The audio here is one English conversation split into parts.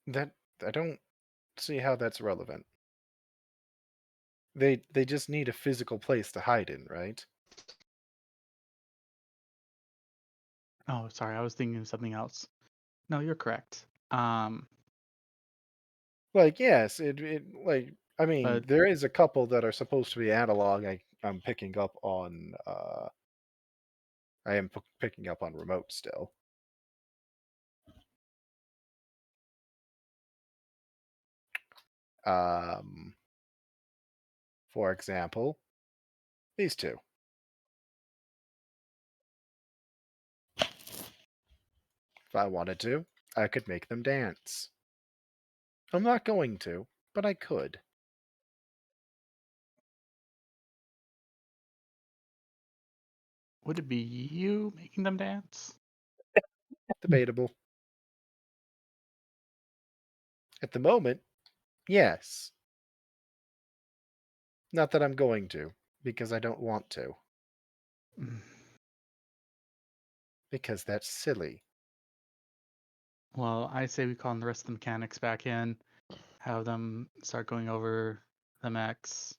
That I don't see how that's relevant. They just need a physical place to hide in, right? Oh, sorry, I was thinking of something else. No, you're correct. Um, Like, yes, it like I mean, but there is a couple that are supposed to be analog. I'm picking up on I am picking up on remote still. Um, for example, these two. If I wanted to, I could make them dance. I'm not going to, but I could. would it be you making them dance? Debatable. At the moment, yes. Not that I'm going to, because I don't want to. Mm. Because that's silly. Well, I say we call the rest of the mechanics back in, have them start going over the mechs.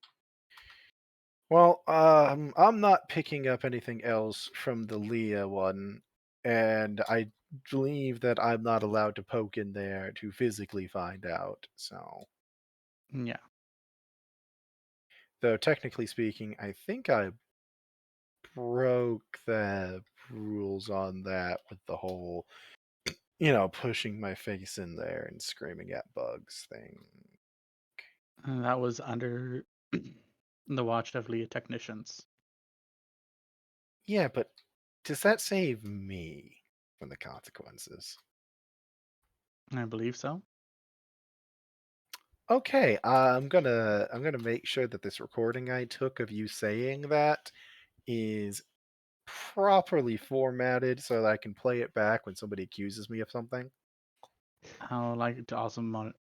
Well, I'm not picking up anything else from the Leah one, and I believe that I'm not allowed to poke in there to physically find out. So, Yeah. though technically speaking, I think I broke the rules on that with the whole, pushing my face in there and screaming at bugs thing. And that was under the watch of Leah technicians. Yeah, but does that save me from the consequences? I believe so. Okay, I'm gonna make sure that this recording I took of you saying that is properly formatted so that I can play it back when somebody accuses me of something. I would like to also note,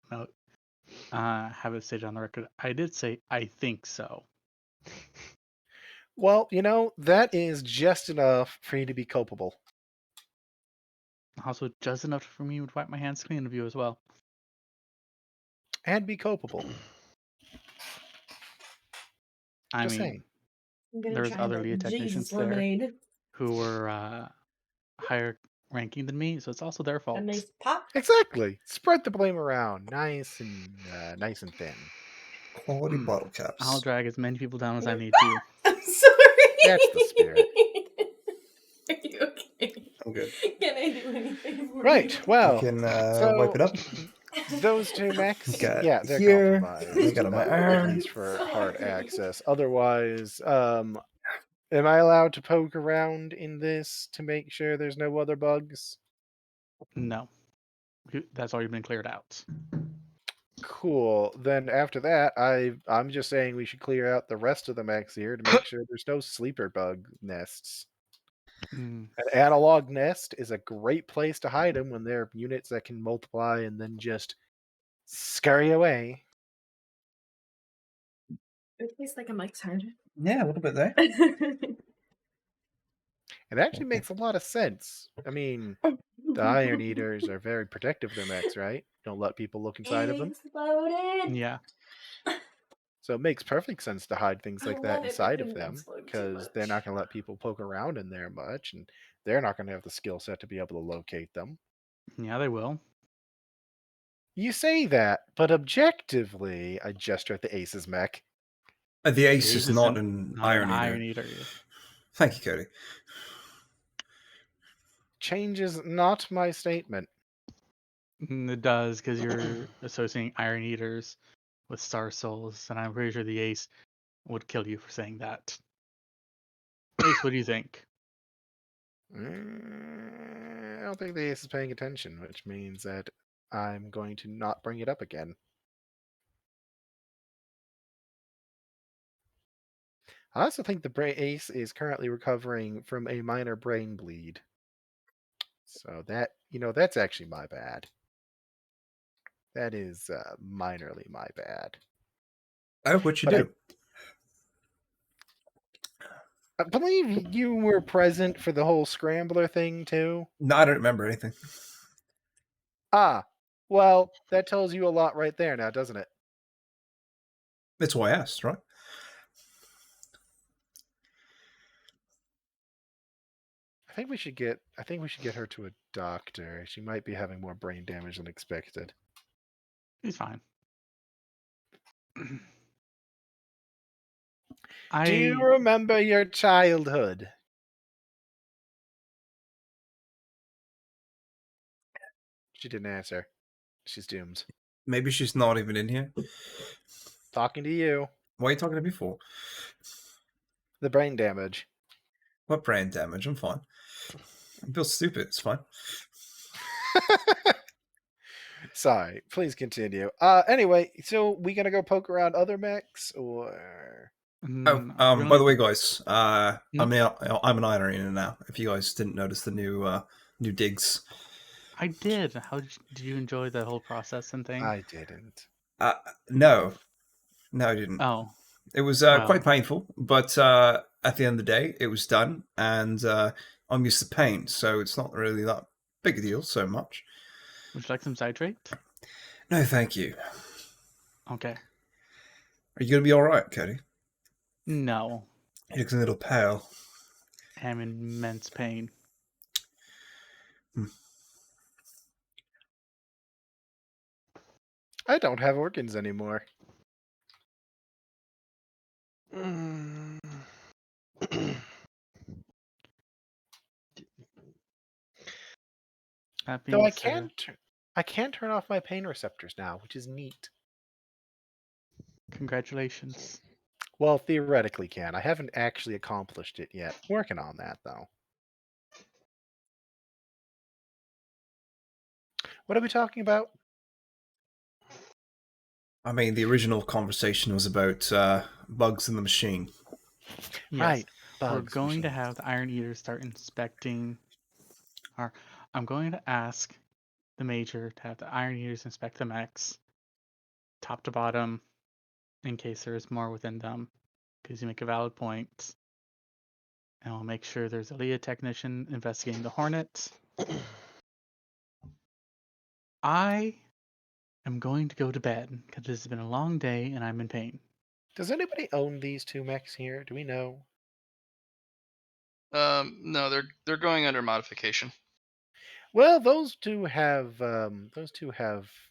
have it stated on the record. I did say I think so. Well, that is just enough for you to be culpable Also, just enough for me to wipe my hands clean of you as well. and be culpable. I Just saying. mean, I'm gonna there's try other the Leah Jesus technicians there lemonade. who were higher ranking than me, so it's also their A fault. nice pop. Exactly. Spread the blame around, nice and thin. Quality bottle I'll caps. drag as many people down as I need to. I'm sorry. That's the spirit. Are you okay? I'm good. Can I do anything for Right. you? You Well, can wipe so it up. those two mechs, Got yeah, they're here. I compromised, got on my at arm. least for hard Sorry. access. Otherwise, am I allowed to poke around in this to make sure there's no other bugs? No, that's already been cleared out. Cool. Then after that, I'm just saying we should clear out the rest of the mechs here to make sure there's no sleeper bug nests. Mm, An analog nest is a great place to hide them when there are units that can multiply and then just scurry away. It tastes like a Mike's Hard. Yeah, a little bit there. It actually makes a lot of sense. I mean, the Iron Eaters are very protective of their mechs, right? Don't let people look inside of them. Exploded. yeah, So it makes perfect sense to hide things I like that love it, but inside of didn't them explode too because they're not much. going to let people poke around in there much, and they're not going to have the skill set to be able to locate them. yeah, they will. You say that, but objectively, I gesture at the Ace's mech. The ace Ace is not isn't an not an Iron Iron Eater. Eater. Thank you, Cody. Changes not my statement. It does because you're associating Iron Eaters with Star Souls, and I'm pretty sure the Ace would kill you for saying that. Ace, what do you think? I don't think the Ace is paying attention, which means that I'm going to not bring it up again. I also think the Ace is currently recovering from a minor brain bleed. So that's actually my bad. That is minorly my bad. Oh, what'd you But do? I believe you were present for the whole scrambler thing too. No, I don't remember anything. Ah, Well, that tells you a lot right there now, doesn't it? That's why I asked, right? I think we should get her to a doctor. She might be having more brain damage than expected. He's fine. Do you I remember your childhood? She didn't answer. She's doomed. Maybe she's not even in here. Talking to you. Why are you talking to me for? The brain damage. What brain damage? I'm fine. I'm Bill stupid. It's fine. Sorry, please continue. Anyway, so we gonna go poke around other mechs, or By the way, guys, Hmm? I'm an iron now. If you guys didn't notice the new digs, I did. How did you enjoy the whole process and thing? I didn't. no, I didn't. Oh, It was well, quite painful, but at the end of the day, it was done, and I'm used to pain, so it's not really that big a deal so much. would you like some citrate? No, thank you. Okay. Are you gonna be all right, Cody? No, You look a little pale. I'm in immense pain. I don't have organs anymore. That Though being said, I can turn off my pain receptors now, which is neat. congratulations. Well, theoretically can. I haven't actually accomplished it yet. Working on that though. What are we talking about? I mean, the original conversation was about bugs in the machine. Yes, Right. we're Bugs, going to machines. have the Iron Eaters start inspecting. Or I'm going to ask the Major to have the Iron Eaters inspect the mechs, top to bottom, in case there is more within them, because you make a valid point. And we'll make sure there's a Leah technician investigating the Hornet. I am going to go to bed because this has been a long day and I'm in pain. Does anybody own these two mechs here? Do we know? No, they're going under modification. Well, those two have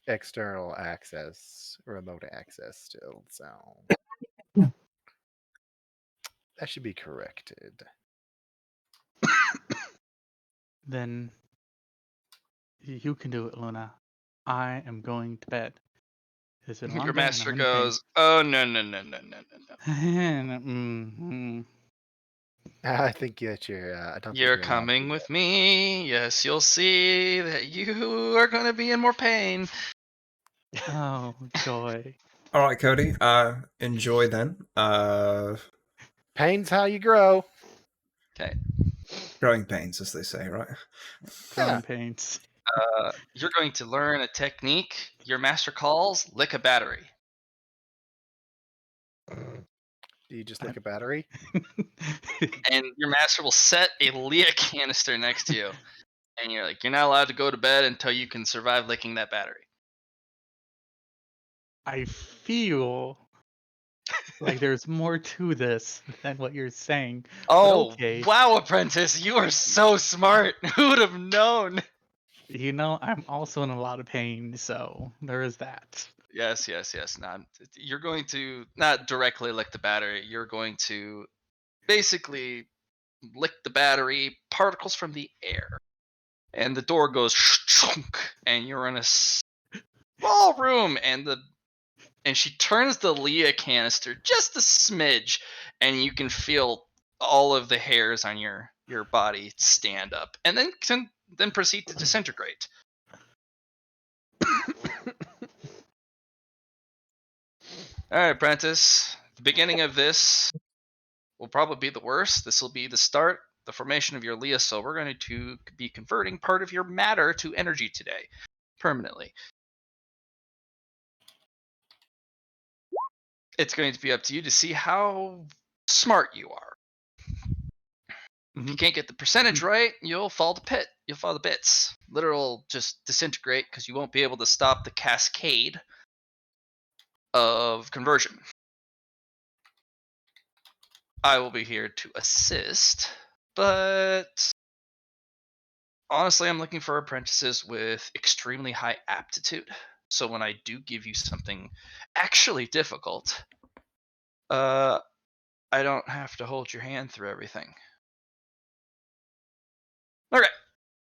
external access, remote access still, so that should be corrected. Then you can do it, Luna. I am going to bed. It's been a long Your day and master I'm in pain. goes, "Oh no. Mhm. I think that you're. I don't think You're you're allowed to coming do with that. me. Yes, you'll see that you are going to be in more pain." Oh, joy. All right, Cody. Enjoy then. Pain's how you grow. Okay. Growing pains, as they say, right? Growing Yeah. pains. You're going to learn a technique your master calls lick a battery. Do you just lick a battery? And your master will set a Leah canister next to you. And you're like, you're not allowed to go to bed until you can survive licking that battery. I feel like there's more to this than what you're saying. Oh, okay. wow, apprentice, you are so smart. Who would have known? You know, I'm also in a lot of pain, so there is that. Yes. Not, you're going to not directly lick the battery. You're going to basically lick the battery particles from the air. And the door goes shunk, and you're in a small room, and she turns the Leah canister just a smidge, and you can feel all of the hairs on your body stand up, and then proceed to disintegrate. All right, apprentice. The beginning of this will probably be the worst. This will be the start, the formation of your Leah soul. We're going to be converting part of your matter to energy today, permanently. It's going to be up to you to see how smart you are. If you can't get the percentage right, you'll fall to pit. you'll fall to bits. Literal just disintegrate because you won't be able to stop the cascade of conversion. I will be here to assist, but honestly, I'm looking for apprentices with extremely high aptitude. So when I do give you something actually difficult, uh, I don't have to hold your hand through everything. Okay,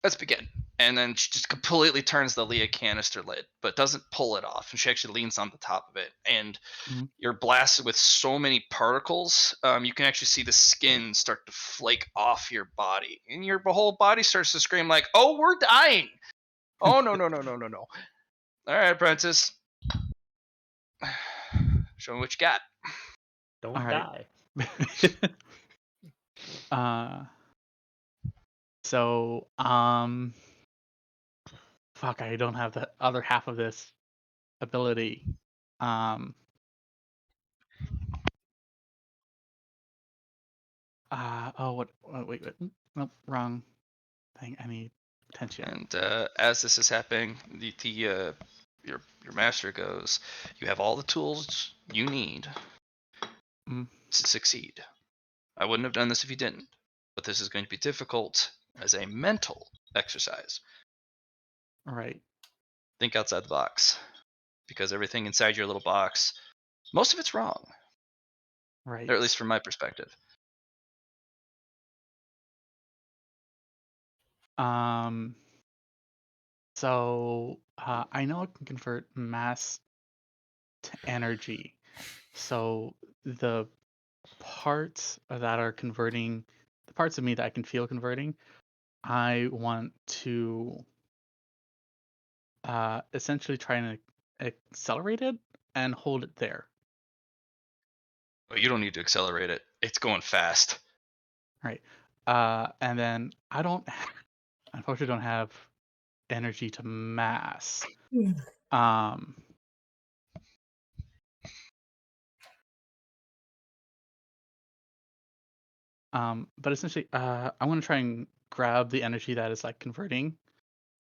let's begin. And then she just completely turns the Leah canister lid, but doesn't pull it off. And she actually leans on the top of it. And Mhm. you're blasted with so many particles, you can actually see the skin start to flake off your body. And your whole body starts to scream like, oh, we're dying. Oh, no, no, no, no, no, no. All right, apprentice. Show me what you got. Don't All right. die. uh, so fuck, I don't have the other half of this ability. Um, wait, nope, wrong thing. I need attention. And as this is happening, your master goes, you have all the tools you need Mm, to succeed. I wouldn't have done this if you didn't, but this is going to be difficult as a mental exercise. right, Think outside the box, because everything inside your little box, most of it's wrong, or at least right. from my perspective. Um, so I know I can convert mass to energy. So the parts that are converting, the parts of me that I can feel converting, I want to essentially try and accelerate it and hold it there. But you don't need to accelerate it. It's going fast. Right. And then I don't, unfortunately, don't have energy to mass. Um, but essentially, I want to try and grab the energy that is like converting,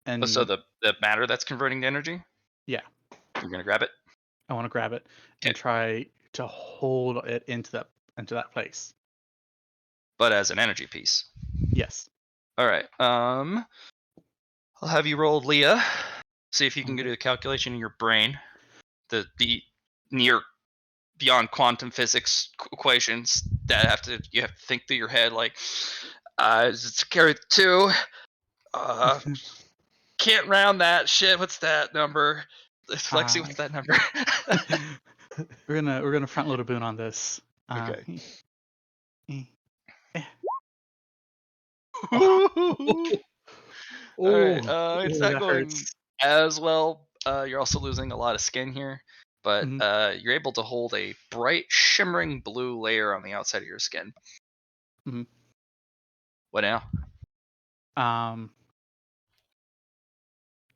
So and the matter that's converting to energy, yeah, you're gonna grab it. I want to grab it Okay. and try to hold it into that place. But as an energy piece. Yes. All right. I'll have you roll Leah. See if you can Okay. do a calculation in your brain. The near beyond quantum physics equations that you have to think through your head like it's carry 2. Uh can't round that shit. What's that number? Lexi, uh, what's that number? we're gonna front load a boon on this. Okay. Eh, eh. All right. Oh, It's oh, not that going hurts. as well. You're also losing a lot of skin here, but Mhm, you're able to hold a bright, shimmering blue layer on the outside of your skin. mhm. What now? Um,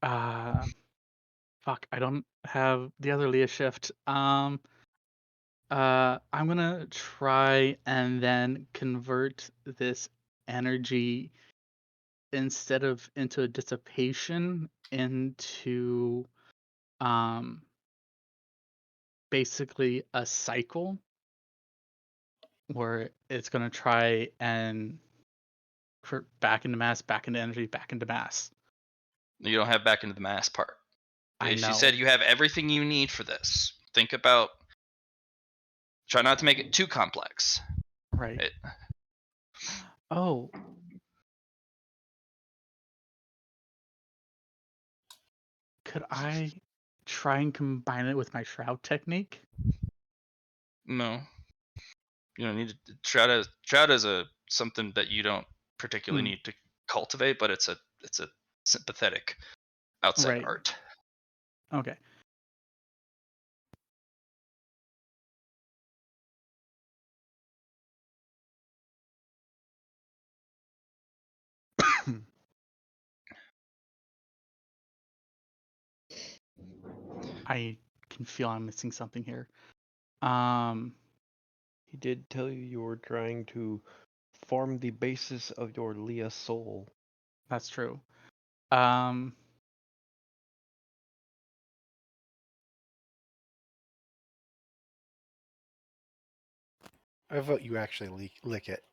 uh, fuck, I don't have the other Leah shift. I'm gonna try and then convert this energy instead of into a dissipation into um basically a cycle where it's gonna try and back into mass, back into energy, back into mass. You don't have back into the mass part. I She said know, you have everything you need for this. Think about. Try not to make it too complex. right? It, Oh, could I try and combine it with my shroud technique? no, you don't need to. Trout is a something that you don't particularly Hmm, need to cultivate, but it's a sympathetic outside right. art. Okay. I can feel I'm missing something here. Um, He did tell you you were trying to form the basis of your Leah soul. That's true. Um, I vote you actually lick it.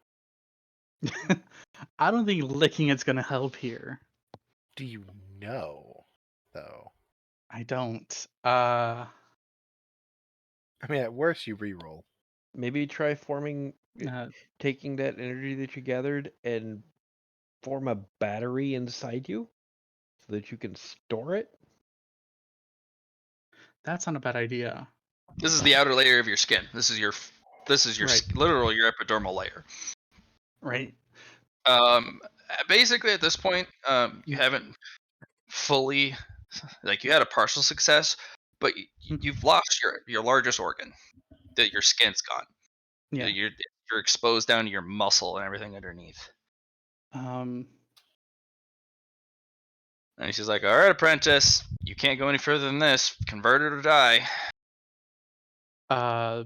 I don't think licking it's gonna help here. Do you know, though? I don't. I mean, at worst, you re-roll. Maybe try Uh, taking that energy that you gathered and form a battery inside you so that you can store it. that's not a bad idea. This is the outer layer of your skin. This is your Right. literal your epidermal layer. Right. Um, Basically at this point, you haven't fully, like, you had a partial success, but you've lost your largest organ. That your skin's gone. Yeah. You're exposed down to your muscle and everything underneath. Um, And she's like, "All right, apprentice, you can't go any further than this. Convert it or die." uh,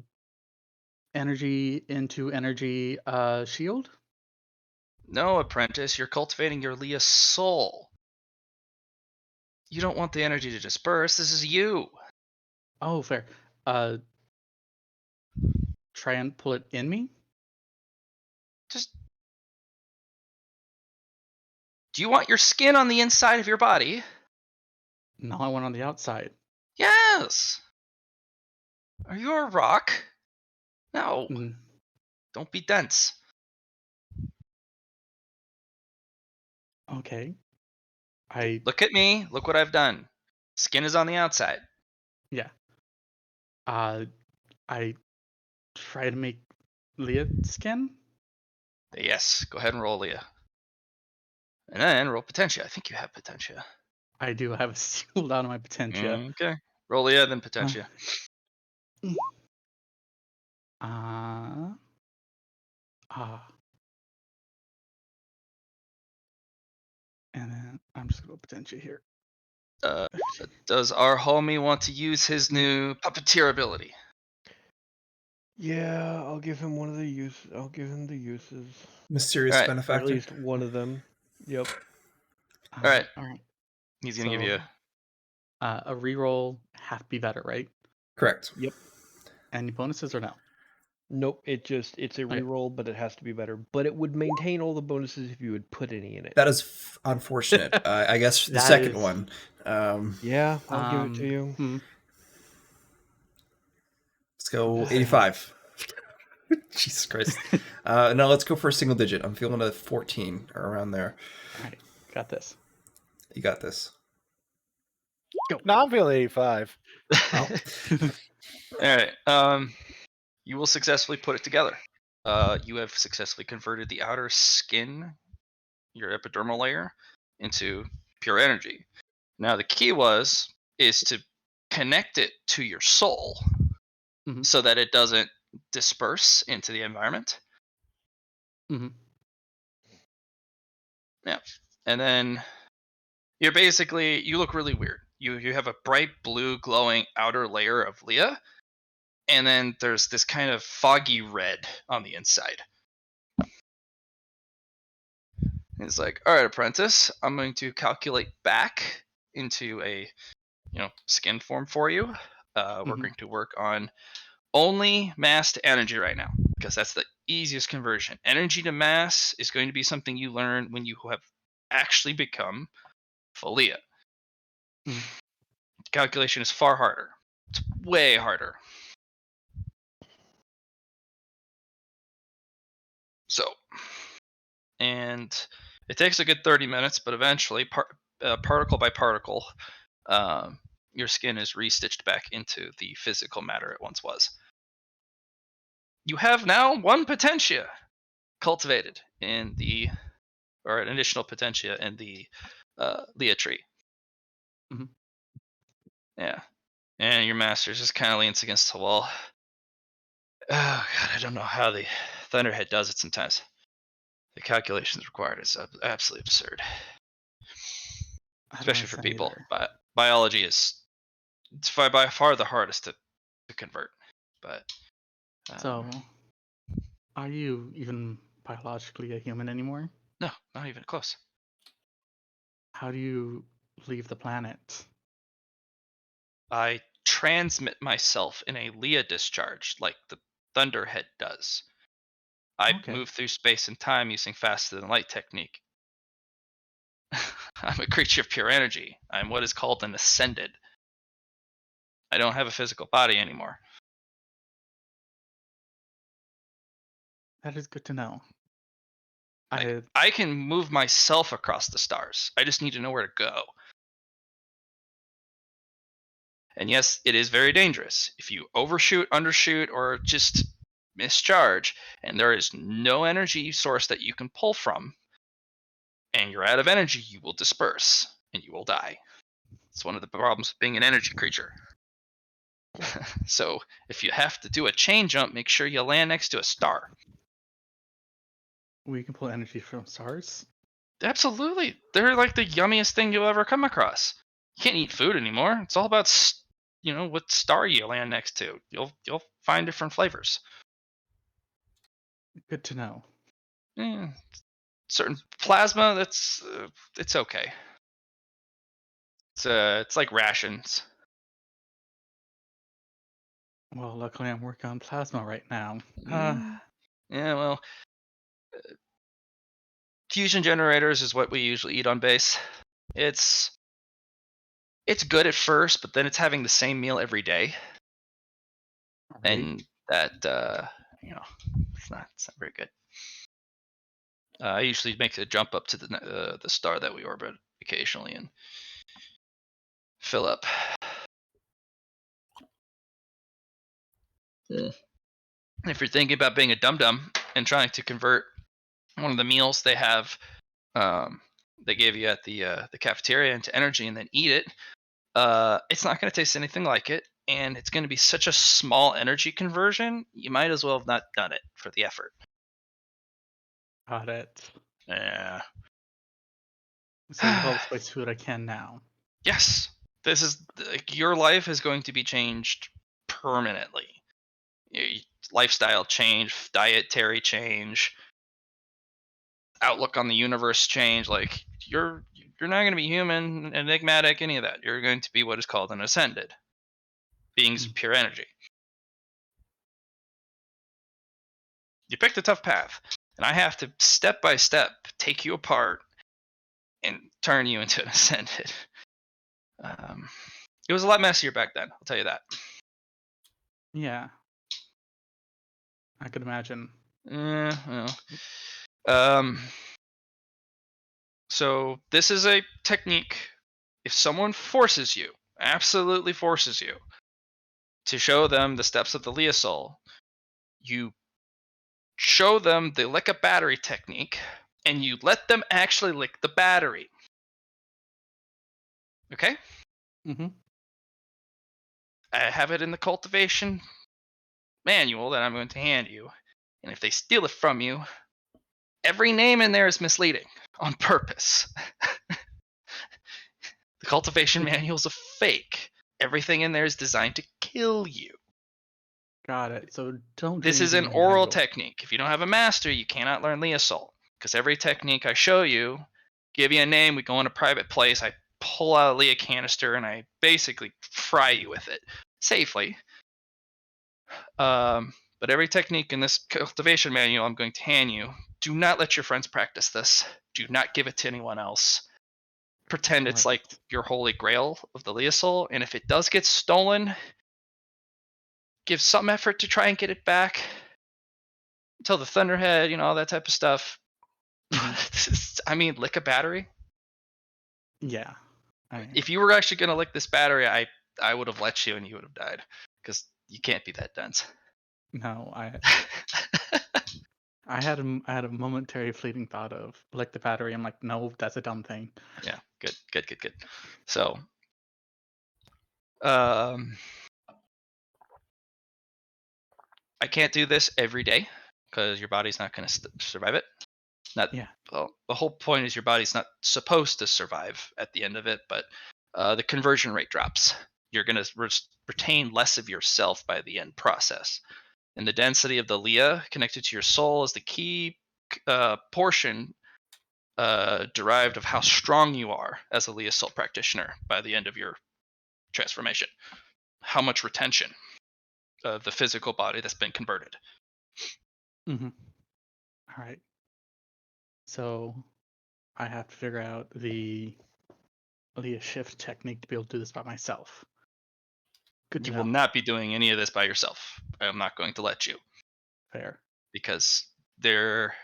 energy into energy shield. No, apprentice, you're cultivating your Leah soul. You don't want the energy to disperse. This is you. Oh, fair. Try and pull it in me. Just, do you want your skin on the inside of your body? No, I went on the outside. Yes. Are you a rock? No. Mm, Don't be dense. okay. I Look at me. Look what I've done. Skin is on the outside. yeah. Uh, I try to make Leah skin. Yes. Go ahead and roll Leah. And then roll Potentia. I think you have Potentia. I do have a shield on my potentia. Okay. Roll Leah, then Uh, Potentia. uh, ah. And then I'm just gonna go potentia here. Uh, does our homie want to use his new puppeteer ability? Yeah, I'll give him one of the uses. I'll give him the uses, Mysterious All right. or at benefactor. least one of them. Yep. All right. All right. He's gonna give So you. a reroll have to be better, right? Correct. Yep. Any bonuses or no? Nope. It's a Okay. reroll, but it has to be better. But it would maintain all the bonuses if you would put any in it. That is unfortunate. I guess the That second is- one. Yeah, I'll give it to you. Let's go 85. Jesus Christ. No, let's go for a single digit. I'm feeling a 14 or around there. All right. Got this. You got this. No, I'm feeling 85. All right. You will successfully put it together. You have successfully converted the outer skin, your epidermal layer, into pure energy. Now the key is to connect it to your soul, Mhm. so that it doesn't disperse into the environment. Mm-hmm. Yeah, and then you look really weird. You have a bright blue glowing outer layer of Leah, and then there's this kind of foggy red on the inside. It's like, all right, apprentice, I'm going to calculate back into a skin form for you. We're going to work on only mass to energy right now, because that's the easiest conversion. Energy to mass is going to be something you learn when you have actually become Falia. Calculation is far harder. It's way harder. So, and it takes a good 30 minutes, but eventually, particle by particle, your skin is restitched back into the physical matter it once was. You have now one potentia cultivated or an additional potentia in the Leah tree. Mhm. Yeah. And your master just kind of leans against the wall. Oh, God, I don't know how the Thunderhead does it sometimes. The calculations required is absolutely absurd. I don't Especially for understand people. either. But biology is by far the hardest to convert. But So, are you even biologically a human anymore? no, not even close. How do you leave the planet? I transmit myself in a Leah discharge like the Thunderhead does. I Okay. move through space and time using faster than light technique. I'm a creature of pure energy. I'm what is called an ascended. I don't have a physical body anymore. That is good to know. Like, I I can move myself across the stars. I just need to know where to go. And yes, it is very dangerous. If you overshoot, undershoot, or just mischarge, and there is no energy source that you can pull from, and you're out of energy, you will disperse and you will die. It's one of the problems of being an energy creature. So if you have to do a chain jump, make sure you land next to a star. we can pull energy from stars. Absolutely. They're like the yummiest thing you'll ever come across. You can't eat food anymore. It's all about what star you land next to. You'll find different flavors. Good to know. Eh, certain plasma, it's okay. It's like rations. Well, luckily I'm working on plasma right now. Yeah, well, fusion generators is what we usually eat on base. It's it's good at first, but then it's having the same meal every day, Right. and that it's not very good. I usually make a jump up to the star that we orbit occasionally and fill up. Yeah. If you're thinking about being a dum dum and trying to convert one of the meals um, they gave you at the cafeteria into energy and then eat it, it's not going to taste anything like it, and it's going to be such a small energy conversion. You might as well have not done it for the effort. Got it. Yeah. So with all the spice food I can now. Yes, this is like, your life is going to be changed permanently. Lifestyle change, dietary change, outlook on the universe change. Like you're not going to be human, enigmatic, any of that. You're going to be what is called an ascended, beings of pure energy. You picked a tough path, and I have to step by step take you apart and turn you into an ascended. It was a lot messier back then, I'll tell you that. Yeah. I could imagine. Well. Um, so this is a technique. If someone forces you, absolutely forces you, to show them the steps of the Liasol, you show them the lick a battery technique, and you let them actually lick the battery. Okay? Mm-hmm. I have it in the cultivation manual that I'm going to hand you. And if they steal it from you, every name in there is misleading on purpose. The cultivation manual is a fake. Everything in there is designed to kill you. Got it. So don't do This is anything an in the oral manual. technique. If you don't have a master, you cannot learn Liasol. Because every technique I show you, give you a name, we go in a private place, I pull out a Leah canister, and I basically fry you with it safely. But every technique in this cultivation manual I'm going to hand you, do not let your friends practice this. Do not give it to anyone else. Pretend it's like Right. your holy grail of the Liasol, and if it does get stolen, give some effort to try and get it back. Tell the Thunderhead, all that type of stuff. Mhm. I mean, lick a battery. Yeah. If you were actually gonna lick this battery, I would have let you, and you would have died, because you can't be that dense. No, I had a momentary fleeting thought of like the battery. I'm like, no, that's a dumb thing. Yeah, good. So, um, I can't do this every day because your body's not gonna survive it. Not Yeah. Well, the whole point is your body's not supposed to survive at the end of it, but the conversion rate drops. You're gonna retain less of yourself by the end process. And the density of the Leah connected to your soul is the key portion derived of how strong you are as a Liasol practitioner by the end of your transformation. How much retention of the physical body that's been converted. Mm-hmm. All right. So I have to figure out the shift technique to be able to do this by myself. Good to You will know. not be doing any of this by yourself. I am not going to let you, Fair. because there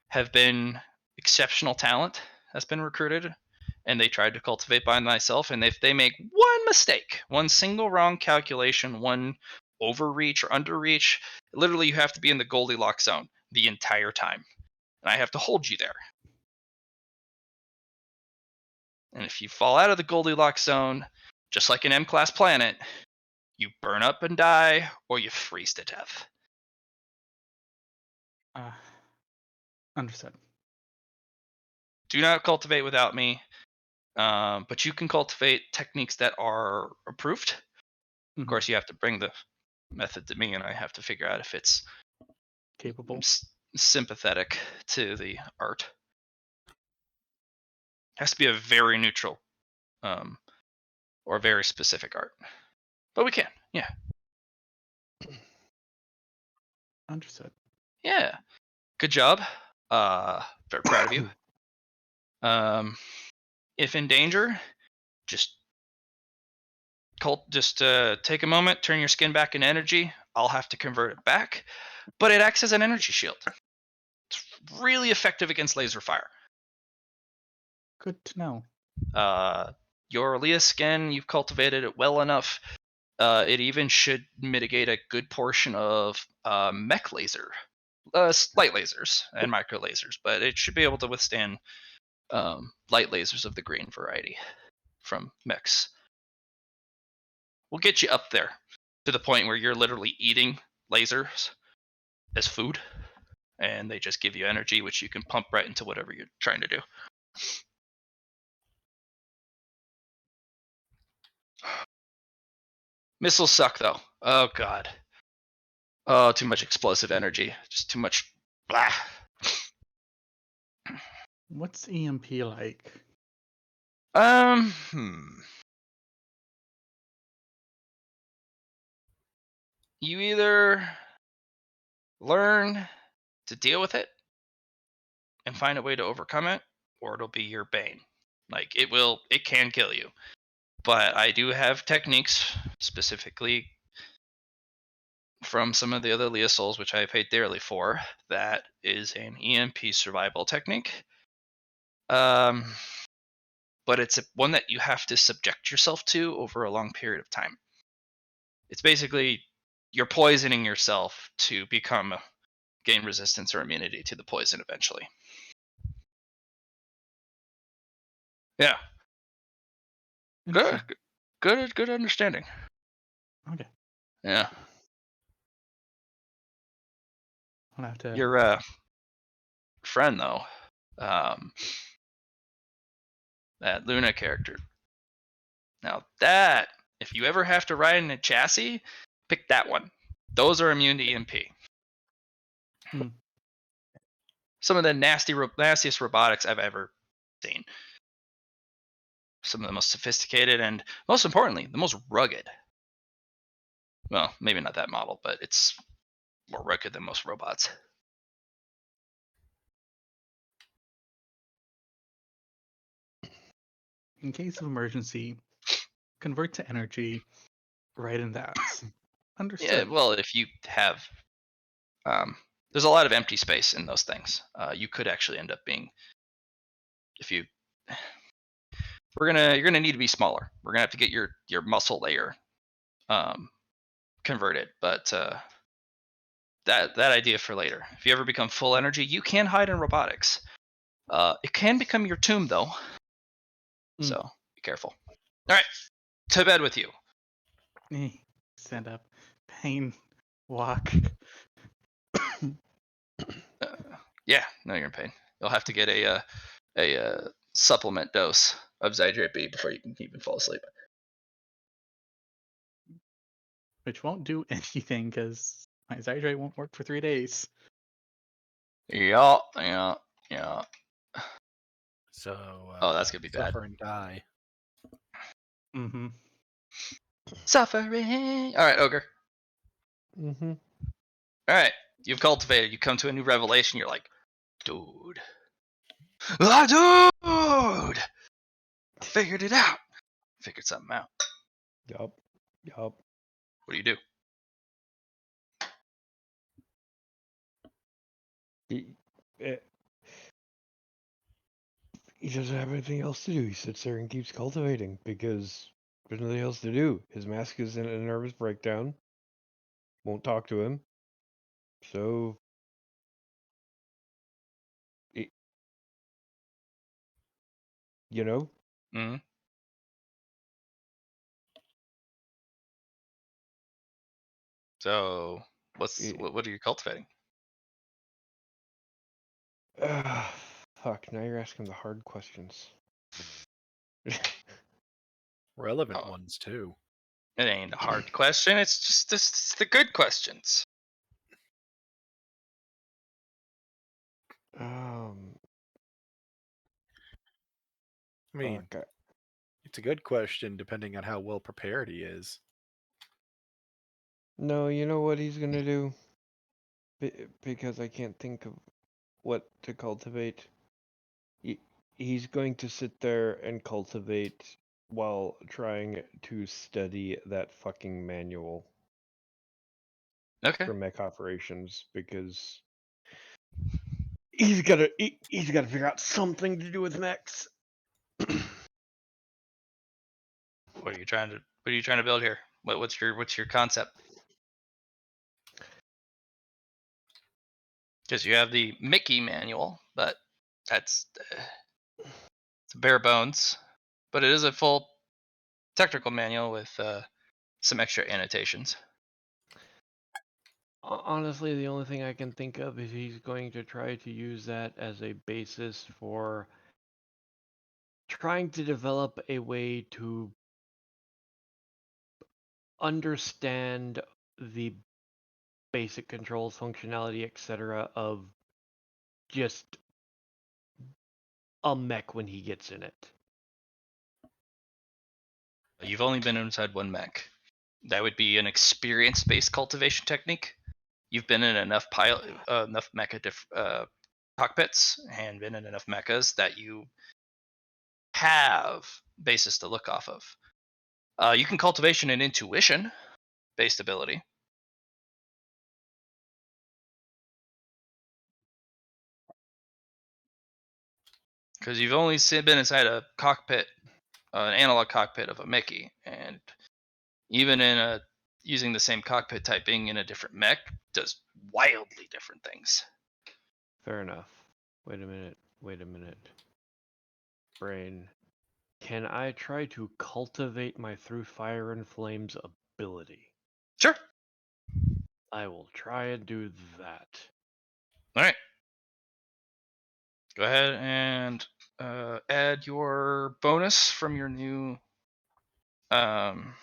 have been exceptional talent that's been recruited, and they tried to cultivate by myself. And if they make one mistake, one single wrong calculation, one overreach or underreach, literally you have to be in the Goldilocks zone the entire time. And I have to hold you there. And if you fall out of the Goldilocks zone, just like an M-class planet, you burn up and die, or you freeze to death. Understood. Do not cultivate without me, but you can cultivate techniques that are approved. Of Mhm. course, you have to bring the method to me, and I have to figure out if it's Capable. sympathetic to the art. It has to be a very neutral or very specific art. But we can, yeah. Understood. Yeah. Good job. Very proud of you. If in danger, just take a moment, turn your skin back into energy. I'll have to convert it back, but it acts as an energy shield. It's really effective against laser fire. Good to know. Your Leah skin, you've cultivated it well enough. It even should mitigate a good portion of mech laser, light lasers and micro lasers, but it should be able to withstand light lasers of the green variety from mechs. We'll get you up there to the point where you're literally eating lasers as food, and they just give you energy, which you can pump right into whatever you're trying to do. Missiles suck, though. Oh, God. Oh, too much explosive energy. Just too much. Blah. What's EMP like? Hmm. You either learn to deal with it and find a way to overcome it, or it'll be your bane. Like, it can kill you. But I do have techniques, specifically from some of the other Leah Souls, which I paid dearly for, that is an EMP survival technique. But it's one that you have to subject yourself to over a long period of time. It's basically you're poisoning yourself to gain resistance or immunity to the poison eventually. Yeah. Good, Interesting. good understanding. Okay. Yeah. I'll have to. Your friend though, that Luna character. Now that, if you ever have to ride in a chassis, pick that one. Those are immune to EMP. Hmm. Some of the nastiest robotics I've ever seen. Some of the most sophisticated and, most importantly, the most rugged. Well, maybe not that model, but it's more rugged than most robots. In case of emergency, convert to energy right in that. Yeah, Understood. well, if you have, there's a lot of empty space in those things. You could actually end up being, if you, you're gonna need to be smaller. We're gonna have to get your muscle layer converted, but that idea for later. If you ever become full energy, you can hide in robotics. It can become your tomb though, so be careful. All right, to bed with you. Stand up. Pain. Walk. Yeah, no, you're in pain. You'll have to get a supplement dose of Zydrate B before you can even fall asleep. Which won't do anything because my Zydrate won't work for 3 days. Yeah, yeah, yeah. So Oh, that's gonna be bad. suffer and die. Mm-hmm. Suffering. All right, ogre. Mm-hmm. All right, you've cultivated. You come to a new revelation. You're like, dude, dude, figured it out. Figured something out. Yup. Yup. What do you do? He, eh, he doesn't have anything else to do. He sits there and keeps cultivating because there's nothing else to do. His mask is in a nervous breakdown. Won't talk to him. So, y- you know, Mm-hmm. So, it, what are you cultivating? fuck, now you're asking the hard questions. Relevant Oh, ones too. it ain't a hard question. It's just it's the good questions. um, I mean, fuck. it's a good question depending on how well prepared he is. No, you know what he's gonna do? Because I can't think of what to cultivate. He, he's going to sit there and cultivate while trying to study that fucking manual Okay. for mech operations because he's gotta figure out something to do with mechs. What are you trying to build here? What's your concept? Because you have the Mickey manual, but that's it's bare bones. But it is a full technical manual with some extra annotations. Honestly, the only thing I can think of is he's going to try to use that as a basis for trying to develop a way to understand the basic controls, functionality, etc. of just a mech when he gets in it. You've only been inside one mech. That would be an experience-based cultivation technique. You've been in enough mecha cockpits and been in enough mechas that you have basis to look off of. You can cultivation and intuition based ability. Because you've only been inside a cockpit, an analog cockpit of a Mickey, and even in a using the same cockpit type being in a different mech does wildly different things. Fair enough. Wait a minute. Wait a minute. Brain. Can I try to cultivate my Through Fire and Flames ability? Sure. I will try and do that. All right. Go ahead and add your bonus from um,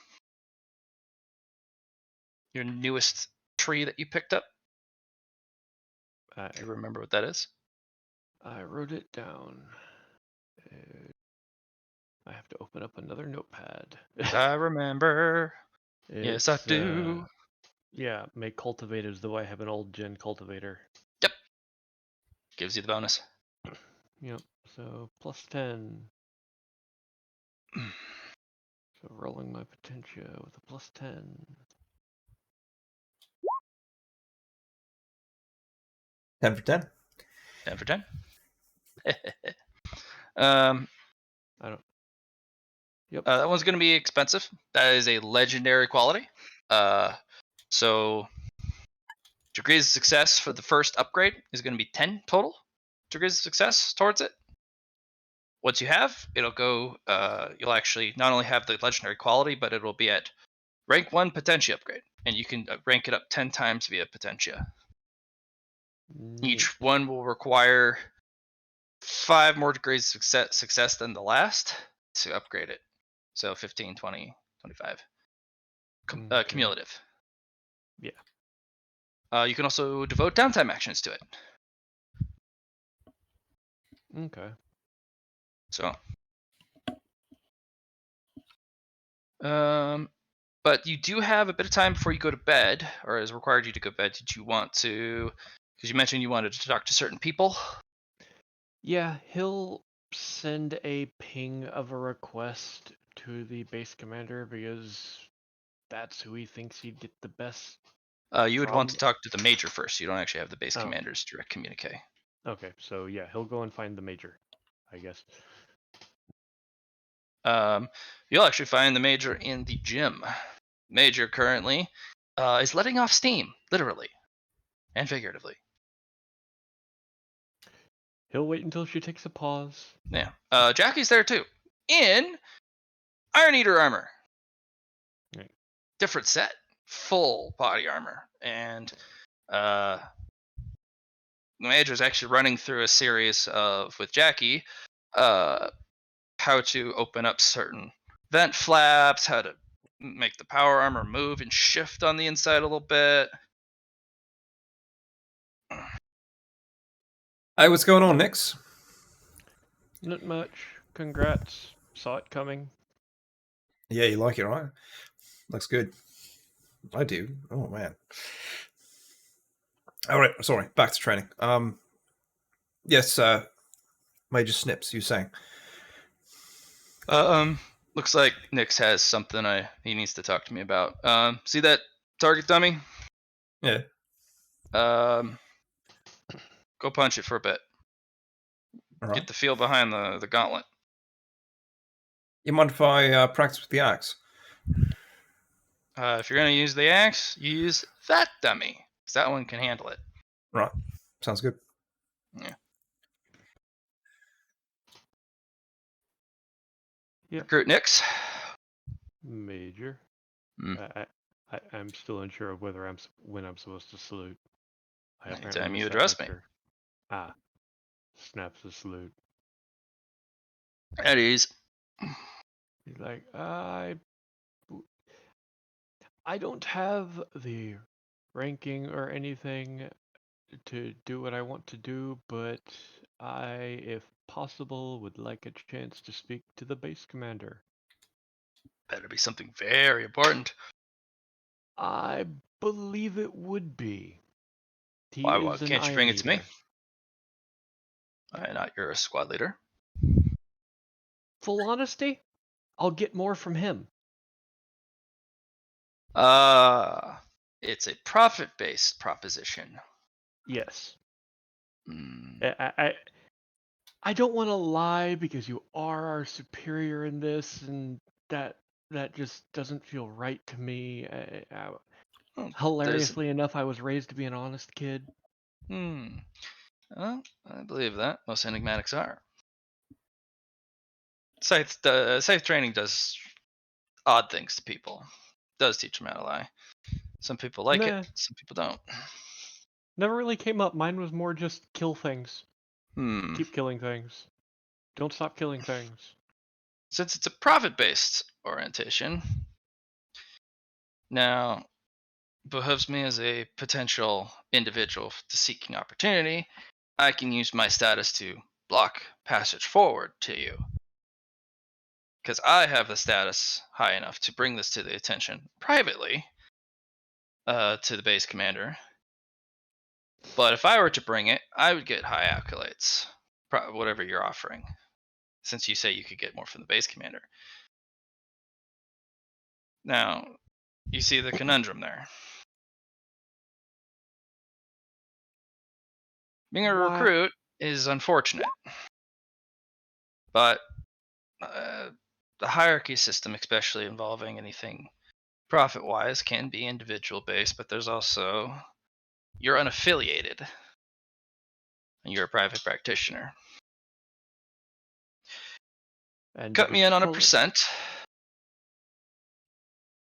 your newest tree that you picked up. I, Do you remember what that is? I wrote it down. I have to open up another notepad. I remember. Yes, I It's do. yeah, make cultivators, though I have an old gen cultivator. Yep. Gives you the bonus. Yep, so plus 10. So rolling my potentia with a plus 10. 10 for 10. 10 for 10. um, I don't. Yep. that one's going to be expensive. That is a legendary quality. So degrees of success for the first upgrade is going to be 10 total degrees of success towards it. Once you have, it'll go. You'll actually not only have the legendary quality, but it will be at rank 1 potentia upgrade, and you can rank it up 10 times via potentia. Neat. Each one will require 5 more degrees of success than the last to upgrade it. So 15, 20, 25. Okay. Cumulative. Yeah. You can also devote downtime actions to it. Okay. So, but you do have a bit of time before you go to bed, or is required you to go to bed. Did you want to? Because you mentioned you wanted to talk to certain people. Yeah, he'll send a ping of a request to the base commander because that's who he thinks he'd get the best You would want to from. talk to the major first. You don't actually have the base Oh, commander's direct communique. okay. So yeah, he'll go and find the major, I guess. You'll actually find the major in the gym. Major currently is letting off steam, literally and figuratively. He'll wait until she takes a pause. Yeah. Jackie's there too, in Iron Eater armor. Right. Different set, full body armor, and the major is actually running through a series of with Jackie, how to open up certain vent flaps, how to make the power armor move and shift on the inside a little bit. Hey, what's going on, Nix? Not much. Congrats. Saw it coming. Yeah, you like it, right? Looks good. I do. Oh man. All right. Sorry. Back to training. Yes. Major Snips. You saying? Looks like Nix has something he needs to talk to me about. See that target dummy? Yeah. Go punch it for a bit. All right. Get the feel behind the gauntlet. You mind if I practice with the axe? If you're gonna use the axe, use that dummy, because that one can handle it. Right. Sounds good. Yeah. Yep. Recruit Nix. Major. Mm. I'm still unsure of whether when I'm supposed to salute. I apparently Anytime you missed that address me. lecture. Ah, snaps the salute. At ease. He's like, I don't have the ranking or anything to do what I want to do, but I, if possible, would like a chance to speak to the base commander. Better be something very important. I believe it would be. He Why is an can't you Iron bring it to me? Eater. I'm not your squad leader. Full honesty, I'll get more from him. It's a profit-based proposition. Yes. Mm. I don't want to lie because you are our superior in this, and that just doesn't feel right to me. Well, Hilariously enough, I was raised to be an honest kid. Well, I believe that. Most enigmatics are. Scythe training does odd things to people. Does teach them how to lie. Some people like it, Nah, some people don't. never really came up. Mine was more just kill things. Hmm. Keep killing things. Don't stop killing things. Since it's a profit-based orientation, now behooves me as a potential individual to seeking opportunity, I can use my status to block passage forward to you. Because I have the status high enough to bring this to the attention privately to the base commander. But if I were to bring it, I would get high accolades, whatever you're offering, since you say you could get more from the base commander. Now, you see the conundrum there. Being a Why? recruit is unfortunate, but the hierarchy system, especially involving anything profit wise, can be individual based, but there's also you're unaffiliated and you're a private practitioner. And Cut me in on a call it. percent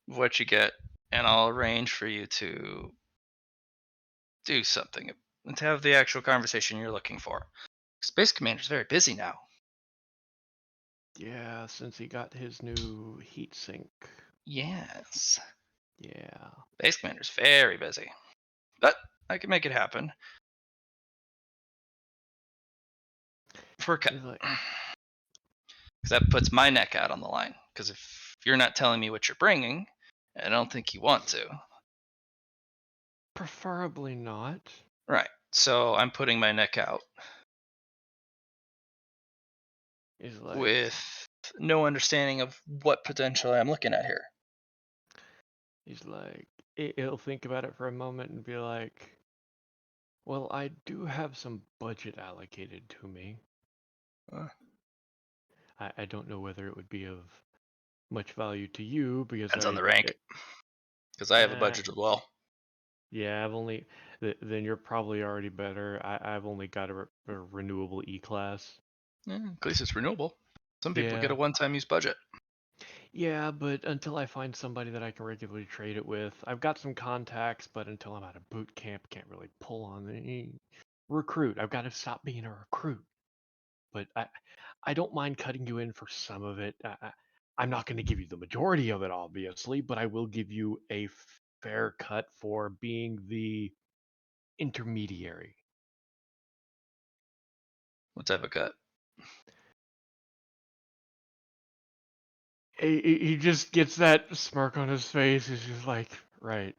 of what you get, and I'll arrange for you to do something and to have the actual conversation you're looking for. Space Commander's very busy now. Yeah, since he got his new heat sink. Yes. Yeah. Space Commander's very busy. But I can make it happen. For a cut. He's like, Because that puts my neck out on the line. Because if you're not telling me what you're bringing, I don't think you want to. Preferably not. Right. So I'm putting my neck out He's like, with no understanding of what potential I'm looking at here. he's like, he'll think about it for a moment and be like, well, I do have some budget allocated to me. Uh. I don't know whether it would be of much value to you because Depends on the rank. Because I have a budget as well. Yeah, I've only then you're probably already better. I've only got a renewable E class. Yeah, at least it's renewable. Some people get Yeah. a one-time use budget. Yeah, but until I find somebody that I can regularly trade it with, I've got some contacts, but until I'm out of boot camp, can't really pull on any recruit. I've got to stop being a recruit. But I don't mind cutting you in for some of it. I'm not going to give you the majority of it, obviously, but I will give you a fair cut for being the intermediary. What type of cut? He just gets that smirk on his face. He's just like, right.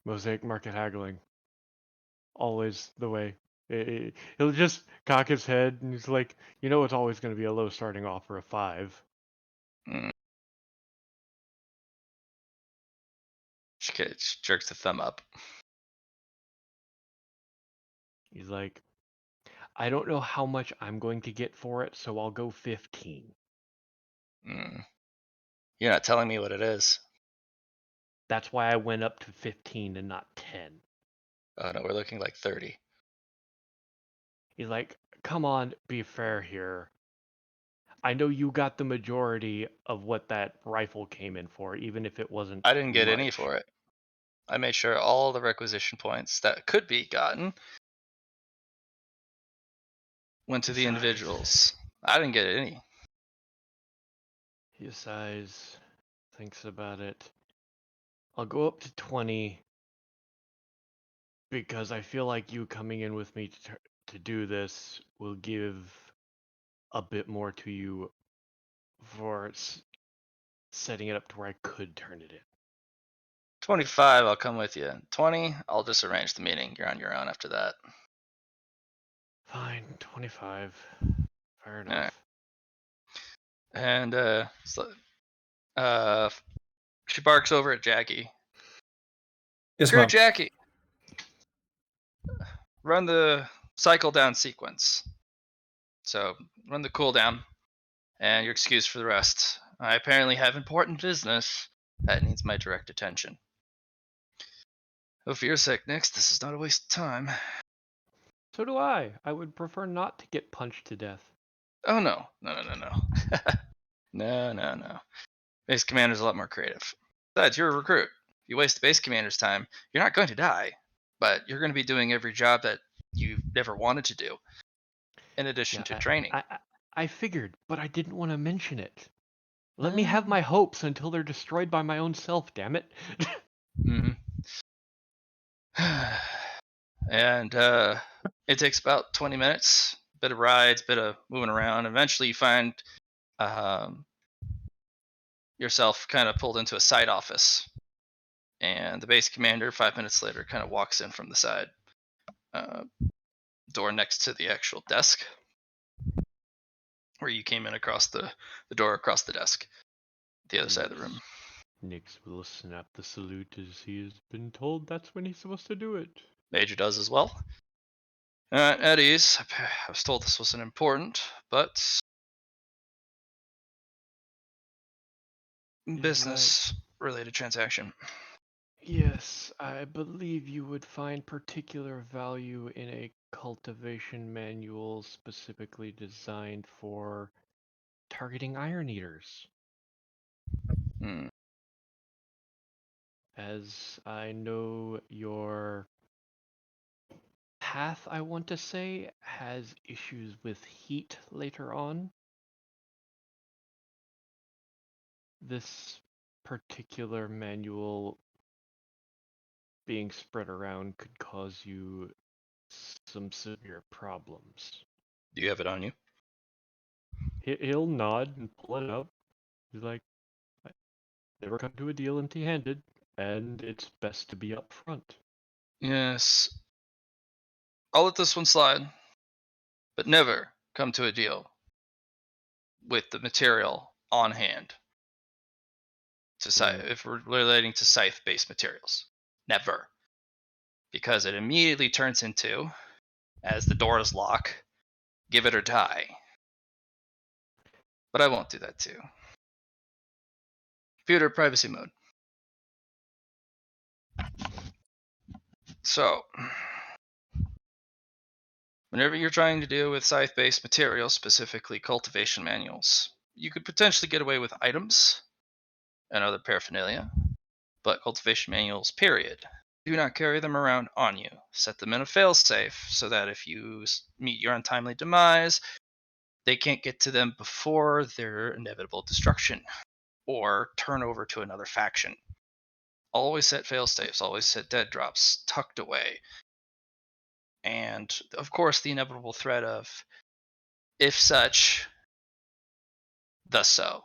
Mosaic market haggling. Always the way. He'll just cock his head and he's like, it's always going to be a low starting offer of 5. Mm. She jerks the thumb up. He's like, I don't know how much I'm going to get for it, so I'll go 15. Mm. You're not telling me what it is. That's why I went up to 15 and not 10. Oh no, we're looking like 30. He's like, come on, be fair here. I know you got the majority of what that rifle came in for, even if it wasn't I didn't get any much. for it. I made sure all the requisition points that could be gotten went to He the sighs. individuals. I didn't get any. He sighs, thinks about it. I'll go up to 20 because I feel like you coming in with me to do this will give a bit more to you for setting it up to where I could turn it in. 25, I'll come with you. 20, I'll just arrange the meeting. You're on your own after that. Fine, 25. Fair All right. enough. And she barks over at Jackie. Yes, Recruit ma'am. Jackie. Run the cycle down sequence. So run the cooldown, and you're excused for the rest. I apparently have important business that needs my direct attention. Oh, for your sake, Nix, this is not a waste of time. So do I. I would prefer not to get punched to death. Oh no. No. Base commander's a lot more creative. Besides, you're a recruit. If you waste the base commander's time, you're not going to die, but you're going to be doing every job that you've never wanted to do, in addition to Yeah, training. I figured, but I didn't want to mention it. Let me have my hopes until they're destroyed by my own self, damn it. Mm-hmm. And it takes about 20 minutes, bit of rides, bit of moving around. Eventually, you find um, yourself kind of pulled into a side office, and the base commander 5 minutes later kind of walks in from the side door next to the actual desk where you came in across the door across the desk, the other side of the room. Nix will snap the salute as he has been told that's when he's supposed to do it. Major does as well. At ease. I was told this wasn't important, but business related transaction. Yes, I believe you would find particular value in a cultivation manual specifically designed for targeting iron eaters. Hmm. As I know your path, I want to say, has issues with heat later on. This particular manual being spread around could cause you some severe problems. Do you have it on you? He'll nod and pull it up. He's like, "I never come to a deal empty-handed, and it's best to be upfront." Yes, I'll let this one slide, but never come to a deal with the material on hand to Mm. if we're relating to scythe-based materials. Never, because it immediately turns into, as the doors lock, give it or die. But I won't do that too. Computer privacy mode. So, whenever you're trying to deal with scythe-based materials, specifically cultivation manuals, you could potentially get away with items and other paraphernalia, but cultivation manuals, period. Do not carry them around on you. Set them in a failsafe so that if you meet your untimely demise, they can't get to them before their inevitable destruction or turn over to another faction. Always set failsafes, always set dead drops tucked away. And of course, the inevitable threat of, if such, thus so.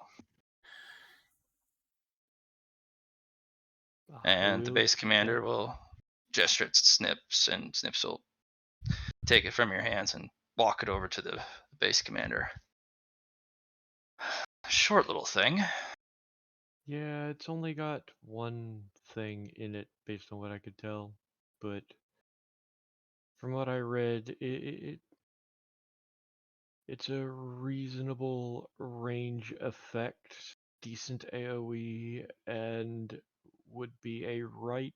I And the will. base Yeah. commander will gesture at Snips, and Snips will take it from your hands and walk it over to the base commander. Short little thing. Yeah, it's only got one thing in it based on what I could tell, but from what I read, it's a reasonable range effect, decent AoE, and would be a right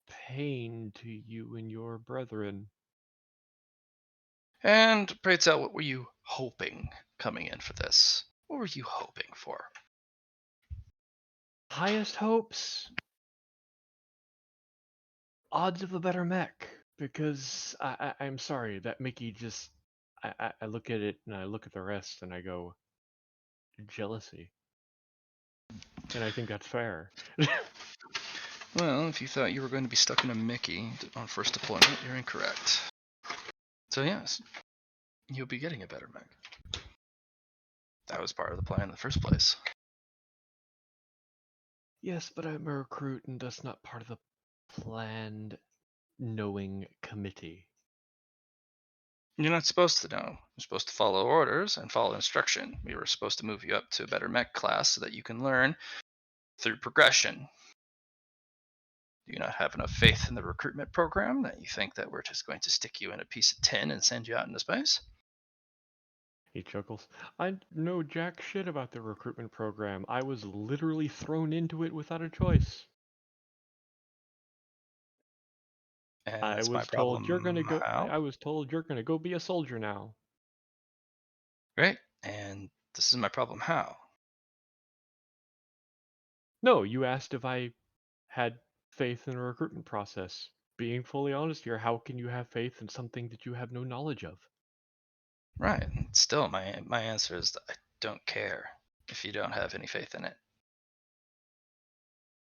pain to you and your brethren. And pray tell, what were you hoping coming in for this? What were you hoping for? Highest hopes, odds of a better mech, because I'm sorry, that Mickey just, I look at it and I look at the rest and I go, jealousy. And I think that's fair. Well, if you thought you were going to be stuck in a Mickey on first deployment, you're incorrect. So yes, you'll be getting a better mech. That was part of the plan in the first place. Yes, but I'm a recruit and that's not part of the planned knowing committee. You're not supposed to know. You're supposed to follow orders and follow instruction. We were supposed to move you up to a better mech class so that you can learn through progression. Do you not have enough faith in the recruitment program that you think that we're just going to stick you in a piece of tin and send you out into space? He chuckles. I know jack shit about the recruitment program. I was literally thrown into it without a choice. And I that's my was told you're gonna problem. go. How? I was told you're gonna go be a soldier now. Great. And this is my problem. How? No, you asked if I had faith in a recruitment process. Being fully honest here, how can you have faith in something that you have no knowledge of? Right. Still, my answer is that I don't care if you don't have any faith in it.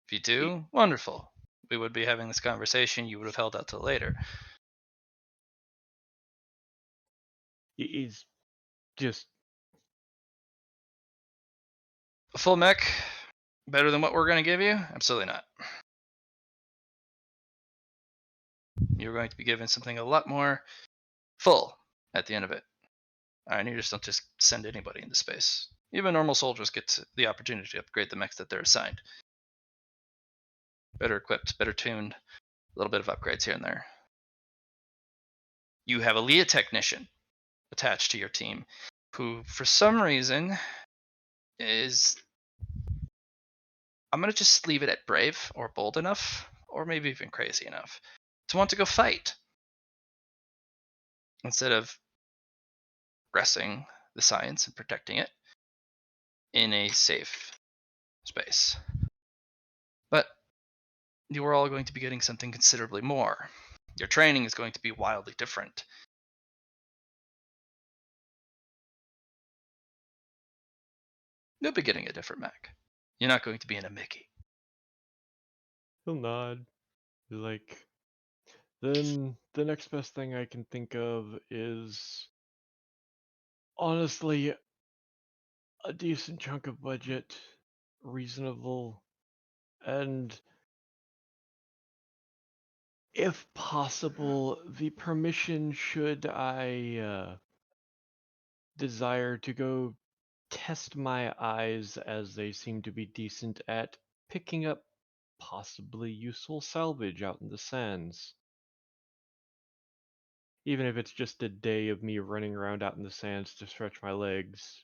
If you It do, wonderful. We would be having this conversation. You would have held out till later. is just A full mech, better than what we're going to give you? Absolutely not. You're going to be given something a lot more full at the end of it. And you just don't just send anybody into space. Even normal soldiers get the opportunity to upgrade the mechs that they're assigned. Better equipped, better tuned, a little bit of upgrades here and there. You have a Leah technician attached to your team who, for some reason, is, I'm going to just leave it at brave or bold enough, or maybe even crazy enough, to want to go fight instead of progressing the science and protecting it in a safe space. But you are all going to be getting something considerably more. Your training is going to be wildly different. You'll be getting a different mech. You're not going to be in a Mickey. he'll nod. Like, then the next best thing I can think of is honestly a decent chunk of budget, reasonable, and if possible, the permission should I desire to go test my eyes, as they seem to be decent at picking up possibly useful salvage out in the sands. Even if it's just a day of me running around out in the sands to stretch my legs.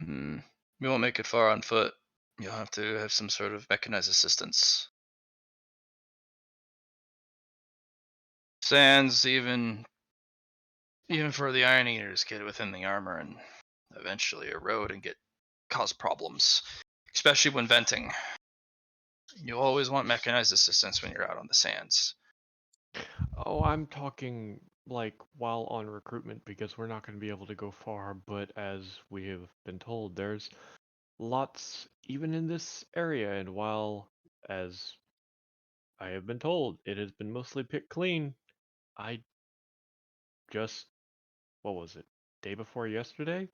Hmm. You won't make it far on foot. You'll have to have some sort of mechanized assistance. Sands, even for the Iron Eaters, get within the armor and eventually erode and cause problems, especially when venting. You always want mechanized assistance when you're out on the sands. Oh, I'm talking like while on recruitment, because we're not going to be able to go far, but as we have been told, there's lots even in this area, and while, as I have been told, it has been mostly picked clean, I just, what was it, day before yesterday,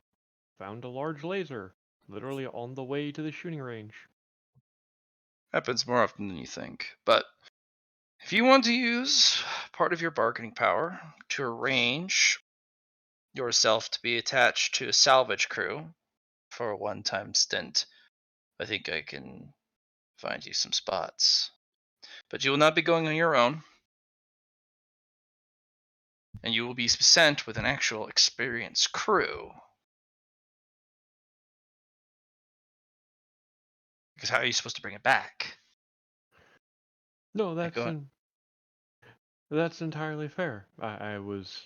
found a large laser, literally on the way to the shooting range. Happens more often than you think. But if you want to use part of your bargaining power to arrange yourself to be attached to a salvage crew for a one-time stint, I think I can find you some spots. But you will not be going on your own, and you will be sent with an actual experienced crew. Because how are you supposed to bring it back? No, Like going, that's entirely fair. I was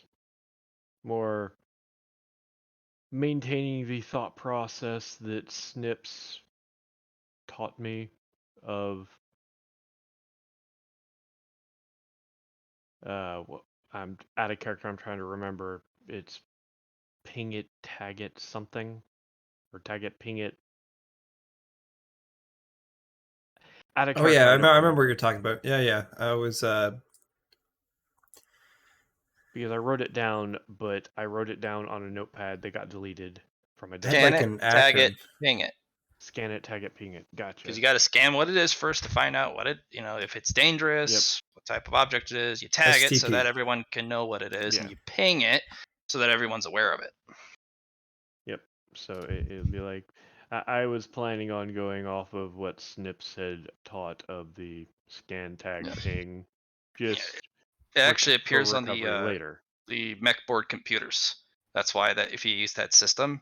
more maintaining the thought process that Snips taught me of what I'm out of character. I'm trying to remember. It's ping it, tag it, something, or tag it, ping it. Out of Oh yeah, character, I don't I remember what remember you're talking about. Yeah, yeah. I was because I wrote it down, but I wrote it down on a notepad that got deleted from a it had scan diary. like it, an tag it, acronym. ping it. Scan it, tag it, ping it. Because Gotcha. you got to scan what it is first to find out if it's Yep. dangerous, what type of object it is. You tag it so that STP. everyone can know what it is, and Yeah. you ping it so that everyone's aware of it. Yep. So it'd be like I was planning on going off of what Snips had taught of the scan, tag, Yeah. ping, Yeah, just it actually for appears on recovery later. the mech board computers. That's why that if you use that system,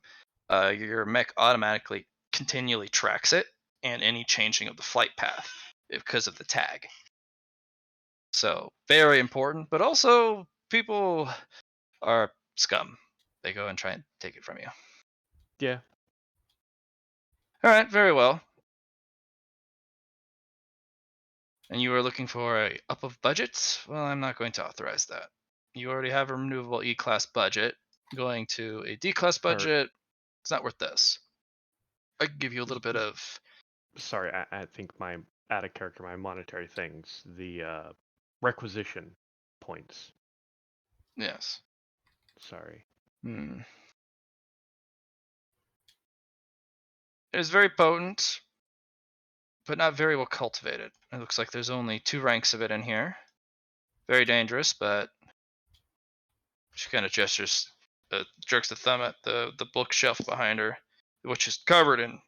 your mech automatically continually tracks it and any changing of the flight path because of the tag. So very important, but also people are scum. They go and try and take it from you. Yeah. All right, very well. And you are looking for a up of budget? Well, I'm not going to authorize that. You already have a removable E-class budget. Going to a D-class Or budget, it's not worth this. I can give you a little bit of sorry, I think my out of character, my monetary things, the requisition points. yes. Sorry. Hmm. It is very potent, but not very well cultivated. It looks like there's only 2 ranks of it in here. Very dangerous, but she kind of jerks the thumb at the bookshelf behind her, which is covered in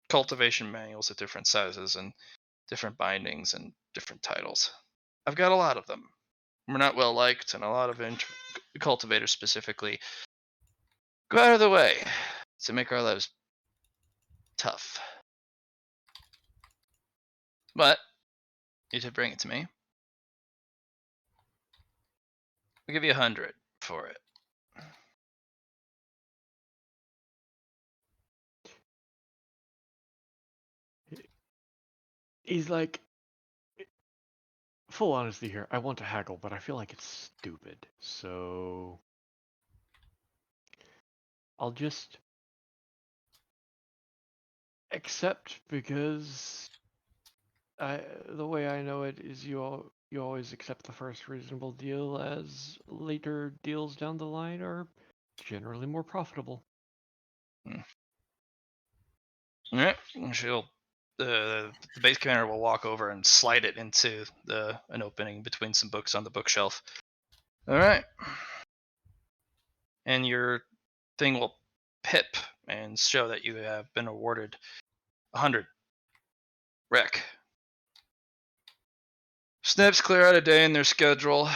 cultivation manuals of different sizes and different bindings and different titles. I've got a lot of them. We're not well liked, and a lot of cultivators specifically go out of the way to make our lives tough. But you did bring it to me. I'll give you 100 for it. He's like, full honesty here, I want to haggle, but I feel like it's stupid. So I'll just accept, because the way I know it is you always accept the first reasonable deal, as later deals down the line are generally more profitable. All right. She'll the base commander will walk over and slide it into an opening between some books on the bookshelf. All right. And your thing will pip and show that you have been awarded 100 rec. Snips clear out a day in their schedule.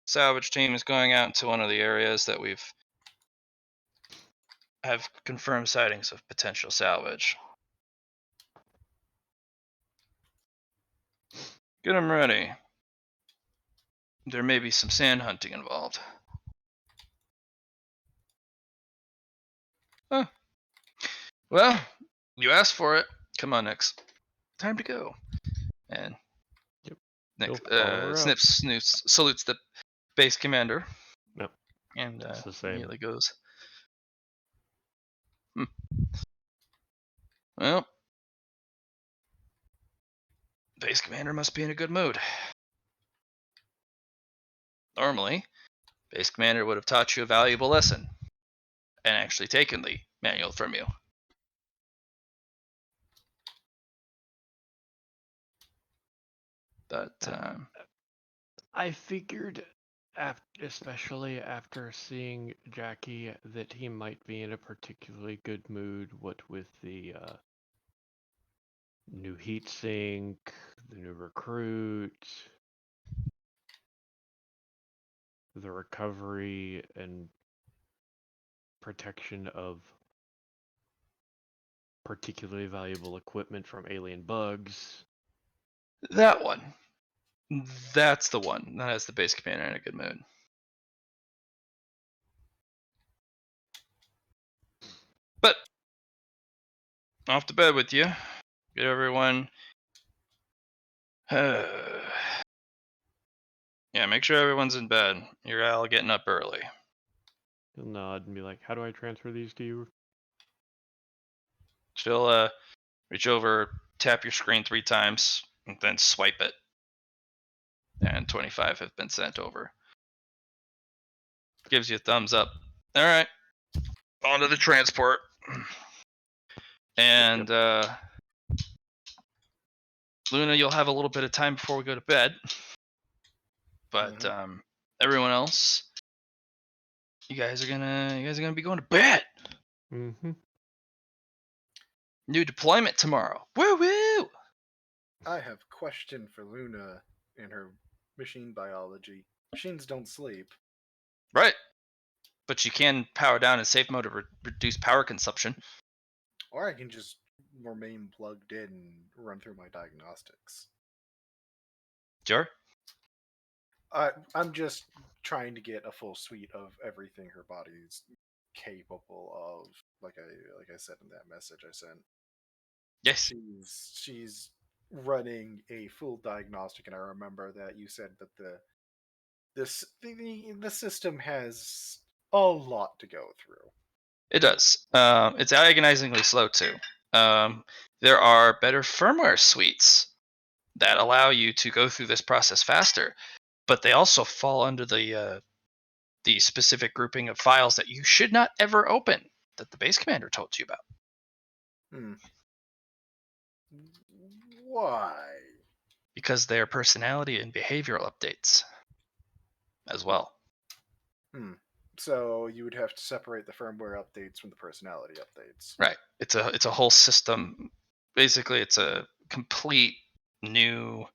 Salvage team is going out into one of the areas that we've have confirmed sightings of potential salvage. Get them ready. There may be some sand hunting involved. Huh. Well, you asked for it. Come on, Nix. Time to go. And Yep. Nix, Nope, follow her out. Snips salutes the base commander. Yep. And It's the same. immediately goes, well, base commander must be in a good mood. Normally, base commander would have taught you a valuable lesson and actually taken the manual from you. But I figured, especially after seeing Jackie, that he might be in a particularly good mood. What with the new heat sink, the new recruit, the recovery and protection of particularly valuable equipment from alien bugs. that one. That's the one that has the base commander in a good mood. But off to bed with you. Get everyone. Yeah, make sure everyone's in bed. You're all getting up early. He'll nod and be like, "How do I transfer these to you?" She'll reach over, tap your screen 3 times, and then swipe it. And 25 have been sent over. Gives you a thumbs up. All right, on to the transport. And Luna, you'll have a little bit of time before we go to bed. But everyone else, you guys are gonna be going to bed. Mm-hmm. New deployment tomorrow. Woo woo! I have a question for Luna and her machine biology. Machines don't sleep. Right. But you can power down in safe mode to reduce power consumption. Or I can just remain plugged in and run through my diagnostics. Sure. I'm just trying to get a full suite of everything her body's capable of. Like I said in that message I sent. Yes. She's running a full diagnostic, and I remember that you said that the system has a lot to go through. It does. It's agonizingly slow too. There are better firmware suites that allow you to go through this process faster, but they also fall under the specific grouping of files that you should not ever open that the base commander told you about. Hmm. Why? Because they're personality and behavioral updates as well. So you would have to separate the firmware updates from the personality updates. Right. It's a whole system. Basically, it's a complete new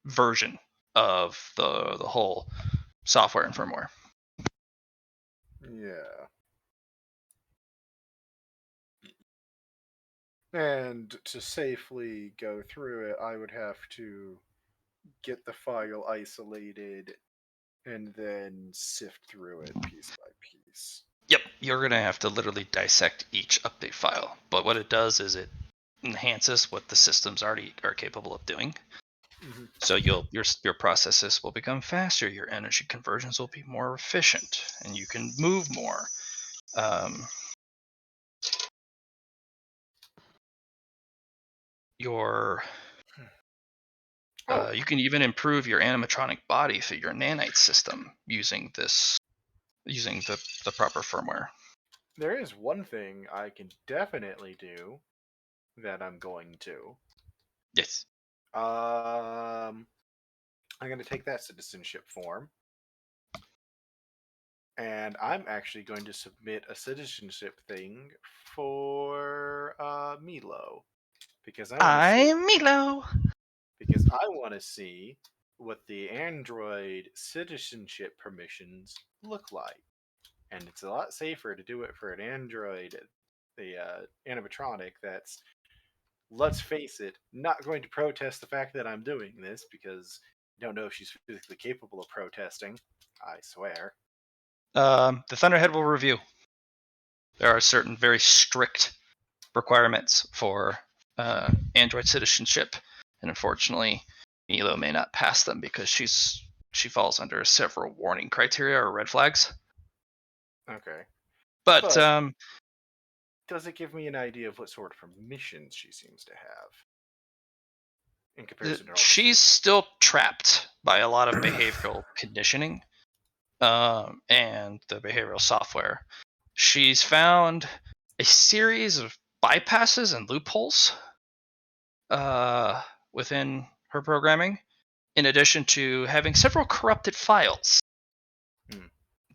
version of the whole software and firmware. Yeah. And to safely go through it, I would have to get the file isolated and then sift through it piece by piece. Yep, you're gonna have to literally dissect each update file. But what it does is it enhances what the systems already are capable of doing. Mm-hmm. So your processes will become faster. Your energy conversions will be more efficient, and you can move more. Your you can even improve your animatronic body through your nanite system using this using the proper firmware. There is one thing I can definitely do that I'm going to. Yes. I'm going to take that citizenship form, and I'm actually going to submit a citizenship thing for Milo because I want to see I'm Milo. what the Android citizenship permissions look like, and it's a lot safer to do it for an Android, the animatronic that's, let's face it, not going to protest the fact that I'm doing this because I don't know if she's physically capable of protesting. I swear. The Thunderhead will review. There are certain very strict requirements for Android citizenship, and unfortunately, Milo may not pass them because she falls under several warning criteria or red flags. Okay. But But does it give me an idea of what sort of permissions she seems to have in comparison to all she's still trapped by a lot of behavioral conditioning and the behavioral software. She's found a series of bypasses and loopholes within her programming, in addition to having several corrupted files. Hmm.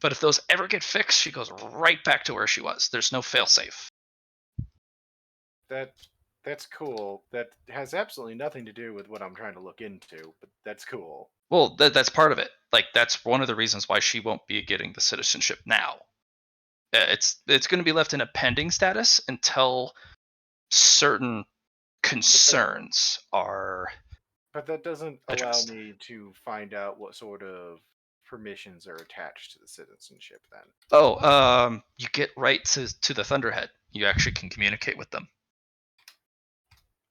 But if those ever get fixed, she goes right back to where she was. There's no failsafe. That's cool. That has absolutely nothing to do with what I'm trying to look into, but that's cool. Well, that's part of it. Like, that's one of the reasons why she won't be getting the citizenship now. It's going to be left in a pending status until certain concerns are But that doesn't allow addressed. me to find out what sort of permissions are attached to the citizenship then. Oh, you get right to the Thunderhead. You actually can communicate with them.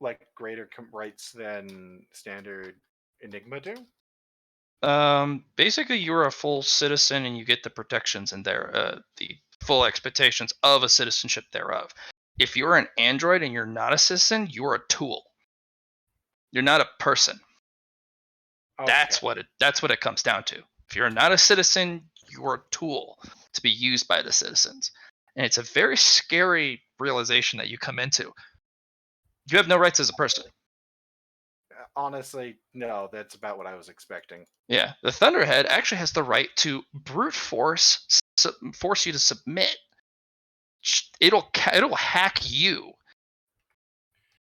Like greater rights than standard Enigma do? Basically, you're a full citizen and you get the protections and the full expectations of a citizenship thereof. If you're an android and you're not a citizen, you're a tool. You're not a person. Okay. That's what it comes down to. If you're not a citizen, you're a tool to be used by the citizens. And it's a very scary realization that you come into. You have no rights as a person. Honestly, no, that's about what I was expecting. Yeah, the Thunderhead actually has the right to brute force force you to submit. It'll hack you.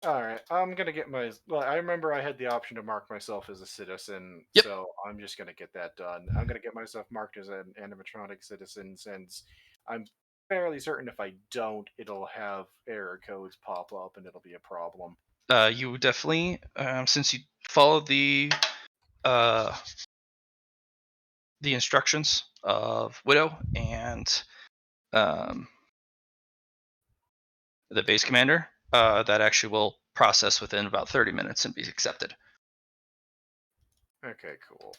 All right, I'm gonna get my. Well, I remember I had the option to mark myself as a citizen, Yep. so I'm just gonna get that done. I'm gonna get myself marked as an animatronic citizen since I'm fairly certain if I don't, it'll have error codes pop up and it'll be a problem. You definitely, since you follow uh, the instructions of Widow and um, the base commander, that actually will process within about 30 minutes and be accepted. Okay, cool.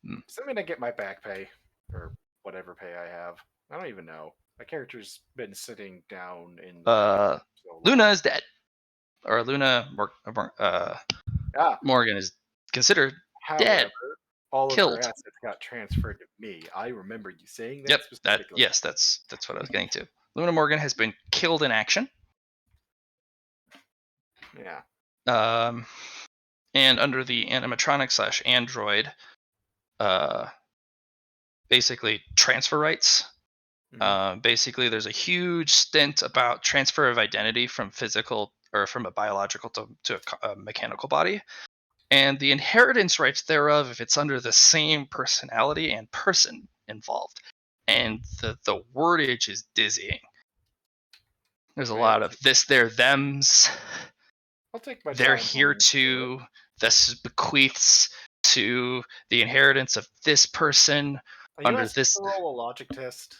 Mm. So I'm gonna get my back pay or whatever pay I have. I don't even know. My character's been sitting down in the background so long. Luna is dead, or Ah, Morgan is considered dead. however, all of her Killed. assets got transferred to me. I remember you saying that Yep. specifically. Yes, that's what I was getting to. Luna Morgan has been killed in action. Yeah. And under the animatronic / android, basically transfer rights. Basically, there's a huge stint about transfer of identity from physical or from a biological to a mechanical body, and the inheritance rights thereof if it's under the same personality and person involved. And the wordage is dizzying. There's a lot of this, there, thems. I'll take my They're time. here to this bequeaths to the inheritance of this person Are you under asking this. to roll a logic test?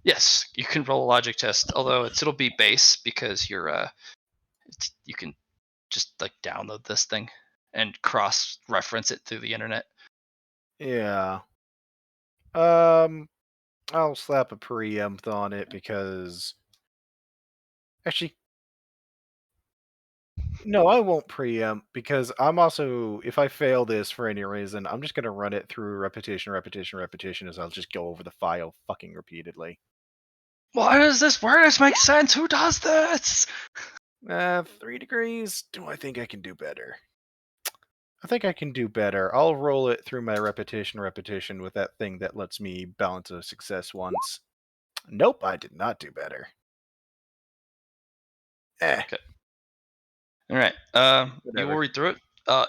Yes, you can roll a logic test, although it'll be base because you can just like download this thing and cross reference it through the internet. Yeah. I'll slap a preempt on it because actually No, I won't preempt because I'm also, if I fail this for any reason, I'm just gonna run it through repetition, as I'll just go over the file fucking repeatedly. Why does this word this make sense? Who does this? 3 degrees. Do I think I can do better? I think I can do better. I'll roll it through my repetition with that thing that lets me balance a success once. Nope, I did not do better. Eh, All right. You will whatever. read through it.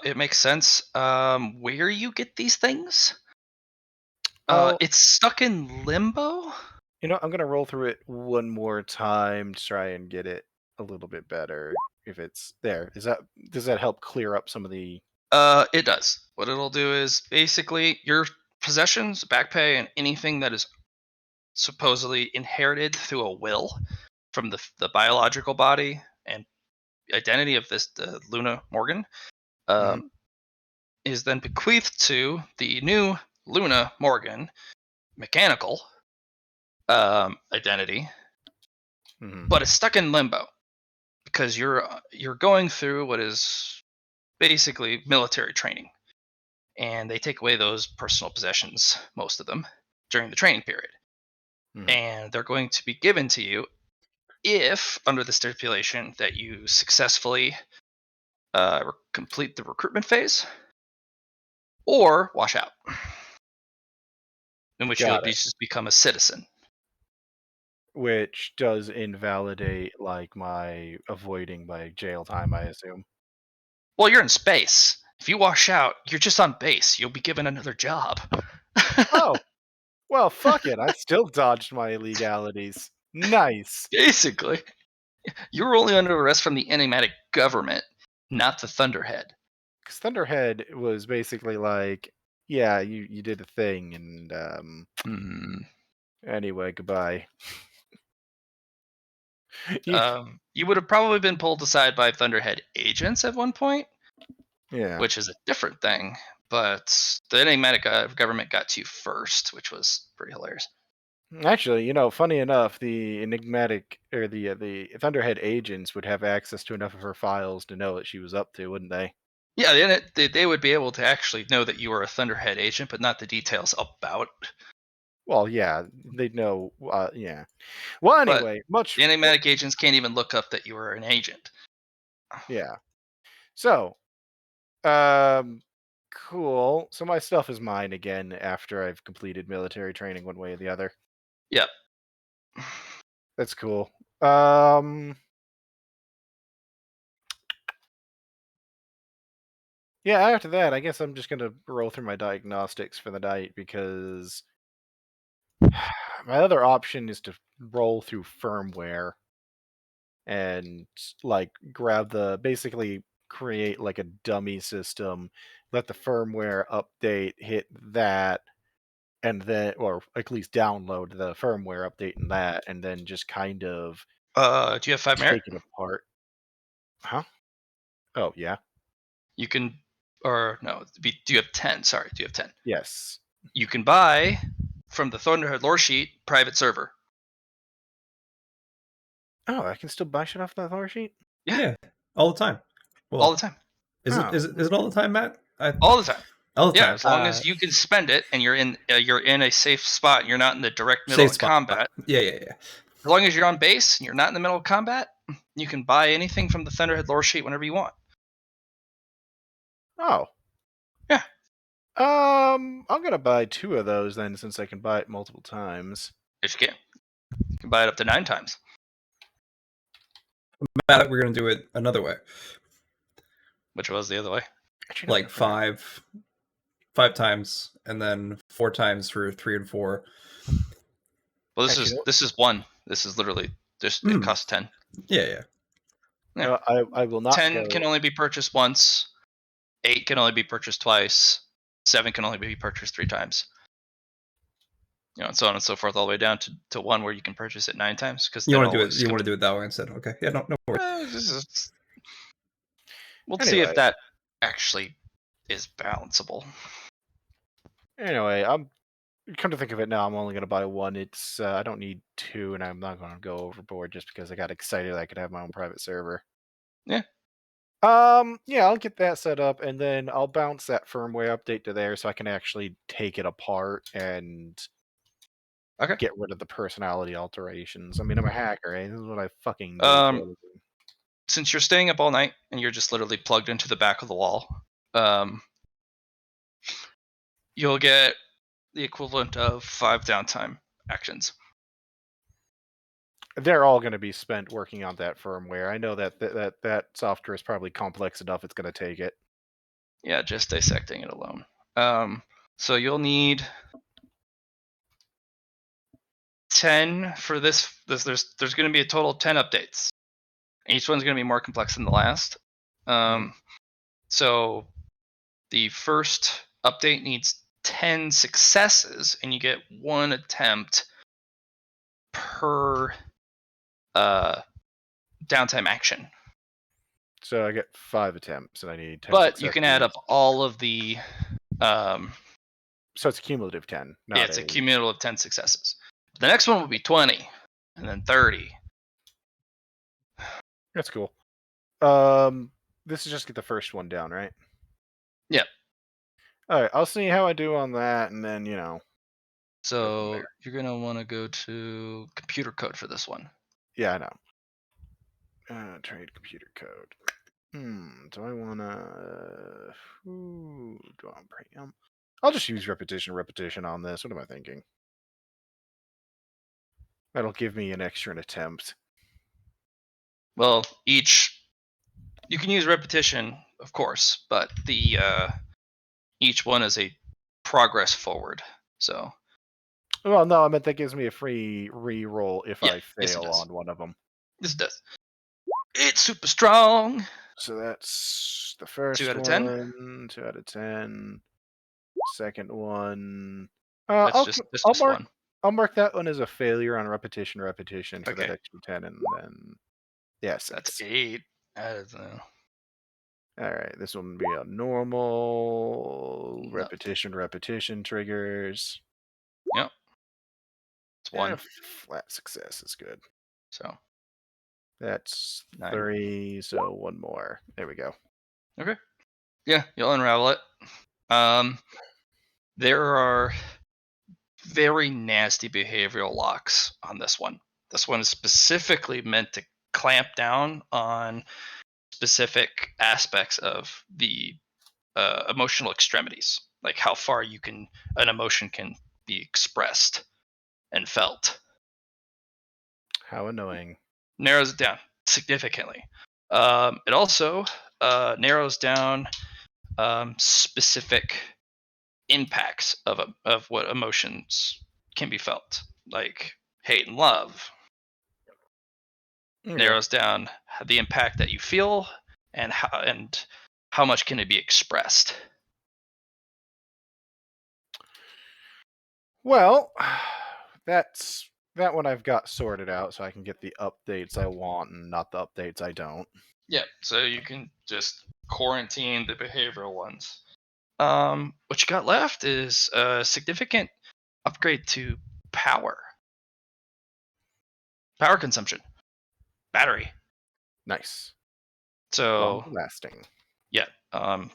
It makes sense. Where you get these things? Oh, It's stuck in limbo. I'm gonna roll through it one more time to try and get it a little bit better. If it's there, does that help clear up some of the? It does. What it'll do is basically your possessions, back pay, and anything that is supposedly inherited through a will from the biological body and identity of this Luna Morgan Mhm, um, is then bequeathed to the new Luna Morgan mechanical identity, mhm. but it's stuck in limbo because you're going through what is basically military training, and they take away those personal possessions, most of them, during the training period, Mhm. and they're going to be given to you if, under the stipulation that you successfully complete the recruitment phase or wash out, in which you'll Got be it. just become a citizen. Which does invalidate like my avoiding my jail time, I assume. Well, you're in space. If you wash out, you're just on base. You'll be given another job. Oh, well, fuck it. I still dodged my illegalities. Nice. Basically, you were only under arrest from the enigmatic government, not the Thunderhead. Because Thunderhead was basically like, yeah, you did a thing, and Hmm. anyway, goodbye. You- You would have probably been pulled aside by Thunderhead agents at one point, yeah. which is a different thing. But the enigmatic government got to you first, which was pretty hilarious. Actually, funny enough, the enigmatic or the Thunderhead agents would have access to enough of her files to know what she was up to, wouldn't they? Yeah, they would be able to actually know that you were a Thunderhead agent, but not the details about. Well, yeah, they'd know. Yeah. Well, But anyway, the enigmatic agents can't even look up that you were an agent. yeah. So, um, cool. So my stuff is mine again after I've completed military training one way or the other. Yep. That's cool. Um, yeah. After that, I guess I'm just gonna roll through my diagnostics for the night because my other option is to roll through firmware and like grab the basically create like a dummy system, let the firmware update hit that, and then or at least download the firmware update in that, and then just kind of Do you have 5 merit? take it apart. Huh? Oh yeah. You can, or no, do you have 10? Sorry, do you have 10? Yes. You can buy from the Thunderhead lore sheet private server. Oh, I can still buy shit off that lore sheet? Yeah, Yeah, all the time. all the Well, time. Oh. is it all the time, Matt? All the time. All the Yeah, time. as long as you can spend it and you're in a safe spot and you're not in the direct middle Safe of spot. combat. Yeah, yeah, yeah. As long as you're on base and you're not in the middle of combat, you can buy anything from the Thunderhead lore sheet whenever you want. Oh. Yeah. I'm gonna buy 2 of those then since I can buy it multiple times. If you can. You can buy it up to 9 times. Matt, we're gonna do it another way. Which was the other way. Actually, no, Like five times, and then 4 times for 3 and 4. Well, Actually, no. this is one. This is literally just it costs 10. Yeah, yeah. Yeah. I will not 10 go. can only be purchased once. 8 can only be purchased twice. 7 can only be purchased 3 times. And so on and so forth, all the way down to 1 where you can purchase it 9 times. Because You then want to do it? always You come. want to do it that way instead? Okay. Yeah. No worries. We'll see Anyway, if that actually is balanceable. I'm come to think of it now. I'm only gonna buy 1. It's I don't need 2, and I'm not gonna go overboard just because I got excited I could have my own private server. Yeah. Yeah, I'll get that set up, and then I'll bounce that firmware update to there so I can actually take it apart and Okay. get rid of the personality alterations. I mean, I'm a hacker, eh? This is what I fucking do for a Um, living. since you're staying up all night and you're just literally plugged into the back of the wall, um, you'll get the equivalent of 5 downtime actions. They're all going to be spent working on that firmware. I know that software is probably complex enough. It's going to take it. Yeah, just dissecting it alone. So you'll need 10 for this. There's going to be a total of 10 updates. Each one's going to be more complex than the last. So the first update needs 10 successes, and you get 1 attempt per downtime action. So I get 5 attempts, and I need 10 But you can add successes. up all of the. So it's cumulative 10, Yeah, not it's a a. cumulative of 10 successes. The next one will be 20, and then 30. That's cool. This is just get the first one down, right? Yep. All right, I'll see how I do on that, and then go from So there. you're gonna want to go to computer code for this one. Yeah, I know. Trade computer code. Do I wanna? Do I want premium? I'll just use repetition on this. What am I thinking? That'll give me an extra attempt. Well, you can use repetition, of course, but the each one is a progress forward. So Well, no, I meant that gives me a free re-roll if yeah, I yes it fail does. on one of them. This does. It's super strong. So that's the 2 first out of 10. one. 2 out of 10. Second one. That's I'll just one. I'll mark that one as a failure on repetition for that Okay, extra 10, and then yeah, that's 6. 8. That is All right, this one will be a normal no. repetition triggers. Yep, it's Yeah, 1. flat success is good. So That's 9. 3, so one more. There we go. Okay. Yeah, you'll unravel it. There are very nasty behavioral locks on this one. This one is specifically meant to clamp down on specific aspects of the emotional extremities, like how far an emotion can be expressed and felt. How annoying. Narrows it down significantly. It also narrows down specific impacts of what emotions can be felt, like hate and love. Okay. Narrows down the impact that you feel and how much can it be expressed. Well, that one I've got sorted out, so I can get the updates I want and not the updates I don't. Yeah, so you can just quarantine the behavioral ones. What you got left is a significant upgrade to power consumption, battery. Nice. So Long lasting. yeah, you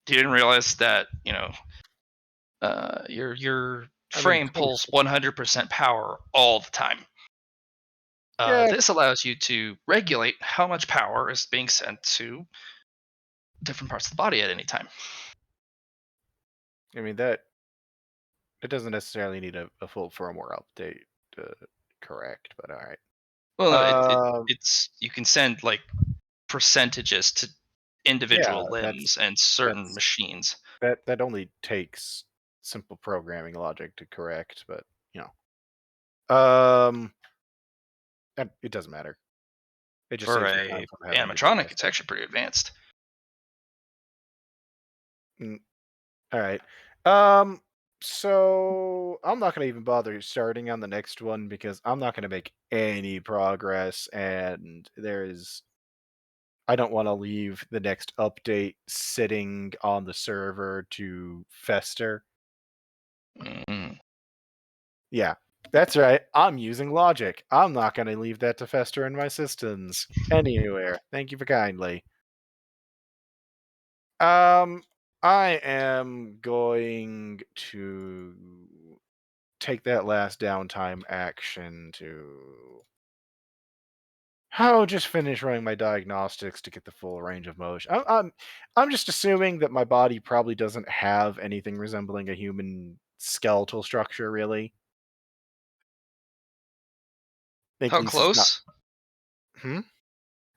didn't realize that your I mean, frame close pulls to that. 100% power all the time. Yeah, This allows you to regulate how much power is being sent to different parts of the body at any time. I mean that it doesn't necessarily need a full firmware update to correct, but all right. Well, Um, it's you can send like percentages to yeah, individual limbs and certain that's machines. that only takes simple programming logic to correct, but you and it doesn't matter. It just For saves me time a from having to do animatronic, this. it's actually pretty advanced. Mm, all right. Um, so I'm not gonna even bother starting on the next one because I'm not gonna make any progress, and I don't want to leave the next update sitting on the server to fester. Mm. Yeah. That's right. I'm using logic. I'm not going to leave that to fester in my systems anywhere. Thank you for kindly. I am going to take that last downtime action to just finish running my diagnostics to get the full range of motion. I'm just assuming that my body probably doesn't have anything resembling a human skeletal structure, really. At How least it's not. close? Hmm?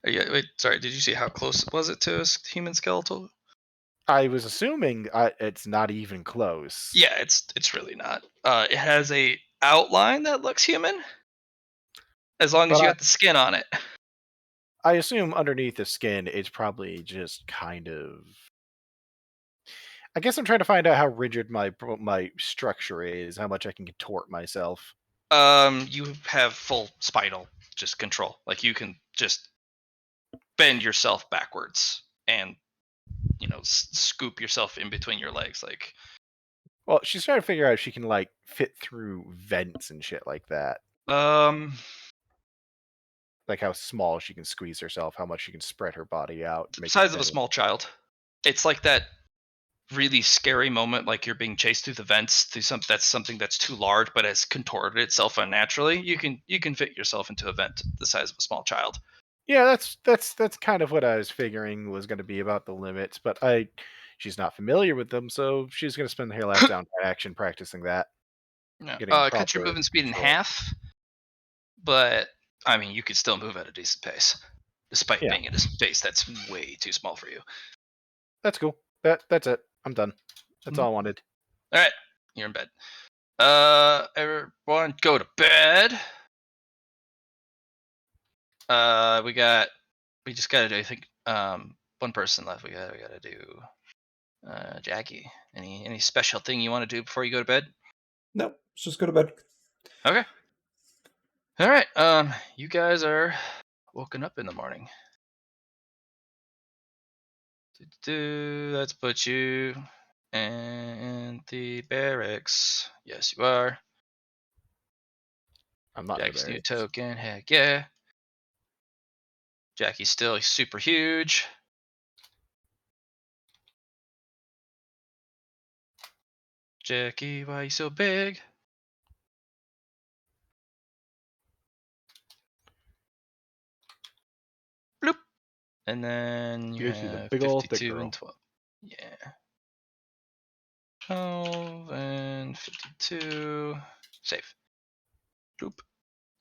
Yeah, wait, sorry. Did you see how close was it to a human skeletal? I was assuming it's not even close. Yeah, it's really not. It has a outline that looks human, as long as But you got the skin on it. I assume underneath the skin, it's probably just kind of. I guess I'm trying to find out how rigid my structure is, how much I can contort myself. You have full spinal just control. Like you can just bend yourself backwards and scoop yourself in between your legs. Like Well, she's trying to figure out if she can like fit through vents and shit like that. um, Like how small she can squeeze herself, how much she can spread her body out, make it size of a fit in. small child. It's like that really scary moment, like you're being chased through the vents through something that's too large but has contorted itself unnaturally. You can fit yourself into a vent the size of a small child. Yeah, that's kind of what I was figuring was going to be about the limits, but she's not familiar with them, so she's going to spend her last down action practicing that, Yeah. getting Cut your proper movement speed in control. half, but I mean you could still move at a decent pace, despite Yeah, being in a space that's way too small for you. that's cool. That's it. I'm done. That's all I wanted. All right, you're in bed. Everyone, go to bed. We just gotta do. I think one person left. We gotta do. Jackie, any special thing you want to do before you go to bed? No, let's just go to bed. Okay. All right. You guys are woken up in the morning. Let's put you in the barracks. Yes, you are. I'm not in the Jackie's new barracks. token. Heck yeah. Jackie's still super huge. Jackie, why you so big? Bloop. And then you Here's she's a have big ol' thick 52 girl. and 12. Yeah. 12 and 52. Safe. Bloop.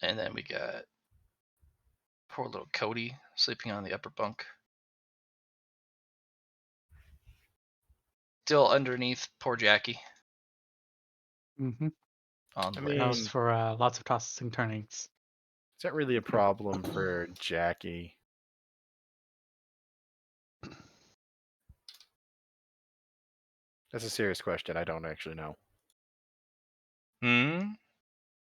And then we got poor little Cody sleeping on the upper bunk. Still underneath poor Jackie Mm-hmm. on I the mean, Allows is layers. for lots of tosses and turnings. that really a problem for Jackie? That's a serious question. I don't actually know Hmm?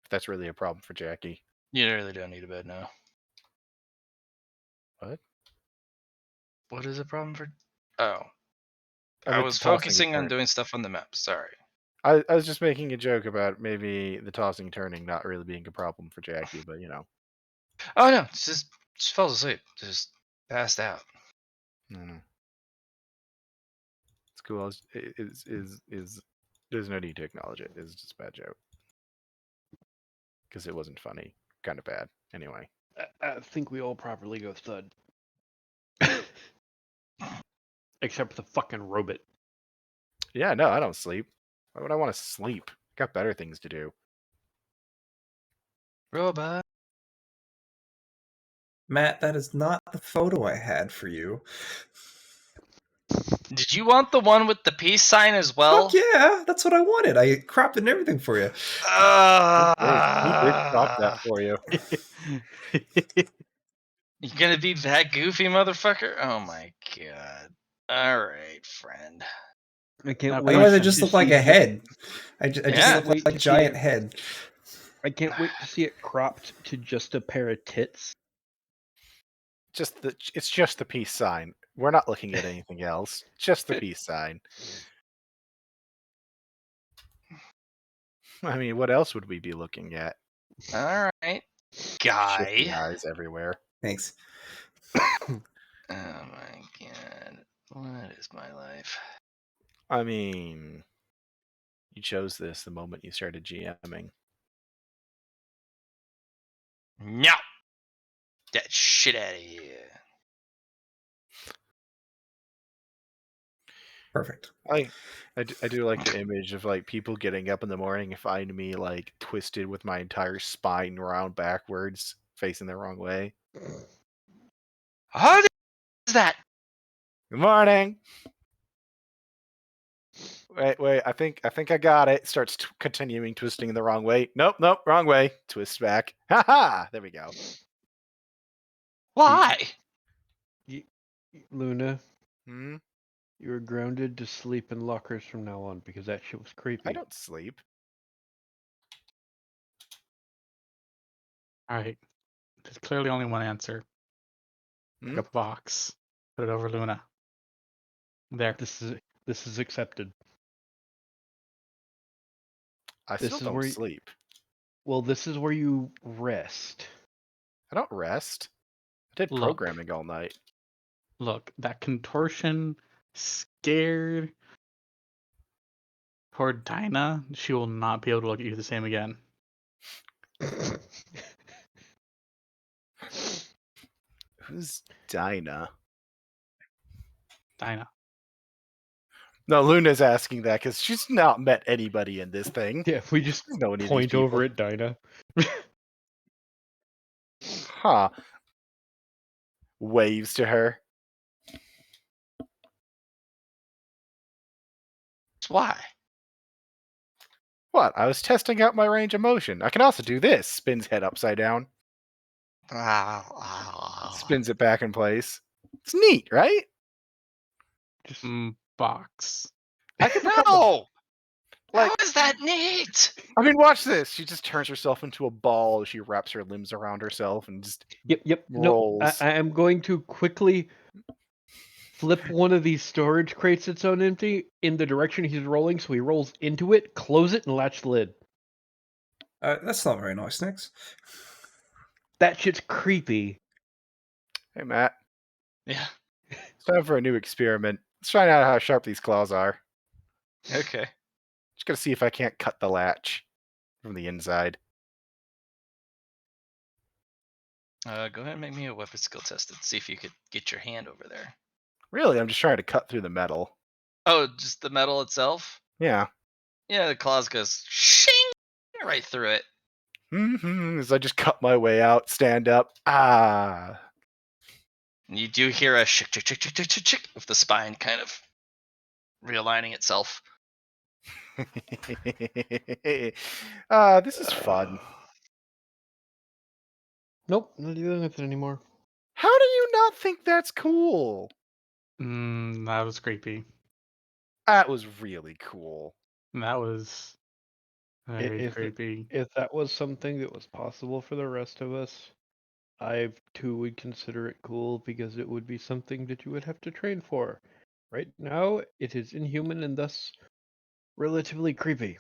if that's really a problem for Jackie. You really don't need a bed now. What? What is the problem for? Oh, I I meant the was tossing and focusing on turning. doing stuff on the map. Sorry. I was just making a joke about maybe the tossing and turning not really being a problem for Jackie, but you know. Oh no, just fell asleep. Just passed out. I don't know. It's cool. Is there's no need to acknowledge it. It's just a bad joke because it wasn't funny. Kind of bad. Anyway. I think we all properly go thud. Except for the fucking robot. Yeah, no, I don't sleep. Why would I want to sleep? Got better things to do. Robot. Matt, that is not the photo I had for you. Did you want the one with the peace sign as well? Fuck yeah, that's what I wanted. I cropped it and everything for you. He did crop that for you. You gonna be that goofy motherfucker? Oh my god. Alright, friend. I can't Now, wait Otherwise, I question. just to look like see a it. head. I I just Yeah. can't look like wait a to see giant it. head. I can't wait to see it cropped to just a pair of tits. It's just the peace sign. We're not looking at anything else. Just the peace sign. I mean, what else would we be looking at? All right, Shifty guy. eyes everywhere. Thanks. Oh my god, what is my life? I mean, you chose this the moment you started GMing. No, that shit out of here. Perfect. I do like the image of like people getting up in the morning and find me like twisted with my entire spine round backwards, facing the wrong way. How is that? Good morning. Wait. I think I got it. Starts continuing twisting the wrong way. Nope, wrong way. Twist back. Ha ha. There we go. Why? Luna, Hmm? you are grounded to sleep in lockers from now on because that shit was creepy. I don't sleep. All right. There's clearly only one answer. Pick Hmm? up a box. Put it over Luna. There. This is accepted. I This still is don't where sleep. well, this is where you rest. I don't rest. I did Look. programming all night. Look, that contortion, scared. Poor Dinah, she will not be able to look at you the same again. Who's Dinah? Dinah. No, Luna's asking that because she's not met anybody in this thing. Yeah, we just She doesn't know any of these point over people. at Dinah. Huh. Waves to her. Why? What? I was testing out my range of motion. I can also do this. Spins head upside down. Spins it back in place. It's neat, right? Just Box. I could become No! like. How is that neat? I mean, watch this. She just turns herself into a ball as she wraps her limbs around herself and just Yep. No, rolls. I am going to quickly flip one of these storage crates that's on empty in the direction he's rolling, so he rolls into it, close it, and latch the lid. That's not very nice, Nix. That shit's creepy. Hey, Matt. Yeah. It's time for a new experiment. Let's find out how sharp these claws are. Okay. Just gotta see if I can't cut the latch from the inside. Go ahead and make me a weapon skill test and see if you could get your hand over there. Really, I'm just trying to cut through the metal. Oh, just the metal itself? Yeah. Yeah, the claws goes shing right through it. As I just cut my way out, stand up. Ah. And you do hear a shick, chick, chick, chick, chick, chick, chick of the spine kind of realigning itself. This is fun. Nope, not doing it anymore. How do you not think that's cool? That was creepy. That was really cool. That was very If creepy. if that was something that was possible for the rest of us, I too would consider it cool because it would be something that you would have to train for. Right now, it is inhuman and thus relatively creepy.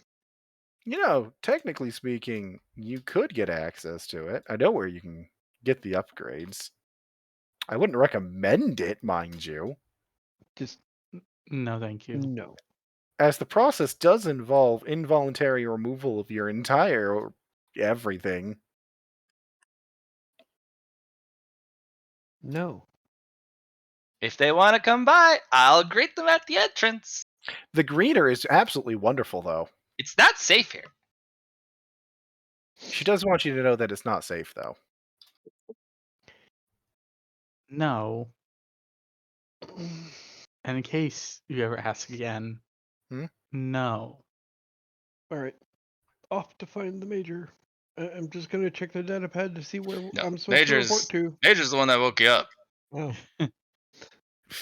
You know, technically speaking, you could get access to it. I know where you can get the upgrades. I wouldn't recommend it, mind you, Just No, thank you. no. as the process does involve involuntary removal of your entire everything. No. If they want to come by, I'll greet them at the entrance. The greeter is absolutely wonderful, though. It's not safe here. She does want you to know that it's not safe, though. No. And in case you ever ask again, Hmm? no. Alright. Off to find the major. I'm just gonna check the data pad to see where No, I'm supposed to report to. Major's the one that woke you up. Oh.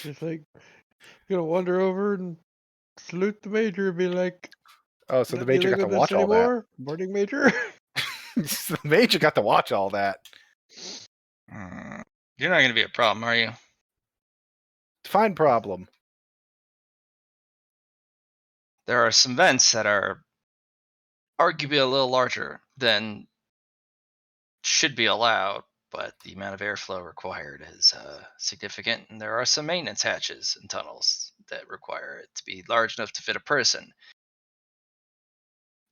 Just like gonna wander over and salute the major and be like, Oh, so the not major dealing got to with this watch all that. anymore. Morning, major. The major got to watch all that. You're not going to be a problem, are you? Fine problem. There are some vents that are arguably a little larger than should be allowed, but the amount of airflow required is significant, and there are some maintenance hatches and tunnels that require it to be large enough to fit a person.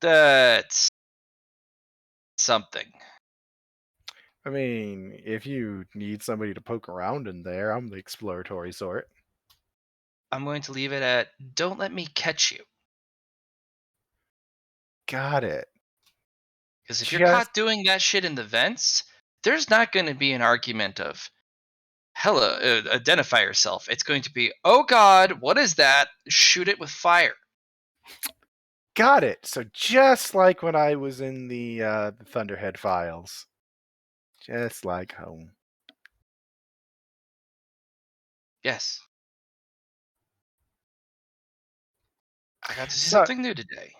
That's something. I mean, if you need somebody to poke around in there, I'm the exploratory sort. I'm going to leave it at don't let me catch you. Got it. Because if you're Just caught doing that shit in the vents, there's not going to be an argument of, hello, identify yourself. It's going to be, oh god, what is that? Shoot it with fire. got it. So just like when I was in the Thunderhead files. Just like home. Yes. I got to see So, something new today.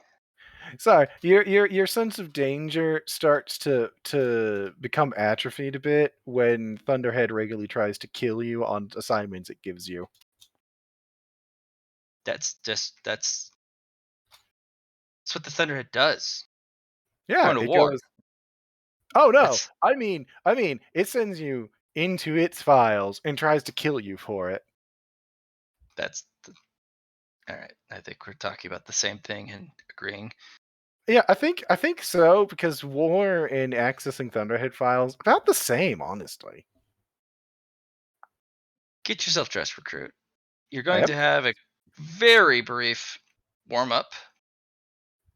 sorry, your sense of danger starts to become atrophied a bit when Thunderhead regularly tries to kill you on assignments it gives you. That's what the Thunderhead does. Yeah, Going to it war. goes. Oh no, That's I mean, it sends you into its files and tries to kill you for it. that's the, all right. I think we're talking about the same thing and agreeing. Yeah, I think so because war and accessing Thunderhead files about the same, honestly. Get yourself dressed, recruit. You're I going am. to have a very brief warm up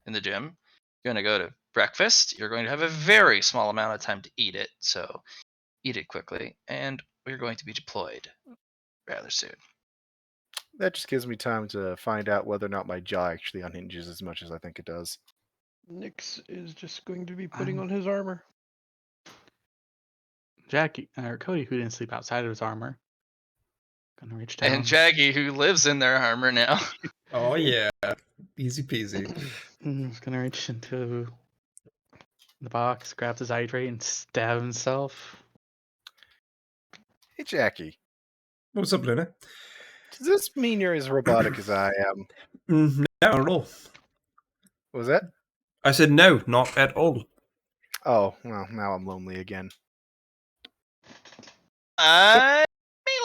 in the gym. You're going to go to breakfast. You're going to have a very small amount of time to eat it, so eat it quickly. And we're going to be deployed rather soon. That just gives me time to find out whether or not my jaw actually unhinges as much as I think it does. Nix is just going to be putting I'm- on his armor. Jackie or Cody, who didn't sleep outside of his armor, gonna reach down. And Jaggy, who lives in their armor now. Oh yeah, easy peasy. He's gonna reach into the box, grab his hydrate, and stab himself. Hey, Jackie, What's up, Luna? does this mean you're as robotic as I am? No, not at all. What was that? I said no, not at all. Oh, well, now I'm lonely again. I'm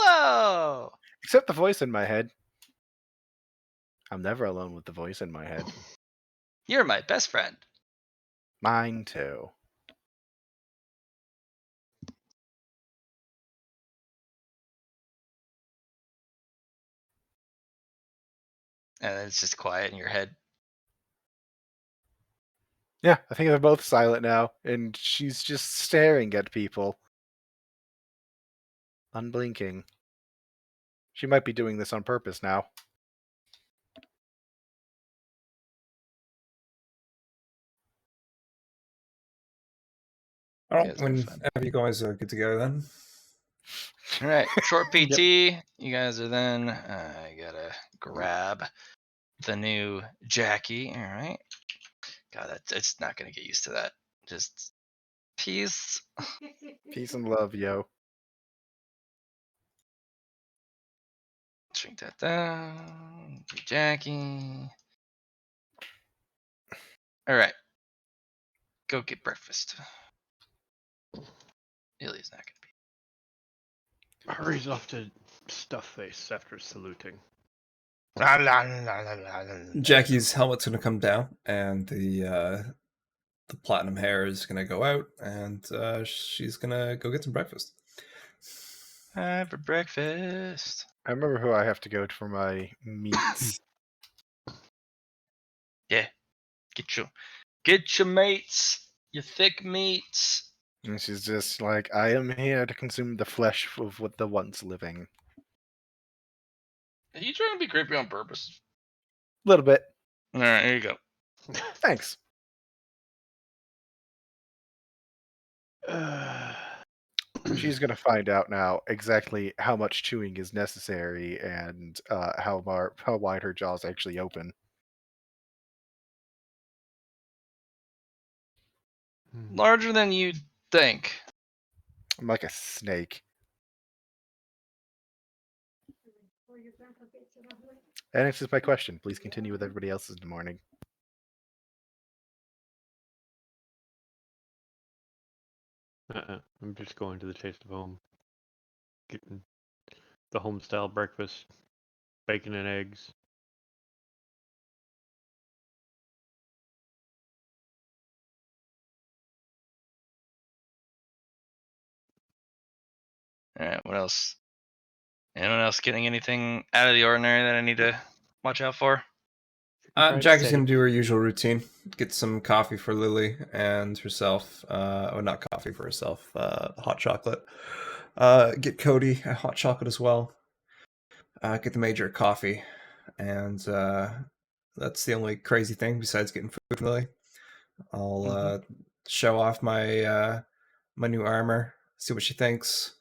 Milo. Except the voice in my head. I'm never alone with the voice in my head. You're my best friend. Mine too. And it's just quiet in your head. Yeah, I think they're both silent now, and she's just staring at people. Unblinking. She might be doing this on purpose now. All You right, guys are fun. whenever you guys are good to go, then. All right, short PT. Yep. You guys are then. I gotta grab the new Jackie. All right. God, it's not gonna get used to that. Just peace. Peace and love, yo. Shrink that down. New Jackie. All right. Go get breakfast. Illy's not gonna be. Hurries off to stuff face after saluting. Jackie's helmet's gonna come down, and the platinum hair is gonna go out, and she's gonna go get some breakfast. Have for breakfast. I remember who I have to go to for my meats. Yeah. Get your mates. Your thick meats. And she's just like, I am here to consume the flesh of what the once living. Are you trying to be creepy on purpose? A little bit. All right, here you go. Thanks. She's going to find out now exactly how much chewing is necessary and how wide her jaws actually open. Larger than you'd think. I'm like a snake. That answers my question. Please continue with everybody else's in the morning. I'm just going to the Taste of Home, getting the home style breakfast, bacon and eggs. All right. What else? Anyone else getting anything out of the ordinary that I need to watch out for? Fried Jackie's going steak. to do her usual routine. Get some coffee for Lily and herself. Or not coffee for herself, hot chocolate. Get Cody a hot chocolate as well. Get the major a coffee. And that's the only crazy thing besides getting food for Lily. I'll show off my my new armor, see what she thinks.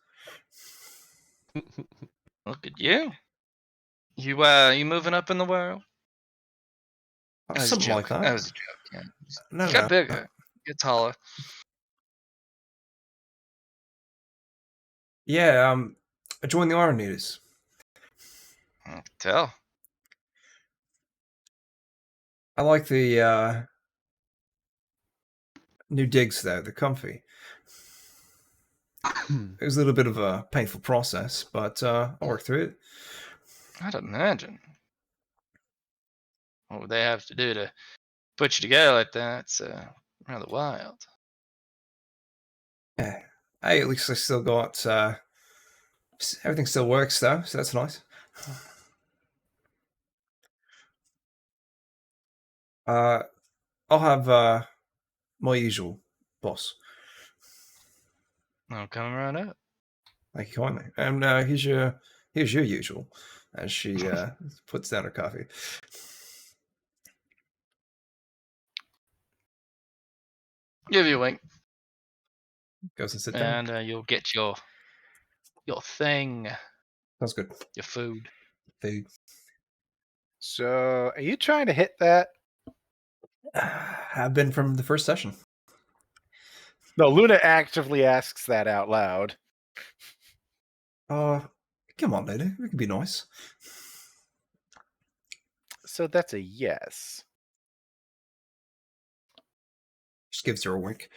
Look at you. You moving up in the world? That was a Something like joke. that. That was a joke. Yeah. No, Get no. bigger. Get taller. Yeah, I joined the Iron Needers. I can tell. I like the new digs though, they're comfy. It was a little bit of a painful process, but I'll work through it. I'd imagine. What would they have to do to put you together like that? It's rather wild. Yeah. Hey, at least I still got everything still works though, so that's nice. I'll have my usual, boss. I'm coming right up. Thank you kindly. And here's your usual. As she puts down her coffee. Give you a wink, Goes and sit down. and you'll get your thing, Sounds good. your food. Food. So, are you trying to hit that? Have been from the first session. No, Luna actively asks that out loud. Come on, lady. We can be nice. So that's a yes. Just gives her a wink.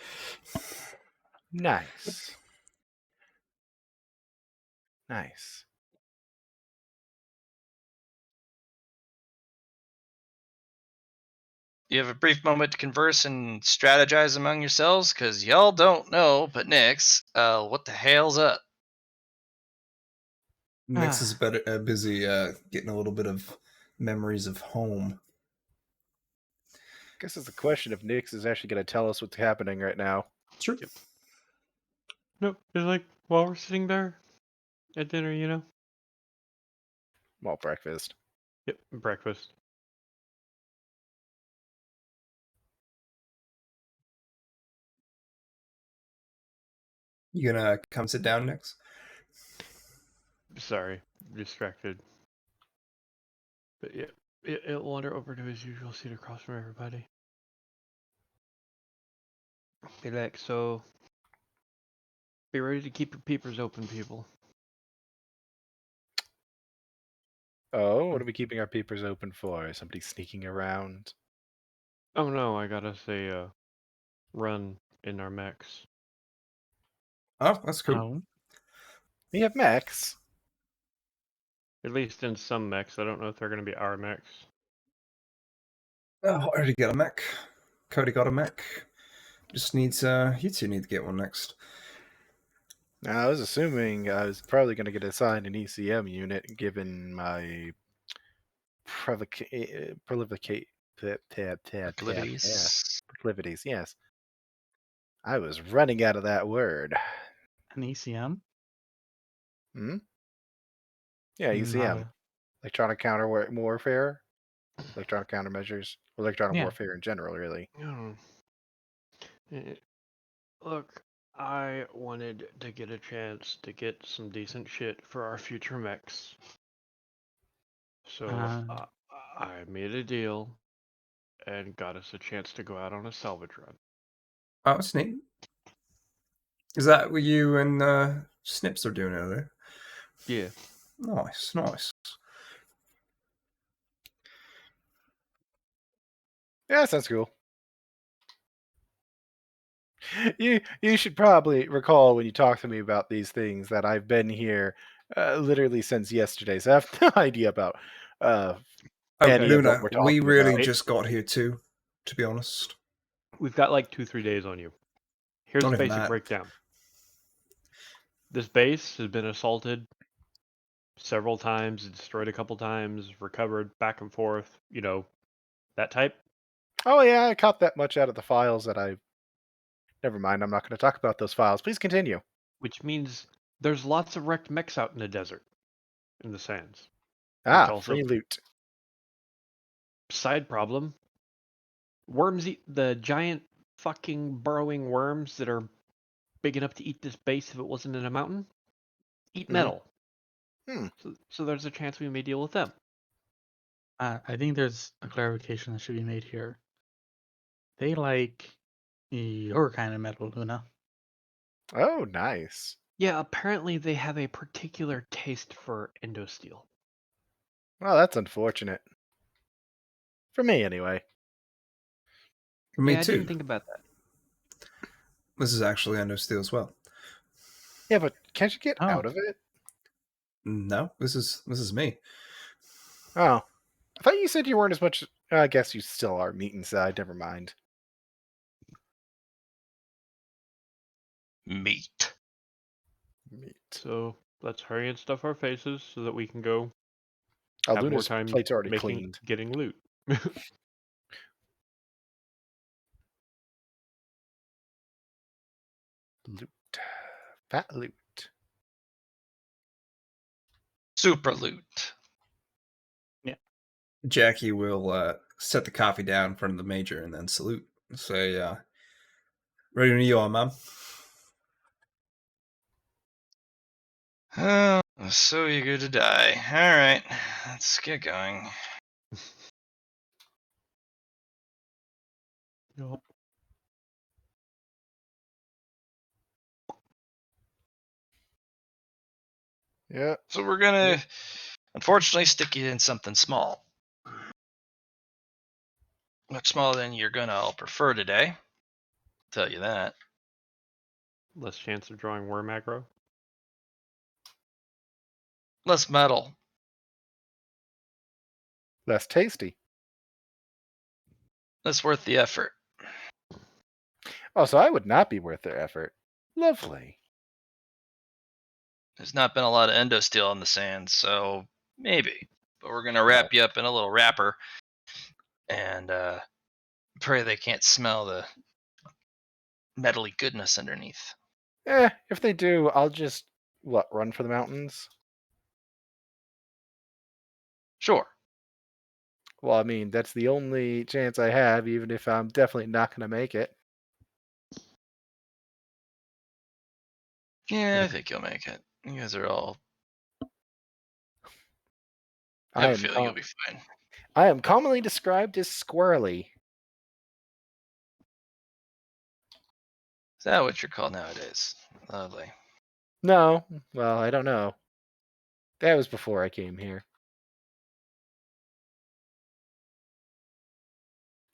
Nice. Nice. You have a brief moment to converse and strategize among yourselves, because y'all don't know, but Nix, what the hell's up? Nix is busy getting a little bit of memories of home. Guess it's a question if Nix is actually going to tell us what's happening right now. Sure. Nope. It's like while we're sitting there at dinner, you know. Well, breakfast. Yep. Breakfast. You gonna come sit down next? Sorry, distracted. But yeah, it'll wander over to his usual seat across from everybody. Be like, so be ready to keep your peepers open, people. Oh, what are we keeping our peepers open for? Is somebody sneaking around? Oh no, I gotta say, run in our mechs. Oh, that's cool. Oh, We have mechs. At least in some mechs. I don't know if they're gonna be our mechs. Oh, I already got a mech. Cody got a mech. Just needs you two need to get one next. Now, I was assuming I was probably going to get assigned an ECM unit given my Proclivities. proclivities. Yes, I was running out of that word. an ECM? Hmm. Yeah, Not ECM, a- electronic counter warfare, electronic countermeasures, electronic Yeah. warfare in general, really. Oh. Look, I wanted to get a chance to get some decent shit for our future mechs. So Uh, I made a deal and got us a chance to go out on a salvage run. Oh, that's neat. Is that what you and Snips are doing over there? Yeah. Nice, nice. Yeah, sounds cool. You should probably recall when you talk to me about these things that I've been here literally since yesterday, so I have no idea about uh, Oh, any Okay, of what Luna, we're we talking really about. Hey, just got here too, to be honest. we've got like 2-3 days on you. Here's Not the even basic that. breakdown. This base has been assaulted several times, destroyed a couple times, recovered back and forth, that type. Oh yeah, I caught that much out of the files that I. Never mind. I'm not going to talk about those files. Please continue. Which means there's lots of wrecked mechs out in the desert, in the sands. Which Ah, also, free loot. side problem, worms eat the giant fucking burrowing worms that are big enough to eat this base if it wasn't in a mountain, eat Hmm. metal. Hmm. So there's a chance we may deal with them. I think there's a clarification that should be made here. They like your kind of metal, Luna. Oh, nice. Yeah, apparently they have a particular taste for endosteel. Well, that's unfortunate. For me, anyway. Me Yeah, I too. didn't think about that. This is actually Endo Steel as well. Yeah, but can't you get Oh, out of it? No, this is me. Oh. I thought you said you weren't as much. I guess you still are meat inside. Never mind. Meat. Meat. So let's hurry and stuff our faces so that we can go Oh, have more Luna's time plate's already making cleaned. getting loot. Loot. Fat loot. Super loot. Jackie will set the coffee down in front of the major and then salute. Say, ready when you are, ma'am. Oh, so eager to die. All right, let's get going. Yup. Yeah. So we're gonna, unfortunately, stick you in something small. Much smaller than you're gonna all prefer today. Tell you that. Less chance of drawing worm aggro. Less metal. Less tasty. Less worth the effort. Oh, so I would not be worth their effort. Lovely. There's not been a lot of endosteel on the sand, so maybe. But we're gonna wrap you up in a little wrapper, and pray they can't smell the metally goodness underneath. If they do, I'll just run for the mountains? Sure. Well, I mean, that's the only chance I have, even if I'm definitely not going to make it. Yeah, I think you'll make it. You guys are all. I I have a am feeling you'll be fine. I am commonly described as squirrely. Is that what you're called nowadays? Lovely. No, well, I don't know. That was before I came here.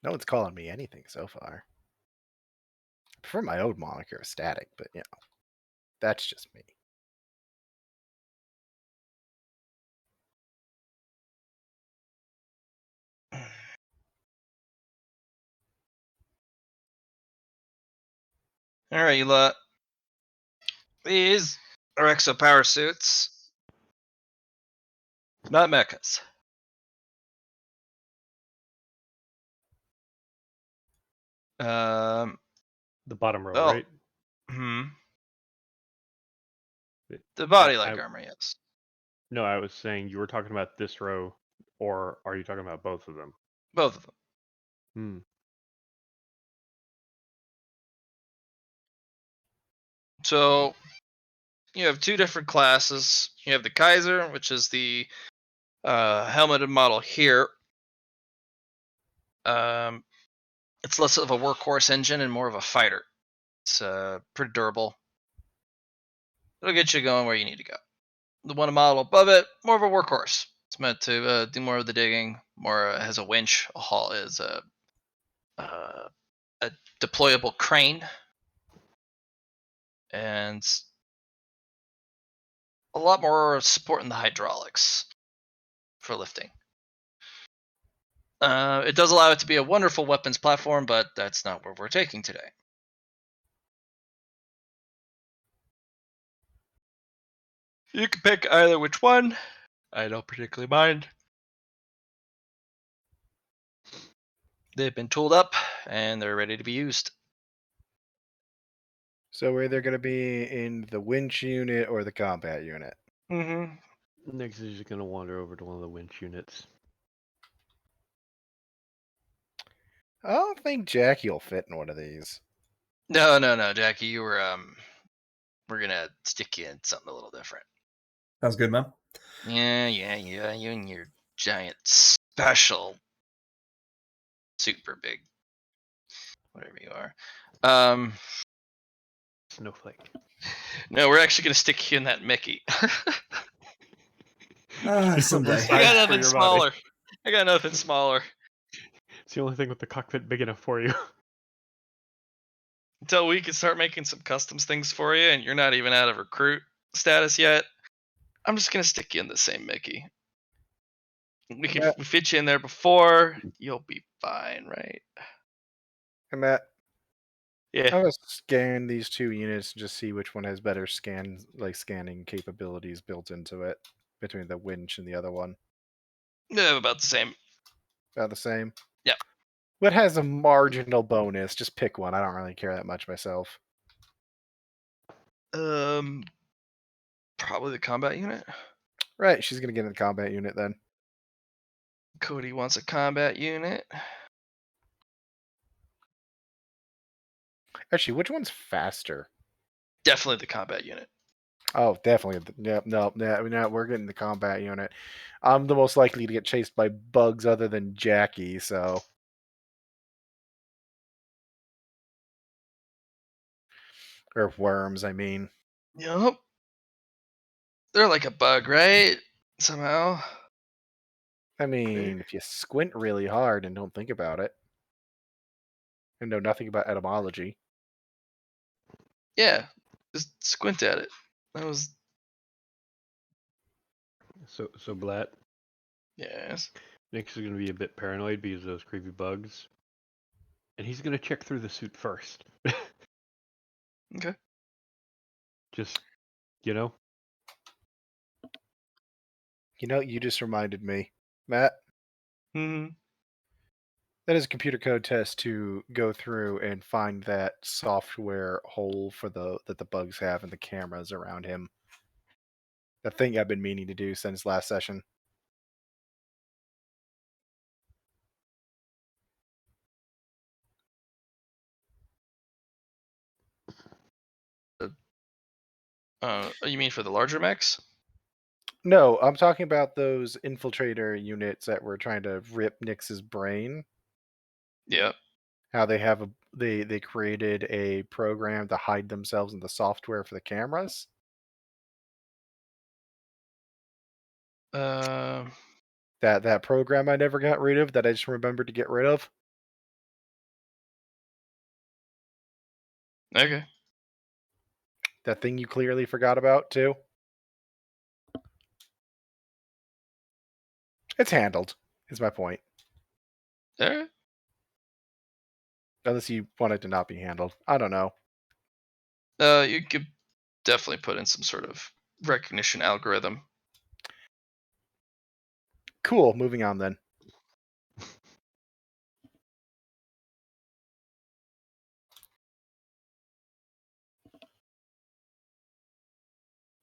No one's calling me anything so far. I prefer my old moniker, Static, but that's just me. All right, you lot. These are exo power suits, not mechas. Um. The bottom row, Well. right? Hmm. It- The I, body I like armor, yes. no, I was saying you were talking about this row, or are you talking about both of them? Both of them. Hmm. So you have two different classes. You have the Kaiser, which is the helmeted model here. Um, it's less of a workhorse engine and more of a fighter. It's pretty durable. It'll get you going where you need to go. The one model above it, more of a workhorse. It's meant to do more of the digging. More has a winch. A haul is a deployable crane. and a lot more support in the hydraulics for lifting. It does allow it to be a wonderful weapons platform, but that's not where we're taking today. You can pick either which one. I don't particularly mind. They've been tooled up and they're ready to be used. So we're either going to be in the winch unit or the combat unit. Mm-hmm. Nix is just gonna wander over to one of the winch units. I don't think Jackie will fit in one of these. No, Jackie, you were we're gonna stick you in something a little different. Sounds good, man. Yeah, you and your giant special super big whatever you are. Snowflake. No, we're actually gonna stick you in that Mickey. Someday. I got For nothing your body. smaller. I got nothing smaller. It's the only thing with the cockpit big enough for you. Until we can start making some customs things for you, and you're not even out of recruit status yet. I'm just gonna stick you in the same Mickey. We fit you in there before. You'll be fine, right? Hey, Matt, Yeah. I'm going to scan these two units and just see which one has better scanning capabilities built into it between the winch and the other one. Yeah, about the same. About the same? Yep. What has a marginal bonus? Just pick one. I don't really care that much myself. Probably the combat unit. Right, she's going to get in the combat unit then. Cody wants a combat unit. Actually, which one's faster? Definitely the combat unit. Oh, definitely. Yep, no, we're getting the combat unit. I'm the most likely to get chased by bugs other than Jackie, so. Or worms, I mean. Yup. They're like a bug, right? Somehow. I mean, if you squint really hard and don't think about it, and know nothing about etymology. Yeah. Just squint at it. That was So Blatt, yes. Nix is gonna be a bit paranoid because of those creepy bugs. And he's gonna check through the suit first. Okay. Just, you know? You know, you just reminded me, Matt. Hmm. That is a computer code test to go through and find that software hole for that the bugs have in the cameras around him. The thing I've been meaning to do since last session. You mean for the larger mechs? No, I'm talking about those infiltrator units that were trying to rip Nix's brain. Yeah. How they have they created a program to hide themselves in the software for the cameras. Um. That program I never got rid of that I just remembered to get rid of. Okay. That thing you clearly forgot about too. It's handled, is my point. Alright. Unless you want it to not be handled. I don't know. You could definitely put in some sort of recognition algorithm. Cool, moving on then.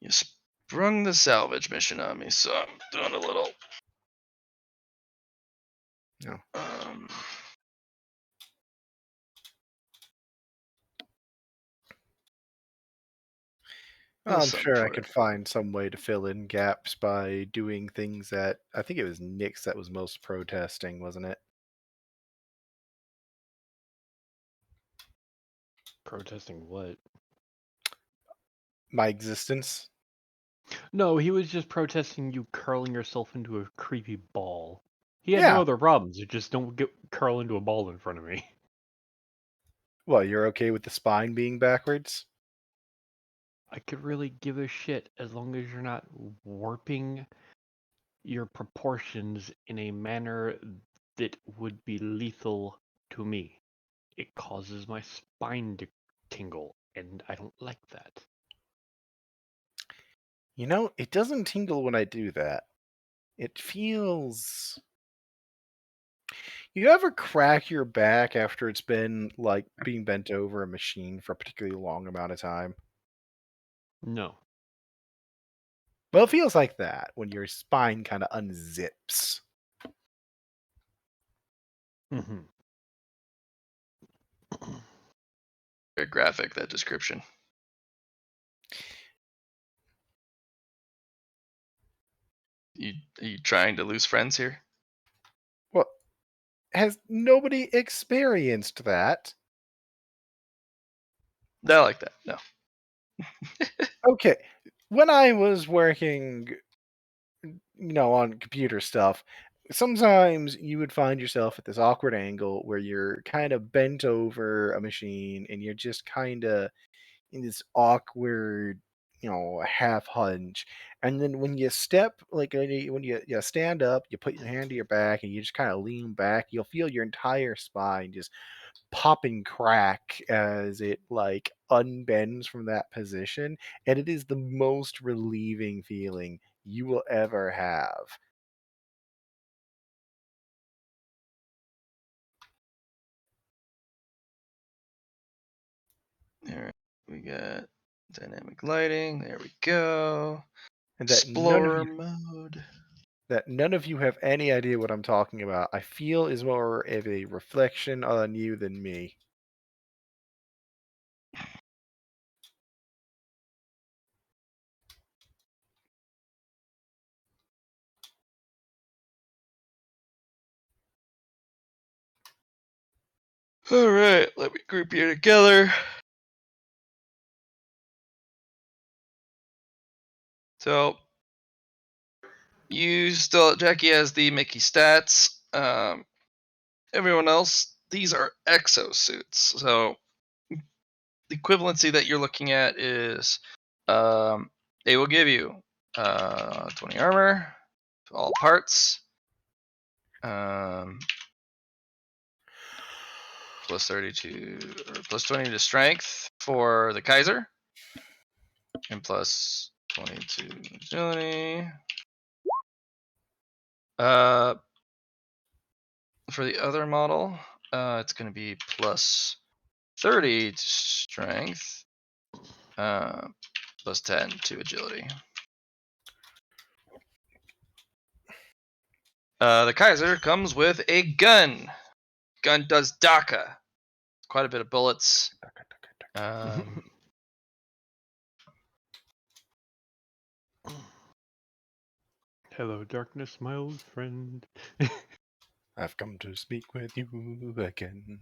You sprung the salvage mission on me, so I'm doing a little. No. I'm Something sure I for could it. find some way to fill in gaps by doing things that I think it was Nix that was most protesting, wasn't it? Protesting what? My existence. No, he was just protesting you curling yourself into a creepy ball. He had no Yeah. other problems. You just don't curl into a ball in front of me. Well, you're okay with the spine being backwards? I could really give a shit as long as you're not warping your proportions in a manner that would be lethal to me. It causes my spine to tingle, and I don't like that. You know, it doesn't tingle when I do that. It feels. You ever crack your back after it's been like being bent over a machine for a particularly long amount of time? No. Well, it feels like that when your spine kind of unzips. Mm-hmm. Very graphic, that description. Are you trying to lose friends here? Well, has nobody experienced that? Not like that. No. Okay, when I was working, on computer stuff, sometimes you would find yourself at this awkward angle where you're kind of bent over a machine and you're just kind of in this awkward, half hunch. And then when you step, like when you stand up, you put your hand to your back and you just kind of lean back, you'll feel your entire spine just pop and crack as it like unbends from that position. And it is the most relieving feeling you will ever have. All right. We got dynamic lighting. There we go. And Explorer mode. that none of you have any idea what I'm talking about, I feel is more of a reflection on you than me. All right. Let me group you together. So Jackie has the Mickey stats. Everyone else, these are exosuits. So the equivalency that you're looking at is they will give you 20 armor, all parts, plus 32 or plus 20 to strength for the Kaiser, and plus 20 to agility. For the other model, it's going to be plus 30 to strength, plus 10 to agility. The Kaiser comes with a gun. Gun does DACA. Quite a bit of bullets. Hello, darkness, my old friend. I've come to speak with you again.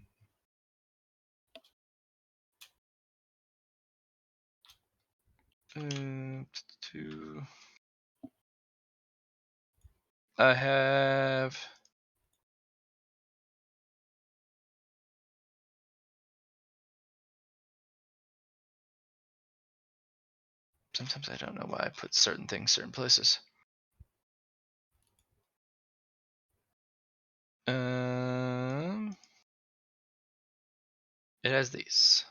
Two. I have sometimes I don't know why I put certain things certain places. It has these.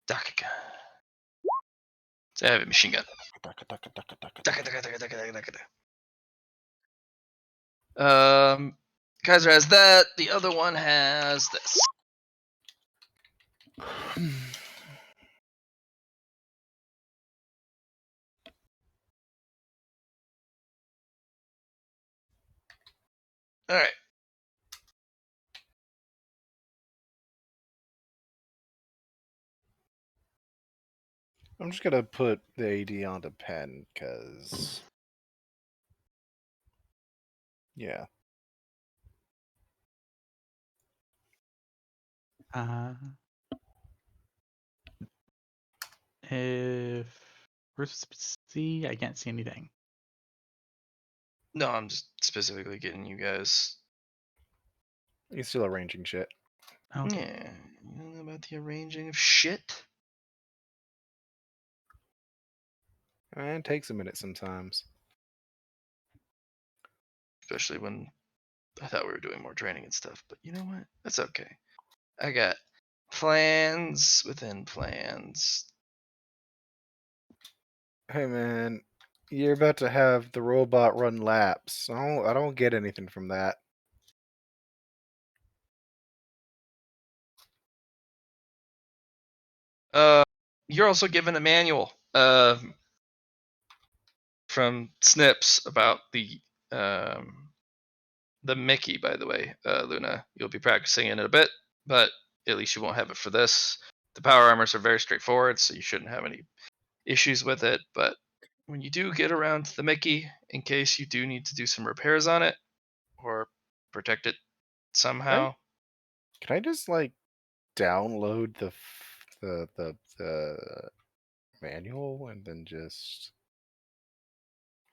DACA gun. It's a heavy machine gun. Kaiser has that. The other one has this. All right. I'm just gonna put the AD onto pen, because yeah. If where's C, I can't see anything. No, I'm just specifically getting you guys. He's still arranging shit. Okay. Yeah, you don't know about the arranging of shit. It takes a minute sometimes. Especially when I thought we were doing more training and stuff. But you know what? That's okay. I got plans within plans. Hey man, you're about to have the robot run laps. I don't get anything from that. Uh, you're also given a manual from Snips about the Mickey, by the way, Luna. You'll be practicing in it a bit, but at least you won't have it for this. The power armors are very straightforward, so you shouldn't have any issues with it. But when you do get around to the Mickey, in case you do need to do some repairs on it or protect it Can I, somehow, can I just like download the manual and then just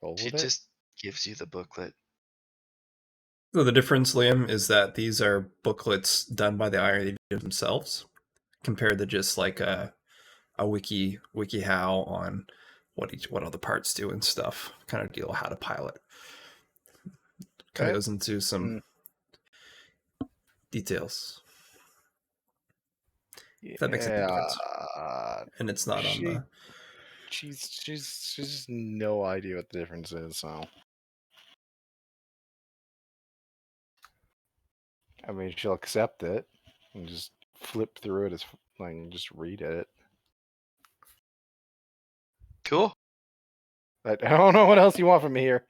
roll it with it? just gives you the booklet. So the difference, Liam, is that these are booklets done by the IRD themselves, compared to just like a wiki how on what other parts do and stuff, kind of deal how to pilot. Kind of That goes into some mm, details. If that makes a difference, yeah. and it's not on She the. she's just no idea what the difference is. So I mean, she'll accept it and just flip through it as like just read it. Cool. I don't know what else you want from me here.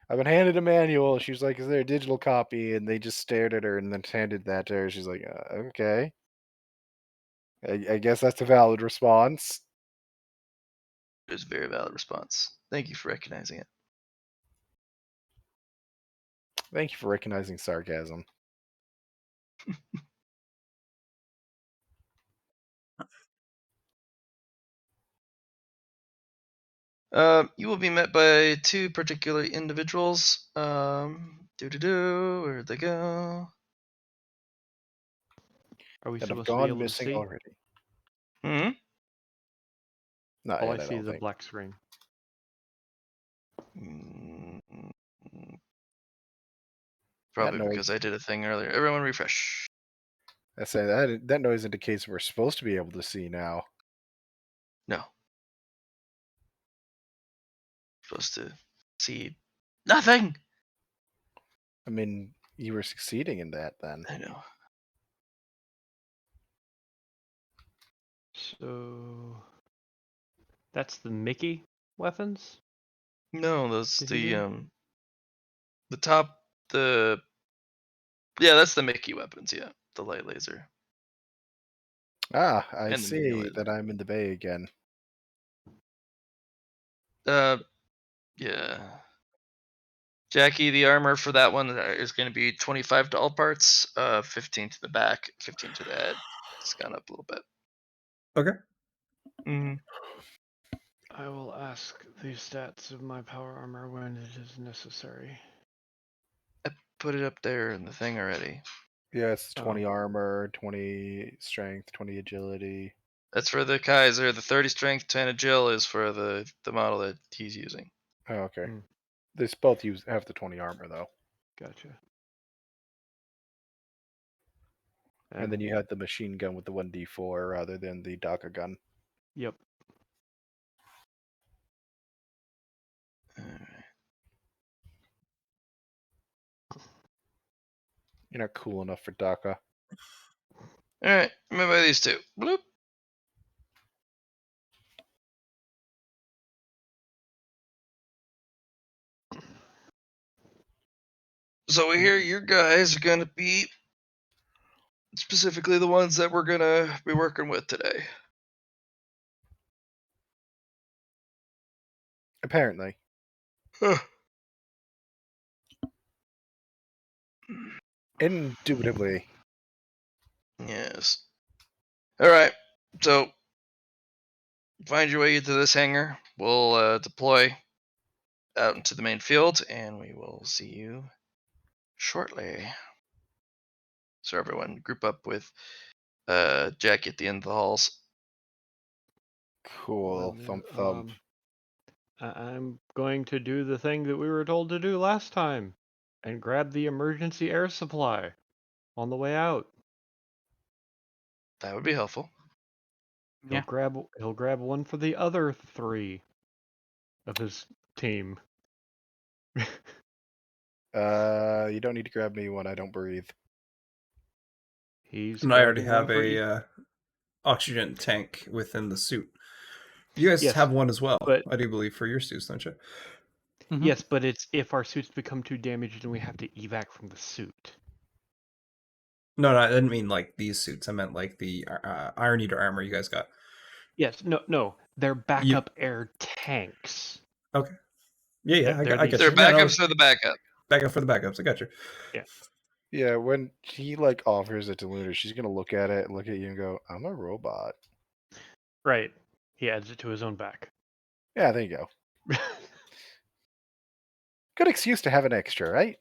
I've been handed a manual. She's like, "Is there a digital copy?" And they just stared at her and then handed that to her. She's like, "Okay, I guess that's a valid response." It was a very valid response. Thank you for recognizing it. Thank you for recognizing sarcasm. You will be met by two particular individuals. Where'd they go? Are we That have supposed to be gone able to missing see? already. Hmm. Not All I yet, I see don't is a think. black screen. That Probably because noise. I did a thing earlier. Everyone refresh. I say that noise indicates we're supposed to be able to see now. No. Supposed to see nothing. I mean, you were succeeding in that then. I know. So that's the Mickey weapons. No, those Did you mean? the top the yeah, that's the Mickey weapons, yeah. The light laser Ah, I and the mini see laser. that I'm in the bay again. Uh yeah. Jackie, the armor for that one is going to be 25 to all parts, 15 to the back, 15 to the head. It's gone up a little bit. Okay. Mm-hmm. I will ask the stats of my power armor when it is necessary. I put it up there in the thing already. Yeah, it's 20 Oh. armor, 20 strength, 20 agility. That's for the Kaiser. The 30 strength, 10 agil is for the model that he's using. Oh, okay. Hmm. They both have the 20 armor though. Gotcha. And then you had the machine gun with the 1d4 rather than the DACA gun. Yep. You're not cool enough for DACA. All right, I'm gonna buy these two. Bloop. So here, your guys are gonna be specifically the ones that we're gonna be working with today. Apparently. Indubitably. Yes. All right. So find your way to this hangar. We'll deploy out into the main field, and we will see you shortly. So everyone group up with Jackie at the end of the halls. Cool. Will do. Thump thump. I'm going to do the thing that we were told to do last time and grab the emergency air supply on the way out. That would be helpful. He'll Yeah. grab one for the other 3 of his team. You don't need to grab me when I don't breathe. He's And I already grabbing one have for each. a oxygen tank within the suit. You guys Yes, have one as well, but I do believe, for your suits, don't you? Mhm. yes, but it's if our suits become too damaged and we have to evac from the suit. No, I didn't mean like these suits. I meant like the Iron Eater armor you guys got. Yes, no, they're You backup air tanks. okay? Yeah, They're I get Their these. you. Yeah, no, backups are the backup. backup for the backups. I got you. Yeah, when he like offers it to Lunar, she's gonna look at it, look at you, and go, "I'm a robot." Right. He adds it to his own back. Yeah, there you go. Good excuse to have an extra, right?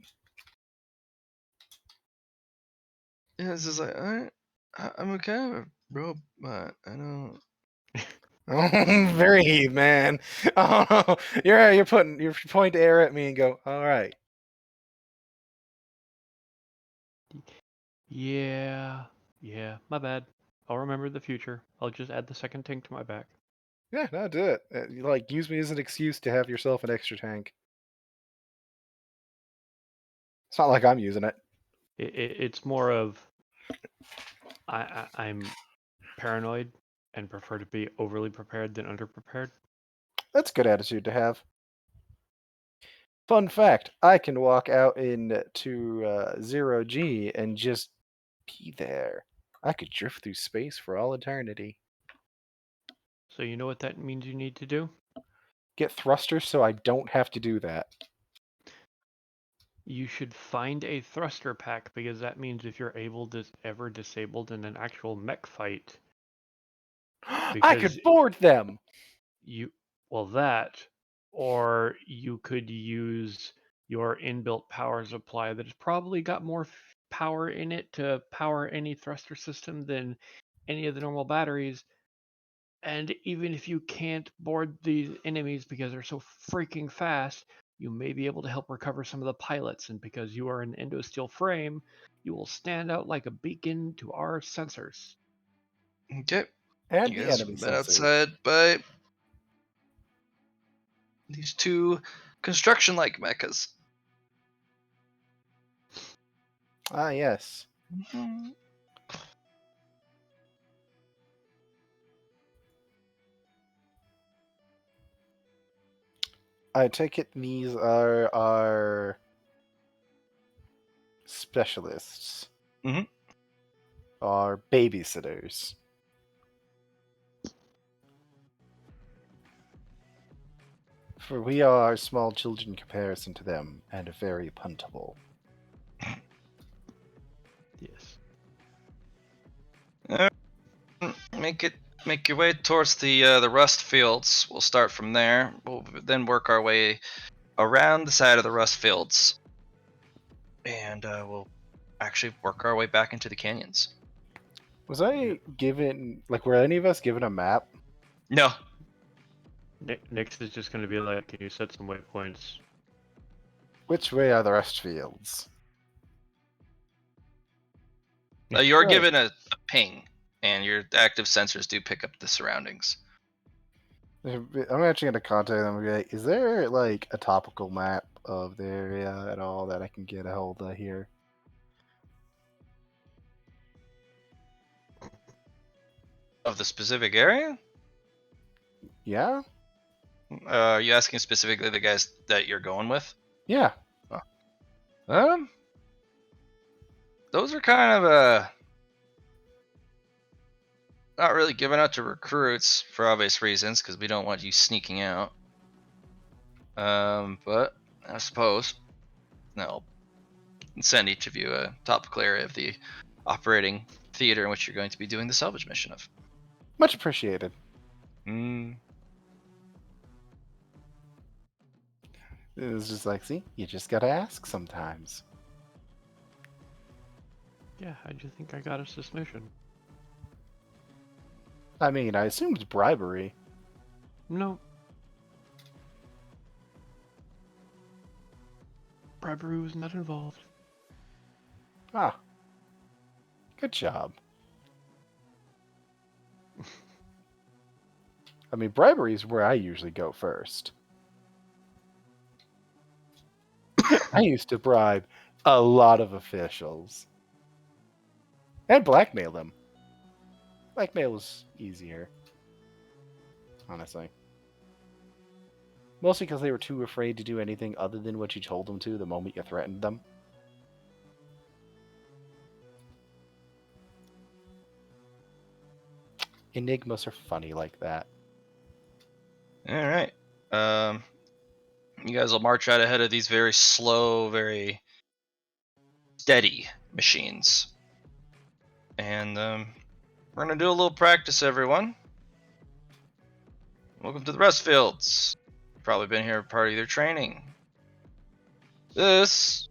Yeah, it's just like, all right, I'm a kind of a robot. I don't. Oh, very man. Oh, you're pointing air at me and go, "All right." Yeah, my bad. I'll remember the future. I'll just add the second tank to my back. Yeah, no, do it. You, like, use me as an excuse to have yourself an extra tank. It's not like I'm using it. It's more of I'm paranoid and prefer to be overly prepared than underprepared. That's a good attitude to have. Fun fact: I can walk out into 0G and just be there. I could drift through space for all eternity. So you know what that means you need to do? Get thrusters so I don't have to do that. You should find a thruster pack because that means if you're ever disabled in an actual mech fight, I because could board them. that, or you could use your inbuilt power supply that has probably got more power in it to power any thruster system than any of the normal batteries. And even if you can't board these enemies because they're so freaking fast, you may be able to help recover some of the pilots. And because you are an endosteel frame, you will stand out like a beacon to our sensors. Okay, And you the guys enemy have been sensors. outside by these 2 construction-like mechas. Ah, yes. Mhm. I take it these are our specialists. Mhm. Our babysitters. For we are small children in comparison to them, and very puntable. Yes. Make your way towards the rust fields. We'll start from there. We'll then work our way around the side of the rust fields, and we'll actually work our way back into the canyons. Was I given, like, were any of us given a map? No, Nix is just going to be like, can you set some waypoints? Which way are the rest fields? you're Right. given a ping, and your active sensors do pick up the surroundings. I'm actually going to contact them and be like, is there, like, a topical map of the area at all that I can get a hold of here? Of the specific area? Yeah? Are you asking specifically the guys that you're going with? Yeah. Um, those are kind of not really given out to recruits for obvious reasons, because we don't want you sneaking out. But I suppose they'll send each of you a topical area of the operating theater in which you're going to be doing the salvage mission of. Much appreciated. Mm. It was just like, see, you just gotta ask sometimes. Yeah, how'd you think I got us this mission? I mean, I assumed bribery. No. Bribery was not involved. Ah, good job. I mean, bribery is where I usually go first. I used to bribe a lot of officials. And blackmail them. Blackmail was easier. Honestly. Mostly because they were too afraid to do anything other than what you told them to the moment you threatened them. Enigmas are funny like that. All right. You guys will march out ahead of these very slow, very steady machines. And we're going to do a little practice, everyone. Welcome to the rest fields. You've probably been here part of your training. This,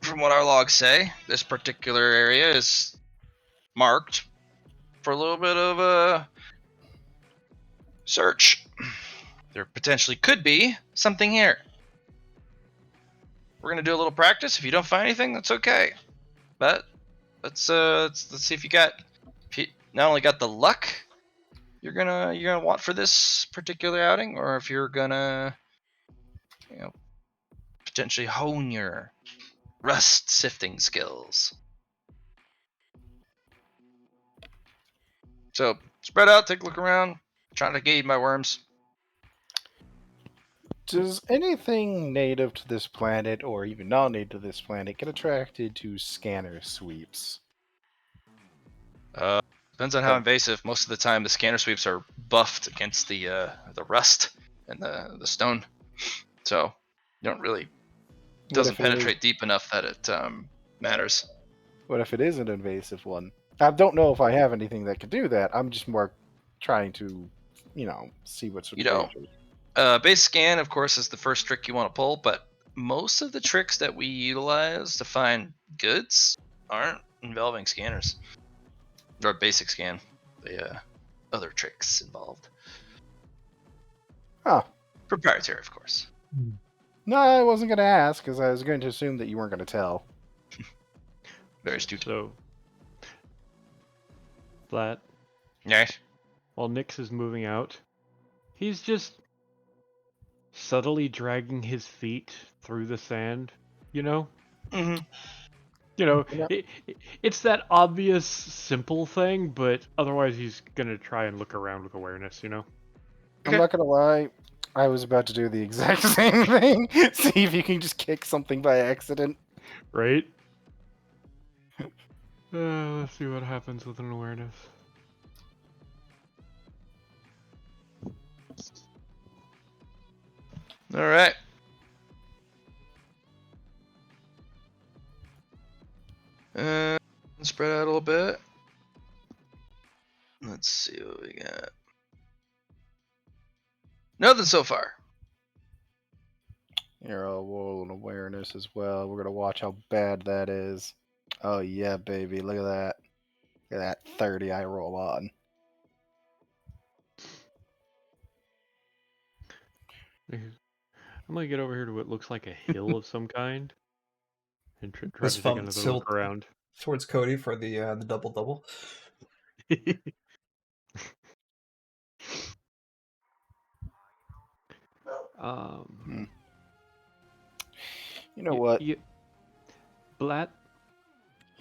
from what our logs say, this particular area is marked for a little bit of a search. There potentially could be something here. We're gonna do a little practice. If you don't find anything, that's okay. But let's see if you not only got the luck you're gonna want for this particular outing, or if you're gonna, potentially hone your rust sifting skills. So spread out, take a look around, trying to gauge my worms. Does anything native to this planet, or even non-native to this planet, get attracted to scanner sweeps? Depends on how invasive. Most of the time, the scanner sweeps are buffed against the rust and the stone, so you don't really doesn't penetrate deep enough that it matters. What if it is an invasive one? I don't know if I have anything that could do that. I'm just more trying to, see what sort of danger. Base scan, of course, is the first trick you want to pull, but most of the tricks that we utilize to find goods aren't involving scanners. Or basic scan. The other tricks involved. Oh. Proprietary, of course. No, I wasn't going to ask, because I was going to assume that you weren't going to tell. Very astute. So, Flat, Yes. while Nyx is moving out, he's just subtly dragging his feet through the sand, Mm-hmm. It's that obvious, simple thing, but otherwise he's gonna try and look around with awareness, Okay. I'm not going to lie. I was about to do the exact same thing. See if you can just kick something by accident. Right? Let's see what happens with an awareness. All right. Spread out a little bit. Let's see what we got. Nothing so far. Here, I'll roll an awareness as well. We're going to watch how bad that is. Oh, yeah, baby. Look at that. Look at that 30 I roll on. I'm gonna get over here to what looks like a hill of some kind and try This to take fun another tilt look around. towards Cody for the double. um, You know what? Blat?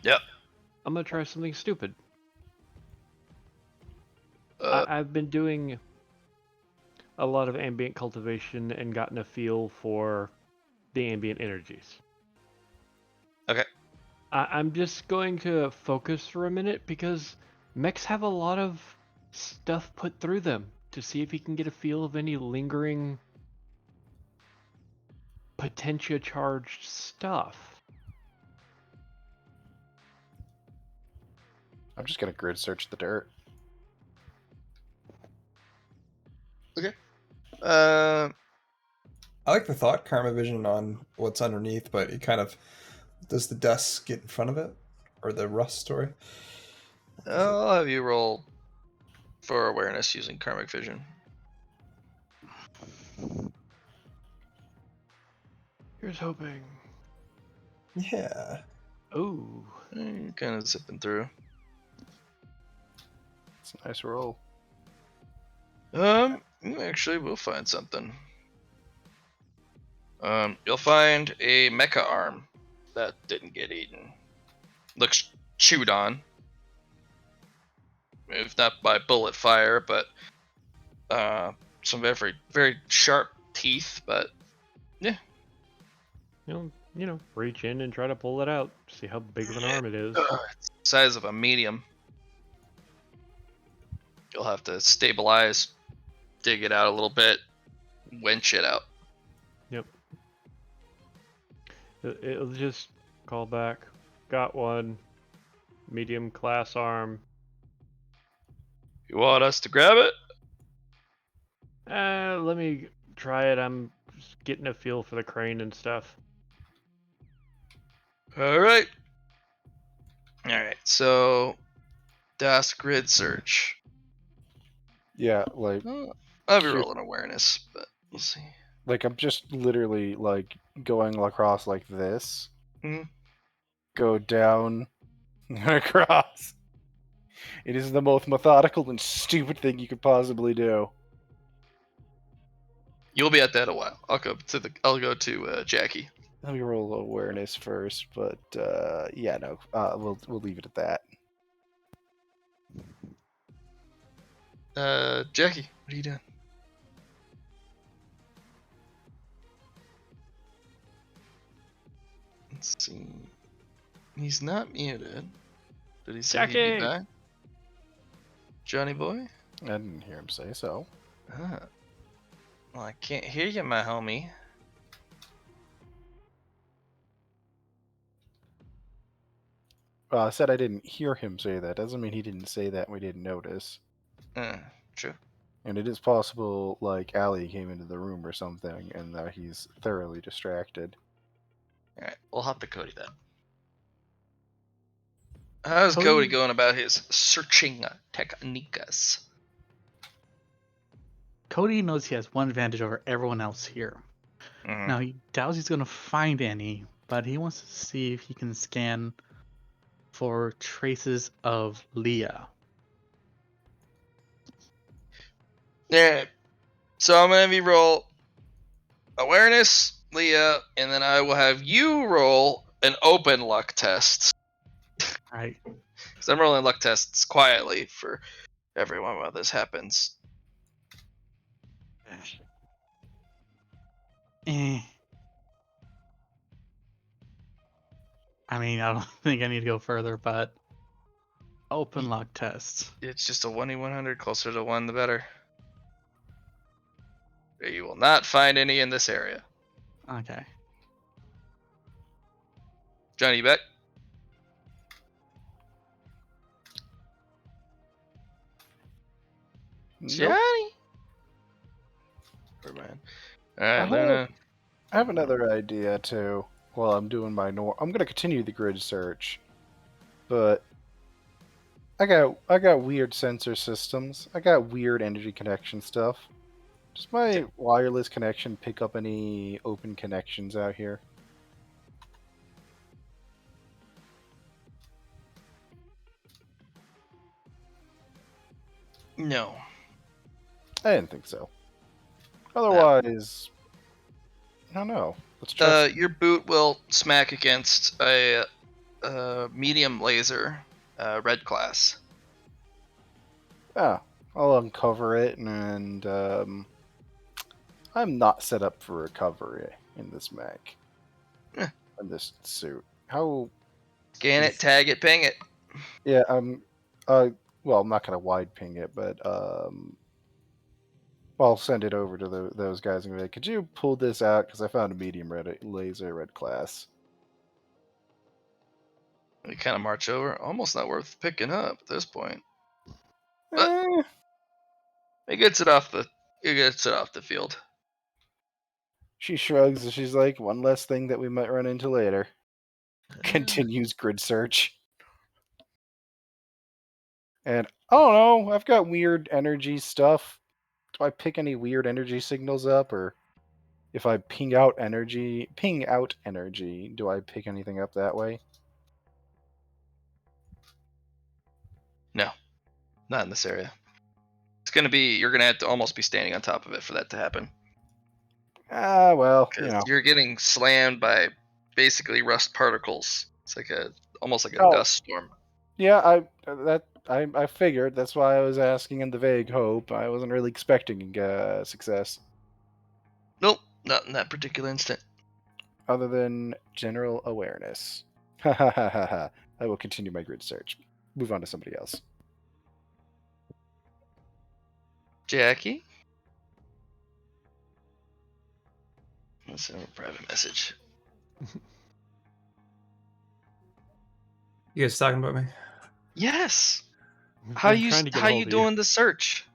Yep. I'm gonna try something stupid. Uh, I've been doing a lot of ambient cultivation and gotten a feel for the ambient energies. Okay. I'm just going to focus for a minute because mechs have a lot of stuff put through them to see if you can get a feel of any lingering potentia charged stuff. I'm just going to grid search the dirt. Okay. I like the thought karma vision on what's underneath, but it kind of does the dust get in front of it, or the rust story. I'll have you roll for awareness using karmic vision. Here's hoping. Yeah. Ooh. Kind of zipping through. It's a nice roll. Actually, we'll find something. You'll find a mecha arm that didn't get eaten. Looks chewed on. If not by bullet fire, but some very, very sharp teeth. But yeah, Reach in and try to pull it out. See how big of an arm it is. it's the size of a medium. You'll have to stabilize, dig it out a little bit, winch it out. Yep. It'll just call back. Got one. Medium class arm. You want us to grab it? Let me try it. I'm just getting a feel for the crane and stuff. All right. All right. So, DAS grid search. Yeah, like I'll be Here- rolling awareness, but we'll see. I'm just literally like going across like this. Mhm. Go down and across. It is the most methodical and stupid thing you could possibly do. You'll be at that a while. I'll go to Jackie. Let me roll awareness first, but yeah, no, we'll leave it at that. Jackie, what are you doing? Let's see. He's not muted. Did he say he'd be Jackie! back? Johnny boy? I didn't hear him say so. Well, I can't hear you, my homie. I said I didn't hear him say that. Doesn't mean he didn't say that and we didn't notice. True. And it is possible, like, Allie came into the room or something, and he's thoroughly distracted. Alright, we'll hop to Cody then. How's Cody Cody- going about his searching techniques? Cody knows he has one advantage over everyone else here. Mhm. Now, he doubts he's going to find any, but he wants to see if he can scan for traces of Leah. Yeah. So I'm gonna have you roll awareness, Leah, and then I will have you roll an open luck test. Right? Because I'm rolling luck tests quietly for everyone while this happens. Eh. I mean, I don't think I need to go further, but open luck tests. It's just a 1e100, closer to 1 the better. You will not find any in this area. Okay. Johnny, you bet? Nope. Johnny! Never mind. Alright, I Luna. have another idea too. While I'm doing my I'm gonna continue the grid search, but I got weird sensor systems. I got weird energy connection stuff. Does my wireless connection pick up any open connections out here? No. I didn't think so. Otherwise, I don't know. Let's try. Your boot will smack against a medium laser, red class. Yeah, I'll uncover it, and I'm not set up for recovery in this mech. Eh. In this suit. How? Scan it, tag it, ping it. Yeah, well, I'm not gonna wide ping it, but I'll send it over to those guys and be like, could you pull this out? Because I found a medium laser red class. We kind of march over. Almost not worth picking up at this point. But Eh, it gets it off the field. she shrugs and she's like, one less thing that we might run into later. Continues grid search. And I don't know, I've got weird energy stuff. Do I pick any weird energy signals up or if I ping out energy, do I pick anything up that way? No, not in this area. It's gonna be you're gonna have to almost be standing on top of it for that to happen. Ah, well, you Because know. you're getting slammed by basically rust particles. It's like almost like a Oh, dust storm. yeah, I figured. That's why I was asking in the vague hope. I wasn't really expecting success, Nope, not in that particular instant. other than general awareness. Ha ha ha ha ha. I will continue my grid search. Move on to somebody else. Jackie? Let's send a private message. You guys talking about me? Yes. We've How been you trying to get how a you hold of you. doing the search?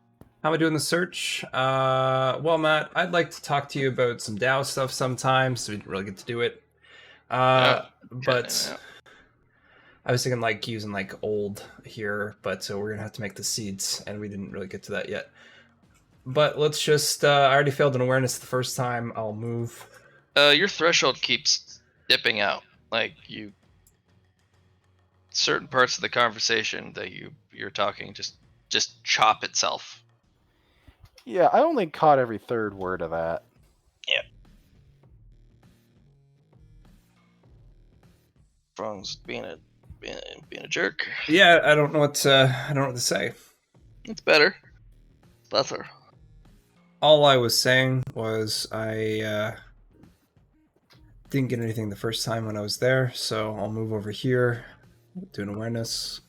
How am I doing the search? Well, Matt, I'd like to talk to you about some DAO stuff sometimes. So we didn't really get to do it. Oh, But I was thinking like using like old here, but we're gonna have to make the seeds, and we didn't really get to that yet. But let's just. I already failed an awareness the first time. I'll move. your threshold keeps dipping out. Like you, certain parts of the conversation that you're talking just chop itself. Yeah, I only caught every third word of that. Yeah. Strong's being a jerk. Yeah, I don't know what. I don't know what to say. It's better. Better. All I was saying was I didn't get anything the first time when I was there, so I'll move over here, do an awareness,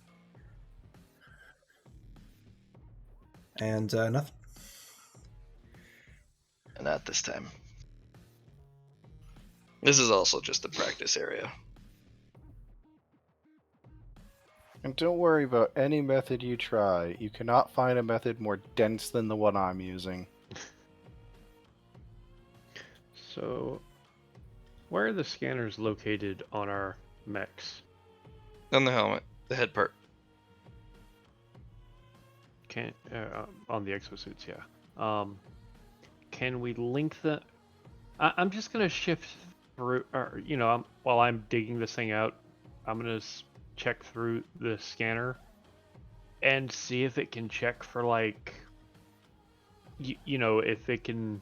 and nothing. And not this time. This is also just a practice area. And don't worry about any method you try. You cannot find a method more dense than the one I'm using. So, where are the scanners located on our mechs? On the helmet, the head part. Can on the exosuits, yeah. Can we link the? I'm just gonna shift through, or while I'm digging this thing out, I'm gonna check through the scanner and see if it can check for like, if it can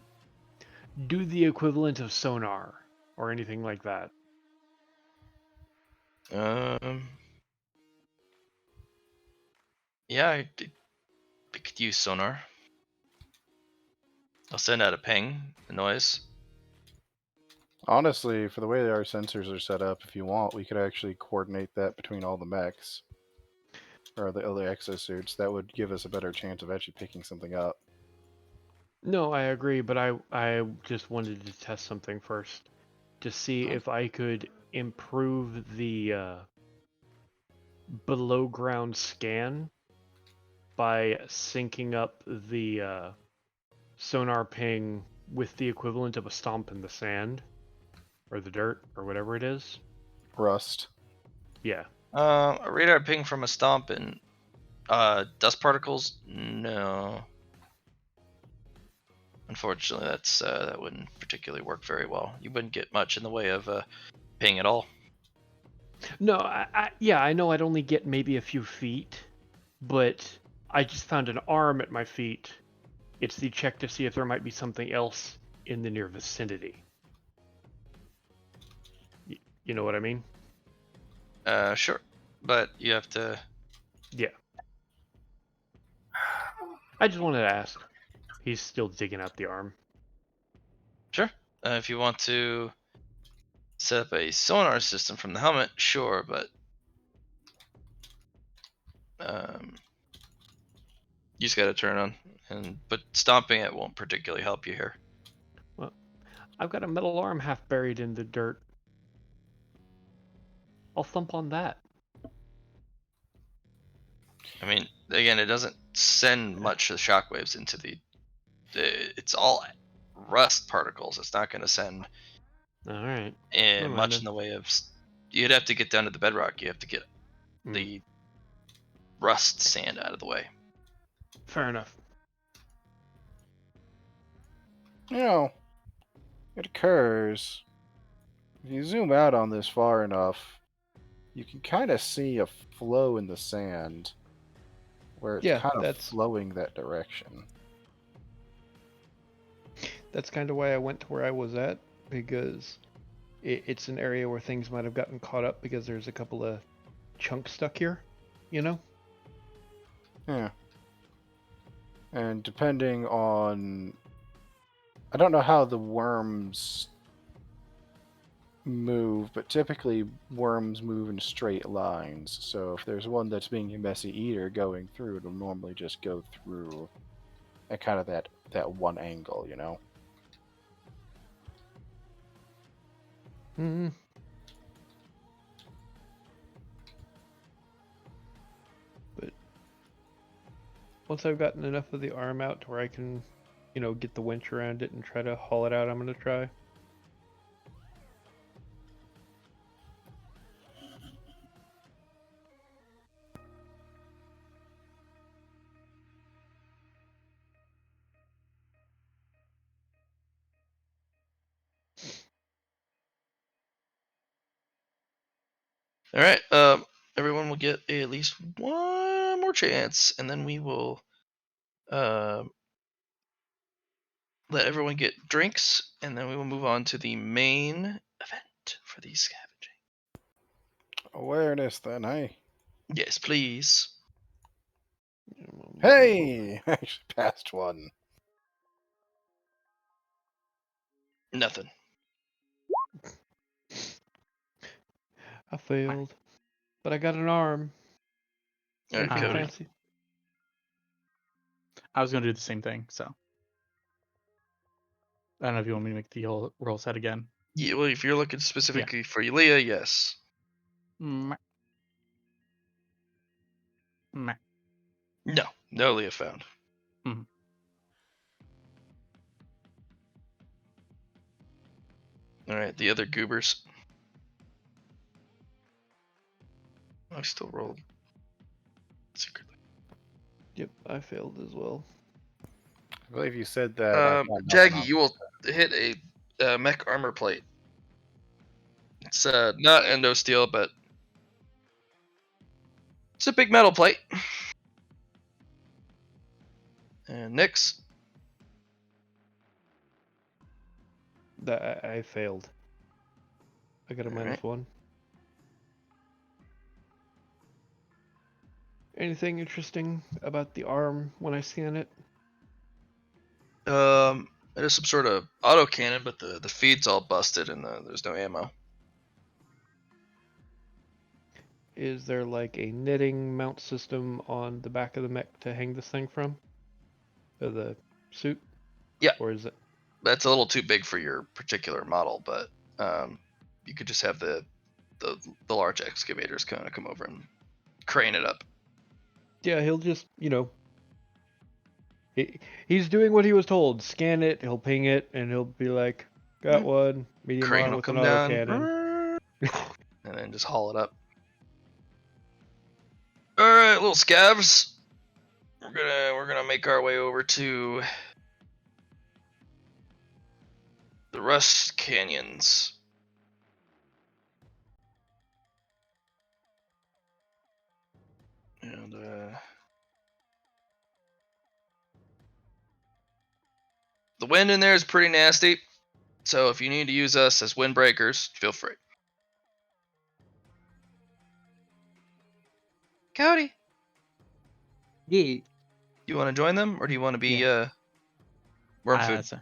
do the equivalent of sonar or anything like that. Yeah, I could use sonar. I'll send out a ping, a noise. Honestly, for the way our sensors are set up, if you want, we could actually coordinate that between all the mechs. Or the other exosuits. That would give us a better chance of actually picking something up. No, I agree, but I just wanted to test something first to see if I could improve the below ground scan by syncing up the sonar ping with the equivalent of a stomp in the sand or the dirt or whatever it is. Rust. Yeah. A radar ping from a stomp and dust particles? No. Unfortunately, that wouldn't particularly work very well. You wouldn't get much in the way of ping at all. No, I know I'd only get maybe a few feet, but I just found an arm at my feet. It's the check to see if there might be something else in the near vicinity. You know what I mean? Sure, but you have to. Yeah. I just wanted to ask. He's still digging out the arm. Sure. If you want to set up a sonar system from the helmet, sure, but you just got to turn on, but stomping it won't particularly help you here. Well, I've got a metal arm half buried in the dirt. I'll thump on that. I mean, again, it doesn't send much of the shockwaves into the. It's all rust particles. It's not going to send All right. much in the way of. You'd have to get down to the bedrock. You have to get the rust sand out of the way. Fair enough. You know, It occurs. If you zoom out on this far enough, you can kind of see a flow in the sand where it's Yeah, kind of that's flowing that direction. kind of why I went to where I was at, because it's an area where things might have gotten caught up because there's a couple of chunks stuck here, you know? Yeah. And depending on. I don't know how the worms move, but typically worms move in straight lines. So if there's one that's being a messy eater going through, it'll normally just go through at kind of that one angle, you know? Hmm. But once I've gotten enough of the arm out to where I can, get the winch around it and try to haul it out, I'm gonna try. All right. Everyone will get at least one more chance, and then we will uh, let everyone get drinks, and then we will move on to the main event for the scavenging. Awareness, then, hey. Yes, please. Hey! I actually passed one. Nothing. I failed, but I got an arm. All right, Anything Cody. fancy? I was gonna do the same thing, so I don't know if you want me to make the whole roll set again. Yeah, well, if you're looking specifically for Elia, yes. Meh. Meh. No Leah found. Mhm. All right, the other goobers. I still rolled secretly. Yep, I failed as well. I believe you said that. I got nothing Jaggy, on. you will hit a mech armor plate. It's not endo steel, but it's a big metal plate. And Nyx, That I failed. I got a All right. -1. Anything interesting about the arm when I scan it? it is some sort of auto cannon, but the feed's all busted and there's no ammo. Is there like a knitting mount system on the back of the mech to hang this thing from? Or the suit? Yeah. Or is it? That's a little too big for your particular model, but you could just have the large excavators kind of come over and crane it up. Yeah, he'll just, he's doing what he was told. Scan it, he'll ping it, and he'll be like, got one, medium Crane arm will with an come down, autocannon. and then just haul it up. All right, little scavs. We're gonna make our way over to the Rust Canyons. And the wind in there is pretty nasty. So if you need to use us as windbreakers, feel free. Cody, Yeah. you want to join them, or do you want to be worm food? So-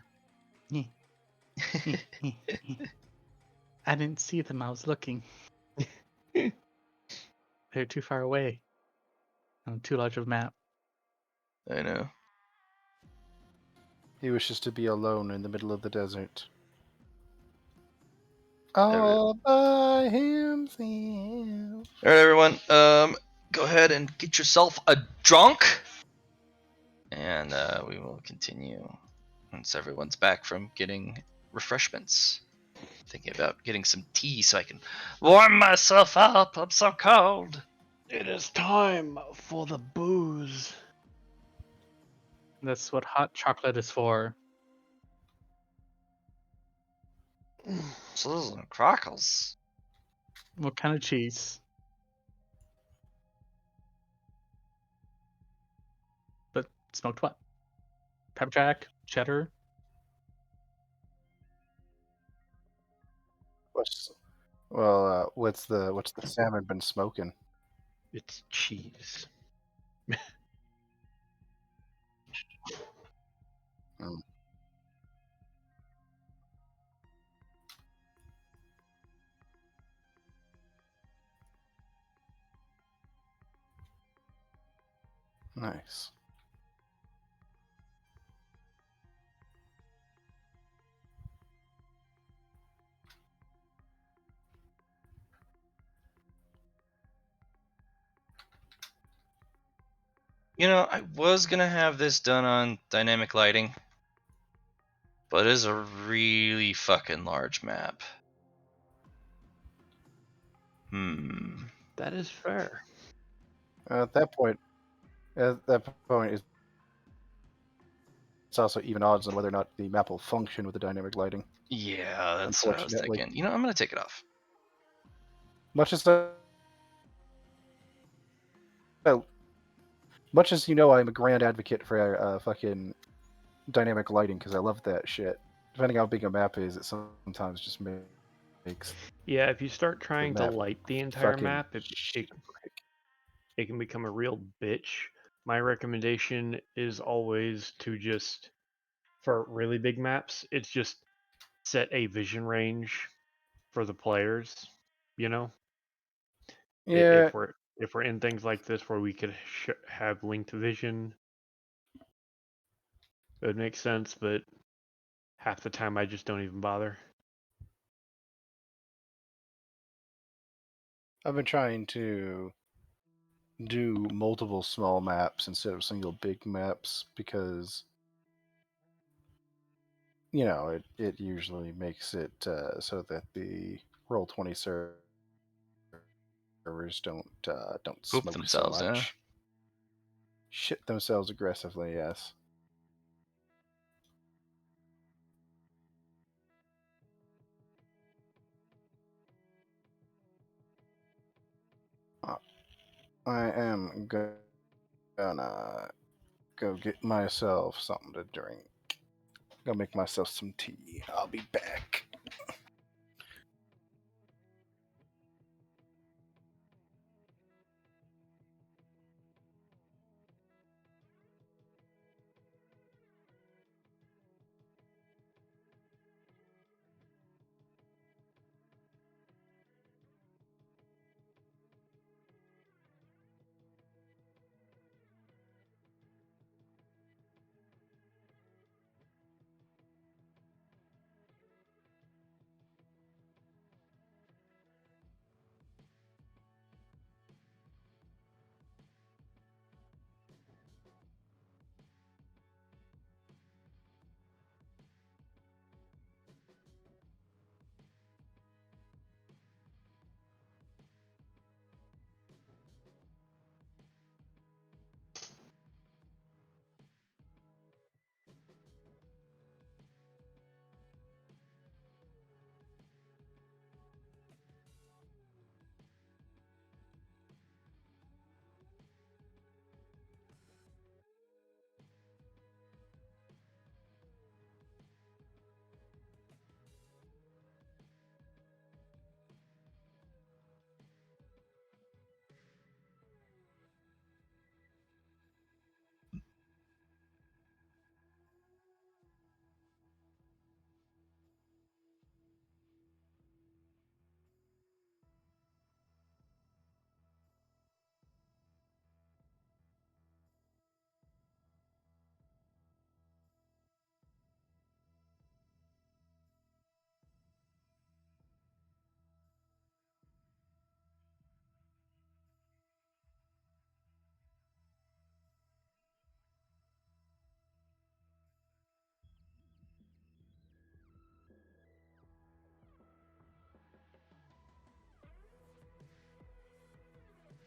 I didn't see them. I was looking. They're too far away. On too large of a map. I know. He wishes to be alone in the middle of the desert. All All by himself. right, everyone. Go ahead and get yourself a drunk, and we will continue once everyone's back from getting refreshments. Thinking about getting some tea so I can warm myself up. I'm so cold. It is time for the booze. That's what hot chocolate is for. Sizzling crackles. What kind of cheese? But smoked what? Pepper jack, cheddar. What's the salmon been smoking? It's cheese. Mm, nice. You know, I was gonna have this done on dynamic lighting, but it is a really fucking large map. That is fair. At that point, it's also even odds on whether or not the map will function with the dynamic lighting. Yeah, that's what I was Unfortunately, thinking. You know, I'm gonna take it off. much as I, much as you know, I'm a grand advocate for fucking dynamic lighting because I love that shit. Depending how big a map is, it sometimes just makes Yeah, if you start the trying to map light the entire fucking map, it can become a real bitch. My recommendation is always to just, for really big maps, it's just set a vision range for the players. You know, yeah. if we're in things like this where we could have linked vision, it would make sense. But half the time, I just don't even bother. I've been trying to do multiple small maps instead of single big maps because it usually makes it so that the Roll20 servers don't Poop smoke so themselves, eh? much. Shit themselves aggressively, yes. Uh, I am gonna go get myself something to drink. Go make myself some tea. I'll be back.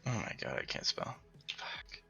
Oh my god, I can't spell. Fuck.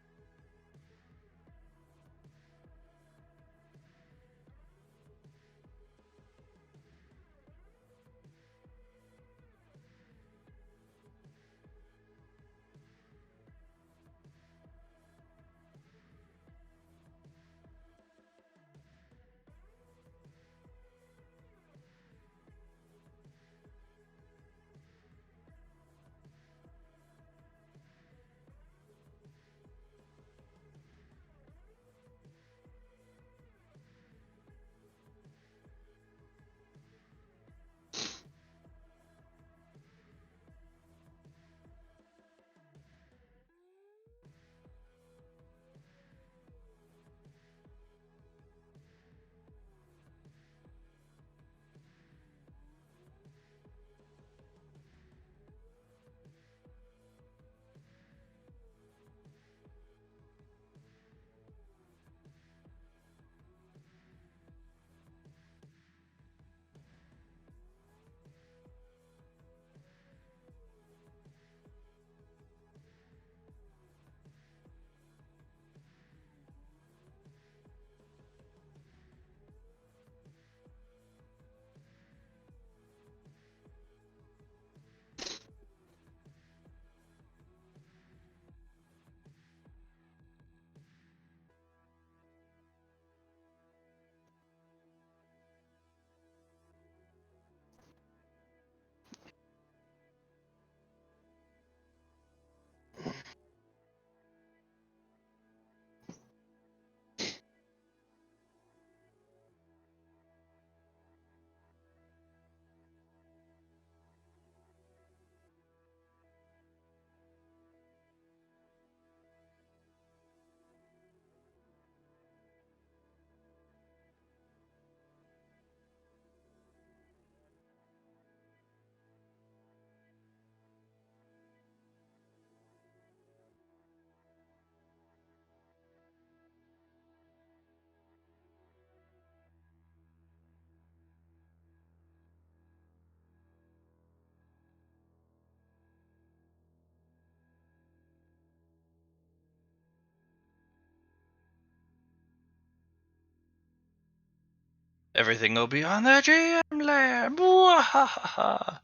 Everything will be on the GM layer. Mwahaha.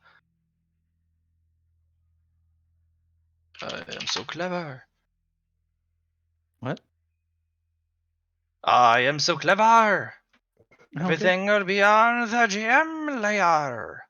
I am so clever. What? I am so clever. Okay. Everything will be on the GM layer.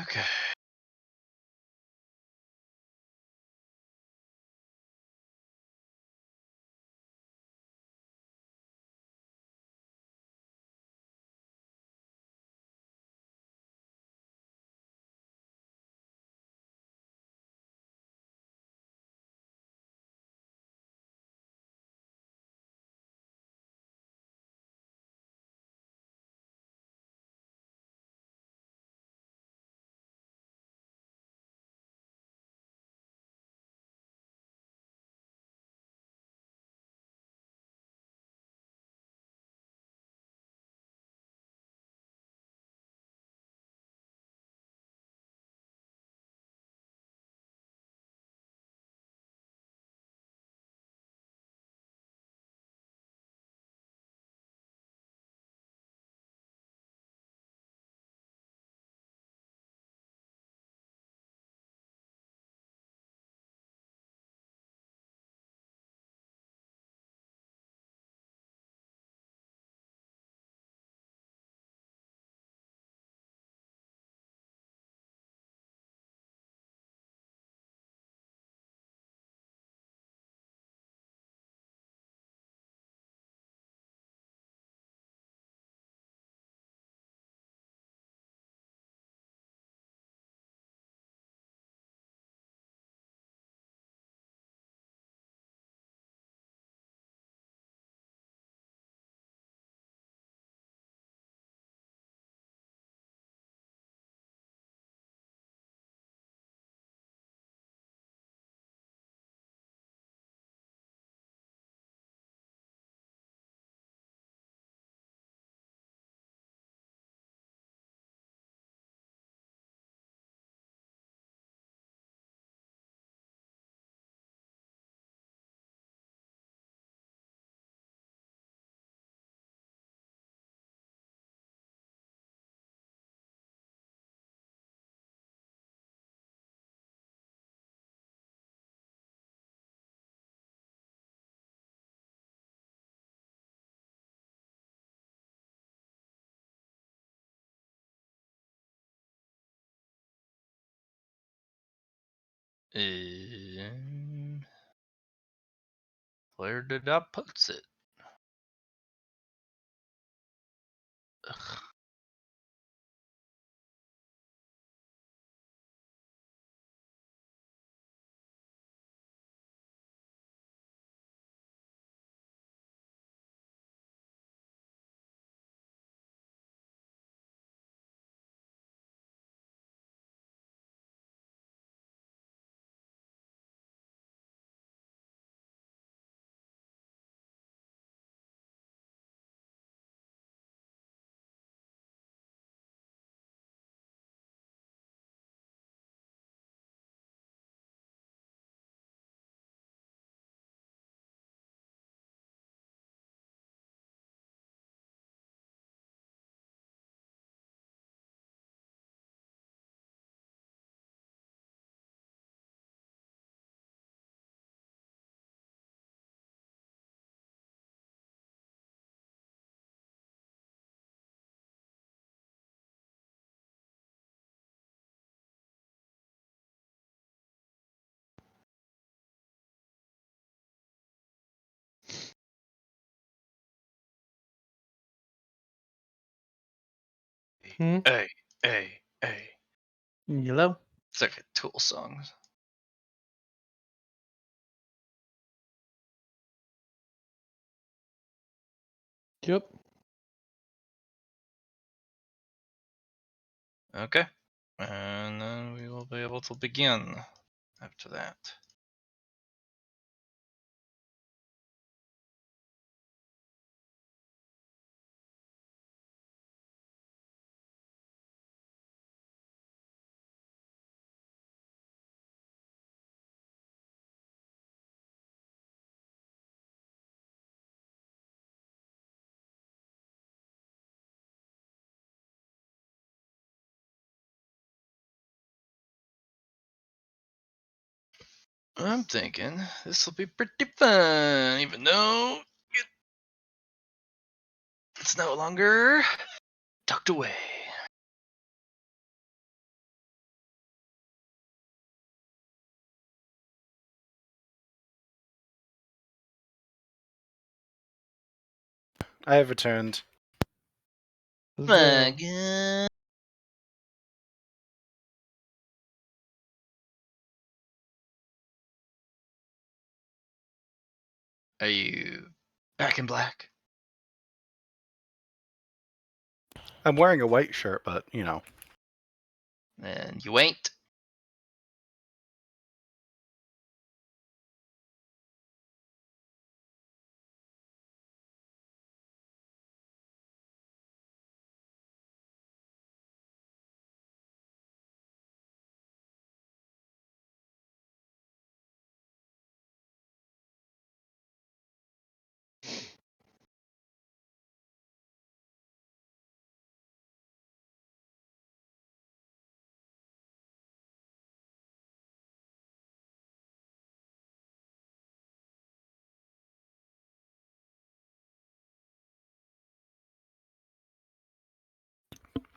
Okay. Where did I put it? Ugh. Hmm? hey, hey, hey. Yellow. It's like a Tool song. Yep. Okay. And then we will be able to begin after that. I'm thinking this will be pretty fun, even though it's no longer tucked away. I have returned. Huzzah. God. Are you back in black? I'm wearing a white shirt, but you know. And you ain't?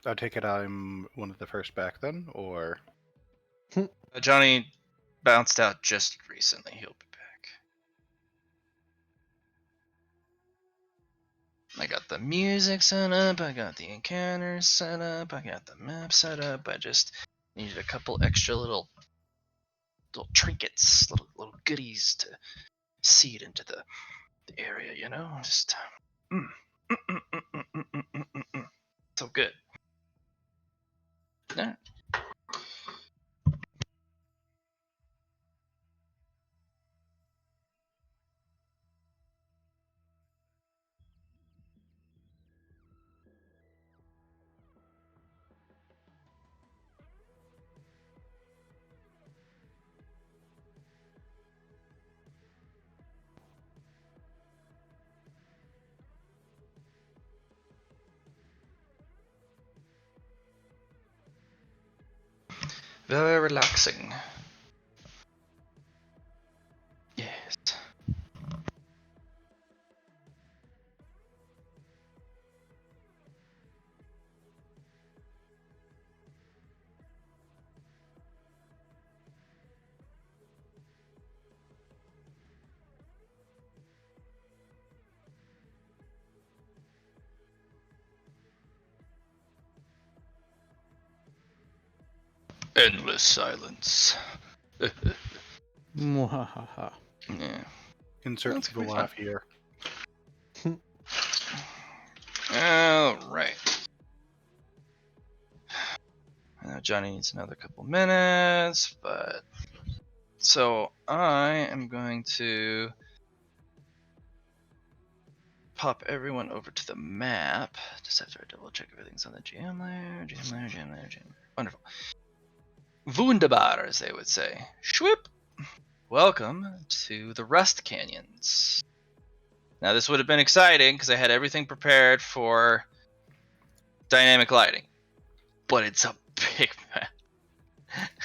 I take it I'm one of the first back then, or Johnny bounced out just recently. He'll be back. I got the music set up, I got the encounters set up, I got the map set up. I just needed a couple extra little trinkets, little goodies to seed into the area, you know? Just mm, mm, mm, mm, mm, mm, mm, mm, mm, mm. So good. Yeah. Very relaxing. Yes. Endless silence. Mwahaha. Yeah. insert That's the gonna be fun. laugh here. Alright. Johnny needs another couple minutes, but so I am going to pop everyone over to the map. Just after I double check everything's on the GM layer, GM layer, GM layer, GM layer. Wonderful. Wunderbar, as they would say. Schwip! Welcome to the Rust Canyons. Now, this would have been exciting because I had everything prepared for dynamic lighting, but it's a big map.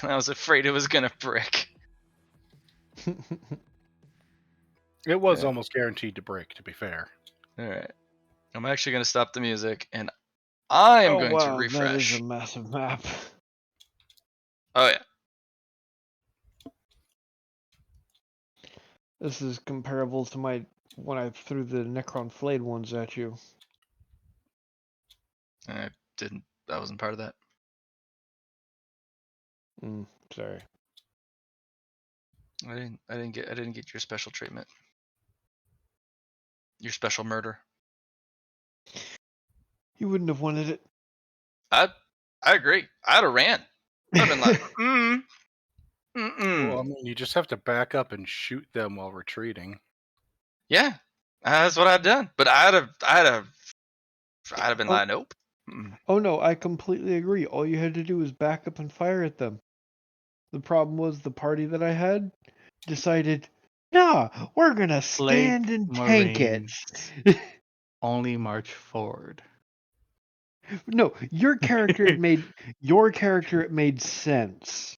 And I was afraid it was gonna brick. It was Yeah. almost guaranteed to break, to be fair. Alright. I'm actually gonna stop the music and I am Oh going to wow, that is a refresh. massive map. Oh yeah. This is comparable to my when I threw the Necron Flayed ones at you. I didn't I wasn't part of that. Sorry. I didn't get your special treatment. Your special murder. You wouldn't have wanted it. I agree. I'd have ran. I'd have been like, Well, I mean, you just have to back up and shoot them while retreating. yeah, that's what I'd done. But I'd have been Oh. like, nope. Oh no, I completely agree. All you had to do was back up and fire at them. The problem was the party that I had decided, nah, we're gonna stand and tank it. Marines only march forward. No, your character it made sense.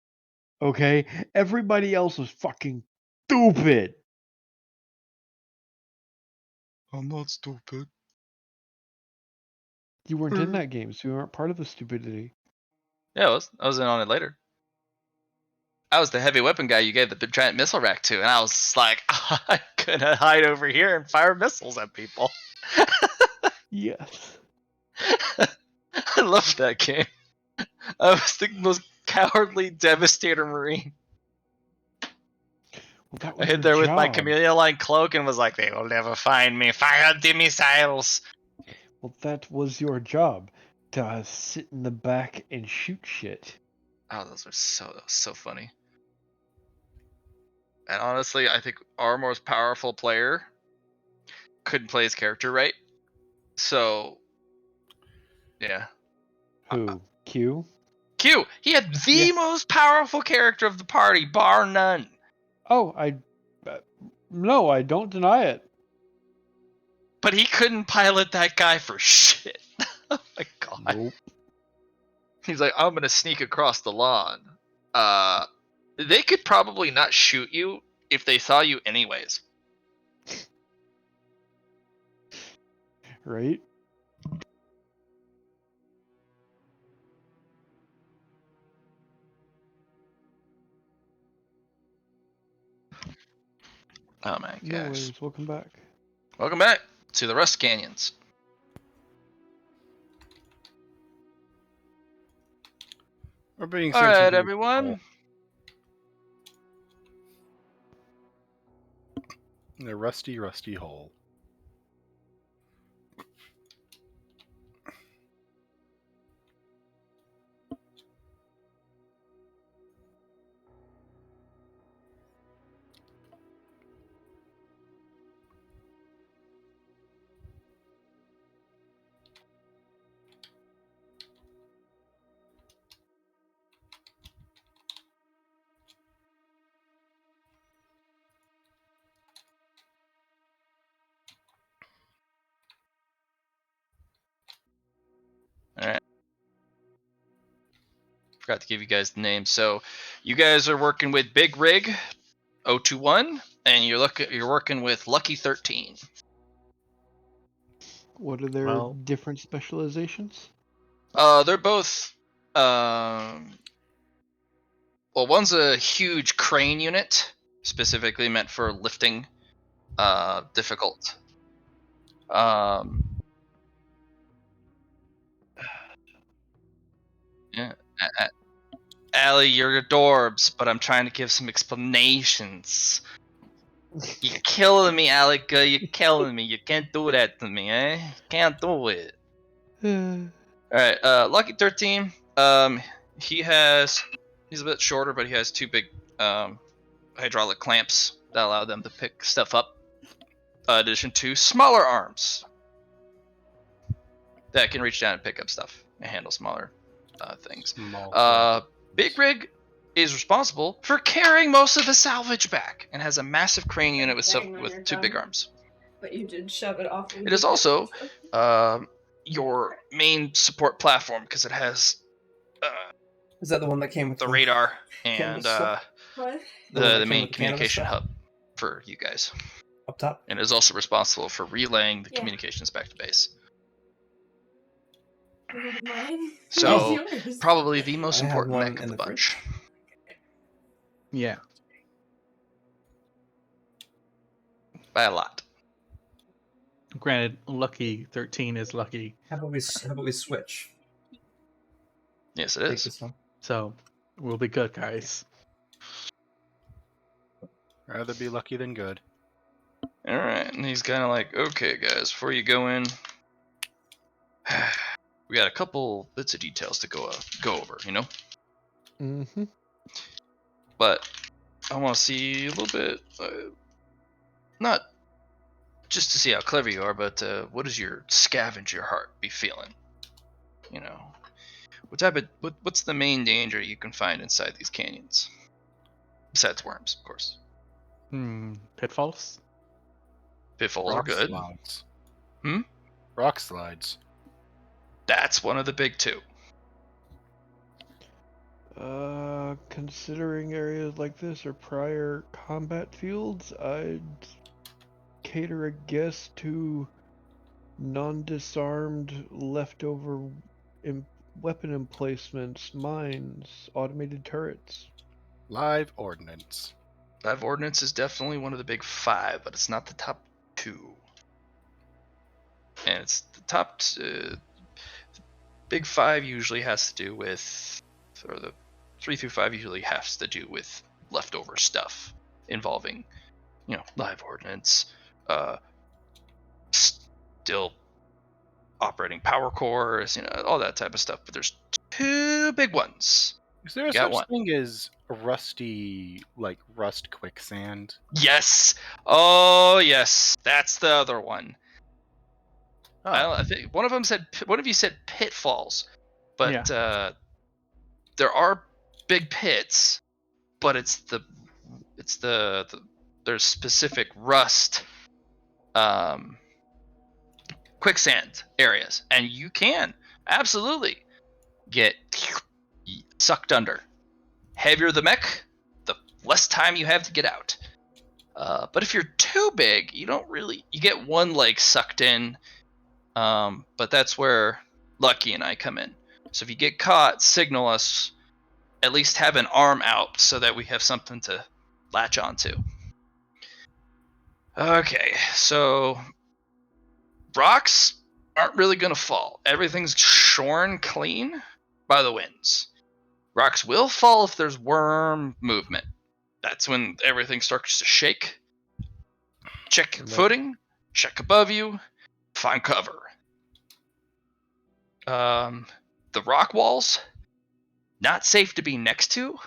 Okay? Everybody else was fucking stupid. I'm not stupid. You weren't in that game, so you weren't part of the stupidity. Yeah, I was in on it later. I was the heavy weapon guy you gave the giant missile rack to, and I was like, I'm gonna hide over here and fire missiles at people. Yes. I love that game. I was the most cowardly devastator marine. Well, that I was hid your there with my job. chameleon line cloak and was like, they will never find me. Fire the missiles. Well, that was your job. To sit in the back and shoot shit. Oh, that was so funny. And honestly, I think our most powerful player couldn't play his character right. So, yeah. Who? Q? Q, he had the Yeah. most powerful character of the party, bar none. Oh, no, I don't deny it. But he couldn't pilot that guy for shit. Oh my god. Nope. He's like, I'm gonna sneak across the lawn. They could probably not shoot you if they saw you anyways. Right? Oh my No gosh. worries. Welcome back. Welcome back to the Rust Canyons. We're being All sent right, into a everyone. hole. A rusty, rusty hole. All right. Forgot to give you guys the name. So, you guys are working with Big Rig 021, and you're working with Lucky 13. What are their Well- different specializations? They're both. Well, one's a huge crane unit, specifically meant for lifting difficult. Yeah. Allie, you're adorbs, but I'm trying to give some explanations. You're killing me, Alec. You're killing me. You can't do that to me, eh? You can't do it. Alright, Lucky 13. He's a bit shorter, but he has two big hydraulic clamps that allow them to pick stuff up. In addition to smaller arms that can reach down and pick up stuff and handle smaller things. Big Rig is responsible for carrying most of the salvage back and has a massive crane unit with two big arms. But you did shove it off. It is also your main support platform because it has Is that the one that came with the radar and canvas stuff? What? The one that the came main with the canvas communication stuff? hub for you guys. Up top? And is also responsible for relaying the Yeah. communications back to base. You have mine? So, Where's yours? probably the most I have important one mech in of the the bunch. fridge. Yeah. By a lot. Granted, Lucky 13 is lucky. How about we switch? Yes, it Take is. this one. So we'll be good, guys. Rather be lucky than good. All right, and he's kind of like, okay, guys, before you go in, we got a couple bits of details to go over, you know. Mm-hmm. But I want to see a little bit, not just to see how clever you are, but what does your scavenger heart be feeling? You know, what's the main danger you can find inside these canyons? Besides worms, of course. Pitfalls? Pitfalls are Rock good. slides. Hmm? Rock slides. That's one of the big two. Considering areas like this are prior combat fields, I'd cater a guess to non-disarmed leftover weapon emplacements, mines, automated turrets. Live ordnance. Live ordnance is definitely one of the big five, but it's not the top two. And it's the top big five usually has to do with, or the 3 through 5 usually has to do with leftover stuff involving, live ordnance, still operating power cores, all that type of stuff. But there's two big ones. Is there You a got such one. thing as a rusty, like rust quicksand? Yes. Oh, yes. That's the other one. Oh, I think one of you said pitfalls, but Yeah. there are big pits, but it's the there's specific rust quicksand areas, and you can absolutely get sucked under. Heavier the mech, the less time you have to get out. But if you're too big, you get one leg sucked in. But that's where Lucky and I come in. So if you get caught, signal us. At least have an arm out so that we have something to latch onto. Okay, so rocks aren't really going to fall. Everything's shorn clean by the winds. Rocks will fall if there's worm movement. That's when everything starts to shake. Check footing, check above you, find cover. The rock walls, not safe to be next to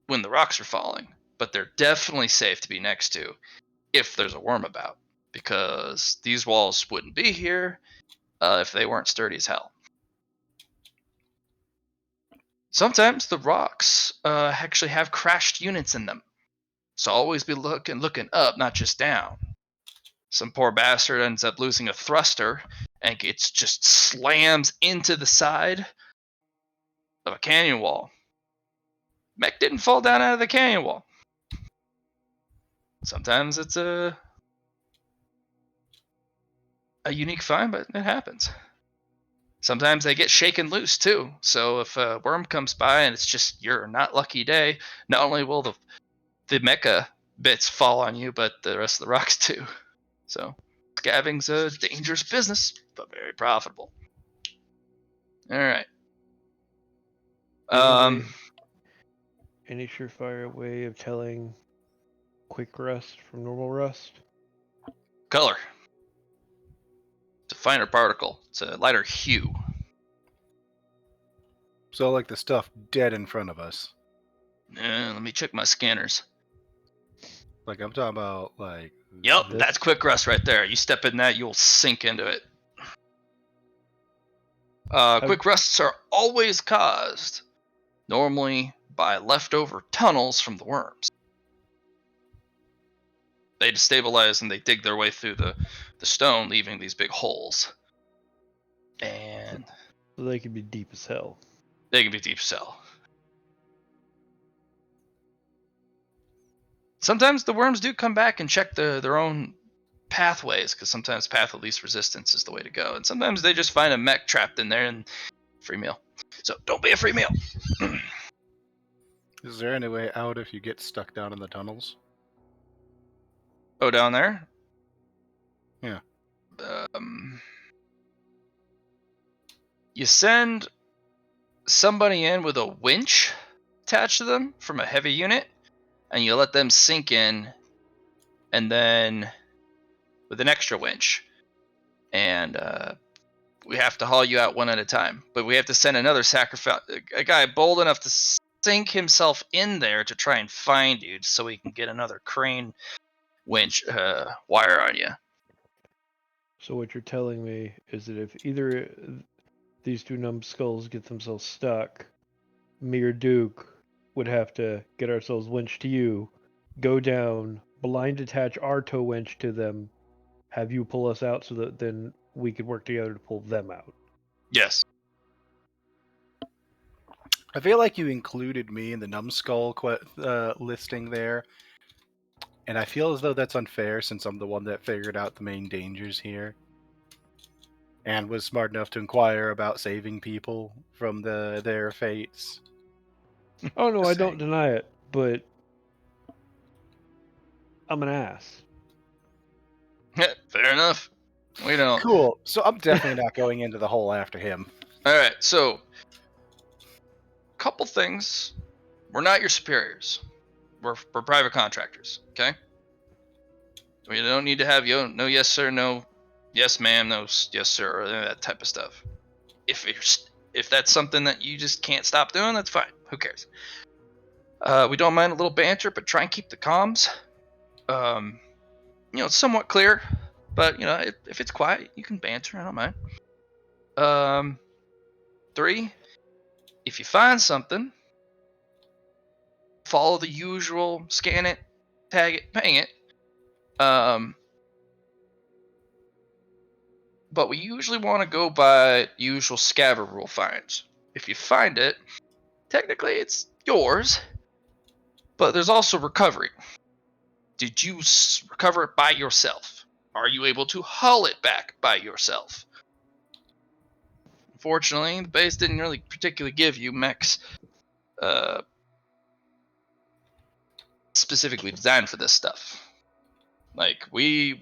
when the rocks are falling, but they're definitely safe to be next to if there's a worm about, because these walls wouldn't be here if they weren't sturdy as hell. Sometimes the rocks actually have crashed units in them, so always be looking up, not just down. Some poor bastard ends up losing a thruster and it just slams into the side of a canyon wall. Mech didn't fall down out of the canyon wall. Sometimes it's a unique find, but it happens. Sometimes they get shaken loose too. So if a worm comes by and it's just your not lucky day, not only will the mecha bits fall on you, but the rest of the rocks too. So scaveng's a dangerous business, but very profitable. All right. Any surefire way of telling quick rust from normal rust? Color. It's a finer particle. It's a lighter hue. so like the stuff dead in front of us. Let me check my scanners. Like I'm talking about, like. Yep, This- that's quick rust right there. You step in that, you'll sink into it. Quick rusts are always caused, normally by leftover tunnels from the worms. They destabilize and they dig their way through the stone, leaving these big holes. And So they could be deep as hell. they can be deep as hell. Sometimes the worms do come back and check their own pathways, because sometimes path of least resistance is the way to go. And sometimes they just find a mech trapped in there and free meal. So don't be a free meal. Is there any way out if you get stuck down in the tunnels? Oh, down there? Yeah. You send somebody in with a winch attached to them from a heavy unit, and you let them sink in, and then with an extra winch, and we have to haul you out one at a time. But we have to send another sacrifice, a guy bold enough to sink himself in there to try and find you, so we can get another crane winch wire on you. So what you're telling me is that if either these two numbskulls get themselves stuck, me or Duke would have to get ourselves winched to you, go down, blind attach our tow winch to them, have you pull us out so that then we could work together to pull them out. Yes. I feel like you included me in the numbskull listing there, and I feel as though that's unfair since I'm the one that figured out the main dangers here and was smart enough to inquire about saving people from their fates. Oh no, I Just don't saying. deny it, but I'm an ass. Fair enough. We don't. Cool. So I'm definitely not going into the hole after him. All right. So, couple things. We're not your superiors. We're private contractors. Okay. We don't need to have no yes sir, no yes ma'am, no yes sir, or that type of stuff. If that's something that you just can't stop doing, that's fine. Who cares? We don't mind a little banter, but try and keep the comms, somewhat clear. But if it's quiet, you can banter. I don't mind. 3, if you find something, follow the usual: scan it, tag it, ping it. But we usually want to go by usual scaver rule finds. If you find it, technically it's yours, but there's also recovery. Did you recover it by yourself? Are you able to haul it back by yourself? Unfortunately, the base didn't really particularly give you mechs specifically designed for this stuff. Like we're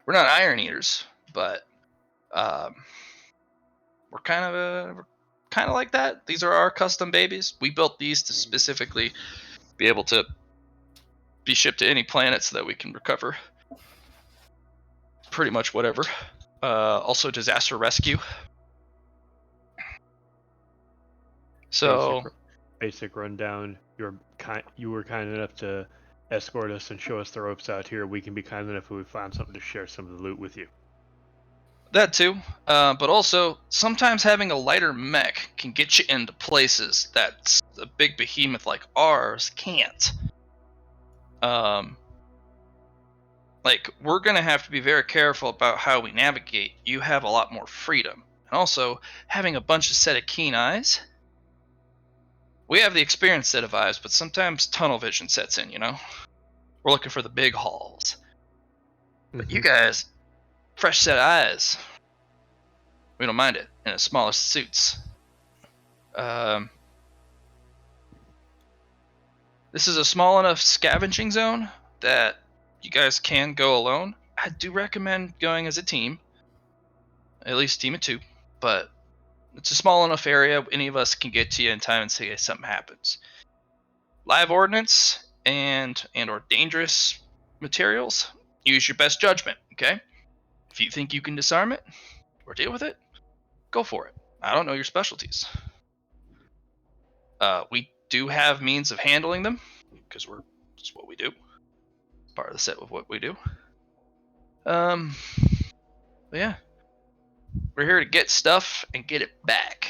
not iron eaters, but we're kind of like that. These are our custom babies. We built these to specifically be able to be shipped to any planet so that we can recover pretty much whatever. Also disaster rescue. So Basic rundown. You were kind enough to escort us and show us the ropes out here. We can be kind enough if we find something to share some of the loot with you. that too, but also sometimes having a lighter mech can get you into places that a big behemoth like ours can't. Like, we're gonna have to be very careful about how we navigate. You have a lot more freedom, and also having a bunch of set of keen eyes. We have the experienced set of eyes, but sometimes tunnel vision sets in. We're looking for the big hauls. But you guys, fresh set of eyes. We don't mind it in the smallest suits. This is a small enough scavenging zone that you guys can go alone. I do recommend going as a team, at least a team of 2, but it's a small enough area any of us can get to you in time and say something happens. Live ordnance and or dangerous materials, use your best judgment, okay? If you think you can disarm it or deal with it, go for it. I don't know your specialties. We do have means of handling them because it's what we do. Part of the set of what we do. But yeah, we're here to get stuff and get it back.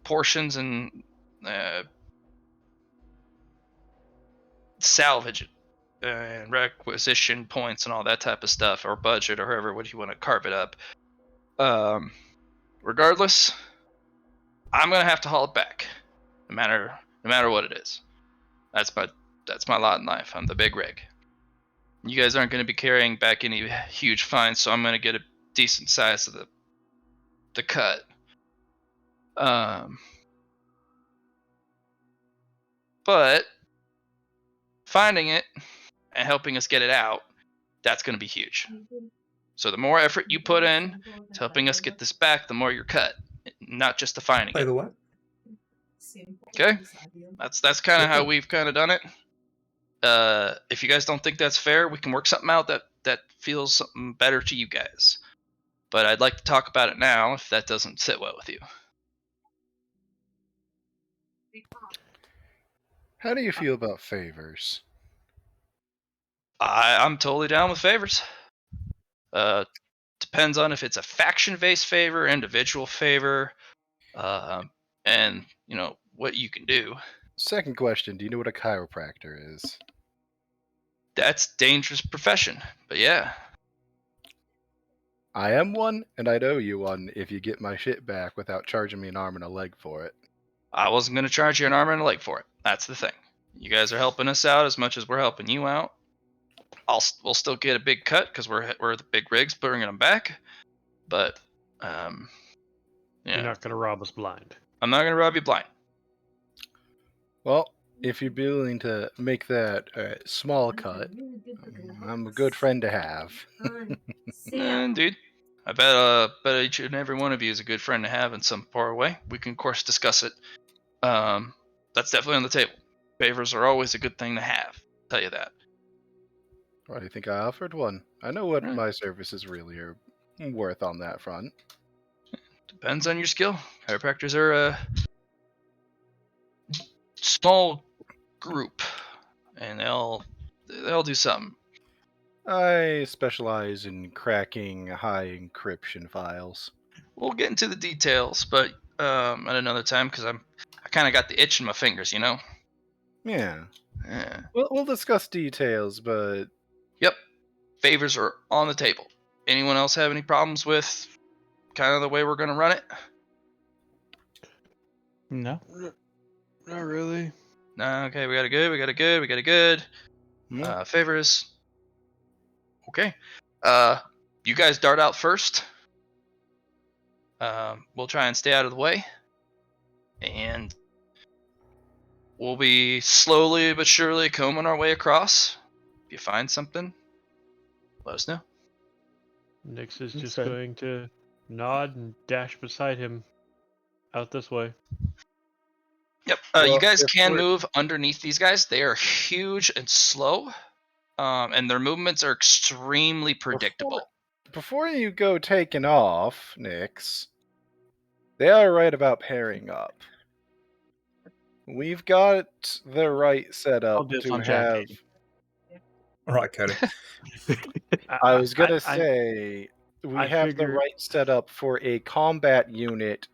Portions and salvage it, and requisition points and all that type of stuff, or budget, or however would you want to carve it up. Regardless, I'm gonna have to haul it back, no matter what it is. That's my lot in life. I'm the big rig. You guys aren't going to be carrying back any huge fines, so I'm going to get a decent size of the cut. But finding it and helping us get it out, that's going to be huge. So the more effort you put in to helping us get this back, the more you're cut, not just the finding Play it. the what? Okay, that's kind of how we've kind of done it. If you guys don't think that's fair, we can work something out that feels something better to you guys. But I'd like to talk about it now if that doesn't sit well with you. How do you feel about favors? I'm totally down with favors. Depends on if it's a faction-based favor, individual favor, and what you can do. Second question, do you know what a chiropractor is? That's dangerous profession, but yeah. I am one, and I'd owe you one if you get my shit back without charging me an arm and a leg for it. I wasn't going to charge you an arm and a leg for it. That's the thing. You guys are helping us out as much as we're helping you out. We'll still get a big cut because we're the big rigs bringing them back. But yeah, You're not gonna rob us blind. I'm not going to rob you blind. Well, if you'd be willing to make that small cut, I'm a good friend to have. Indeed. I bet each and every one of you is a good friend to have in some far way. We can, of course, discuss it. That's definitely on the table. Favors are always a good thing to have. I'll tell you that. Why do you think I offered one? I know what Right. my services really are worth on that front. Depends on your skill. Chiropractors are a small group, and they'll do something. I specialize in cracking high encryption files. We'll get into the details, but at another time because I kind of got the itch in my fingers, you know. Yeah. Yeah. We'll discuss details, but Yep. Favors are on the table. Anyone else have any problems with kind of the way we're gonna run it? No. Not really. No. Okay. We got a good. hmm, Favors. Okay. You guys dart out first. We'll try and stay out of the way, and we'll be slowly but surely combing our way across. If you find something, let us know. Nix is just Okay. going to nod and dash beside him out this way. Yep. You Well, guys if can we're- move underneath these guys. They are huge and slow, and their movements are extremely predictable. before you go taking off, Nix, they are right about pairing up. We've got the right I'll setup do this to on have. Jackie. All right, Cody. I was gonna I- say we I have the figure- right setup for a combat unit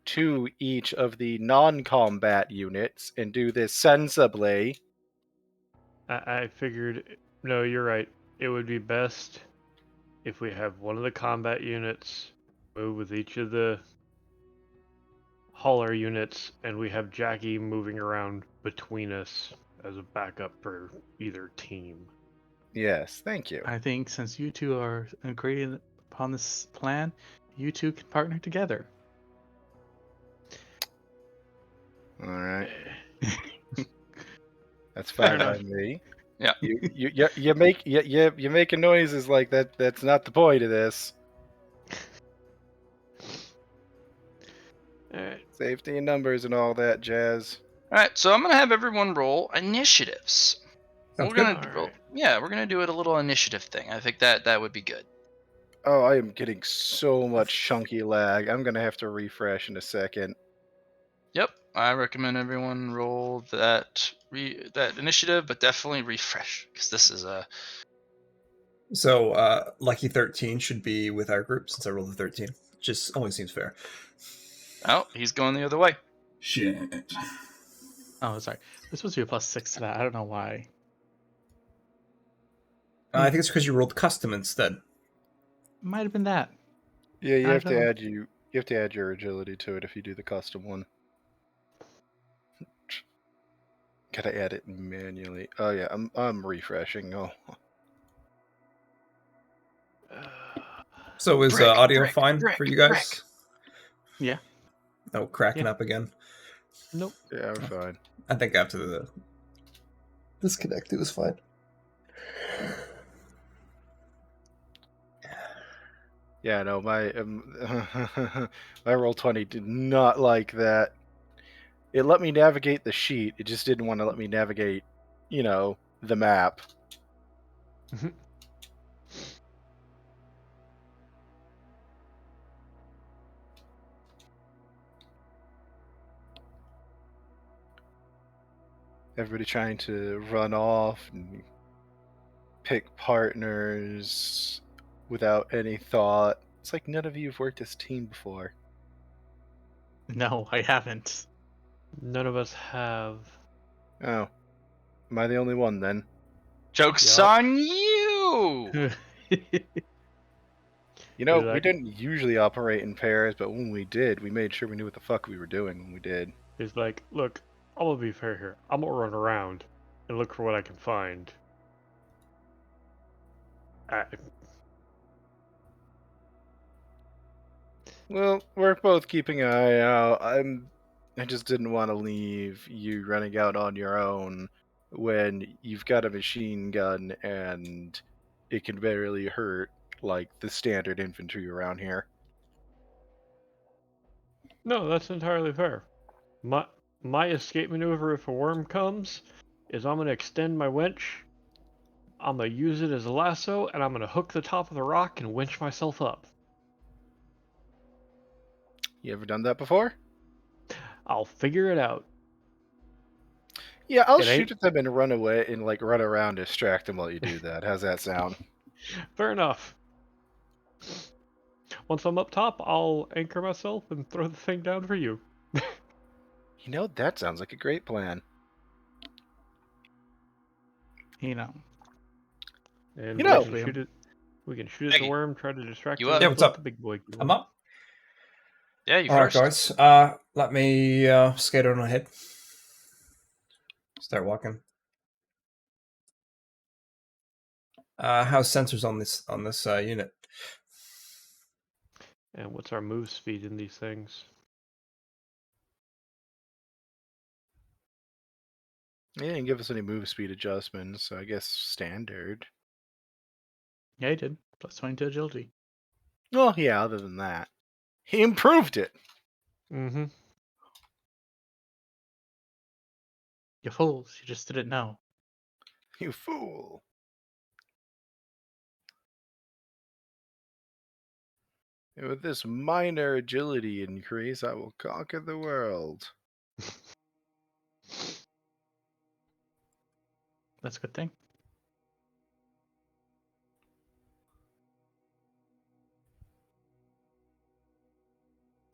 to each of the non-combat units and do this sensibly. I figured. No, you're right. It would be best if we have one of the combat units move with each of the hauler units, and we have Jackie moving around between us as a backup for either team. Yes, thank you. I think since you two are agreeing upon this plan, you two can partner together. All right, that's Fair fine by enough. me. Yeah. You making noises like that. That's not the point of this. Alright. Safety in numbers and all that jazz. All right. So I'm gonna have everyone roll initiatives. Sounds we're good. gonna Alright. we're gonna do it a little initiative thing. I think that would be good. Oh, I am getting so much chunky lag. I'm gonna have to refresh in a second. Yep. I recommend everyone roll that initiative, but definitely refresh because this is a So, Lucky 13 should be with our group since I rolled a 13. Just only seems fair. he's going the other way. Shit. Oh, sorry. This was your +6 to that. I don't know why. I think it's because you rolled custom instead. Might have been that. Yeah, you I have to don't know. add your agility to it if you do the custom one. Gotta add it manually. Oh yeah, I'm refreshing. Oh, So is Brick, audio brick, fine brick, for you guys? brick. Yeah. Oh, cracking Yeah. up again. Nope. yeah, we're fine. I think after the disconnect, it was fine. Yeah, no, my my roll 20 did not like that. It let me navigate the sheet. It just didn't want to let me navigate, the map. Everybody trying to run off and pick partners without any thought. It's like none of you have worked as a team before. No, I haven't. None of us have. Oh. Am I the only one then? Joke's Yup. on you! We didn't usually operate in pairs, but when we did, we made sure we knew what the fuck we were doing when we did. He's like, look, I'm gonna be fair here. I'm gonna run around and look for what I can find. Well, we're both keeping an eye out. I just didn't want to leave you running out on your own when you've got a machine gun and it can barely hurt like the standard infantry around here. No, that's entirely fair. My escape maneuver if a worm comes is I'm gonna extend my winch. I'm gonna use it as a lasso, and I'm gonna hook the top of the rock and winch myself up. You ever done that before? I'll figure it out. Yeah, I'll It shoot ain't at them and run away and run around, distract them while you do that. How's that sound? fair enough. Once I'm up top, I'll anchor myself and throw the thing down for you. That sounds like a great plan. You know, And You we know- can shoot it. We can shoot at Hey, the worm, try to distract you it. up? Yeah, just what's like up? the big boy. I'm up. Yeah, you All right, first. guys. Let me skate on ahead. Start walking. How's sensors on this unit? And what's our move speed in these things? He didn't give us any move speed adjustments, so I guess standard. yeah, he did. Plus 20 to agility. Well, yeah, other than that. He improved it! Mm-hmm. You fools, you just didn't know. You fool! And with this minor agility increase, I will conquer the world. That's a good thing.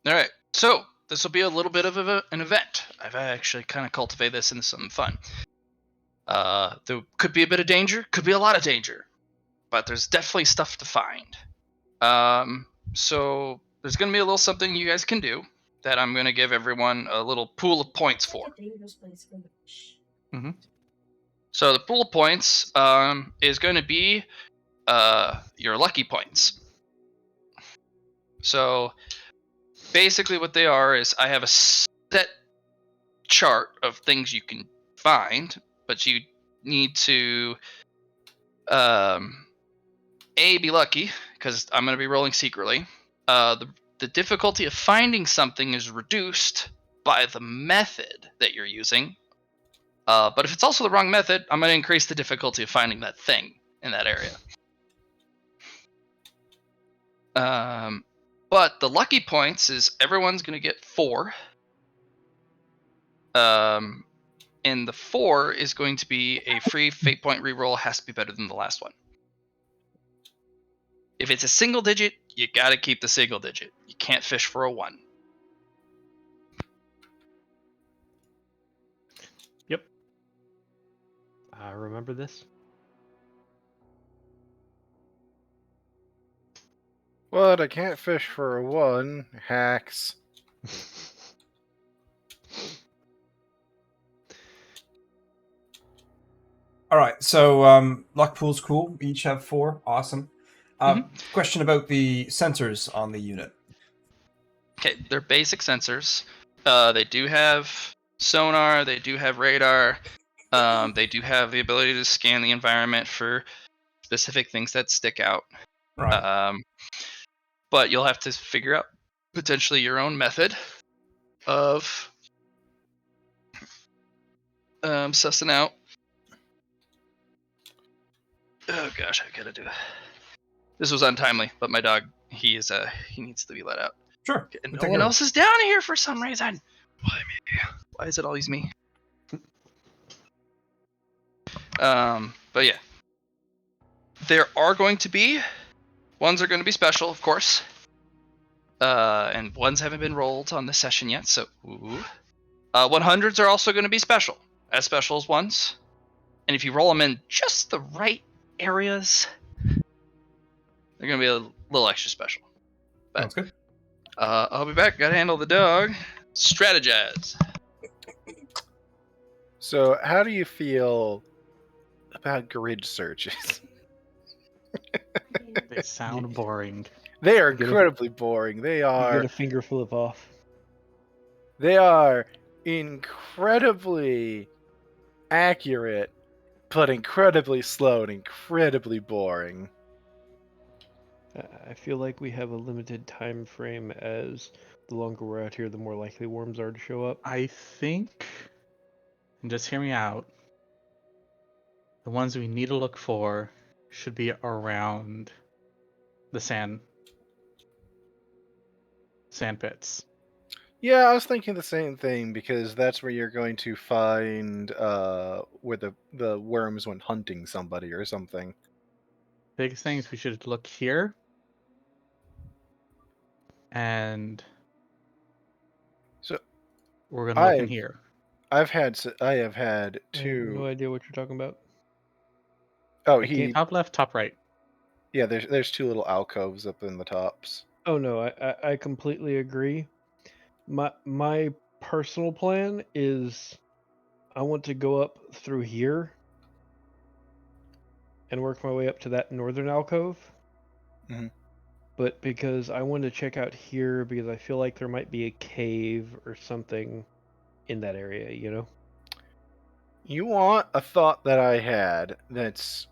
All right, so this will be a little bit of an event. I've actually kind of cultivated this into something fun. There could be a bit of danger, could be a lot of danger, but there's definitely stuff to find. So there's going to be a little something you guys can do that I'm going to give everyone a little pool of points for. So the pool of points is going to be your lucky points. So basically what they are is I have a set chart of things you can find, but you need to be lucky, because I'm going to be rolling secretly. The difficulty of finding something is reduced by the method that you're using. But if it's also the wrong method, I'm going to increase the difficulty of finding that thing in that area. But the lucky points is everyone's going to get 4. And the 4 is going to be a free fate point reroll, has to be better than the last one. If it's a single digit, you got to keep the single digit. You can't fish for a 1. Yep. I remember this. What? I can't fish for a 1. Hacks. All right. So luck pool's cool. We each have 4. Awesome. Question about the sensors on the unit. Okay, they're basic sensors. They do have sonar, they do have radar, they do have the ability to scan the environment for specific things that stick out. Right. But you'll have to figure out potentially your own method of sussing out. Oh gosh, I gotta do it. This was untimely, but my dog, he needs to be let out. Sure. And we'll no take one care of else is down here for some reason. Why me? Why is it always me? But yeah, there are going to be ones are going to be special, of course. And ones haven't been rolled on this session yet, so ooh. 100s are also going to be special, as special as ones. And if you roll them in just the right areas, they're going to be a little extra special. it. Sounds good. I'll be back. Got to handle the dog. Strategize. So, how do you feel about grid searches? They sound boring. They are Get a- incredibly boring. They You are. get a finger flip off. They are incredibly accurate, but incredibly slow and incredibly boring. I feel like we have a limited time frame, as the longer we're out here, the more likely worms are to show up. I think, and just hear me out, the ones we need to look for should be around the sand pits. Yeah, I was thinking the same thing because that's where you're going to find where the worms went hunting somebody or something. Biggest thing is we should look here, and So we're gonna look in I here. I have had I have two. no idea what you're talking about. Oh, I can't. Top left, top right. yeah. There's two little alcoves up in the tops. Oh no, I completely agree. My personal plan is I want to go up through here and work my way up to that northern alcove. Mhm. But because I want to check out here because I feel like there might be a cave or something in that area, you know? You want a thought that I had that's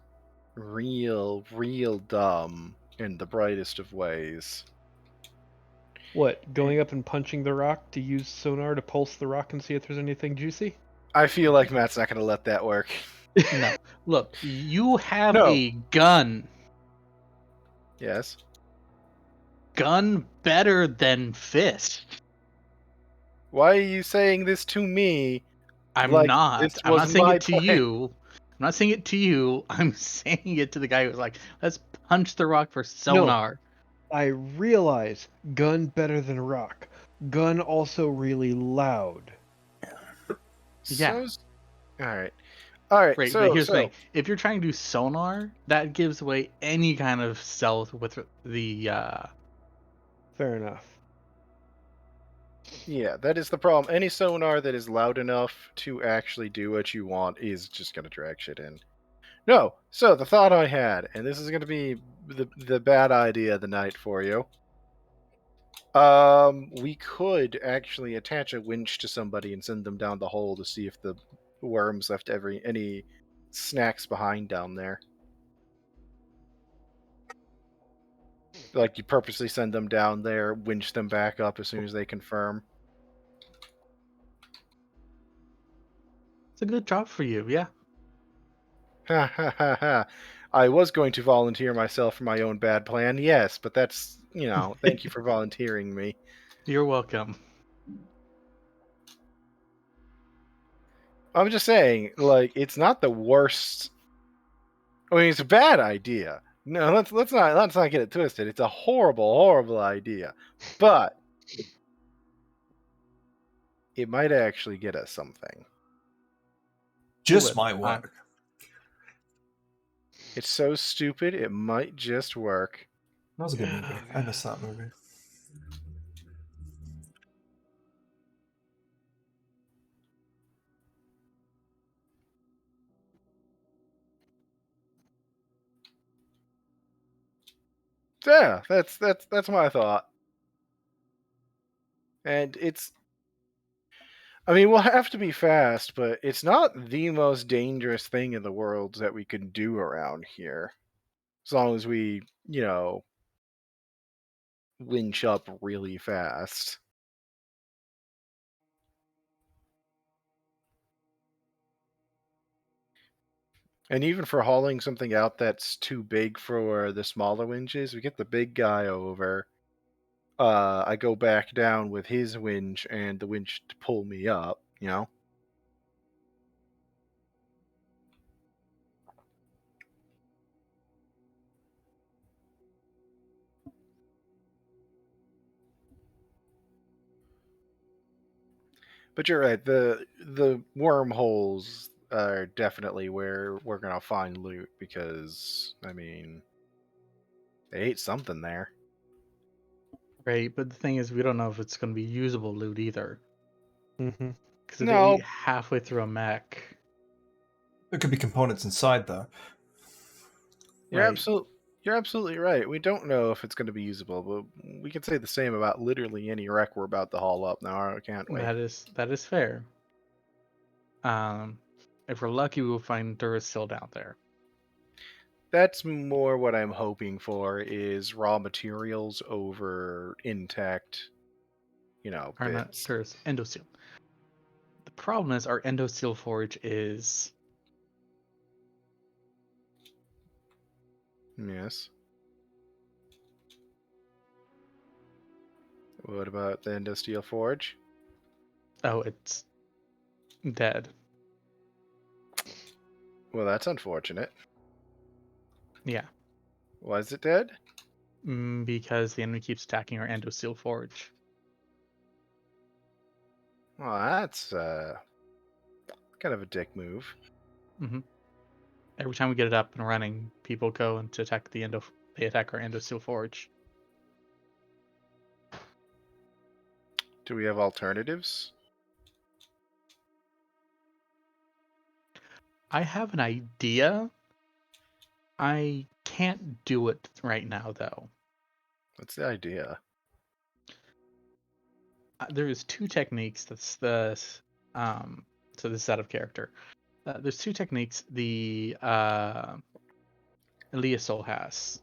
real dumb in the brightest of ways. What, going up and punching the rock to use sonar to pulse the rock and see if there's anything juicy? I feel like Matt's not going to let that work. No, look, you have No. a gun. Yes. Gun better than fist. Why are you saying this to me? I'm Like, not. this I'm not was saying my it to plan. you. I'm not saying it to you. I'm saying it to the guy who's like, let's punch the rock for sonar. I realize gun better than rock. Gun also really loud. Yeah. All right. All right. Right, but here's the thing. If you're trying to do sonar, that gives away any kind of stealth with the Fair enough. Yeah, that is the problem. Any sonar that is loud enough to actually do what you want is just going to drag shit in. No, so the thought I had, and this is going to be the bad idea of the night for you. We could actually attach a winch to somebody and send them down the hole to see if the worms left any snacks behind down there. Like you purposely send them down there, winch them back up as soon as they confirm. it's a good job for you, yeah. Ha ha ha ha. I was going to volunteer myself for my own bad plan, yes, but that's, thank you for volunteering me. You're welcome. I'm just saying, like, it's not the worst. I mean, it's a bad idea. No, let's not get it twisted. It's a horrible idea. But it might actually get us something. Just Would. might work. It's so stupid, it might just work. That was a good movie. I missed that movie. Yeah, that's my thought. And I mean, we'll have to be fast, but it's not the most dangerous thing in the world that we can do around here. As long as we, winch up really fast. And even for hauling something out that's too big for the smaller winches, we get the big guy over. I go back down with his winch and the winch to pull me up, you know? But you're right, the wormholes are definitely where we're gonna find loot because I mean they ate something there. Right, but the thing is, we don't know if it's going to be usable loot either. Mm-hmm. Because if they No, ate halfway through a mech, There could be components inside though. you're right? you're absolutely right. We don't know if it's gonna be usable, but we can say the same about literally any wreck we're about to haul up now, can't we? That is fair. If we're lucky, we'll find Duracell down there. That's more what I'm hoping for is raw materials over intact, Or not bits. Duracell, Endoseal. The problem is our Endoseal forge is Yes. What about the Endosteel Forge? it's dead. Well, that's unfortunate. Yeah, Why is it dead? because the enemy keeps attacking our Endoseal forge. Well, that's kind of a dick move. hmm Every time we get it up and running, people go and to attack They attack our Endoseal forge. Do we have alternatives? I have an idea. I can't do it right now, though. What's the idea? There is two techniques. So this is out of character. There's two techniques the Eliasol has,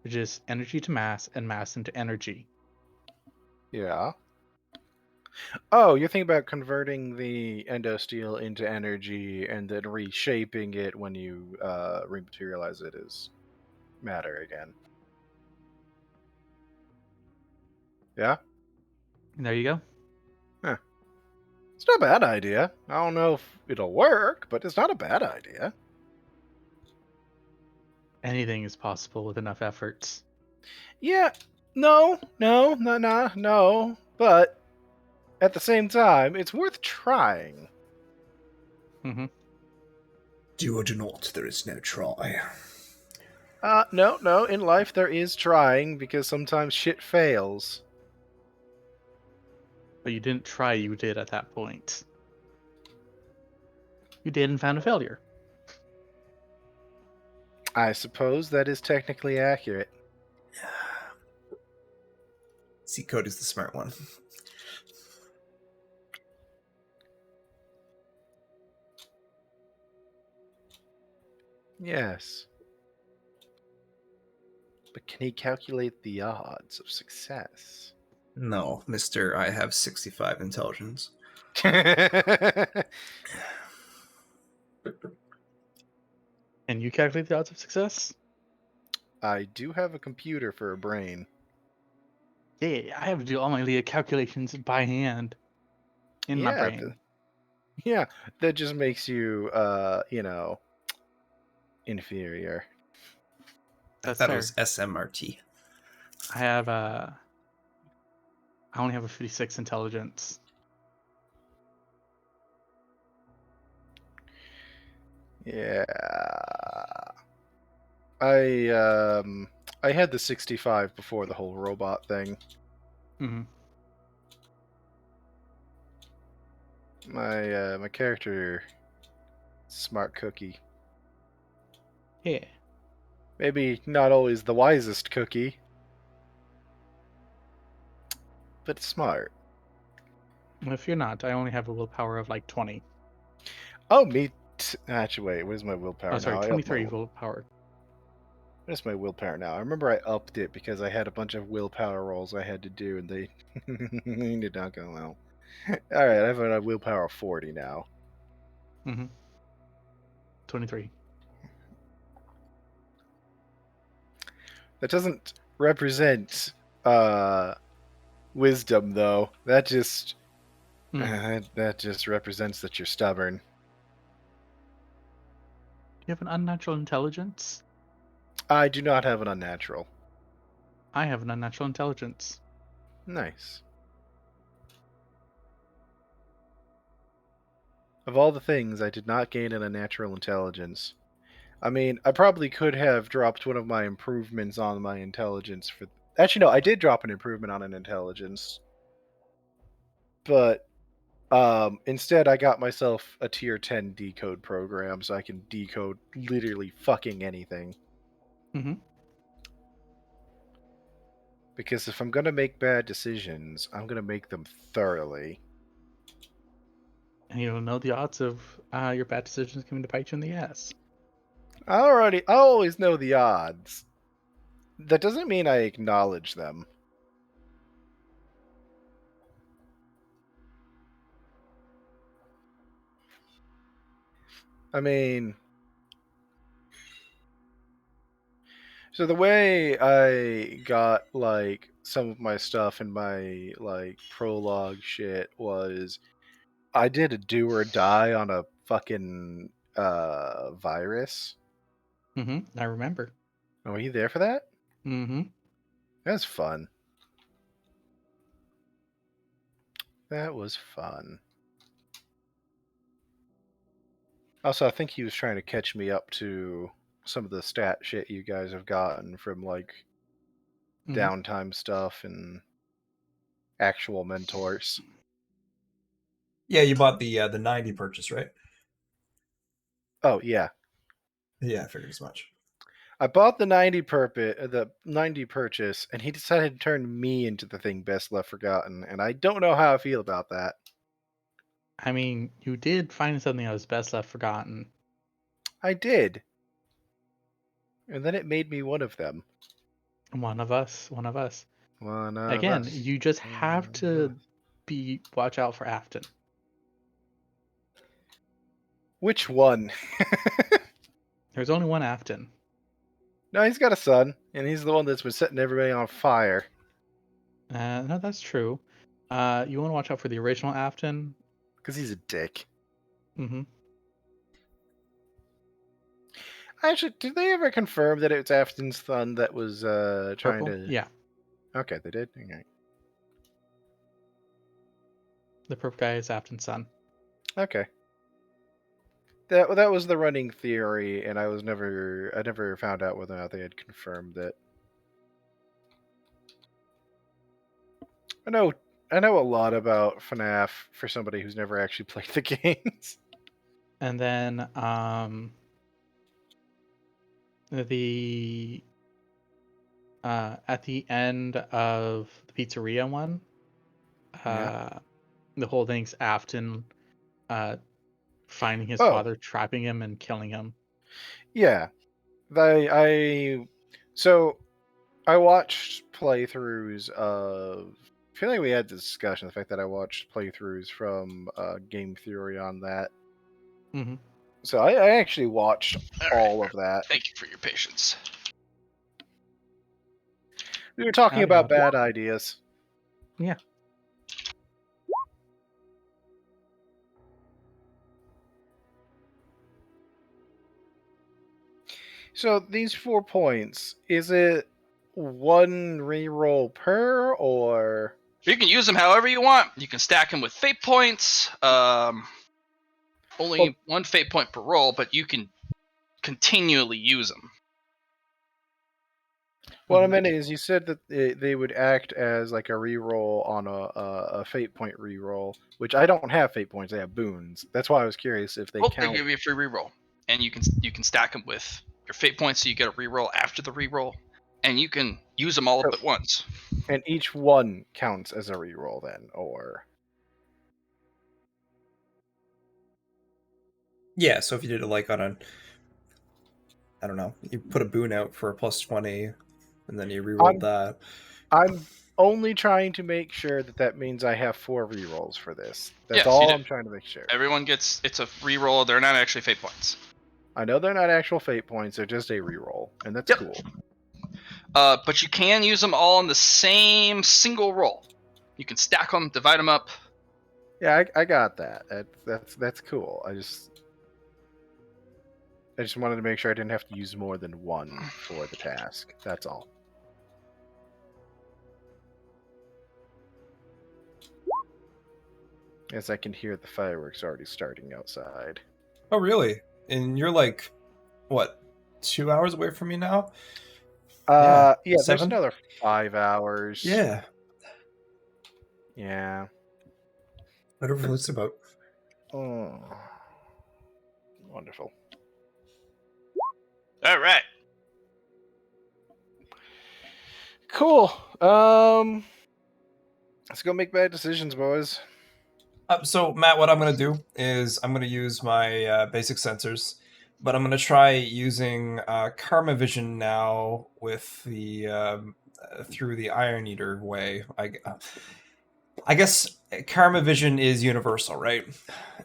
which is energy to mass and mass into energy. Yeah. Oh, you're thinking about converting the Endosteel into energy and then reshaping it when you rematerialize it as matter again. Yeah? And there you go. Huh. It's not a bad idea. I don't know if it'll work, but it's not a bad idea. Anything is possible with enough efforts. Yeah, no. But at the same time, it's worth trying. Mm-hmm. Do or do not, there is no try. No. In life, there is trying because sometimes shit fails. But you didn't try, you did at that point. You did and found a failure. I suppose that is technically accurate. See, Cody's the smart one. Yes. But can he calculate the odds of success? No, Mr. I have 65 intelligence. And you calculate the odds of success? I do have a computer for a brain. Yeah, I have to do all my Leah calculations by hand in my Yeah, brain. yeah, that just makes you, inferior. That's I thought fair. it was SMRT. I only have a 56 intelligence. Yeah. I had the 65 before the whole robot thing. Mm-hmm. My character, smart cookie. Yeah. Maybe not always the wisest cookie, but smart. If you're not, I only have a willpower of like 20. Oh, actually, wait, where's my Oh, willpower sorry, now? 23 willpower. Where's my willpower now? I remember I upped it because I had a bunch of willpower rolls I had to do, and they did not go well. All right, I have a willpower of 40 now. Mm-hmm. 23. That doesn't represent wisdom, though. That just that just represents that you're stubborn. Do you have an unnatural intelligence? I do not have an unnatural. I have an unnatural intelligence. Nice. Of all the things, I did not gain an unnatural intelligence. I mean, I probably could have dropped one of my improvements on my intelligence for. Actually, no, I did drop an improvement on an intelligence, but instead I got myself a tier 10 decode program, so I can decode literally fucking anything. Mm-hmm. Because if I'm gonna make bad decisions, I'm gonna make them thoroughly. And you don't know the odds of your bad decisions coming to bite you in the ass. I always know the odds. That doesn't mean I acknowledge them. I mean, so the way I got like some of my stuff in my like prologue shit was I did a do or die on a fucking virus. Mm-hmm. I remember. Oh, were you there for that? Mm-hmm. That's fun. That was fun. Also, I think he was trying to catch me up to some of the stat shit you guys have gotten from like Mhm. downtime stuff and actual mentors. Yeah, you bought the 90 purchase, right? Oh yeah, Yeah, I figured as much. I bought the 90 purchase, and he decided to turn me into the thing best left forgotten, and I don't know how I feel about that. I mean, you did find something that was best left forgotten. I did, and then it made me one of them. One of us. One of us. One of Again, us. you just have One of to us. watch out for Afton. Which one? There's only one Afton. No, he's got a son, and he's the one that's been setting everybody on fire. No, that's true. You want to watch out for the original Afton. Because he's a dick. Mm-hmm. Actually, did they ever confirm that it's Afton's son that was trying Purple. to... Yeah, Okay, they did? Okay. the purple guy is Afton's son. Okay. That was the running theory, and I never found out whether or not they had confirmed it. I know a lot about FNAF for somebody who's never actually played the games. And then the at the end of the pizzeria one, Yeah. the whole thing's Afton finding his Oh. father, trapping him, and killing him. Yeah. So I watched playthroughs of... I feel like we had this discussion, the fact that I watched playthroughs from Game Theory on that. Mm-hmm. So I actually watched all right. of that. Thank you for your patience. We were talking Howdy, about howdy. bad ideas. Yeah. So these 4 points, is it one reroll per, or... You can use them however you want. You can stack them with fate points. Only one fate point per roll, but you can continually use them. What I meant is, you said that they would act as like a reroll on a fate point reroll, which I don't have fate points. I have boons. That's why I was curious if they They count. give you a free reroll, and you can stack them with your fate points, so you get a reroll after the reroll, and you can use them all up at once. And each one counts as a reroll then, or... Yeah, so if you did it like on a, I don't know, you put a boon out for a plus 20, and then you rerolled that. I'm only trying to make sure that means I have 4 rerolls for this. That's Yes, all you do. I'm trying to make sure. Everyone gets, it's a reroll. They're not actually fate points. I know they're not actual fate points; they're just a reroll, and that's Yep. cool. But you can use them all in the same single roll. You can stack them, divide them up. Yeah, I got that. That's cool. I just wanted to make sure I didn't have to use more than one for the task. That's all. As I can hear the fireworks already starting outside. Oh, really? And you're like, what, 2 hours away from me now? Yeah, there's 7? another 5 hours. Yeah. Yeah. Whatever it's about. Oh. Wonderful. All right. Cool. Let's go make bad decisions, boys. So, Matt, what I'm going to do is I'm going to use my basic sensors, but I'm going to try using Karma Vision now with the through the Iron Eater way. I guess Karma Vision is universal, right?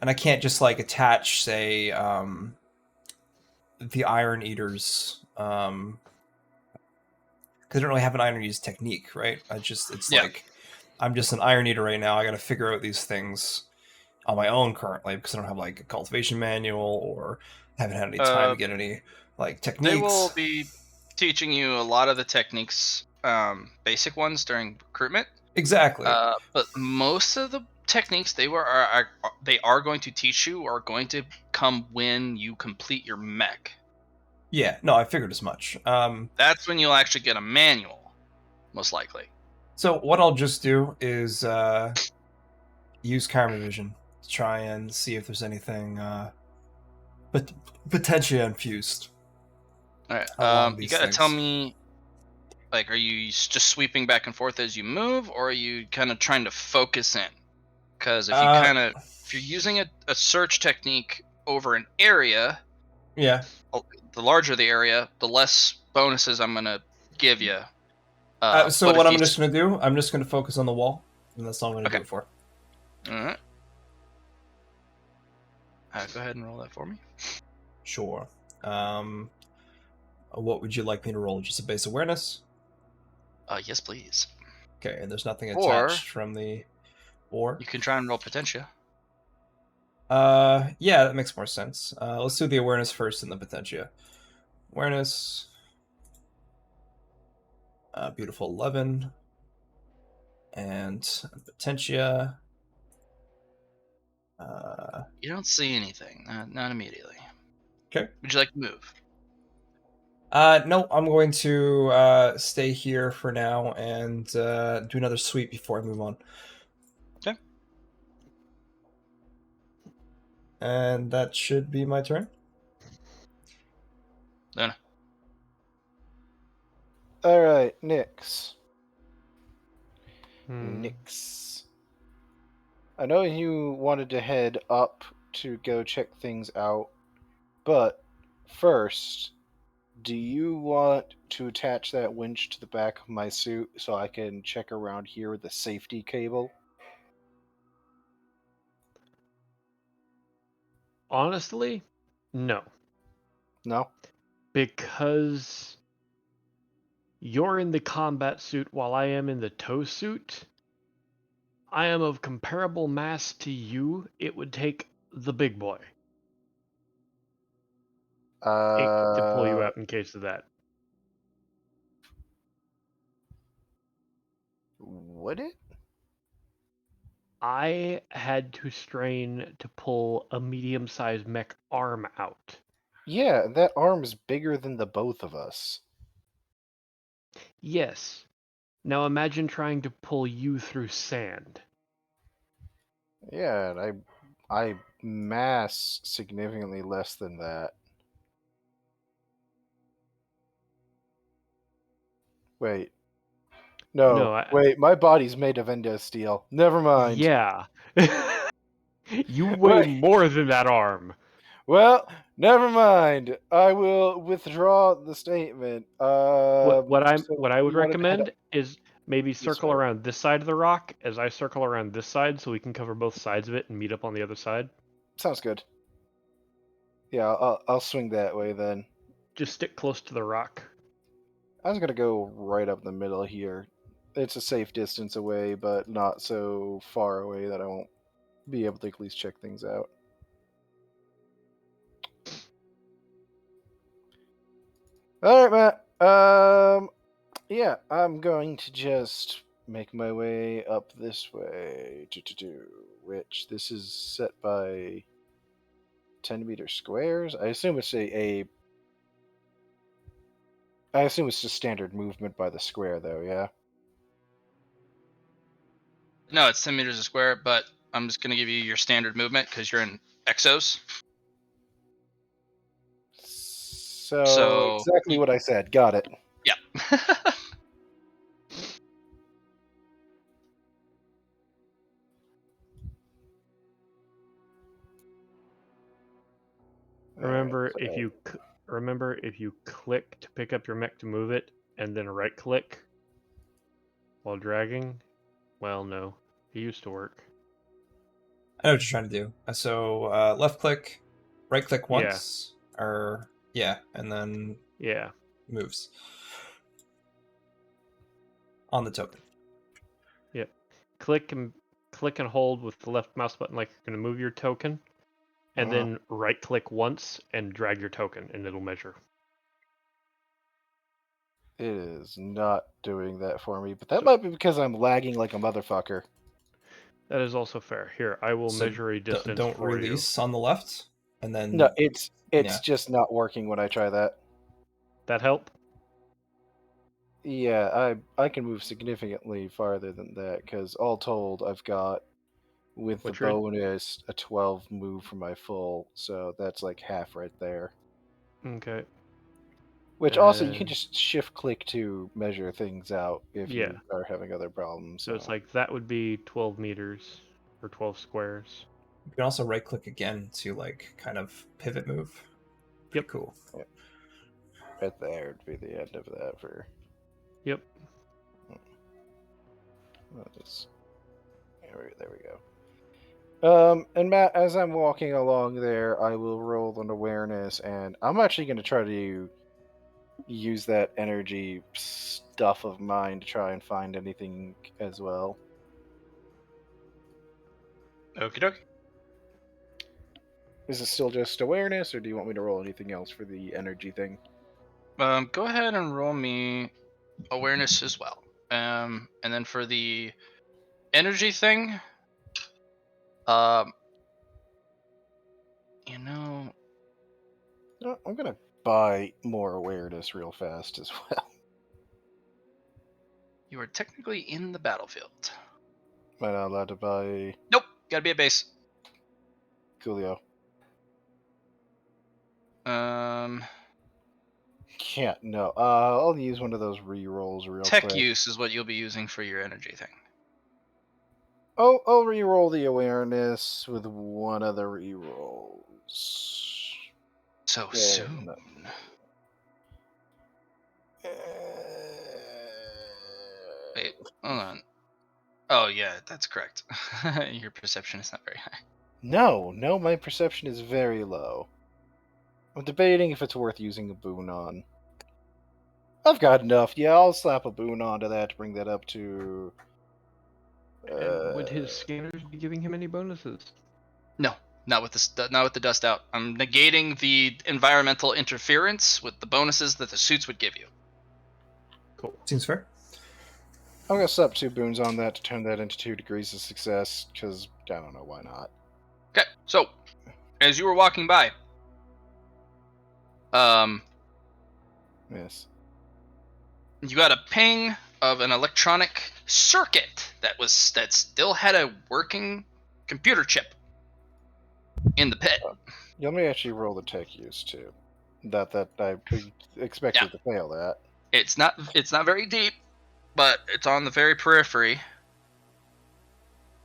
And I can't just like attach, say, the Iron Eaters, because I don't really have an Iron Eater's technique, right? It's Yeah. like I'm just an Iron Eater right now. I got to figure out these things on my own currently because I don't have like a cultivation manual or haven't had any time to get any like techniques. They will be teaching you a lot of the techniques, basic ones during recruitment. Exactly. But most of the techniques they are going to teach you are going to come when you complete your mech. Yeah, no, I figured as much. That's when you'll actually get a manual, most likely. So what I'll just do is use Karma Vision to try and see if there's anything but potentially infused. All right. Along You these gotta things. tell me, like, are you just sweeping back and forth as you move, or are you kind of trying to focus in? Because if you're using a search technique over an area, Yeah. the larger the area, the less bonuses I'm gonna give you. So but what if I'm you just going to do, I'm just going to focus on the wall, and that's all I'm going to Okay. do it for. All right. Go ahead and roll that for me. Sure. What would you like me to roll? Just a base awareness? Yes, please. Okay, and there's nothing Or- attached from the... Or? You can try and roll Potentia. Yeah, that makes more sense. Let's do the awareness first and the potentia. Awareness. Beautiful 11. And potentia. You don't see anything. Not immediately. Okay. Would you like to move? No, I'm going to stay here for now and do another sweep before I move on. Okay. And that should be my turn. Then All right, Nyx. Hmm. Nyx. I know you wanted to head up to go check things out, but first, do you want to attach that winch to the back of my suit so I can check around here with the safety cable? Honestly, no. No? Because you're in the combat suit while I am in the tow suit. I am of comparable mass to you. It would take the big boy to pull you out in case of that. Would it? I had to strain to pull a medium-sized mech arm out. Yeah, that arm's bigger than the both of us. Yes. Now imagine trying to pull you through sand. Yeah, and I mass significantly less than that. Wait. No, No, wait, my body's made of endo steel. Never mind. Yeah. You weigh Wait. more than that arm. Well, never mind. I will withdraw the statement. What I So what I would we wanted to head recommend is maybe circle way. around this side of the rock as I circle around this side so we can cover both sides of it and meet up on the other side. Sounds good. Yeah, I'll swing that way then. Just stick close to the rock. I was gonna go right up the middle here. It's a safe distance away, but not so far away that I won't be able to at least check things out. All right, Matt. Yeah, I'm going to just make my way up this way. Which this is set by 10-meter squares. I assume it's I assume it's just standard movement by the square, though. Yeah. No, it's 10 meters a square, but I'm just going to give you your standard movement because you're in exos. So So, exactly what I said. Got it. yeah. Remember, so- if you click to pick up your mech to move it, and then right click while dragging. Well, no, it used to work. I know what you're trying to do. So left click, right click Yeah. once, or yeah, and then Yeah. moves on the token. Yep. Click and hold with the left mouse button like you're going to move your token, and then right click once and drag your token, and it'll measure. It is not doing that for me, but that might be because I'm lagging like a motherfucker. That is also fair. Here, I will So measure a distance don't for release on the left, and then No, it's yeah. just not working when I try that. you. That help? Yeah, I can move significantly farther than that because all told, I've got with the What's your bonus a 12 move for my full, so that's like half right there. okay? Which also you can Then just shift click to measure things out if yeah. you are having other problems. So it's like that would be 12 meters or 12 squares. You can also right click again to like kind of pivot move. Pretty Yep. cool. right there would be the end of that for. Yep. There we go. And Matt, as I'm walking along there, I will roll an awareness, and I'm actually going to try to use that energy stuff of mine to try and find anything as well. Okie dokie. Is it still just awareness, or do you want me to roll anything else for the energy thing? Go ahead and roll me awareness as well. And then for the energy thing, um, you know, No, I'm going to buy more awareness real fast as well. you are technically in the battlefield. Am I not allowed to buy Nope, gotta be at base. Coolio? Um, Can't, no. I'll use one of those re-rolls real tech quick. use is what you'll be using for your energy thing. I'll re-roll the awareness with one of the re-rolls. So Yeah, soon. no. Wait, hold on. Oh yeah, that's correct. Your perception is not very high. No, my perception is very low. I'm debating if it's worth using a boon on. I've got enough. Yeah, I'll slap a boon onto that to bring that up to. And would his scanners be giving him any bonuses? No, not with not with the dust out. I'm negating the environmental interference with the bonuses that the suits would give you. Cool. Seems fair. I'm gonna slap 2 boons on that to turn that into 2 degrees of success, because I don't know why not. Okay, so as you were walking by, Yes. you got a ping of an electronic circuit that still had a working computer chip in the pit. Let me actually roll the tech use too. That I expected to fail that. It's not very deep, but it's on the very periphery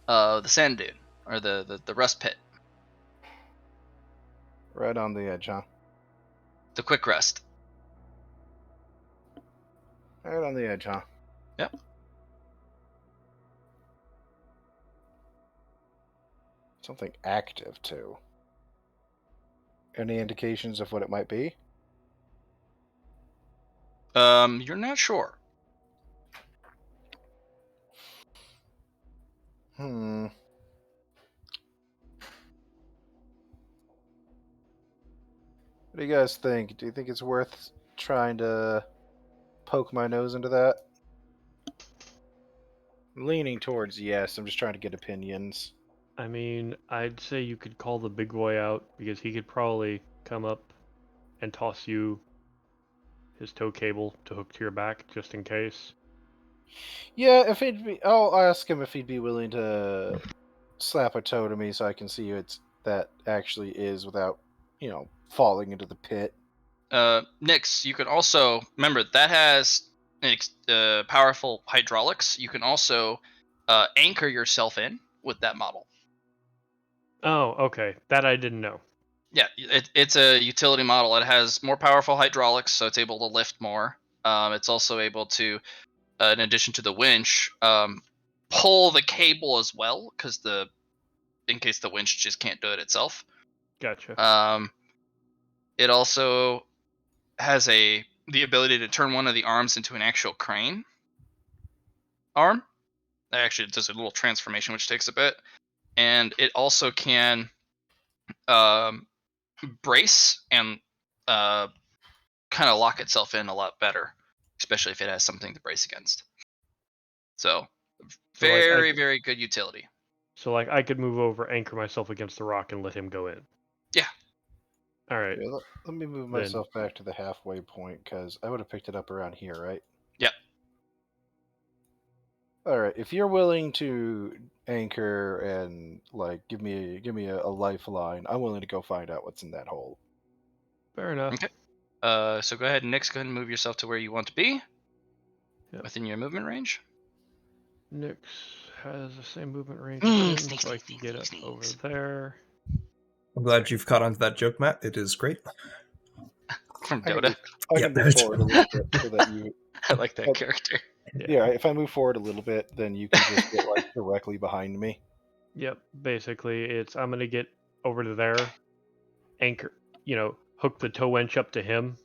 of the sand dune or the rust pit, Right on the edge, huh? the quick rust. Right on the edge, huh? Yep. Something active too. Any indications of what it might be? You're not sure. Hmm. What do you guys think? Do you think it's worth trying to poke my nose into that? I'm leaning towards yes. I'm just trying to get opinions. I mean, I'd say you could call the big boy out because he could probably come up and toss you his tow cable to hook to your back just in case. Yeah, if he'd be, I'll ask him if he'd be willing to slap a toe to me so I can see who it's that actually is without, falling into the pit. Nyx, you can also remember that has powerful hydraulics. You can also anchor yourself in with that model. Oh, okay. That I didn't know. Yeah, it's a utility model. It has more powerful hydraulics, so it's able to lift more. It's also able to, in addition to the winch, pull the cable as well, because in case the winch just can't do it itself. Gotcha. It also has the ability to turn one of the arms into an actual crane arm. It actually does a little transformation, which takes a bit, and it also can um, brace and kind of lock itself in a lot better, especially if it has something to brace against. So, So like very, very good utility. I could move over, anchor myself against the rock, and let him go in. Yeah. All right. Yeah, let me move Then- myself back to the halfway point because I would have picked it up around here, right? Yep. All right. If you're willing to anchor and give me a lifeline, I'm willing to go find out what's in that hole. Fair enough. Okay. So go ahead, Nyx. Go ahead and move yourself to where you want to be. Yep. Within your movement range. Nyx has the same movement range Mm, as him, sneak, so I sneak, can sneak, get sneak, up over sneaks. there. I'm glad you've caught on to that joke, Matt. It is great. From I can Dota. move, I Yeah. can move forward a little bit so that you. I like that character. Yeah, if I move forward a little bit, then you can just get directly behind me. Yep. Basically, I'm gonna get over to there, anchor, hook the tow winch up to him,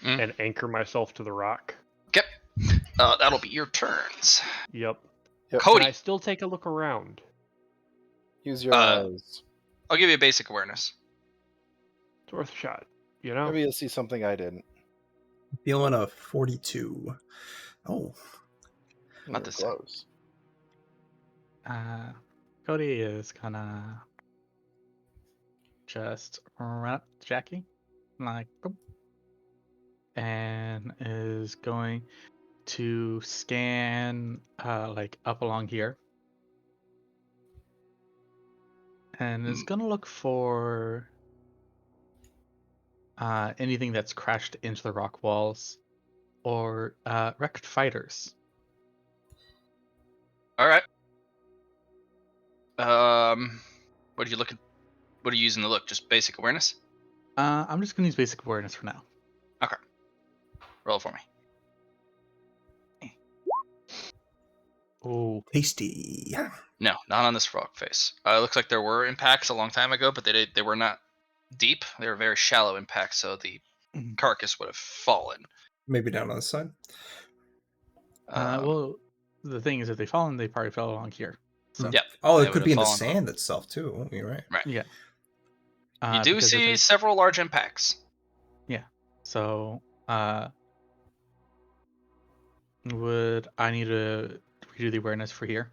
Mm. and anchor myself to the rock. Okay. That'll be your turns. Yep. Yep. Cody. Can I still take a look around? Use your Uh, eyes. I'll give you a basic awearness. It's worth a shot. You know. Maybe you'll see something I didn't. Feeling a 42. Oh, Not You're this time. close. Cody is gonna just run up to Jackie, like, boop, and is going to scan up along here, and is gonna look for anything that's crashed into the rock walls or wrecked fighters. All right. What are you looking? What are you using to look? Just basic awareness. I'm just gonna use basic awareness for now. Okay. Roll it for me. Oh, tasty. No, not on this rock face. It looks like there were impacts a long time ago, but they were not deep. They were very shallow impacts, so the Mhm. carcass would have fallen. Maybe down on the side. well, the thing is, if they fall in, they probably fell along here. So Yeah. Oh, they it would could have be in the fallen. sand itself too. You're right. Right. yeah. You do Because if see there's- several large impacts. Yeah. So, would I need to redo the awareness for here?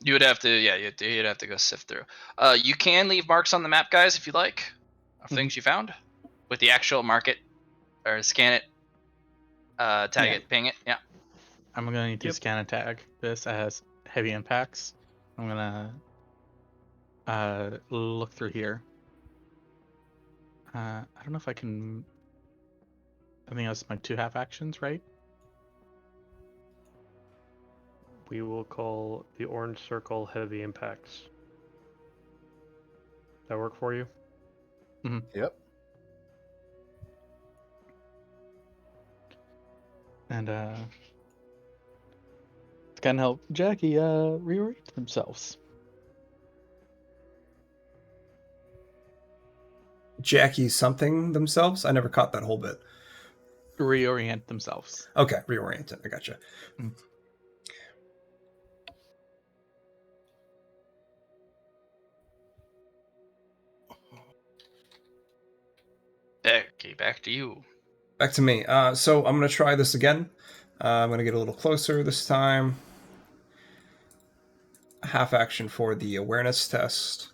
You would have to, yeah, you'd have to go sift through. You can leave marks on the map, guys, if you like, of things you found, with the actual mark it or scan it, tag Yeah. it, ping it. Yeah. I'm gonna need to Yep. scan and tag this as heavy impacts. I'm gonna look through here. I don't know if I can. I think that's my 2 half actions, right? We will call the orange circle heavy impacts. That work for you? Yep. And to kind of help Jackie reorient themselves. Jackie something themselves? I never caught that whole bit. Reorient themselves. Okay, reorient it. I gotcha. Okay, back to you. Back to me. So I'm going to try this again. I'm going to get a little closer this time. Half action for the awareness test,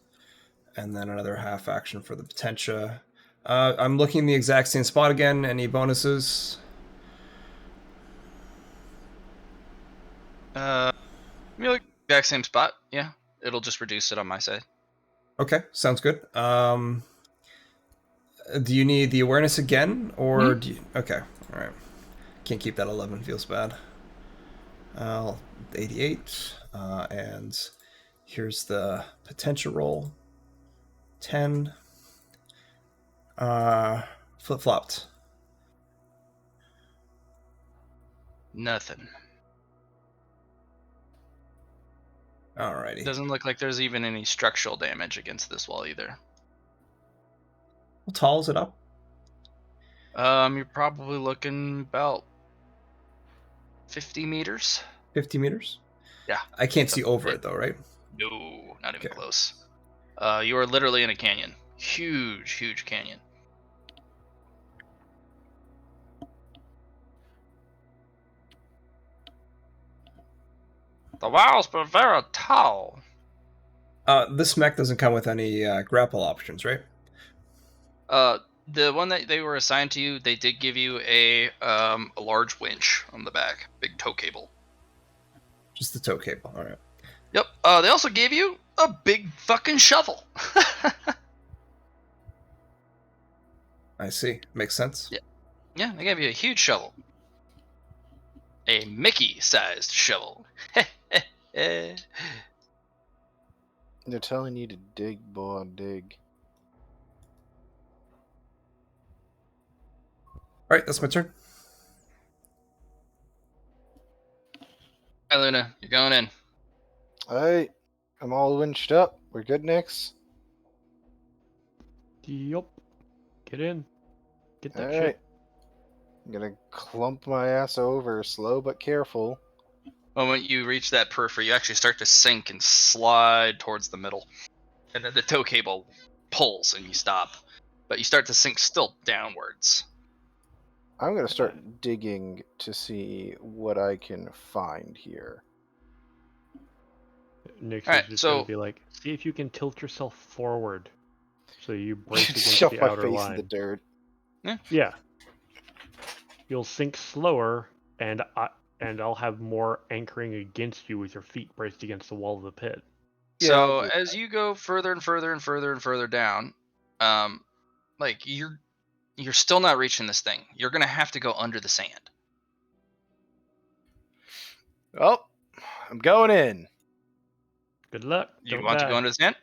and then another half action for the potentia. I'm looking in the exact same spot again. Any bonuses? You look exact same spot. Yeah, it'll just reduce it on my side. Okay, sounds good. Do you need the awareness again, or do you? Okay, all right. Can't keep that 11. Feels bad. 88, and here's the potential roll. 10. Flip flopped. Nothing. Alrighty. Doesn't look like there's even any structural damage against this wall either. How tall is it up? You're probably looking about 50 meters. 50 meters? Yeah. I can't see over it though, right? No, not even Okay. close. You are literally in a canyon. Huge, huge canyon. The walls were very tall. This mech doesn't come with any grapple options, right? The one that they were assigned to you, they did give you a large winch on the back, big tow cable. Just the tow cable. All right. Yep. They also gave you a big fucking shovel. I see. Makes sense. Yeah. Yeah, they gave you a huge shovel. A Mickey-sized shovel. They're telling you to dig, boy, dig. All right, that's my turn. Hi, Luna. You're going in. Alright, I'm all winched up. We're good, Nix? Yup. Get in. Get that Alright. shit. I'm gonna clump my ass over, slow but careful. Moment you reach that periphery, you actually start to sink and slide towards the middle. And then the tow cable pulls and you stop. But you start to sink still downwards. I'm gonna start digging to see what I can find here. Nyx Alright, is just so- gonna be like, see if you can tilt yourself forward, so you brace against Shove the my outer face line. in the dirt. Yeah. You'll sink slower, and I'll have more anchoring against you with your feet braced against the wall of the pit. Yeah, I'll So do as you go further and further and further and further down, like you're still not reaching this thing. You're gonna have to go under the sand. Oh, I'm going in. Good luck. You Don't want die. to go under the sand?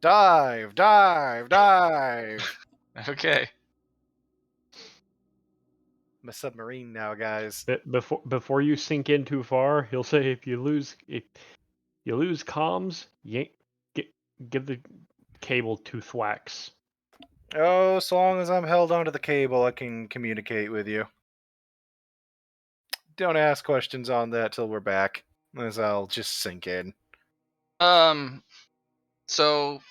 Dive, dive, dive. Okay. I'm a submarine now, guys. Before you sink in too far, he'll say if you lose comms, give the cable 2 thwacks. Oh, so long as I'm held onto the cable, I can communicate with you. Don't ask questions on that till we're back, as I'll just sink in. So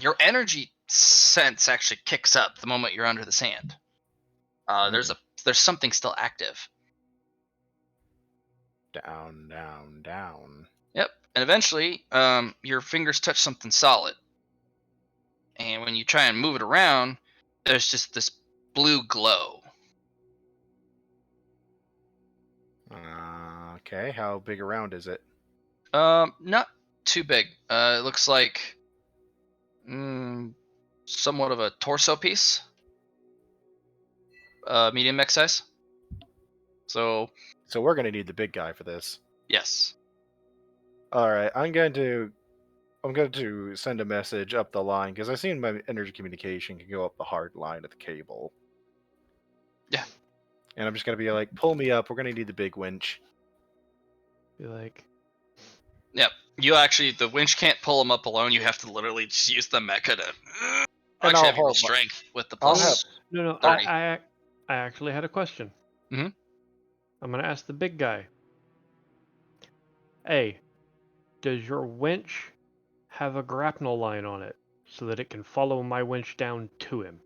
your energy sense actually kicks up the moment you're under the sand. There's something still active. Down, down, down. Yep. And eventually, your fingers touch something solid. And when you try and move it around, there's just this blue glow. Okay, how big around is it? Not too big. It looks like somewhat of a torso piece. Medium mech size. So we're gonna need the big guy for this. yes. Alright, I'm going to send a message up the line, because I've seen my energy communication can go up the hard line of the cable. Yeah. And I'm just gonna be like, pull me up, we're gonna need the big winch. Be like, Yep. You actually, the winch can't pull them up alone. You have to literally just use the mecha to And Actually, I'll have you roll hold my- strength with the I'll plus. No, 30. I actually had a question. Mhm. I'm gonna ask the big guy. Hey, does your winch have a grapnel line on it so that it can follow my winch down to him?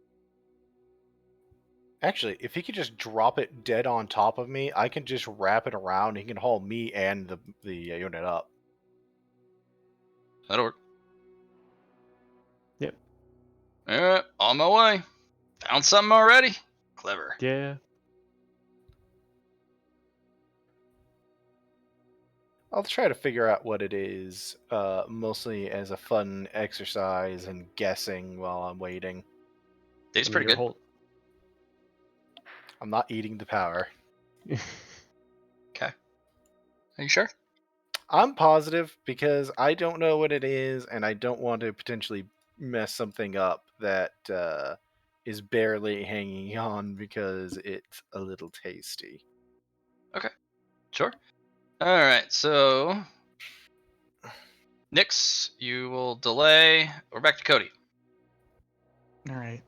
Actually, if he could just drop it dead on top of me, I can just wrap it around. He can haul me and the unit up. That'll work. Yep. On my way. Found something already. Clever. Yeah. I'll try to figure out what it is, mostly as a fun exercise and guessing while I'm waiting. Tastes I mean, pretty your good. whole- I'm not eating the power. Okay. Are you sure? I'm positive because I don't know what it is, and I don't want to potentially mess something up that is barely hanging on because it's a little tasty. Sure. All right. So, Nix, you will delay. We're back to Cody. All right.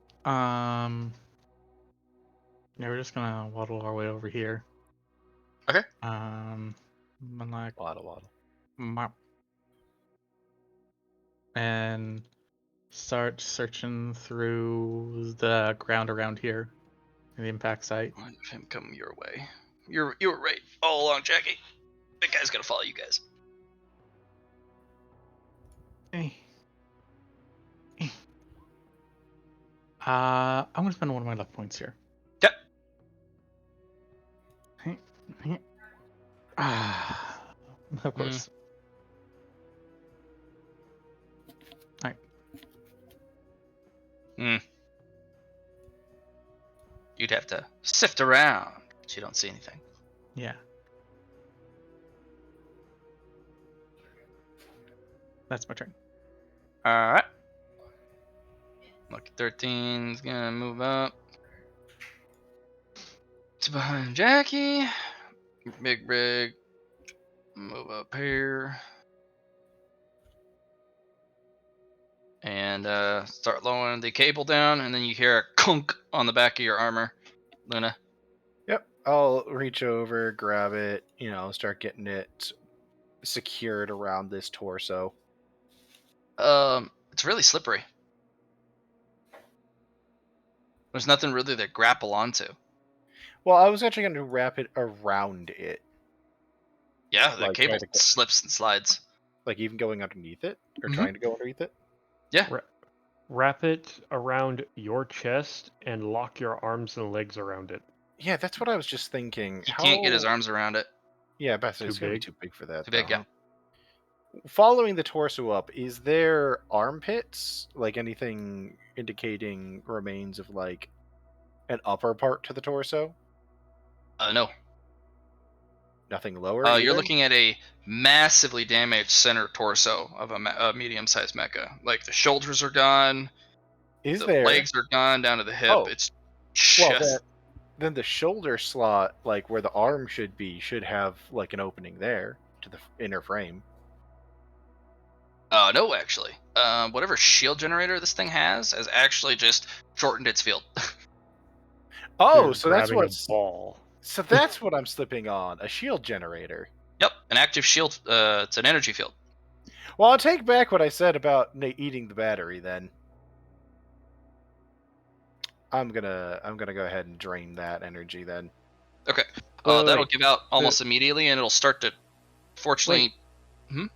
Yeah, we're just gonna waddle our way over here. Okay. I'm like, Waddle, waddle. mop, and start searching through the ground around here, in the impact site. I'll have him come your way. You were right all along, Jackie. Big guy's gonna follow you guys. Eh. Eh. I'm gonna spend one of my luck points here. Yep. Of course. You'd have to sift around, but you don't see anything. Yeah. That's my turn. All right. Lucky 13's gonna move up to behind Jackie. Big Rig, move up here. And start lowering the cable down, and then you hear a clunk on the back of your armor, Luna. Yep, I'll reach over, grab it, start getting it secured around this torso. It's really slippery. There's nothing really to grapple onto. Well, I was actually going to wrap it around it, Yeah, the Like, cable try to- slips and slides. like even going underneath it, or Mhm. trying to go underneath it. Yeah. Wrap it around your chest and lock your arms and legs around it. Yeah, that's what I was just thinking. He can't get his arms around it. Yeah, but Too it's going to be big? too big for that. Too big, though, yeah. huh? Following the torso up, is there armpits? Like anything indicating remains of like an upper part to the torso? No. Nothing lower. You're either? looking at a massively damaged center torso of a medium-sized mecha. Like the shoulders are gone, Is the there? legs are gone down to the hip. Oh. It's Well, just then the shoulder slot, like where the arm should be, should have like an opening there to the inner frame. no, actually. Whatever shield generator this thing has actually just shortened its field. Oh, You're so that's grabbing what's a ball. so that's what I'm slipping on, a shield generator. Yep, an active shield. It's an energy field. Well, I'll take back what I said about eating the battery. Then I'm gonna go ahead and drain that energy. Then Okay. Wait, That'll wait. give out almost immediately, and it'll start to. Fortunately, I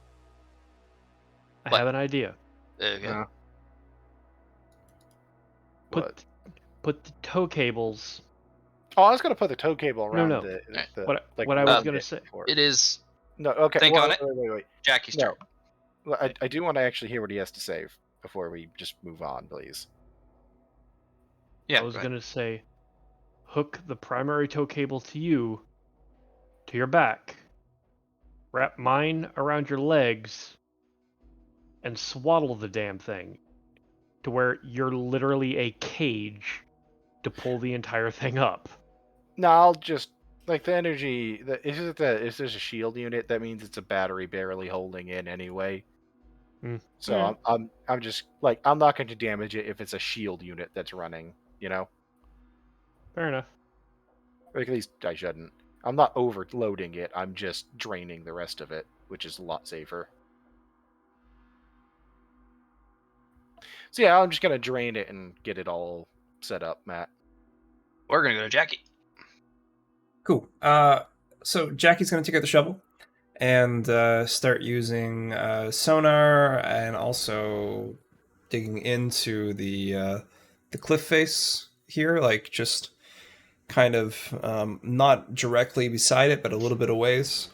What? have an idea. okay. what? Put the tow cables. Oh, I was gonna put the tow cable around No. the What I was Um, gonna say. It is No, okay. Think well, on it. Wait. Jackie's No. turn. Well, I do want to actually hear what he has to say before we just move on, please. Yeah. I was go ahead. gonna say, hook the primary tow cable to you, to your back. Wrap mine around your legs, and swaddle the damn thing, to where you're literally a cage to pull the entire thing up. No, I'll just like the energy. If there's a shield unit, that means it's a battery barely holding in anyway. So Alright. I'm just like, I'm not going to damage it if it's a shield unit that's running. Fair enough. Or at least I shouldn't. I'm not overloading it. I'm just draining the rest of it, which is a lot safer. So yeah, I'm just gonna drain it and get it all set up, Matt. We're gonna go to Jackie. Cool. So Jackie's going to take out the shovel and start using sonar and also digging into the cliff face here, like just kind of not directly beside it, but a little bit of ways.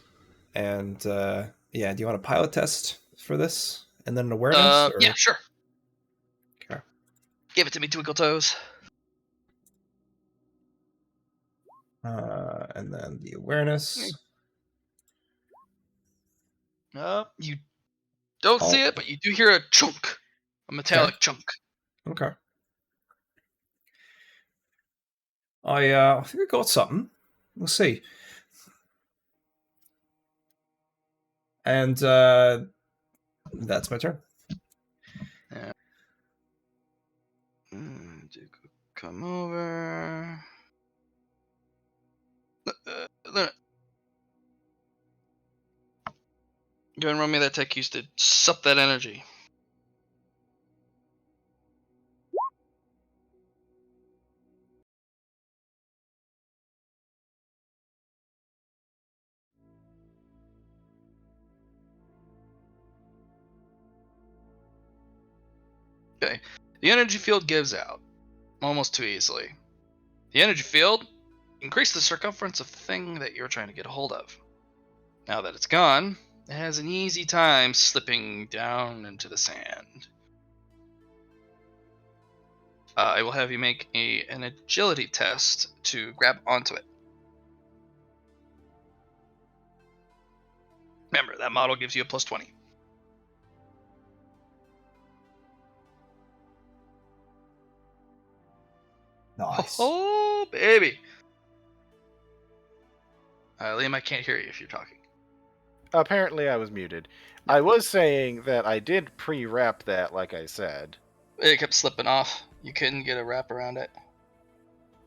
And yeah, do you want a pilot test for this and then an awareness? Or... Yeah, sure. Okay. Give it to me, Twinkle Toes. And then the awareness. You don't see Oh. it, but you do hear a chunk, a metallic chunk. Okay. I think I got something. We'll see. And that's my turn. Come over. Go and run me that tech used to sup that energy. Okay. The energy field gives out almost too easily. The energy field increases the circumference of the thing that you're trying to get a hold of. Now that it's gone, it has an easy time slipping down into the sand. I will have you make an agility test to grab onto it. Remember, that model gives you a plus 20. Nice. Oh, baby. Liam, I can't hear you if you're talking. Apparently, I was muted. I was saying that I did pre-wrap that, like I said. It kept slipping off. You couldn't get a wrap around it.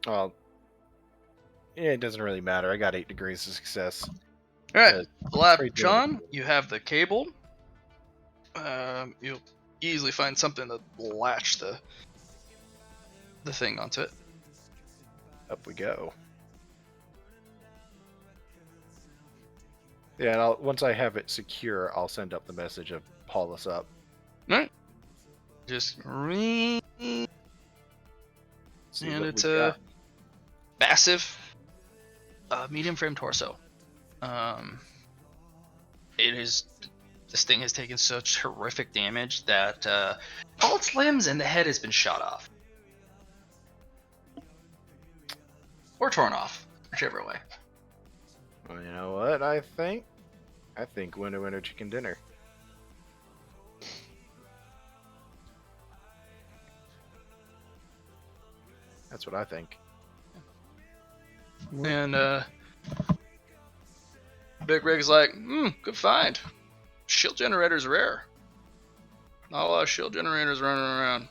Well, yeah, it doesn't really matter. I got 8 degrees of success. All right, Lab pretty John, you have the cable. You'll easily find something to latch the thing onto it. Up we go. Yeah, and once I have it secure, I'll send up the message of haul us up. All right. Just ring. See And what it's we a got. massive, medium frame torso. It is. This thing has taken such horrific damage that all its limbs and the head has been shot off, or torn off, whichever way. Well, you know what I think? I think winner, winner, chicken dinner. That's what I think. And Big Rig's like, good find. Shield generator's rare. Not a lot of shield generators running around.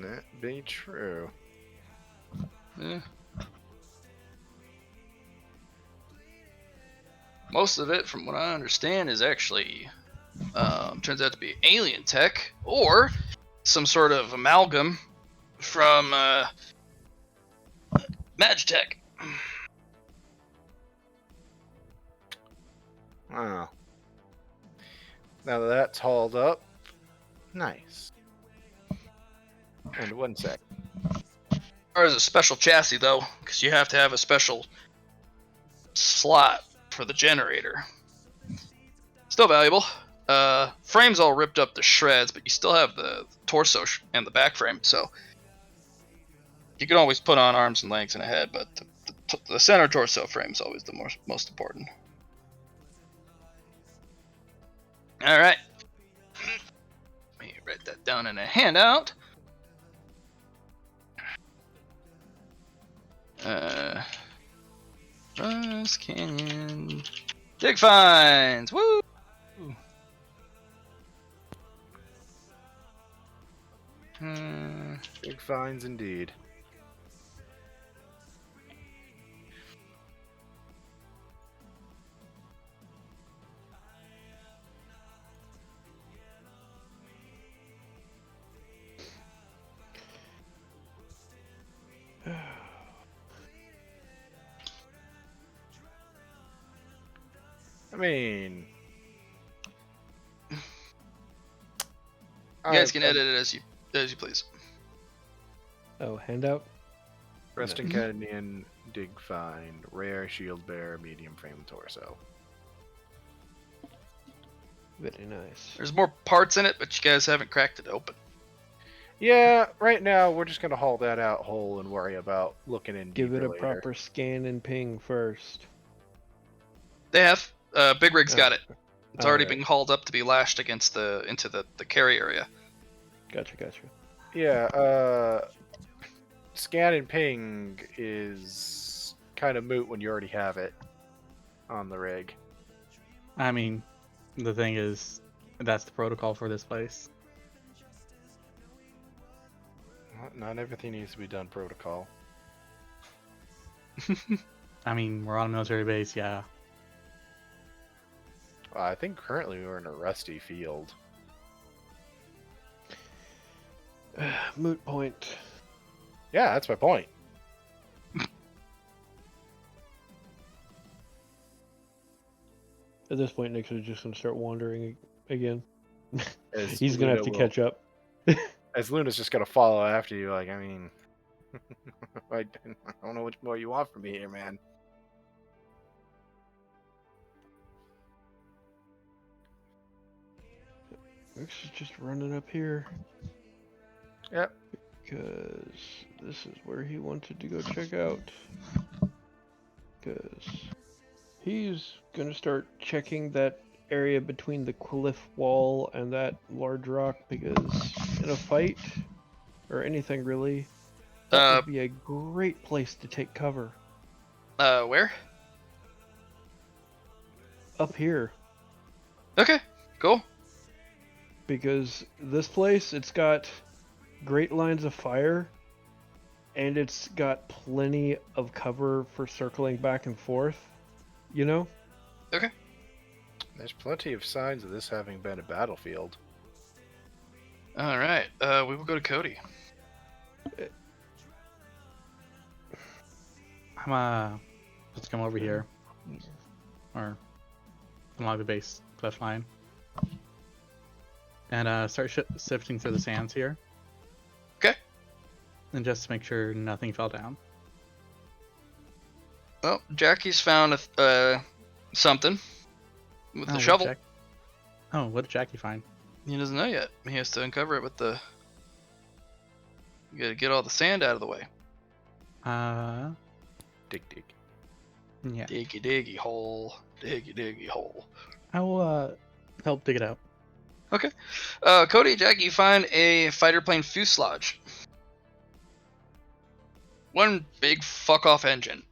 That be true. Yeah. Most of it, from what I understand, is actually turns out to be alien tech or some sort of amalgam from Magitech. Oh. Now that that's hauled up, nice. And 1 sec. Ours is a special chassis though, because you have to have a special slot for the generator. Still valuable. Frame's all ripped up to shreds, but you still have the torso and the back frame, so you can always put on arms and legs and a head, but the center torso frame is always the most important. All right. Let me write that down in a handout. Rust Canyon Dig finds. Woo! Big finds indeed. I mean, You guys can I'm edit it as you please. Oh, handout? Preston Nice. Canyon, dig find, rare shield bearer, medium frame torso. Very nice. There's more parts in it, but you guys haven't cracked it open. Yeah, right now we're just gonna haul that out whole and worry about looking in Give it deeper a later. proper scan and ping first. They have. Big Rig's got it. It's already Alright. been hauled up to be lashed against into the carry area. Gotcha. Yeah, scan and ping is kind of moot when you already have it on the rig. I mean, the thing is, that's the protocol for this place. Not everything needs to be done protocol. I mean, we're on a military base, yeah. I think currently we're in a rusty field. Moot point. Yeah, that's my point. At this point, Nix is just gonna start wandering again. As He's gonna have to Luna catch up. As Luna's just gonna follow after you, like, I mean, I don't know what more you want from me here, man. Nix is just running up here. Yep. Because this is where he wanted to go check out. Because he's gonna start checking that area between the cliff wall and that large rock, because in a fight, or anything really, that would be a great place to take cover. Where? Up here. Okay, cool. Because this place, it's got great lines of fire, and it's got plenty of cover for circling back and forth, you know? Okay. There's plenty of signs of this having been a battlefield. All right. We will go to Cody. Let's come over here. Or along the base cliff line. And start sifting through the sands here. Okay. And just to make sure nothing fell down. Well, Jackie's found something with the Oh, shovel. What did Jackie find? He doesn't know yet. He has to uncover it with the. You gotta get all the sand out of the way. Dig, dig. Yeah. Diggy diggy hole. Diggy diggy hole. I will help dig it out. Okay. Cody, Jackie, you find a fighter plane fuselage. One big fuck off engine.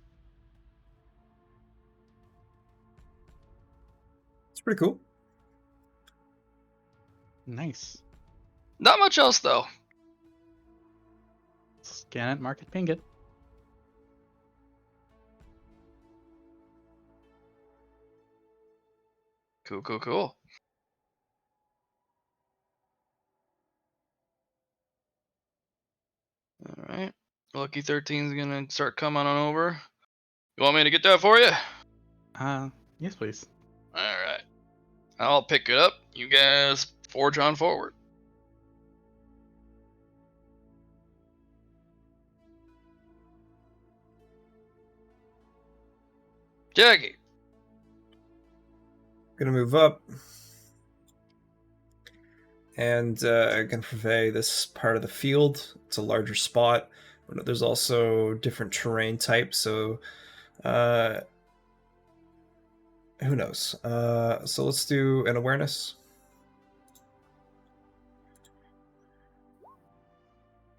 It's pretty cool. Nice. Not much else though. Scan it, mark it, ping it. Cool, cool, cool. All right. Lucky 13's gonna start coming on over. You want me to get that for you? Yes, please. All right. I'll pick it up. You guys forge on forward. Jackie. Gonna move up. And gonna purvey this part of the field. It's a larger spot. But there's also different terrain types, so who knows? So let's do an awareness.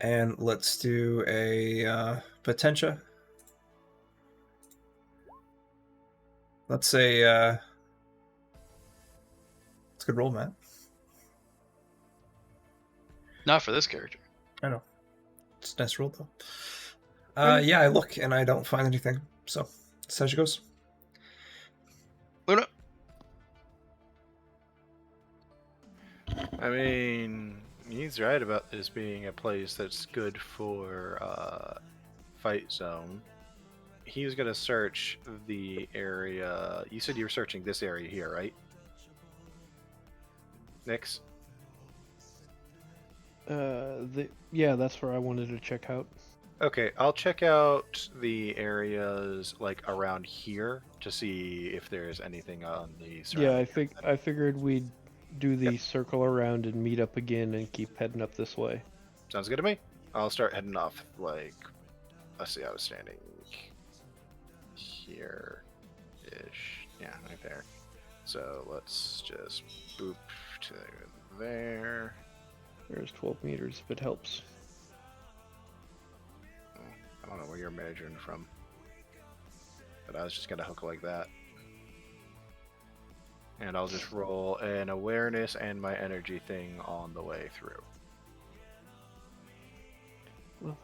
And let's do a potentia. Let's say it's a good roll, Matt. Not for this character. I know. It's a nice roll, though. Right. Yeah, I look and I don't find anything. So, that's how she goes. Luna. I mean, he's right about this being a place that's good for fight zone. He's gonna search the area. You said you were searching this area here, right? Nix? Yeah, that's where I wanted to check out. Okay, I'll check out the areas like around here to see if there's anything on the Yeah, surrounding. I figured we'd do the Yep. circle around and meet up again and keep heading up this way. Sounds good to me. I'll start heading off. Like, let's see, I was standing here-ish. Yeah, right there. So let's just boop to there. There's 12 meters if it helps. I don't know where you're measuring from, but I was just gonna hook like that. And I'll just roll an awareness and my energy thing on the way through. Well,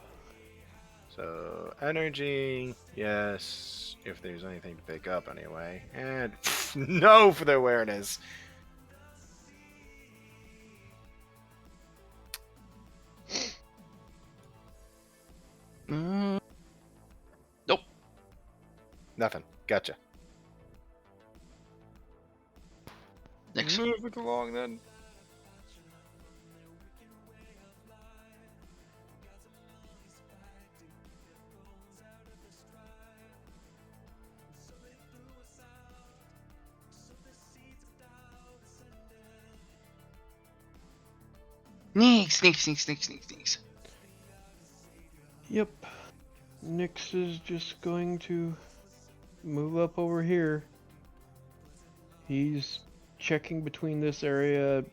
So, energy, yes, if there's anything to pick up anyway. And no for the awareness. Nope. Nothing. Gotcha. Next. Move it along then. Sneaks. yep. Nyx is just going to move up over here. He's checking between this area.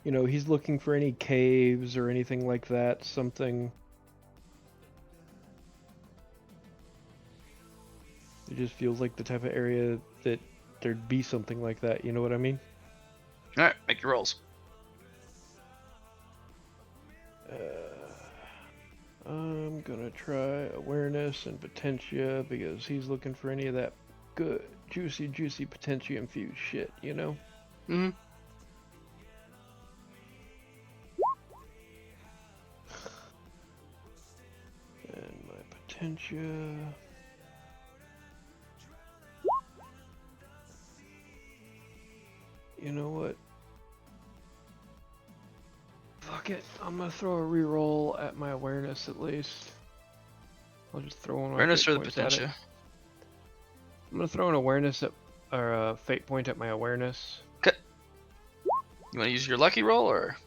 He's looking for any caves or anything like that. Something. It just feels like the type of area that there'd be something like that. You know what I mean? All right, make your rolls. I'm gonna try awareness and potentia because he's looking for any of that good, juicy potentia infused shit, you know? Mm-hmm. And my potentia. You know what? Fuck it. I'm gonna throw a reroll at my awareness at least. I'll just throw one. Awareness or the potential? I'm gonna throw an awareness or a fate point at my awareness. Okay. You want to use your lucky roll or?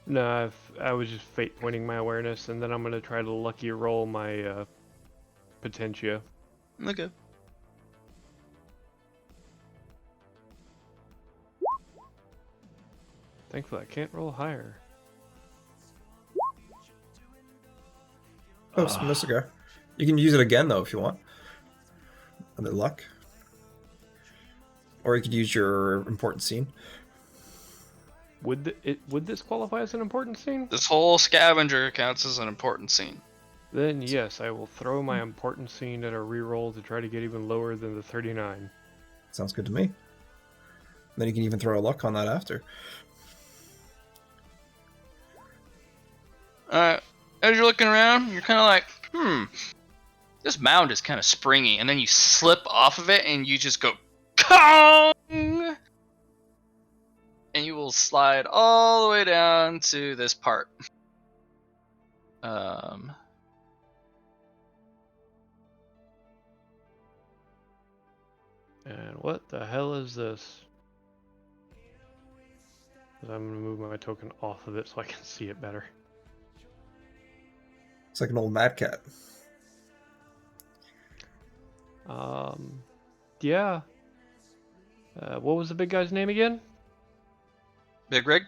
No, I was just fate pointing my awareness, and then I'm gonna try to lucky roll my potentia. Okay. Thankfully, I can't roll higher. Oh, that's okay. You can use it again though if you want. Other luck. Or you could use your important scene. Would this qualify as an important scene? This whole scavenger counts as an important scene. Then yes, I will throw my important scene at a reroll to try to get even lower than the 39. Sounds good to me. Then you can even throw a luck on that after. As you're looking around, you're kind of like, this mound is kind of springy, and then you slip off of it, and you just go, Kong! And you will slide all the way down to this part. And what the hell is this? 'Cause I'm gonna move my token off of it so I can see it better. It's like an old mad cat. Yeah. What was the big guy's name again? Big Rig?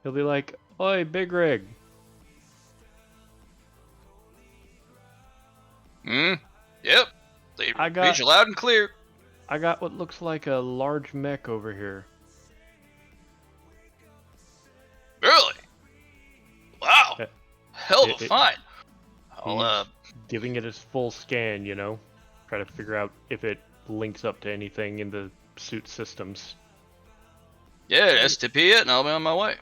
He'll be like, "Oi, Big Rig." Yep. They I got- read you loud and clear. I got what looks like a large mech over here. Really? hell of a find. I'll He's giving it his full scan, you know, try to figure out if it links up to anything in the suit systems. yeah, STP it, and I'll be on my way.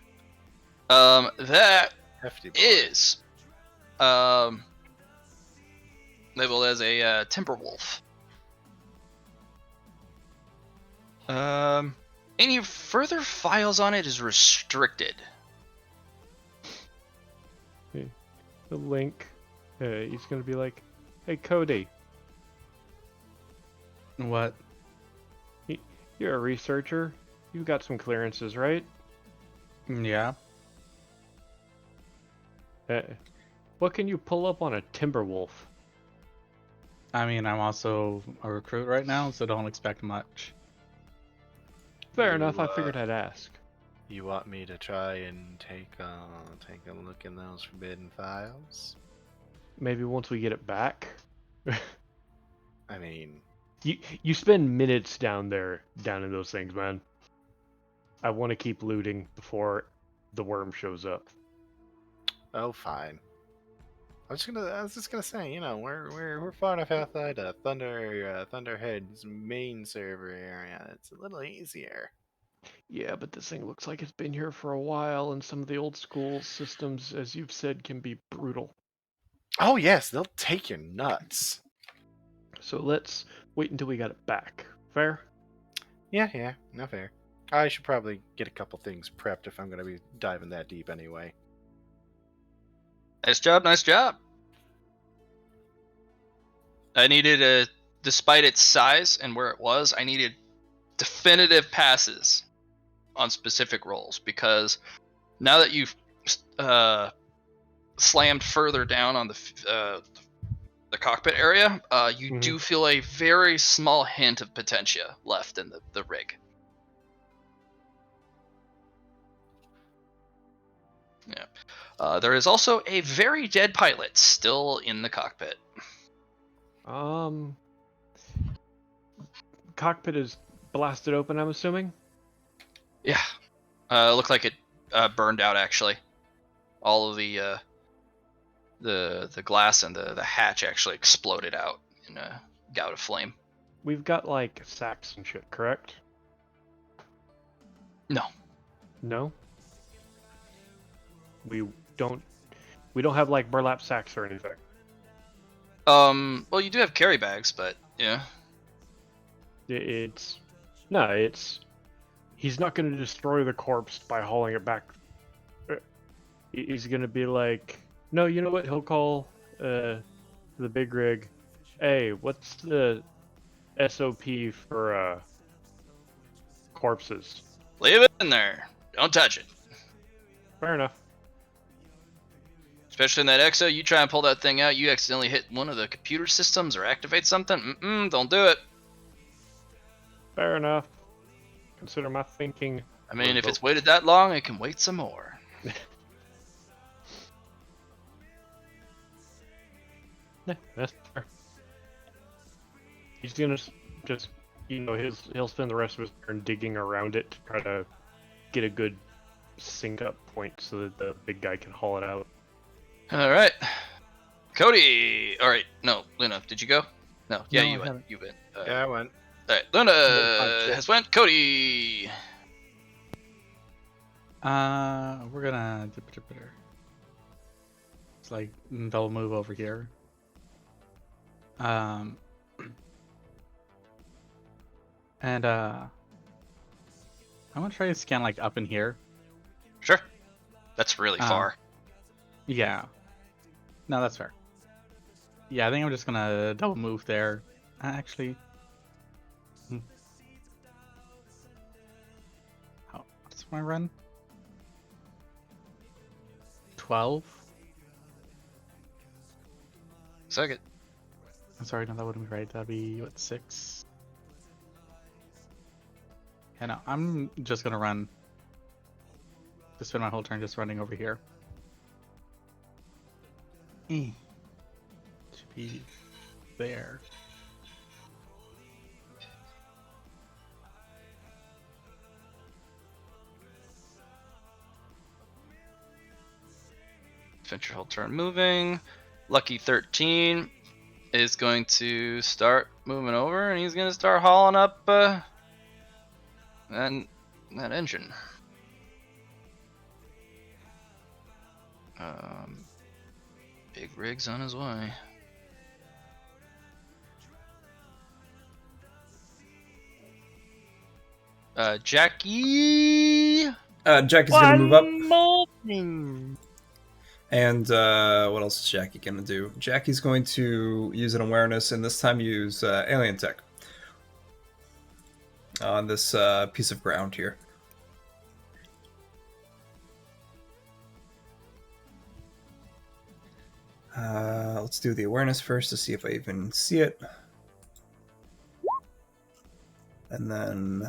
That Hefty boy. is labeled as a Timberwolf. Any further files on it is restricted. The link, he's gonna be like, "Hey Cody, What? you're a researcher. You've got some clearances, right? Yeah. What can you pull up on a Timberwolf?" I mean, I'm also a recruit right now, so don't expect much. Fair You, enough. I figured I'd ask. You want me to try and take a look in those forbidden files? Maybe once we get it back. I mean, You spend minutes down in those things, man. I want to keep looting before the worm shows up. oh, fine. I was just gonna say, you know, we're far enough outside of Thunderhead's main server area. It's a little easier. Yeah, but this thing looks like it's been here for a while, and some of the old school systems, as you've said, can be brutal. Oh yes, they'll take your nuts. So let's wait until we got it back. Fair? Yeah, not fair. I should probably get a couple things prepped if I'm gonna be diving that deep anyway. Nice job, nice job. I needed despite its size and where it was, I needed definitive passes on specific roles, because now that you've slammed further down on the cockpit area, you do feel a very small hint of potentia left in the rig. Yeah. There is also a very dead pilot still in the cockpit. Cockpit is blasted open, I'm assuming? Yeah. Looked like it burned out, actually. All of the glass and the hatch actually exploded out in a gout of flame. We've got, like, sacks and shit, correct? No. No? We don't have, like, burlap sacks or anything. Well, you do have carry bags, but yeah. He's not going to destroy the corpse by hauling it back. He's going to be like, no, you know what? He'll call the big rig. Hey, what's the SOP for corpses? Leave it in there. Don't touch it. Fair enough. Especially in that EXO, you try and pull that thing out, you accidentally hit one of the computer systems or activate something. Don't do it. Fair enough. Consider my thinking. I mean, if it's waited that long, it can wait some more. Yeah, that's fair. He's gonna just, you know, he'll spend the rest of his turn digging around it to try to get a good sync up point so that the big guy can haul it out. All right, Cody. All right, no, Luna, did you go? No, yeah, No, you I went. haven't. You went. Yeah, I went. All right, Luna Yeah, has went. Cody. We're gonna. It's like they'll move over here. And I want to try to scan like up in here. Sure. That's really far. Yeah. No, that's fair. Yeah, I think I'm just gonna double move there. Actually. What's my run? 12? Second. I'm sorry, no, that wouldn't be right. That'd be, what, 6? Yeah, no, I'm just gonna run. Just spend my whole turn just running over here. To be there. Finish your whole turn moving. Lucky 13 is going to start moving over, and he's going to start hauling up that engine. Big rig's on his way. Jackie. Jackie's gonna move up. Morning. And what else is Jackie gonna do? Jackie's going to use an awareness, and this time use alien tech on this piece of ground here. Let's do the awareness first to see if I even see it. And then...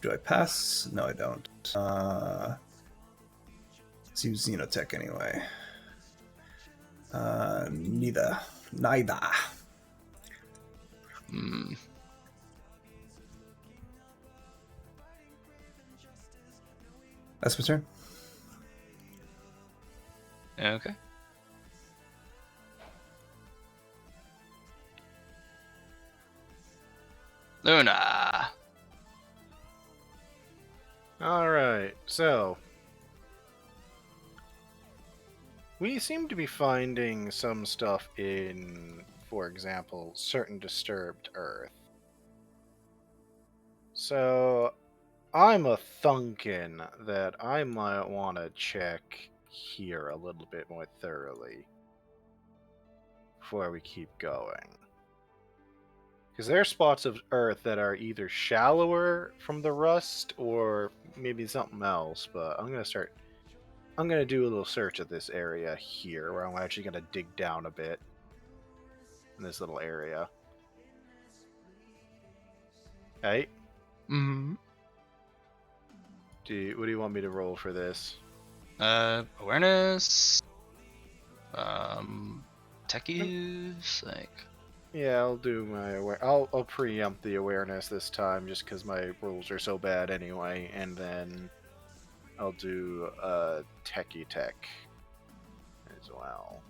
do I pass? No, I don't. Let's use Xenotech anyway. Neither. That's my turn. Okay. Luna. All right, so we seem to be finding some stuff in, for example, certain disturbed Earth. So I'm a thunkin' that I might want to check here a little bit more thoroughly before we keep going. Because there are spots of Earth that are either shallower from the rust or maybe something else, but I'm going to do a little search of this area here, where I'm actually going to dig down a bit in this little area. Hey, Mm-hmm. what do you want me to roll for this? Awareness. Techies, like. Yeah, I'll do my I'll preempt the awareness this time, just because my rolls are so bad anyway, and then I'll do techie tech as well.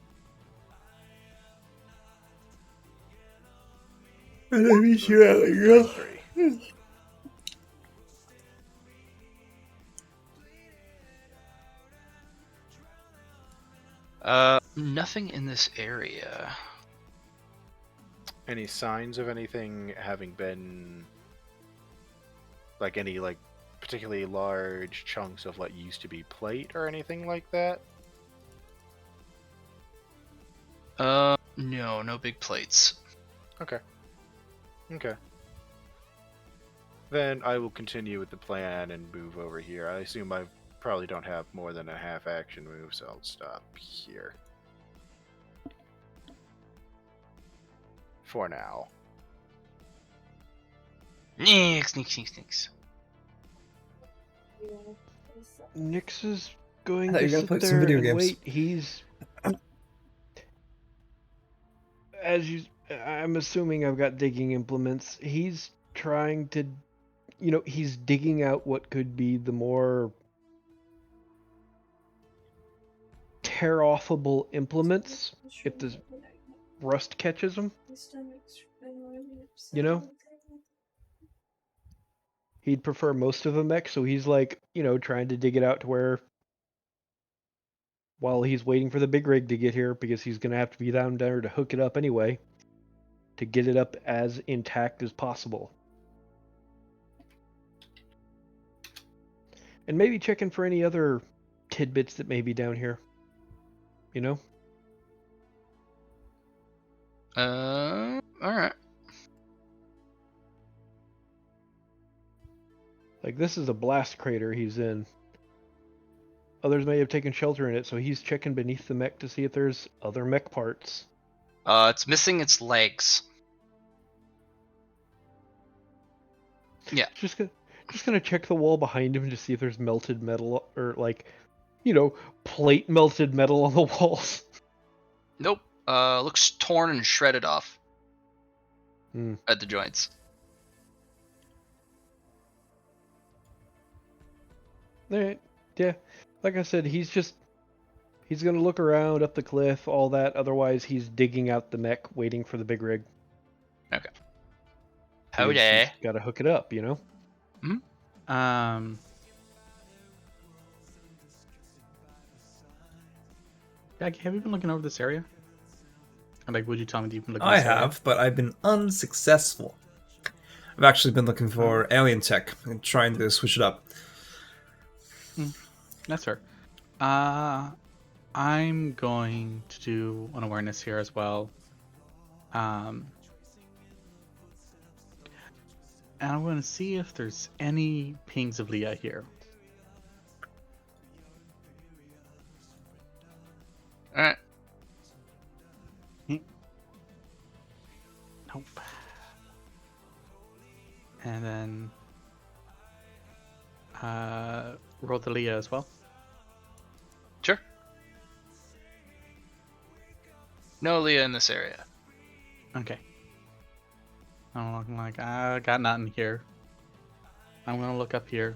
Let me see how it goes. 3. Nothing in this area. Any signs of anything having been like any like particularly large chunks of what used to be plate or anything like that? No big plates. Okay. Then I will continue with the plan and move over here. I assume I probably don't have more than a half action move, so I'll stop here. For now. Nix. Nix is going I thought to you were gonna sit play some there video and games. wait. He's I'm assuming I've got digging implements. He's trying to, he's digging out what could be the more tear-offable implements if the rust catches them. He'd prefer most of a mech, so he's like, trying to dig it out to where, while he's waiting for the big rig to get here, because he's going to have to be down there to hook it up anyway, to get it up as intact as possible. And maybe checking for any other tidbits that may be down here. Alright. Like, this is a blast crater he's in. Others may have taken shelter in it, so he's checking beneath the mech to see if there's other mech parts. It's missing its legs. Yeah. Just gonna check the wall behind him to see if there's melted metal or plate melted metal on the walls. Nope. Looks torn and shredded off. Hmm. At the joints. Alright, yeah. Like I said, he's just He's gonna look around up the cliff, all that. Otherwise, he's digging out the mech, waiting for the big rig. Okay. Because he's Howdy. got to hook it up, you know. Um. Jack, have you been looking over this area? And, like, would you tell me that you've been looking I this area? have, but I've been unsuccessful. I've actually been looking for alien tech and trying to switch it up. That's fair. I'm going to do an awareness here as well. And I'm going to see if there's any pings of Leah here. All right. Nope. And then roll the Leah as well. Sure. No Leah in this area. Okay. I'm looking like I got nothing here. I'm gonna look up here.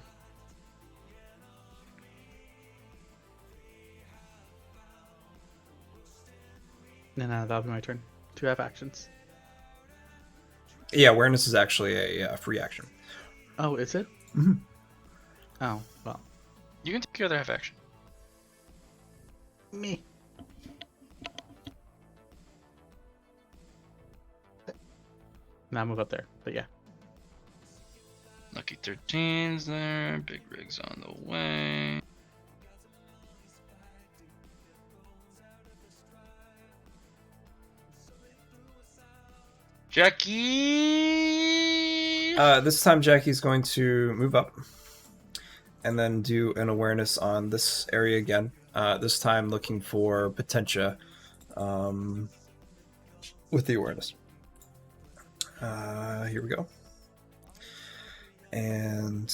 And that'll be my turn. 2 have actions. Yeah, awareness is actually a free action. Oh, is it? Mhm. Oh, well. You can take your other half action. Me. Now move up there, but yeah. Lucky 13's there. Big rig's on the way. Jackie. This time Jackie's going to move up and then do an awareness on this area again. This time looking for Potentia with the awareness. Here we go. And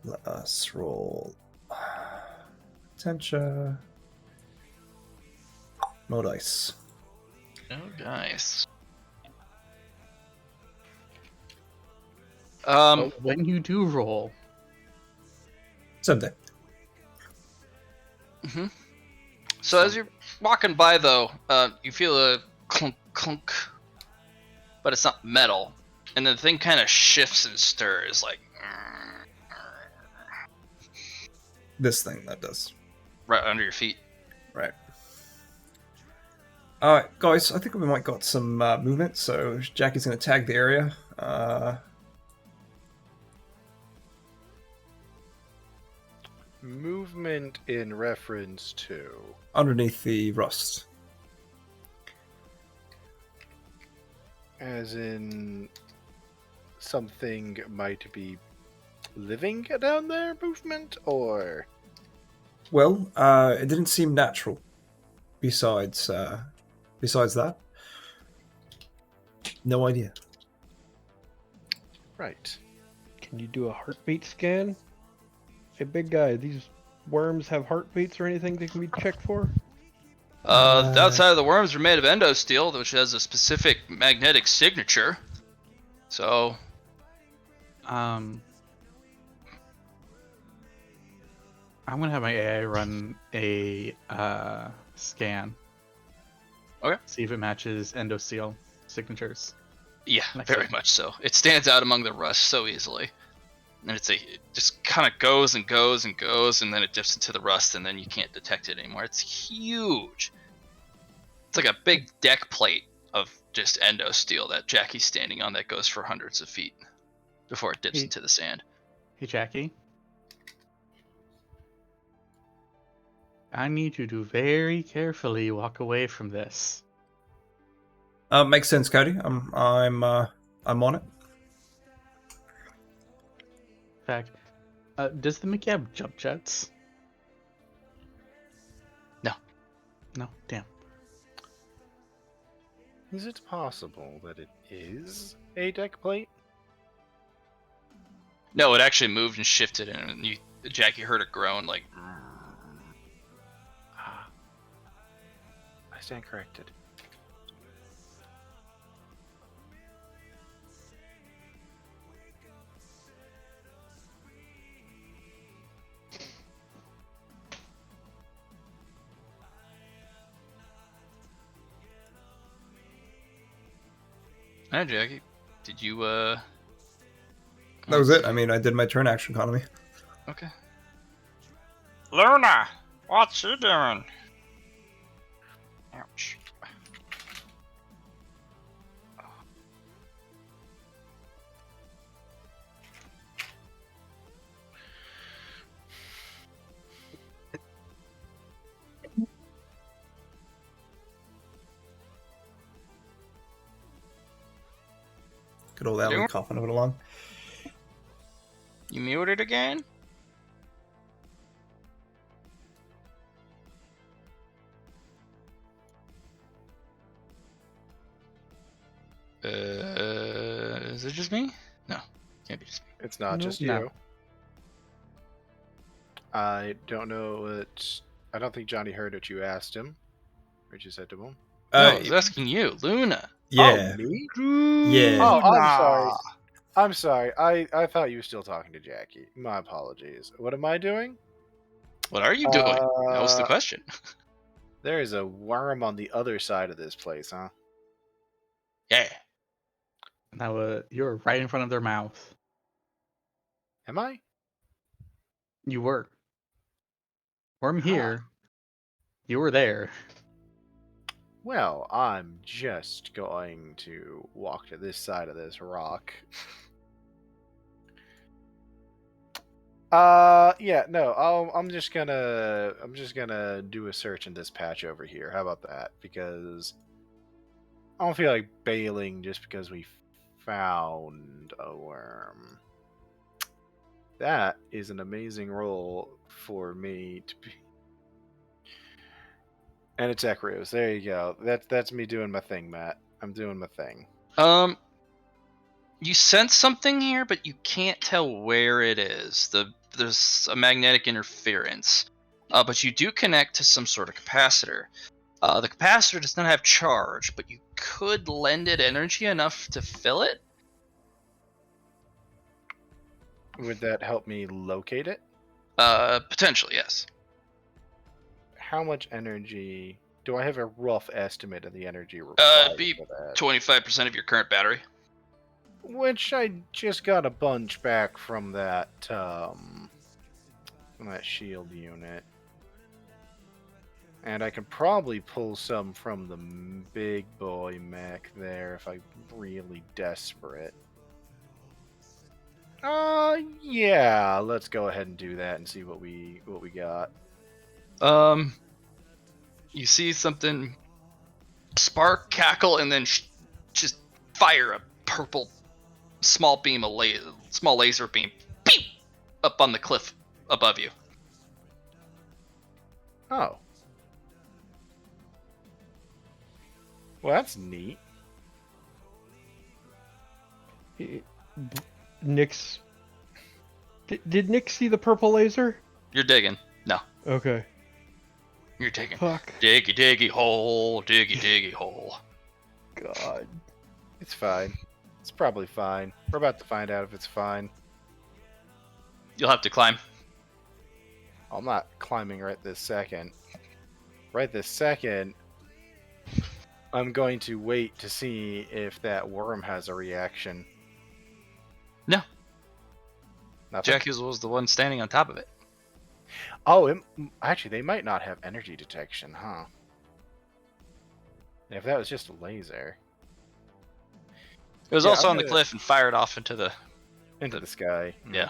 let us roll Potentia. No dice. Oh, nice. But when you do roll, Someday. So as you're walking by, though, you feel a clunk, clunk, but it's not metal, and the thing kind of shifts and stirs, like This thing that does. right under your feet. Right. Guys, I think we might got some movement, so Jackie's going to tag the area. Movement in reference to. Underneath the rust. As in. Something might be living down there, movement? Or. Well, it didn't seem natural. Besides that, no idea. Right. Can you do a heartbeat scan? Hey, big guy, these worms have heartbeats or anything they can be checked for? The outside of the worms are made of endosteel, which has a specific magnetic signature. So, I'm gonna have my AI run a scan. Okay. See if it matches endosteel signatures. yeah, Next very up. much so. It stands out among the rust so easily. And it just kind of goes and goes and goes, and then it dips into the rust, and then you can't detect it anymore. It's huge. It's like a big deck plate of just endosteel that Jackie's standing on that goes for hundreds of feet before it dips Hey. into the sand. Hey, Jackie. I need you to very carefully walk away from this. Makes sense, Cody. I'm on it. In fact, does the Mickey have jump jets? No. No? Damn. Is it possible that it is a deck plate? No, it actually moved and shifted, and Jackie heard a groan like. Ah. I stand corrected. Alright, Jackie. Did you That was it. I mean, I did my turn action economy. Okay. Luna, what you doing? Ouch. Good old Allie coughing it along. You muted again? Is it just me? No, can't be just me. It's not just No. you. I don't know what. I don't think Johnny heard what you asked him. What you said to him. No, I was asking you, Luna. Yeah. Oh, me? Yeah. Oh, I'm sorry. I'm sorry. I thought you were still talking to Jackie. My apologies. What am I doing? What are you doing? That was the Uh, question. There is a worm on the other side of this place, huh? Yeah. Now, you're right in front of their mouth. Am I? You were. Worm Huh. here. You were there. Well, I'm just going to walk to this side of this rock. Yeah, no, I'm just gonna do a search in this patch over here. How about that? Because I don't feel like bailing just because we found a worm. That is an amazing roll for me to be. And it's Echoes. There you go. That's me doing my thing, Matt. I'm doing my thing. You sense something here, but you can't tell where it is. There's a magnetic interference, but you do connect to some sort of capacitor. The capacitor does not have charge, but you could lend it energy enough to fill it. Would that help me locate it? Potentially, yes. How much energy? Do I have a rough estimate of the energy required Be for that? 25% of your current battery. Which I just got a bunch back from that shield unit. And I can probably pull some from the big boy mech there if I'm really desperate. Yeah, let's go ahead and do that and see what we got. You see something spark, cackle, and then just fire a purple small laser beam, pew, up on the cliff above you. Oh. Well, that's neat. Nick's. Did Nick see the purple laser? You're digging. No, Okay. you're digging. Fuck. Diggy, diggy hole, diggy, diggy hole. God. It's fine. It's probably fine. We're about to find out if it's fine. You'll have to climb. I'm not climbing right this second. Right this second, I'm going to wait to see if that worm has a reaction. No. Nothing? Jackie was the one standing on top of it. Oh, actually, they might not have energy detection, huh? If that was just a laser. It was Yeah, also I'm on the gonna- cliff and fired off into the. Into the sky. Yeah.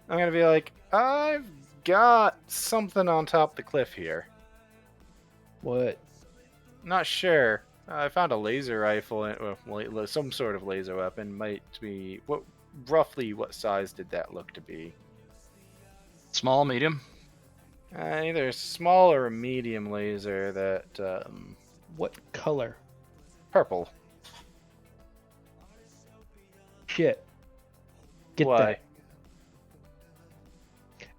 I'm gonna be like, I've got something on top of the cliff here. What? Not sure. I found a laser rifle, well, some sort of laser weapon. Might be roughly what size did that look to be? Small, medium. Either a small or a medium laser. That What color? purple. Shit. Get Why?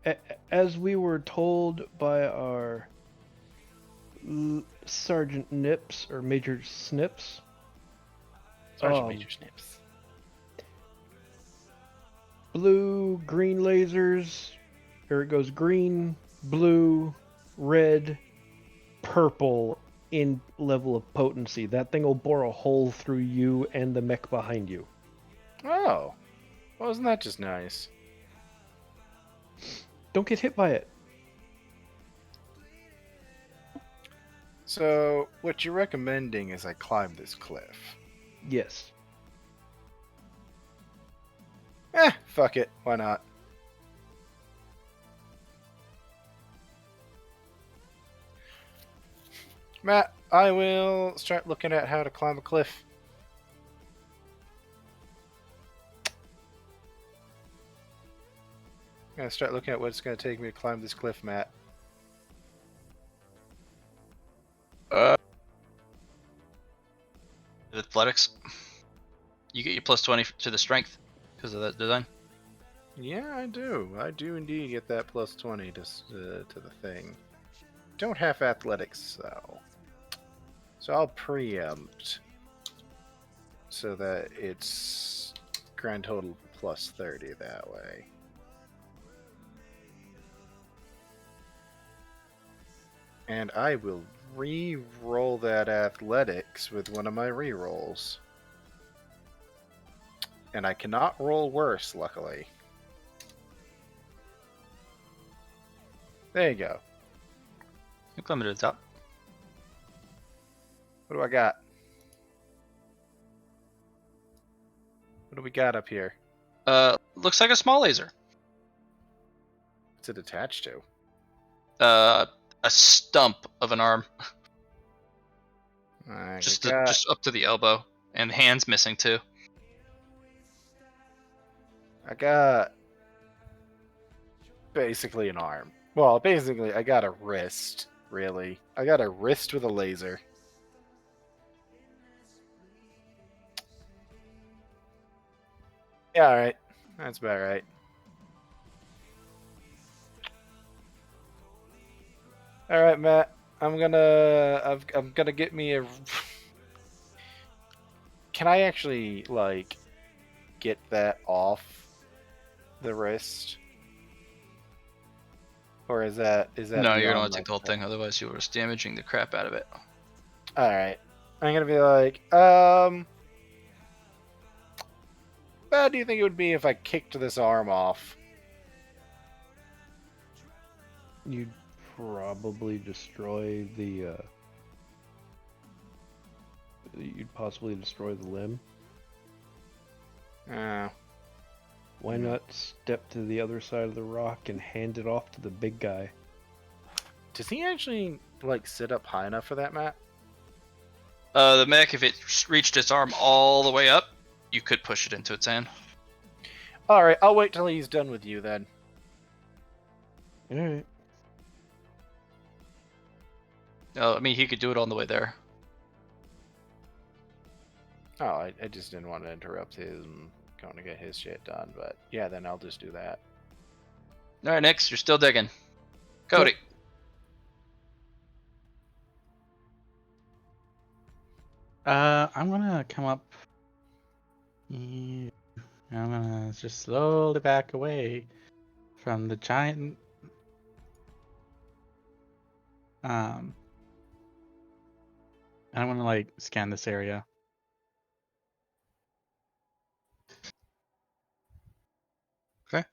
that. As we were told by our Sergeant Nips or Major Snips. Sergeant Major Snips. Blue, green lasers. Here it goes: green, blue, red, purple in level of potency. That thing will bore a hole through you and the mech behind you. Oh, well, isn't that just nice? Don't get hit by it. So, what you're recommending is I climb this cliff. Yes. Fuck it. Why not? Matt, I will start looking at how to climb a cliff. I'm gonna start looking at what it's gonna take me to climb this cliff, Matt. Athletics. You get your plus 20 to the strength because of that design. Yeah, I do. I do indeed get that plus 20 to the thing. Don't have athletics, though. So I'll preempt so that it's grand total plus 30 that way. And I will re-roll that athletics with one of my re-rolls. And I cannot roll worse, luckily. There you go. You climb to the top. What do I got? What do we got up here? Looks like a small laser. What's it attached to? A stump of an arm, I just got, just up to the elbow, and hands missing too. I got basically an arm. Well, basically, I got a wrist, really. I got a wrist with a laser. Yeah, alright. That's about right. Alright, Matt. I'm gonna get me a... Can I actually, like, get that off the wrist? Or is that No, you're gonna beyond want to my take the whole thing, otherwise you risk damaging the crap out of it. Alright. I'm gonna be like, bad do you think it would be if I kicked this arm off? You'd probably destroy the. You'd possibly destroy the limb. Oh. Why not step to the other side of the rock and hand it off to the big guy? Does he actually, like, sit up high enough for that, Matt? The mech, if it reached its arm all the way up, you could push it into its hand. Alright, I'll wait till he's done with you then. Alright. I mean, he could do it on the way there. Oh, I just didn't want to interrupt him going to get his shit done, but yeah, then I'll just do that. All right, next, you're still digging. Cody. I'm gonna come up. I'm gonna just slowly back away from the giant. And I'm gonna like scan this area. Okay.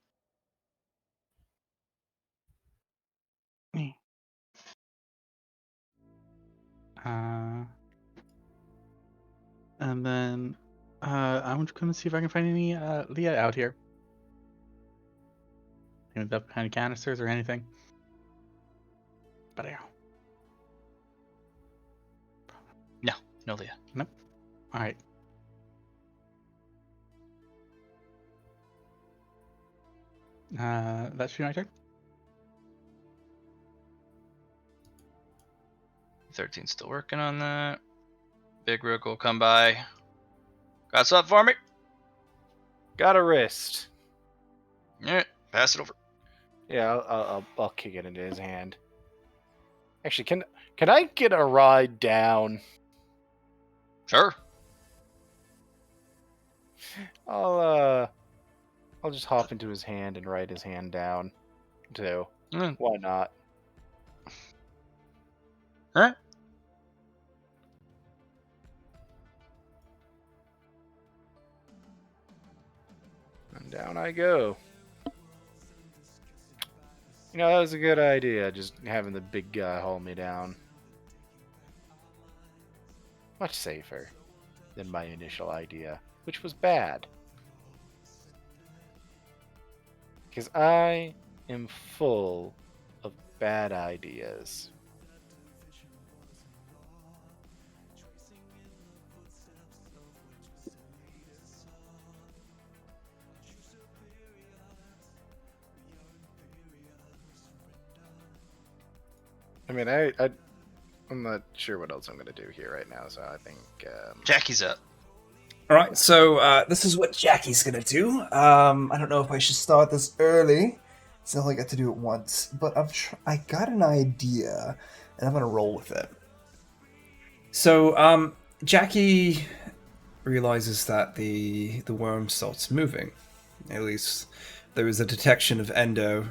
And then I'm just gonna see if I can find any Leah out here. Any of kind of canisters or anything. But yeah. No, Leah. Nope. All right. That should be my turn. 13's still working on that. Big Rook will come by. Got something for me? Got a wrist. Yeah, pass it over. Yeah, I'll kick it into his hand. Actually, can I get a ride down? Sure. I'll just hop into his hand and ride his hand down, too. Mm. Why not? All right. down I go. You know, that was a good idea, just having the big guy haul me down. Much safer than my initial idea, which was bad. Because I am full of bad ideas. I mean, I'm not sure what else I'm going to do here right now, so I think... Jackie's up. All right, so this is what Jackie's gonna do. I don't know if I should start this early, so I only get to do it once. But I got an idea, and I'm gonna roll with it. So Jackie realizes that the worm starts moving. At least there was a detection of endo.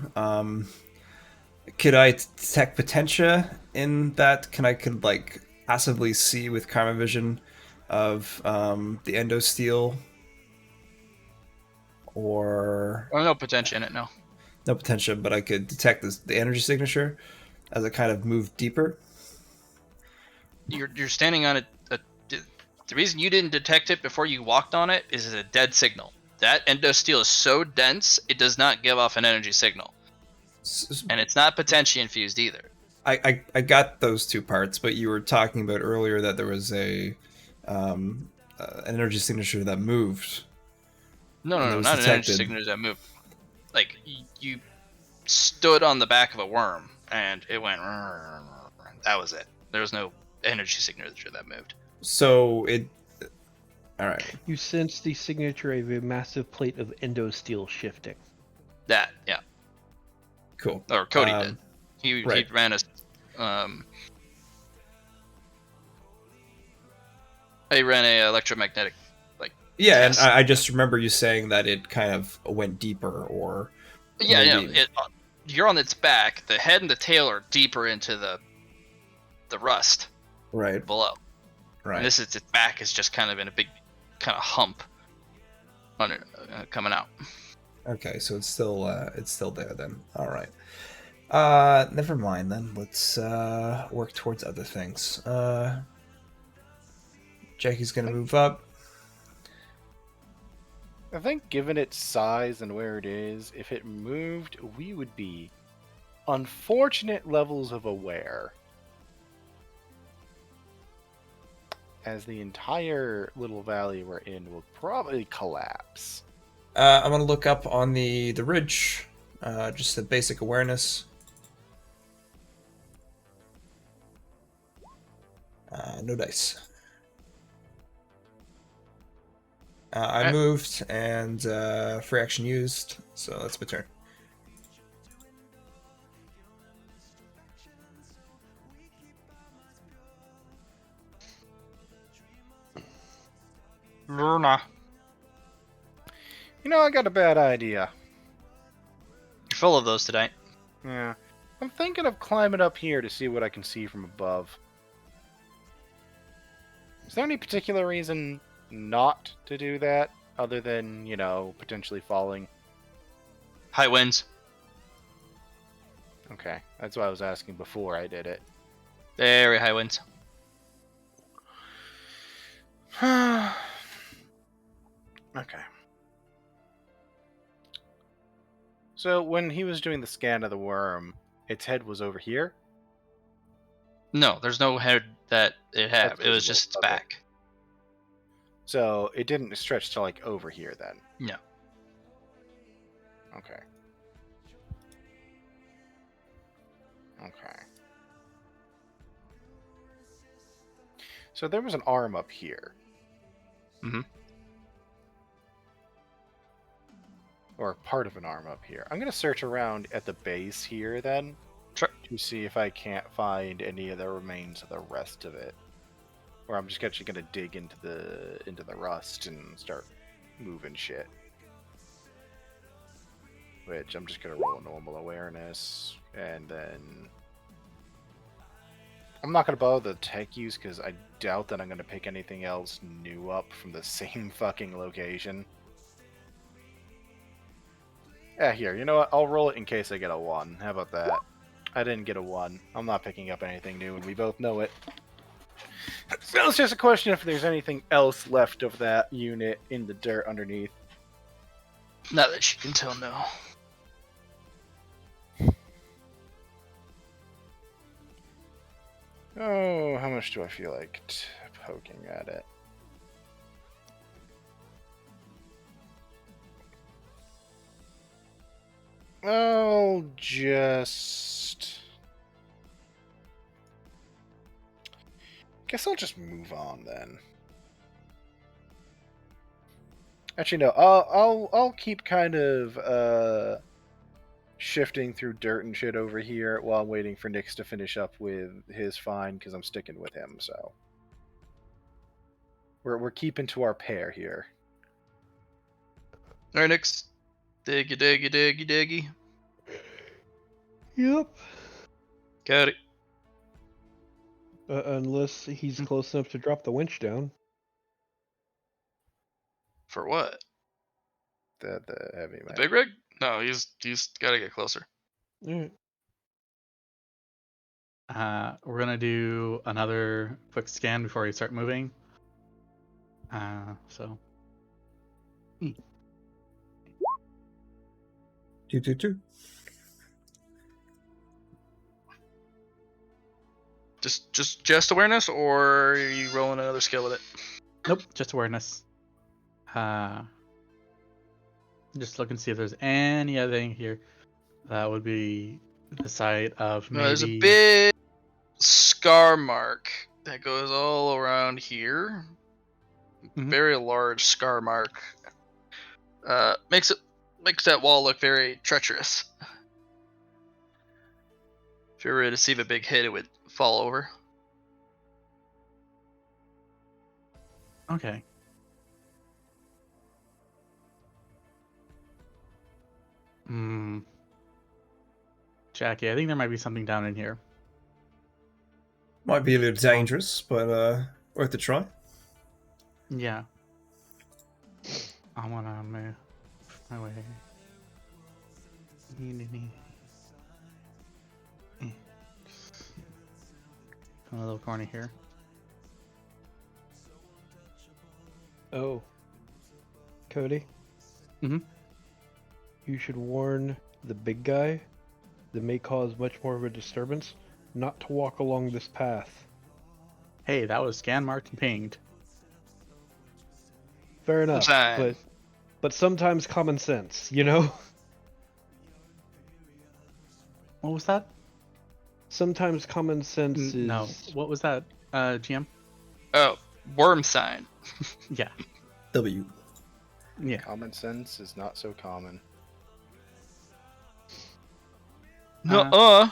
Could I detect potentia in that? Could like passively see with Karma Vision of the endo steel, or Oh, no potential in it, no. no potentia, but I could detect the energy signature as it kind of moved deeper. You're standing on the reason you didn't detect it before you walked on it is a dead signal. That endo steel is so dense, it does not give off an energy signal. And it's not potentially infused either. I got those two parts, but you were talking about earlier that there was an energy signature that moved. No, and that was not an energy detected. signature that moved. Like, you stood on the back of a worm, and it went... That was it. There was no energy signature that moved. So it... Alright. You sense the signature of a massive plate of endosteel shifting. That, yeah. Cool. Or Cody did. He right. ran a... he ran a electromagnetic, like... Yeah, test. and I just remember you saying that it kind of went deeper, or... Yeah, maybe... yeah. You're on its back. The head and the tail are deeper into the rust. Right. Below. Right. And its back is just kind of in a big kind of hump on it, coming out. Okay, so it's still there then. All right. Never mind then. Let's work towards other things. Jackie's gonna move up. I think given its size and where it is, if it moved, we would be unfortunate levels of aware. As the entire little valley we're in will probably collapse. I'm gonna look up on the ridge. Just a basic awareness. No dice. I moved and free action used, so that's my turn. Luna. You know, I got a bad idea. You're full of those tonight. Yeah. I'm thinking of climbing up here to see what I can see from above. Is there any particular reason not to do that, other than, you know, potentially falling? High winds. Okay, that's why I was asking before I did it. Very high winds. Okay. So when he was doing the scan of the worm, its head was over here? No, there's no head that it had. That's It was visible. just its Okay. back. So it didn't stretch to like over here then? No. Okay. Okay. So there was an arm up here. Mhm. Or part of an arm up here. I'm going to search around at the base here then. Sure. To see if I can't find any of the remains of the rest of it. Or I'm just actually going to dig into the rust and start moving shit. Which I'm just going to roll a normal awareness. And then... I'm not going to bother the tech use because I doubt that I'm going to pick anything else new up from the same fucking location. Yeah, here. You know what? I'll roll it in case I get a 1. How about that? I didn't get a 1. I'm not picking up anything new, and we both know it. So it's just a question if there's anything else left of that unit in the dirt underneath. Not that you can tell, no. Oh, how much do I feel like poking at it? I'll just... Guess I'll just move on then. Actually, no. I'll keep kind of shifting through dirt and shit over here while I'm waiting for Nyx to finish up with his find because I'm sticking with him. So we're keeping to our pair here. Alright, next. Diggy, diggy, diggy, diggy. Yep. Got it. Unless he's close enough to drop the winch down. For what? The heavy The man. big rig? No, he's gotta get closer. Alright. We're gonna do another quick scan before we start moving. So. Two. Just awareness, or are you rolling another skill with it? Nope, just awareness. Just look and see if there's any other thing here that would be the site of maybe. No, there's a big scar mark that goes all around here. Mhm. Very large scar mark. Makes that wall look very treacherous. If you were to receive a big hit, it would fall over. Okay. Jackie, I think there might be something down in here. Might be a little dangerous, but worth a try. Yeah. I wanna move my way. A little corner here. Oh. Cody? Mhm. You should warn the big guy that may cause much more of a disturbance not to walk along this path. Hey, that was scan marked and pinged. Fair enough, Fine. but sometimes common sense, you know? What was that? Sometimes common sense is... No. What was that, GM? Oh, worm sign. Yeah. W. Yeah. Common sense is not so common. Nuh-uh.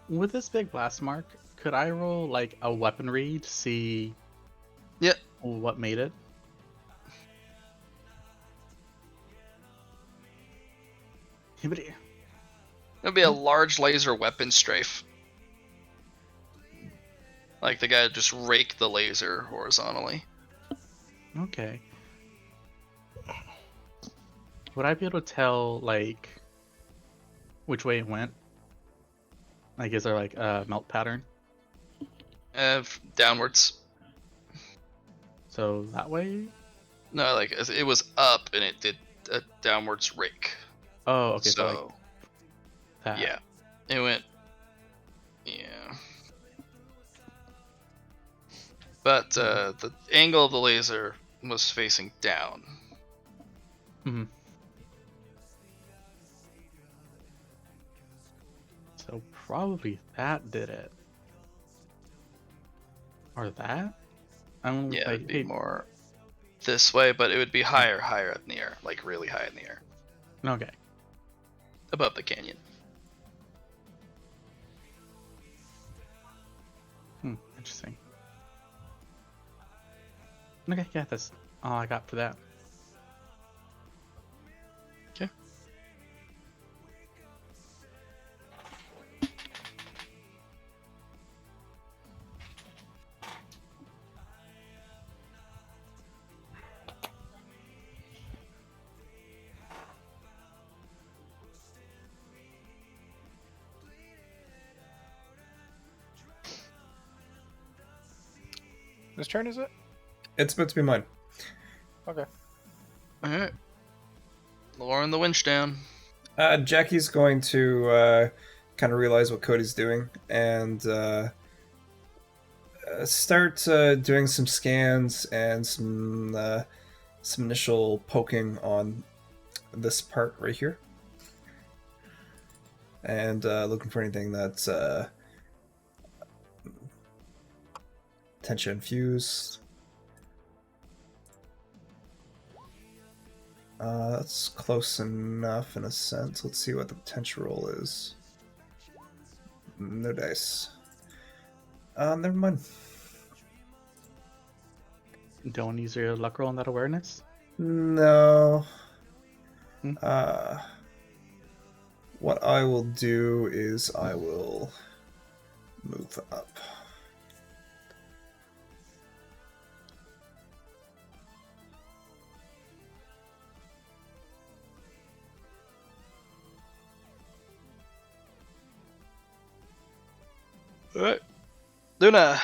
With this big blast mark, could I roll like a weaponry to see what made it? Anybody? It'll be a large laser weapon strafe. Like the guy just raked the laser horizontally. Okay. Would I be able to tell like which way it went? Like, is there like a melt pattern? Downwards. So that way? No, like it was up and it did a downwards rake. Oh, okay. So, So like that. yeah, it went. Yeah. But the angle of the laser was facing down. Mm-hmm. So probably that did it. Or that? I don't Yeah, like, it'd be more this way, but it would be higher in the air, like really high in the air, Okay. above the canyon. Interesting. Okay, yeah, that's all I got for that. Okay. Whose turn is it? It's about to be mine. Okay. All right. Lowering the winch down. Jackie's going to kind of realize what Cody's doing and start doing some scans and some initial poking on this part right here, and looking for anything that's tension infused. That's close enough in a sense. Let's see what the potential roll is. No dice. Never mind. Don't use your luck roll on that awareness. No. Hmm? What I will do is I will move up. All right. Luna.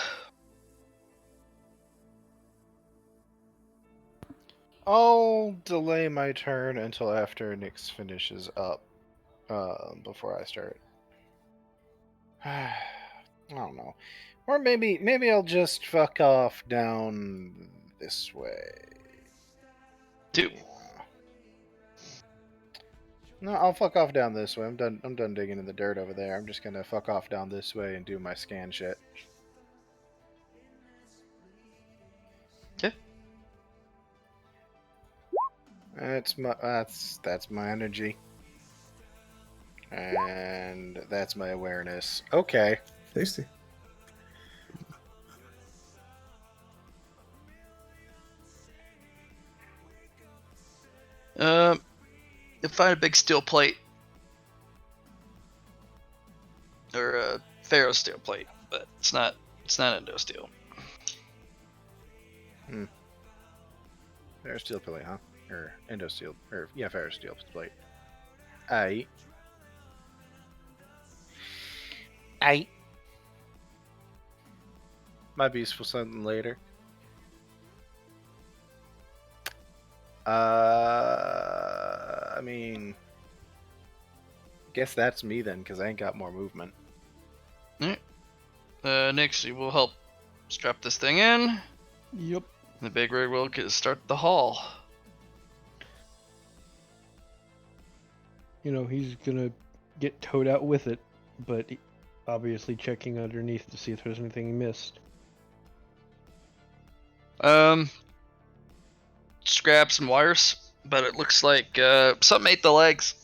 I'll delay my turn until after Nyx finishes up before I start. I don't know. Or maybe I'll just fuck off down this way. Do. No, I'll fuck off down this way. I'm done digging in the dirt over there. I'm just gonna fuck off down this way and do my scan shit. Okay. That's my energy. And that's my awareness. Okay. Tasty. You'll find a big steel plate. Or a ferro steel plate, but it's not endo steel. Ferrous steel plate, huh? Or endo steel, or yeah, ferrous steel plate. Aight. Might be useful something later. I mean, guess that's me then, because I ain't got more movement. Next, you will help strap this thing in. Yep. The big rig will start the haul. You know, he's gonna get towed out with it, but obviously checking underneath to see if there's anything he missed. Just grab some wires, but it looks like something ate the legs.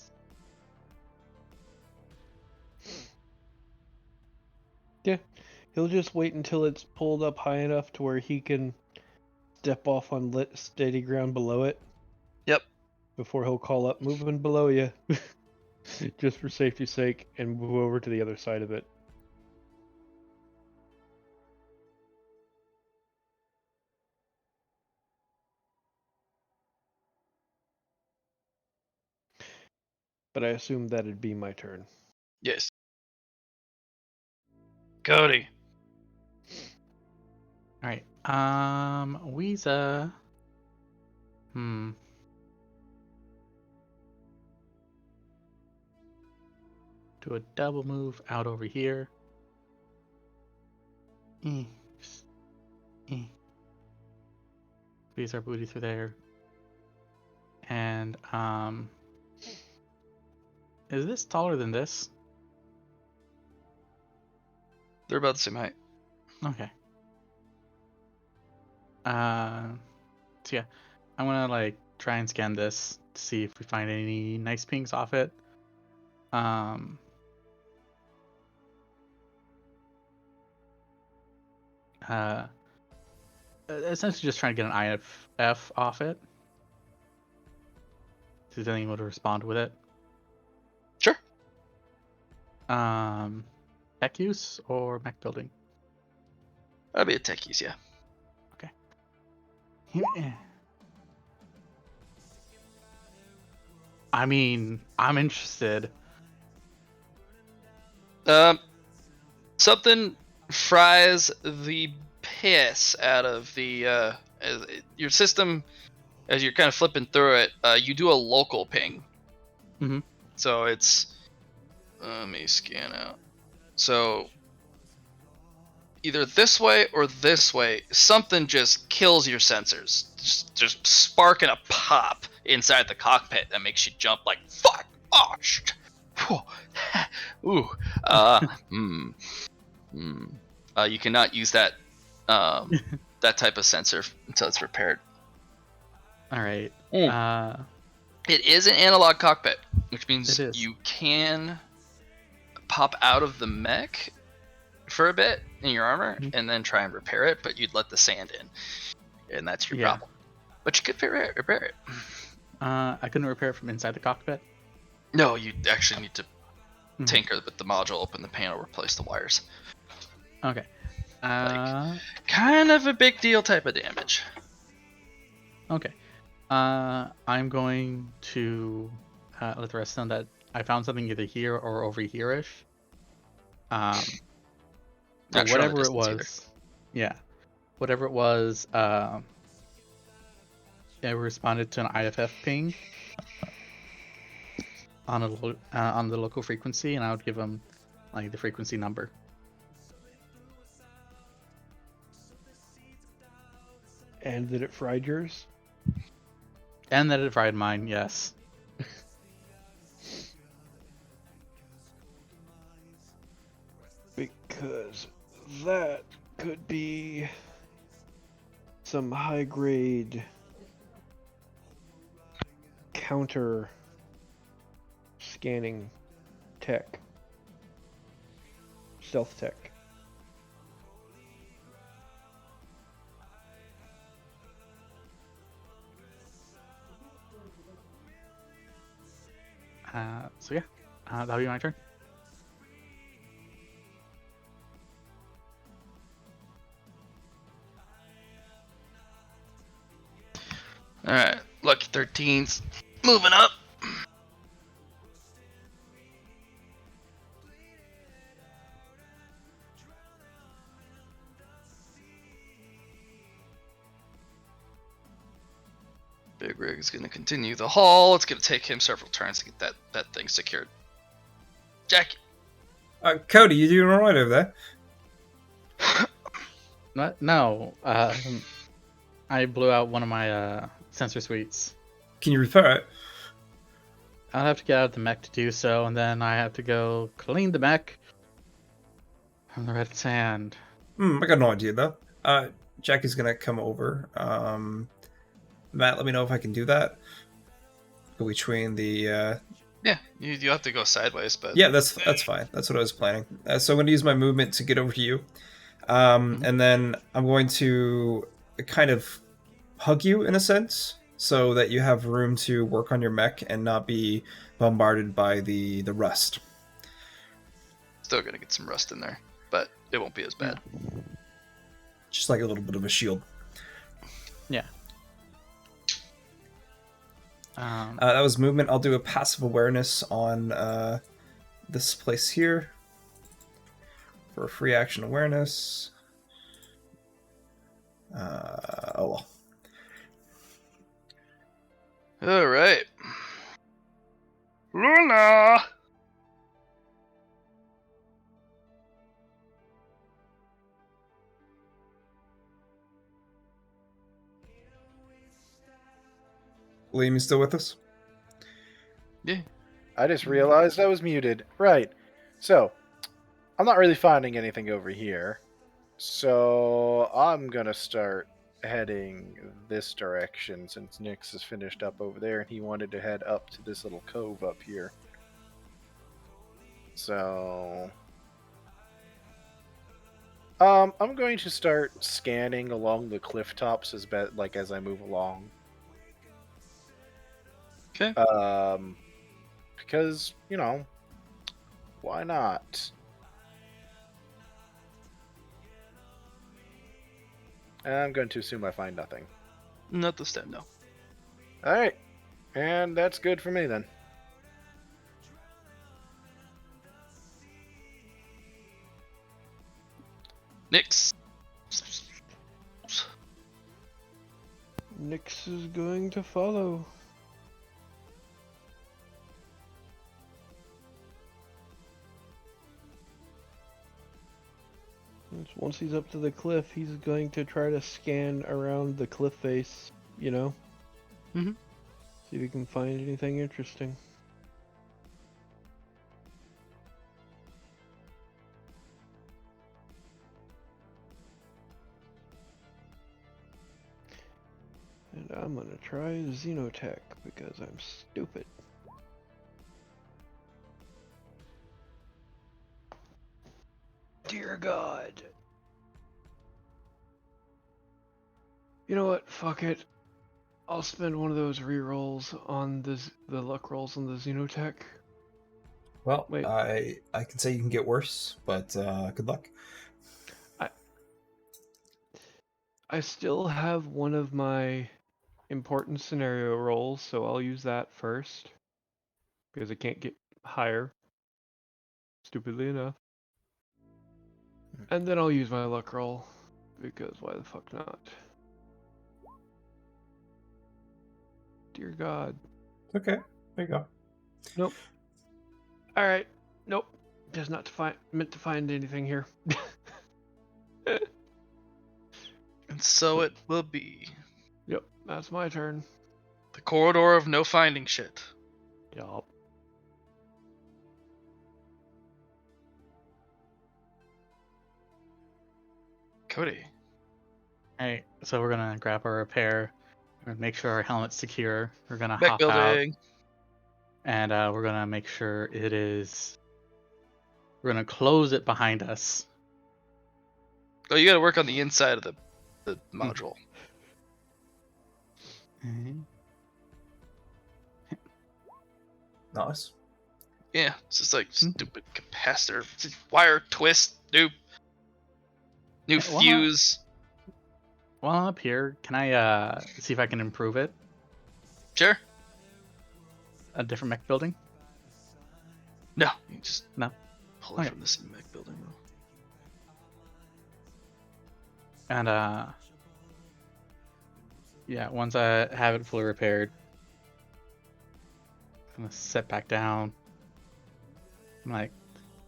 Yeah, he'll just wait until it's pulled up high enough to where he can step off on steady ground below it. Yep. Before he'll call up, moving below you, just for safety's sake, and move over to the other side of it. But I assume that'd be my turn. Yes. Cody. All right. Weeza. Do a double move out over here. Squeeze our booty through there. And is this taller than this? They're about the same height. Okay. So yeah, I'm gonna like try and scan this to see if we find any nice pings off it. Essentially just trying to get an IF off it. See if there's anything able to respond with it. Sure. Tech use or mech building? That'd be a techies, yeah. I mean, I'm interested. Something fries the piss out of the your system as you're kind of flipping through it. You do a local ping. Mhm. So it's let me scan out. So either this way or this way, something just kills your sensors. Just sparking a pop inside the cockpit that makes you jump like fuck. Oh shit. Ooh. Hmm. You cannot use that that type of sensor until it's repaired. All right. It is an analog cockpit, which It means is. you can pop out of the mech for a bit in your armor and then try and repair it, but you'd let the sand in, and that's your problem. But you could repair it. I couldn't repair it from inside the cockpit. No, you actually need to tinker with the module, open the panel, replace the wires. Okay. Kind of a big deal type of damage. Okay. I'm going to let the rest know that I found something either here or over here-ish. Not But sure on the whatever it distance either. was, whatever it was, it responded to an IFF ping on the local frequency, and I would give them like the frequency number. And that it fried yours? And that it fried mine, yes. Because that could be some high grade counter scanning tech. Stealth tech. So yeah, that'll be my turn. Alright, lucky 13's moving up. Big Rig is going to continue the haul. It's going to take him several turns to get that thing secured. Jackie. Cody, you doing alright over there? No, I blew out one of my sensor suites. Can you repair it? I'll have to get out of the mech to do so, and then I have to go clean the mech from the red sand. I got no idea though. Jackie's gonna come over. Matt, let me know if I can do that. Go between the. Yeah, you have to go sideways, but Yeah, that's fine. That's what I was planning. So I'm gonna use my movement to get over to you, and then I'm going to kind of hug you in a sense, so that you have room to work on your mech and not be bombarded by the rust. still gonna get some rust in there, but it won't be as bad. Just like a little bit of a shield. Yeah. That was movement. I'll do a passive awareness on this place here for free action awareness. Oh well. All right, Luna. Liam, you still with us? Yeah. I just realized I was muted. Right. So, I'm not really finding anything over here. So, I'm going to start heading this direction since Nyx is finished up over there and he wanted to head up to this little cove up here. So, I'm going to start scanning along the cliff tops as I move along. Okay. Because, you know, why not? I'm going to assume I find nothing. Not this time, no. Alright. And that's good for me then. Nyx. Nyx is going to follow. Once he's up to the cliff, he's going to try to scan around the cliff face, you know? Mhm. See if he can find anything interesting. And I'm gonna try Xenotech because I'm stupid. Dear God. You know what? Fuck it. I'll spend one of those re-rolls on the luck rolls on the Xenotech. Well, Wait. I can say you can get worse, but good luck. I still have one of my important scenario rolls, so I'll use that first. Because it can't get higher. Stupidly enough. And then I'll use my luck roll. Because why the fuck not? Dear God. Okay, there you go. Nope. Alright. Nope. Just not to find meant to find anything here. And so it will be. Yep, that's my turn. The corridor of no finding shit. Yup. Cody. Alright, so we're gonna grab our repair. We're gonna make sure our helmet's secure. We're gonna Back hop out, building. and we're gonna make sure it is. We're gonna close it behind us. Oh, you gotta work on the inside of the module. Nice. Yeah, it's just like stupid capacitor. Just wire twist, new Well, fuse. While I'm up here, can I see if I can improve it? Sure. A different mech building? No, you just No. pull it Okay. from the same mech building. And yeah, once I have it fully repaired, I'm gonna sit back down. I'm like,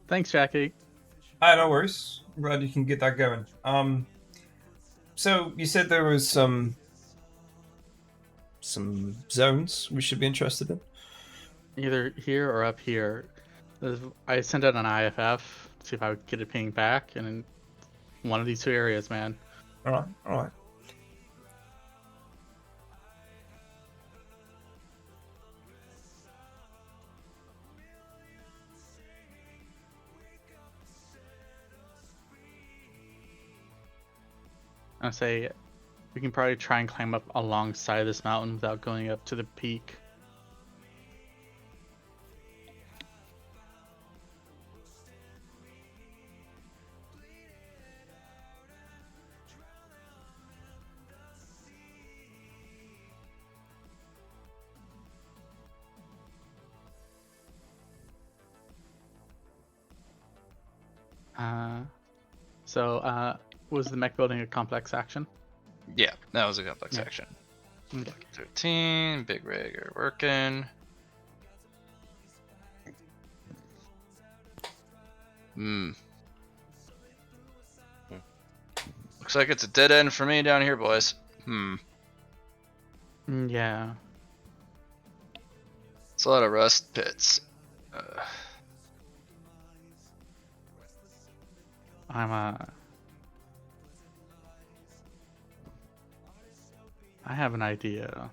thanks, Jackie. No worries. I'm glad you can get that going. So you said there was some zones we should be interested in. Either here or up here. I sent out an IFF to see if I would get a ping back, and in one of these two areas, man. All right. I say we can probably try and climb up alongside this mountain without going up to the peak. Was the mech building a complex action? Yeah, that was a complex Yeah. action. Okay. Lucky 13, big rig are working. Looks like it's a dead end for me down here, boys. Yeah. It's a lot of rust pits. I have an idea.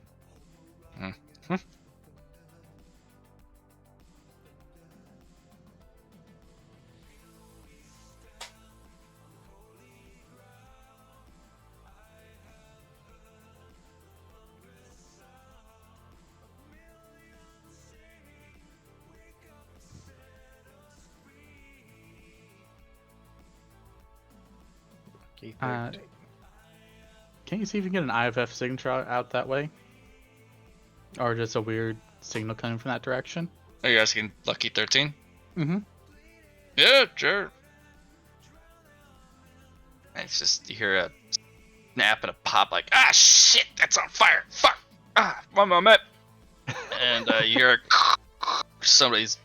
Can you see if you can get an IFF signature out that way? Or just a weird signal coming from that direction? Are you asking Lucky 13? Mm-hmm. Yeah, sure. It's just you hear a snap and a pop, like, ah, shit, that's on fire. Fuck. Ah, one moment. And you hear somebody's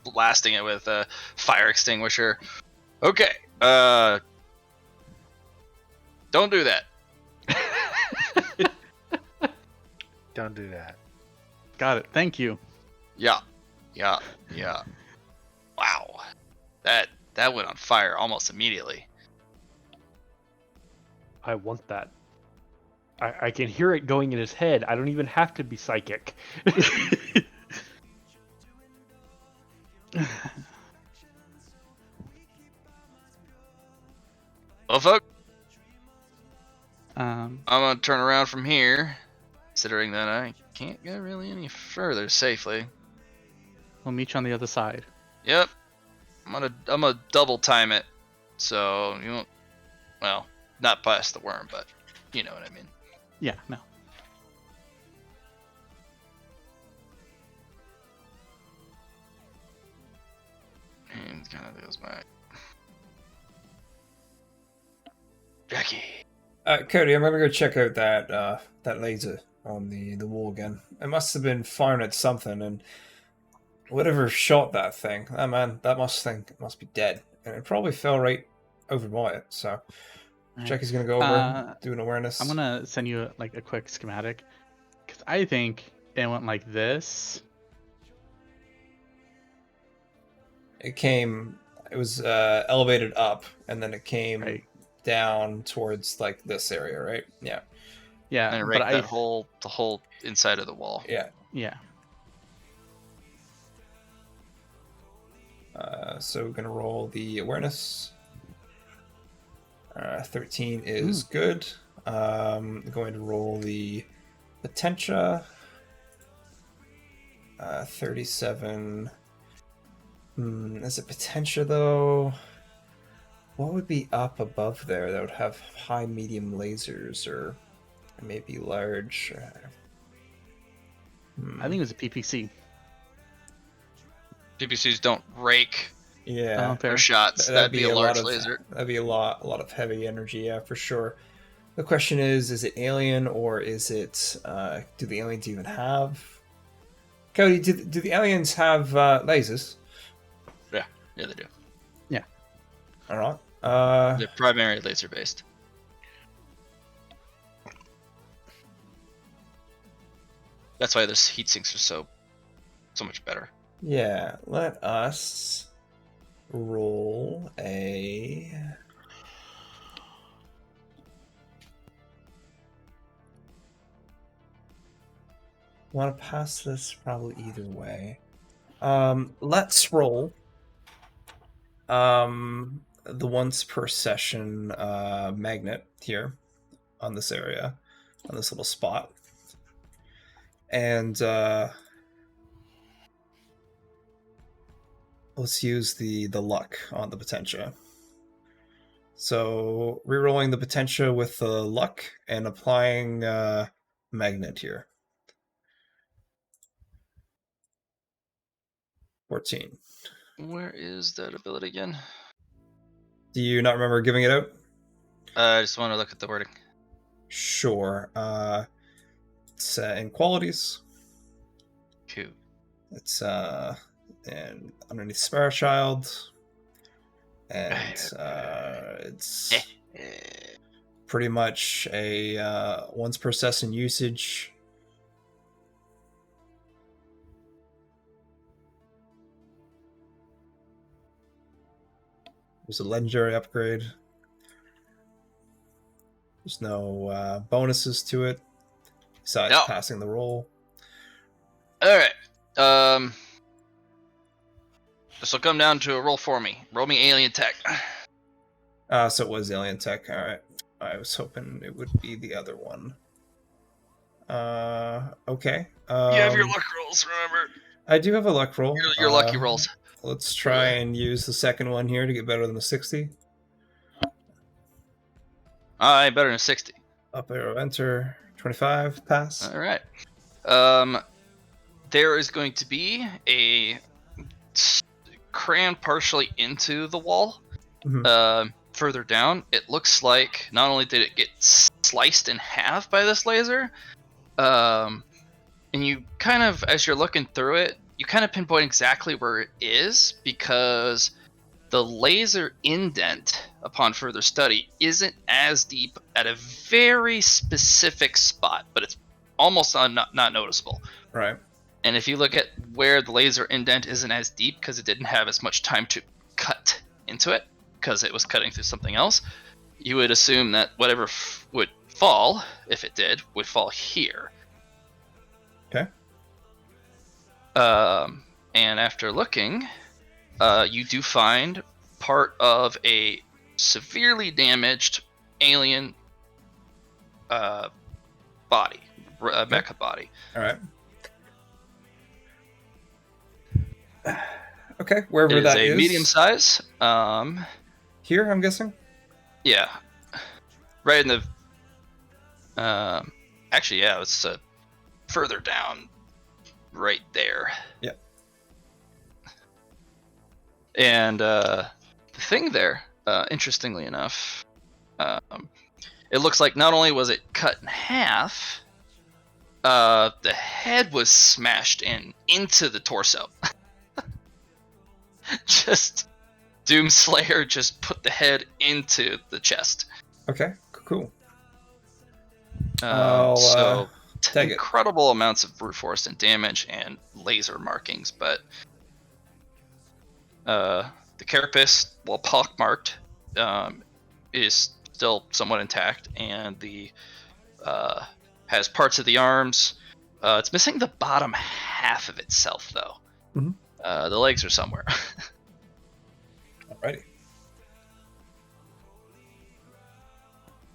blasting it with a fire extinguisher. Okay. Don't do that. Don't do that. Got it. Thank you. Yeah. Wow. That went on fire almost immediately. I want that. I can hear it going in his head. I don't even have to be psychic. Well, folks, Um, I'm gonna turn around from here, considering that I can't go really any further safely. we'll meet you on the other side. Yep. I'm gonna double time it, so you won't. Well, not past the worm, but you know what I mean. Yeah, no. And kind of goes back. Jackie. Cody, I'm gonna go check out that laser on the wall again. It must have been firing at something, and whatever shot that thing, that must be dead, and it probably fell right over by it. So Alright. Jackie's gonna go over, do an awareness. I'm gonna send you like a quick schematic, because I think it went like this. It was elevated up, and then it came Right. down towards like this area, right? Yeah, Yeah, And but rake the whole inside of the wall. yeah. yeah. So we're gonna roll the awareness. 13 is good. Going to roll the potential. 37. Is it potential though? What would be up above there that would have high, medium lasers, or maybe large? I think it was a PPC. PPCs don't rake Yeah, Fair. their shots. That'd be a large laser. That'd be a lot of heavy energy, yeah, for sure. The question is it alien or is it? Do the aliens even have? Cody, do the aliens have lasers? Yeah, they do. All right. They're primary laser based. That's why their heat sinks are so much better. Yeah. Let us roll a. Want to pass this probably either way. Let's roll. The once per session magnet here on this area, on this little spot, and let's use the luck on the potential. So rerolling the potential with the luck and applying magnet here. 14. Where is that ability again? Do you not remember giving it out? I just want to look at the wording. Sure. It's in qualities. Cool. It's and underneath Spare Child, and it's pretty much a once per session usage. There's a legendary upgrade. There's no bonuses to it besides passing the roll. All right. This will come down to a roll for me. Roll me alien tech. So it was alien tech. All right. I was hoping it would be the other one. Okay. You have your luck rolls, remember? I do have a luck roll. Your lucky rolls. Let's try and use the second one here to get better than the 60. Better than 60. Up arrow, enter. 25, pass. All right. There is going to be a crammed partially into the wall. Mhm. Further down, it looks like not only did it get sliced in half by this laser. And you kind of, as you're looking through it, you kind of pinpoint exactly where it is, because the laser indent, upon further study, isn't as deep at a very specific spot, but it's almost not noticeable. Right. And if you look at where the laser indent isn't as deep because it didn't have as much time to cut into it because it was cutting through something else, you would assume that whatever would fall, if it did, would fall here. Okay. And after looking, you do find part of a severely damaged alien body, mecha body. All right. Okay, wherever It is that a is. medium size. Here, I'm guessing. Yeah, right in the. Actually, yeah, it's further down, right there. Yeah. And the thing there, interestingly enough, it looks like not only was it cut in half, the head was smashed into the torso. Just Doomslayer just put the head into the chest. Okay, cool. I'll So take it. incredible amounts of brute force and damage and laser markings, but the carapace, while pockmarked, is still somewhat intact, and the has parts of the arms. It's missing the bottom half of itself, though. Mhm. The legs are somewhere. Alrighty.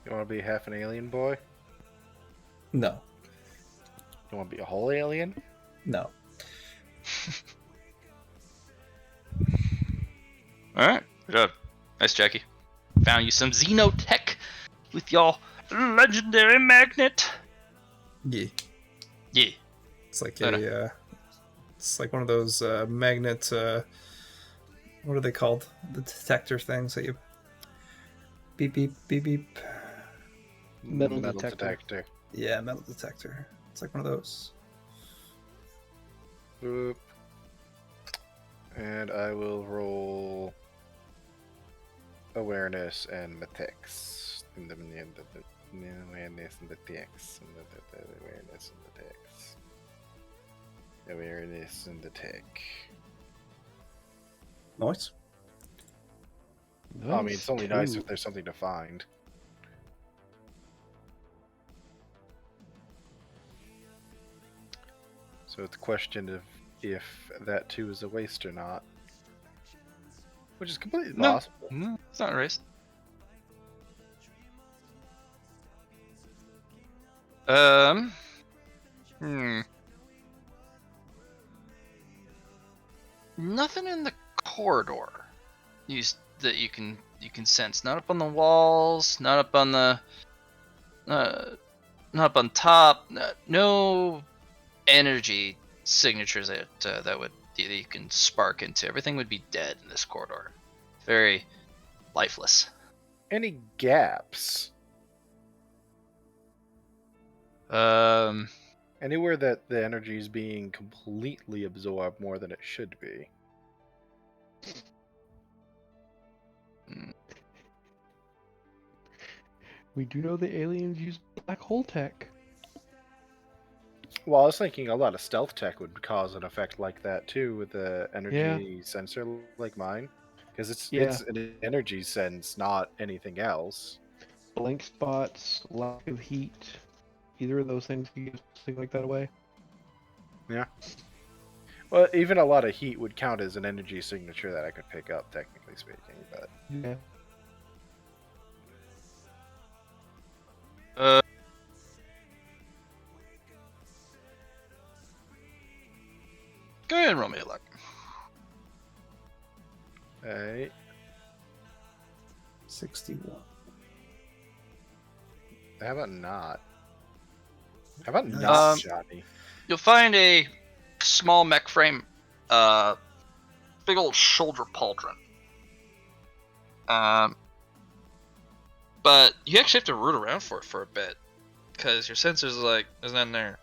You want to be half an alien boy? No. You want to be a whole alien? No. All right, good job. Nice, Jackie. Found you some xenotech with your legendary magnet. Yeah. Yeah. It's like I it's like one of those magnet. What are they called? The detector things that you beep beep beep beep. Metal detector. Yeah, metal detector. It's like one of those. Boop. And I will roll awareness and mythics. Awareness and the text. Awareness and the text. Awareness and the tech. Nice. I mean, it's only nice if there's something to find. So it's a question of if that too is a waste or not. Which is completely No. possible. No, it's not erased. Nothing in the corridor that you can sense. Not up on the walls. Not up on the. Not up on top. No energy signatures that you can spark into. Everything would be dead in this corridor. Very lifeless. Any gaps? Anywhere that the energy is being completely absorbed more than it should be. We do know the aliens use black hole tech. Well, I was thinking a lot of stealth tech would cause an effect like that too, with the energy sensor like mine, because it's an energy sense, not anything else. Blank spots, lack of heat. Either of those things can give something like that away. Yeah. Well, even a lot of heat would count as an energy signature that I could pick up, technically speaking. But Yeah. Go ahead and roll me a luck. hey, 61. how about not? How about Nice. not, Johnny? You'll find a small mech frame, big old shoulder pauldron. but you actually have to root around for it for a bit because your sensors are like, there's nothing there,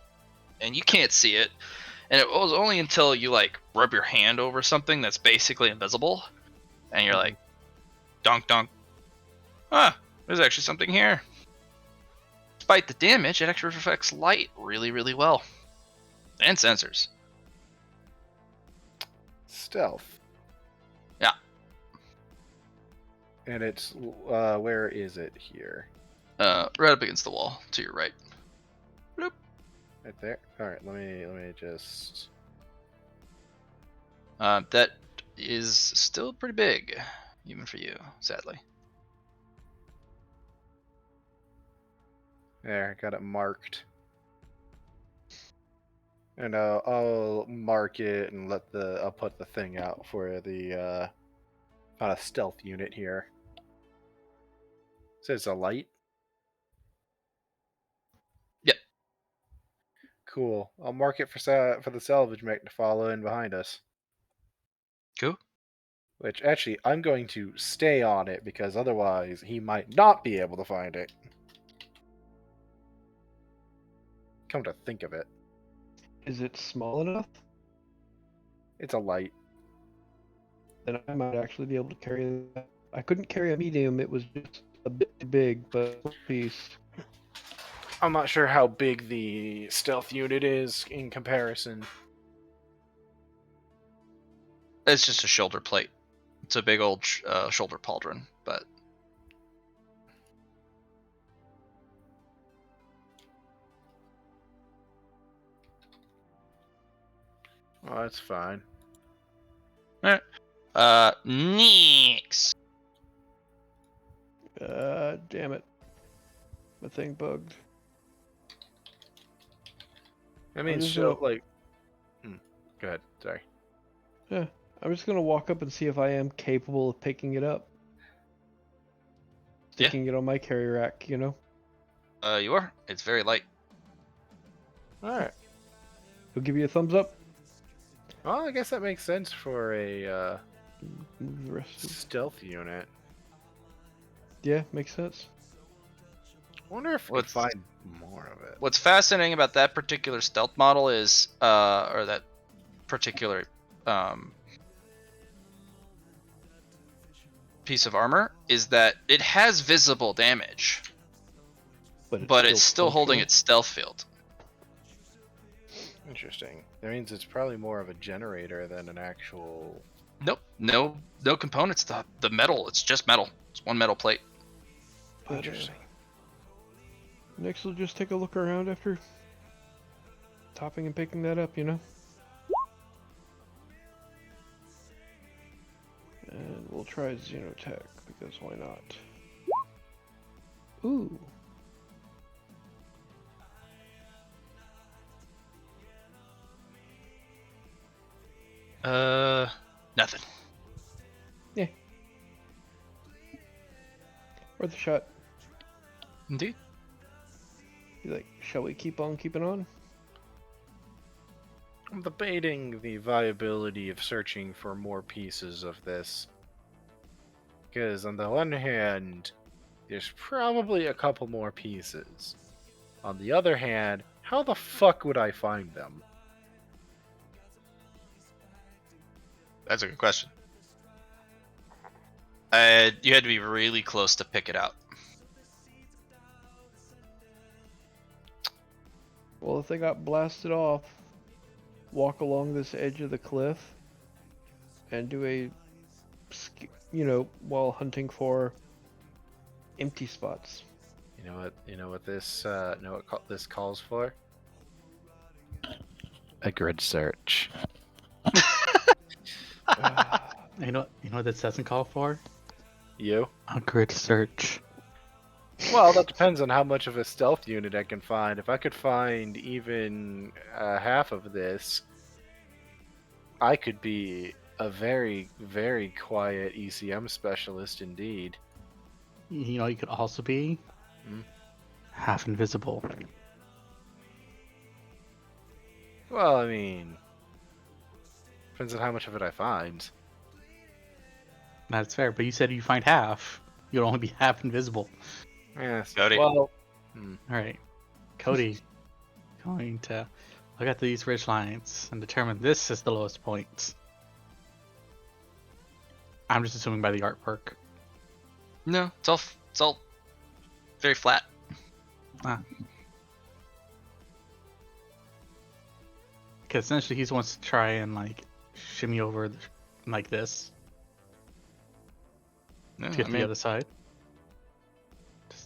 and you can't see it. And it was only until you like rub your hand over something that's basically invisible, and you're like, donk donk. Ah, there's actually something here. Despite the damage, it actually reflects light really, really well, and sensors. Stealth. Yeah. And it's where is it here? Right up against the wall to your right. Bloop. Right there. All right. Let me just. That is still pretty big, even for you, sadly. There, got it marked. And I'll mark it and I'll put the thing out for the on a stealth unit here. Says a light. Yep. Cool. I'll mark it for the salvage mech to follow in behind us. Cool. Which actually I'm going to stay on it because otherwise he might not be able to find it. Come to think of it, Is it small enough? it's a light. Then I might actually be able to carry that. I couldn't carry a medium, it was just a bit too big, but one piece. I'm not sure how big the stealth unit is in comparison. It's just a shoulder plate. It's a big old shoulder pauldron, but Oh, that's fine. Next. Damn it. My thing bugged. I mean, just so gonna- like. Go ahead. Sorry. Yeah, I'm just gonna walk up and see if I am capable of picking it up. Yeah. Sticking it on my carry rack, you know? You are. It's very light. All right. He'll give you a thumbs up. Well, I guess that makes sense for a Move the rest of... stealth unit. Yeah, makes sense. I wonder if we could find more of it. What's fascinating about that particular stealth model is, or that particular piece of armor, is that it has visible damage, but it's still holding functional. its stealth field. Interesting. That means it's probably more of a generator than an actual. Nope, no components. The metal, it's just metal. It's one metal plate. But, Interesting. Next, we'll just take a look around after topping and picking that up, you know? And we'll try Xenotech, because why not? Ooh. Nothing. Yeah. Worth a shot. Indeed. Be like, shall we keep on keeping on? I'm debating the viability of searching for more pieces of this. Because on the one hand, there's probably a couple more pieces. On the other hand, how the fuck would I find them? That's a good question. You had to be really close to pick it out. Well, if they got blasted off, walk along this edge of the cliff and do a, while hunting for empty spots. You know what this this calls for? A grid search. You know what this doesn't call for? You? A grid search. Well, that depends on how much of a stealth unit I can find. If I could find even half of this, I could be a very, very quiet ECM specialist indeed. You know, you could also be half invisible. Well, I mean, depends on how much of it I find. That's fair, but you said you find half. You'd only be half invisible. Yes. Cody. Well, All right, Cody, going to look at these ridge lines and determine this is the lowest point. I'm just assuming by the artwork. No, it's all very flat. Because essentially he wants to try and like shimmy over like this No, to get I to mean, the other side.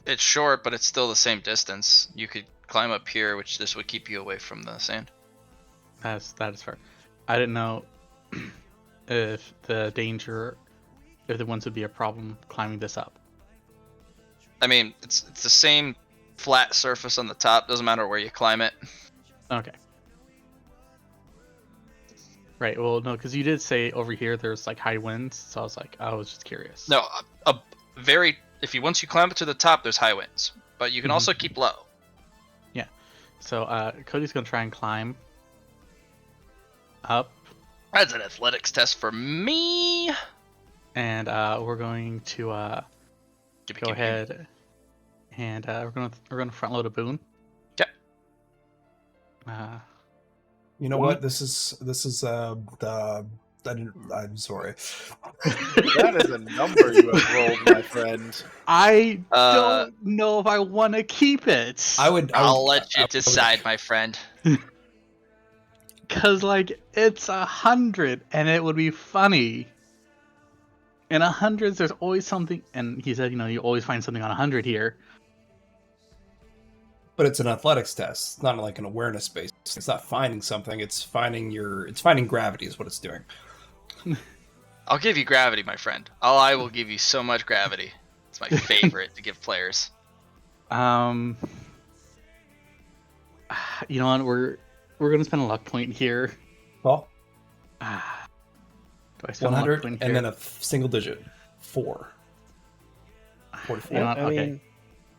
it's short, but it's still the same distance. You could climb up here, which this would keep you away from the sand. That is fair. I didn't know if the ones would be a problem climbing this up. I mean, it's the same flat surface on the top. Doesn't matter where you climb it. Okay. Right. Well, no, because you did say over here there's like high winds, so I was just curious. No, once you climb it to the top, there's high winds, but you can also keep low. So Cody's gonna try and climb up, That's an athletics test for me. and we're going to go ahead and we're gonna front load a boon. Yep. You know One- what? This is I'm sorry. that is a number you have rolled, my friend. I Uh, don't know if I want to keep it. I'll let you decide, my friend. Cause like it's 100, and it would be funny. In 100s, there's always something, and he said, you always find something on 100 here. But it's an athletics test. It's not like an awareness base. It's not finding something. It's finding gravity is what it's doing. I'll give you gravity, my friend. I will give you so much gravity. It's my favorite to give players. You know what? We're gonna spend a luck point here. Well, Do I spend a luck 100 point and here? then a single digit. 4. 44. You know what?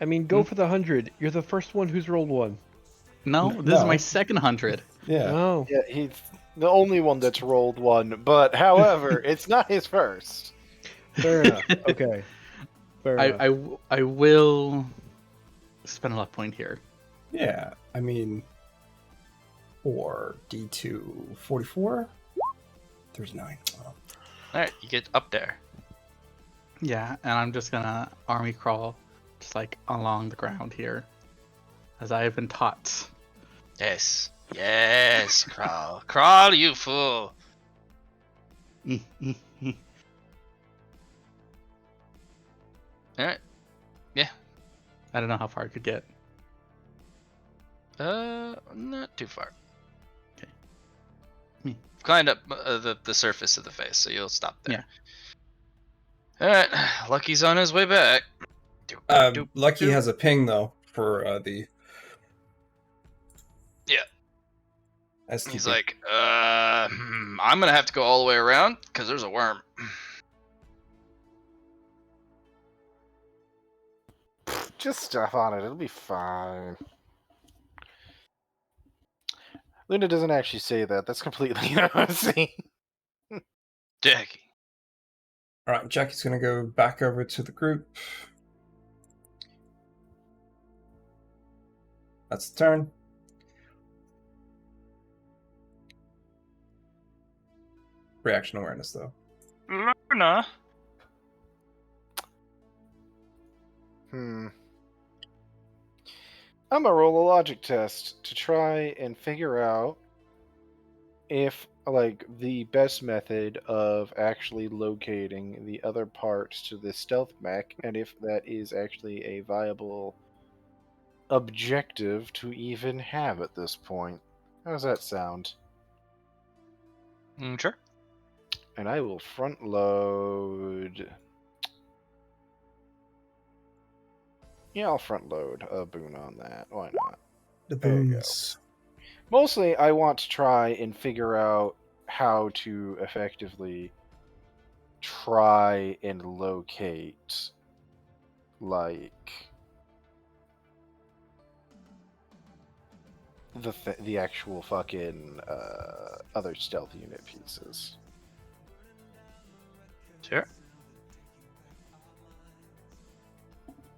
I mean, go for the 100. You're the first one who's rolled one. No, this is No. my second 100. Yeah. Oh, Yeah, he's the only one that's rolled one, but however, it's not his first. fair enough. Okay. Fair enough. I will spend a luck point here. Yeah. I mean, 4 D2 44. There's 9. Oh. All right, you get up there. Yeah, and I'm just gonna army crawl, just like along the ground here, as I have been taught. Yes, crawl, you fool. I All right, don't know how far I could get. not too far. Okay. Me. Climbed up the surface of the face, so you'll stop there. All right, Lucky's on his way back. Lucky has a ping though for the. Yeah. STP. He's like, I'm gonna have to go all the way around because there's a worm. Just stuff on it. It'll be fine. Luna doesn't actually say that. That's completely insane. Jackie. All right, Jackie's gonna go back over to the group. That's the turn. Reaction awareness, though. Luna. I'm gonna roll a logic test to try and figure out if, like, the best method of actually locating the other parts to this stealth mech, and if that is actually a viable objective to even have at this point. How does that sound? Sure. And I will front load. Yeah, I'll front load a boon on that. Why not? The There you go. booms. Mostly, I want to try and figure out how to effectively try and locate, like, the actual fucking other stealth unit pieces. Sure.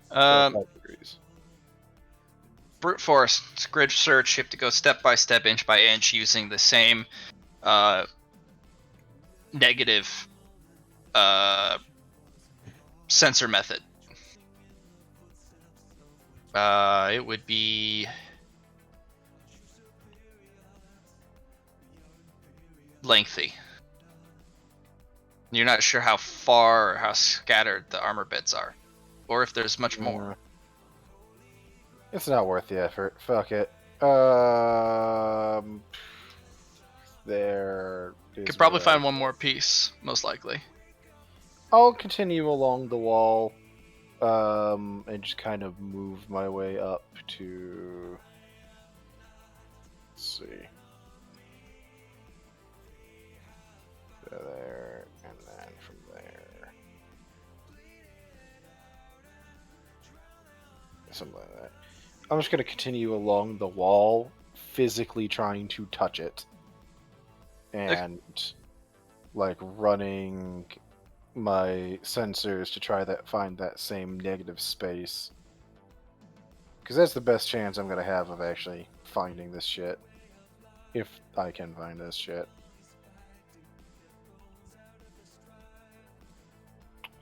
So 5 degrees. Brute force, grid search. You have to go step by step, inch by inch, using the same negative sensor method. It would be lengthy. You're not sure how far or how scattered the armor bits are, or if there's much more. It's not worth the effort. Fuck it. There is. Could probably where find one more piece, most likely. I'll continue along the wall, and just kind of move my way up to. Let's see. There, and then from there. Something like that. I'm just going to continue along the wall, physically trying to touch it. And, like, running my sensors to try that find that same negative space. Because that's the best chance I'm going to have of actually finding this shit. If I can find this shit.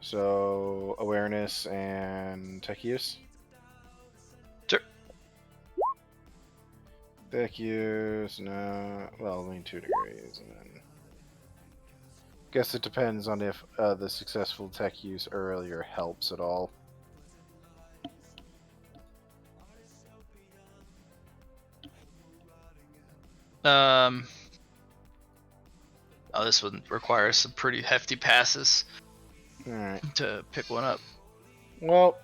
So, awareness and tech use. Sure. Tech use, no. Well, I mean 2 degrees, and then. Guess it depends on if the successful tech use earlier helps at all. Oh, this one requires some pretty hefty passes Alright. to pick one up. Well,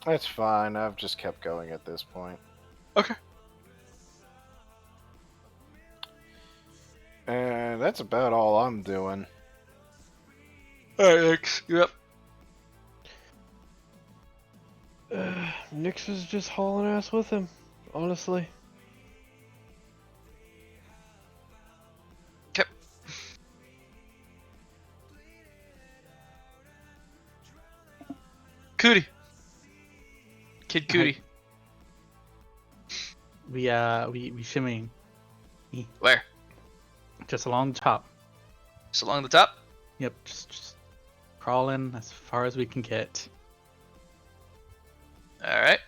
that's fine. I've just kept going at this point. Okay. And that's about all I'm doing. Alright, X, you're up. Nyx is just hauling ass with him, honestly. Okay. Cootie. Kid Cootie. We shimmying Where? just along the top. Just along the top? Yep, just crawling as far as we can get. Alright.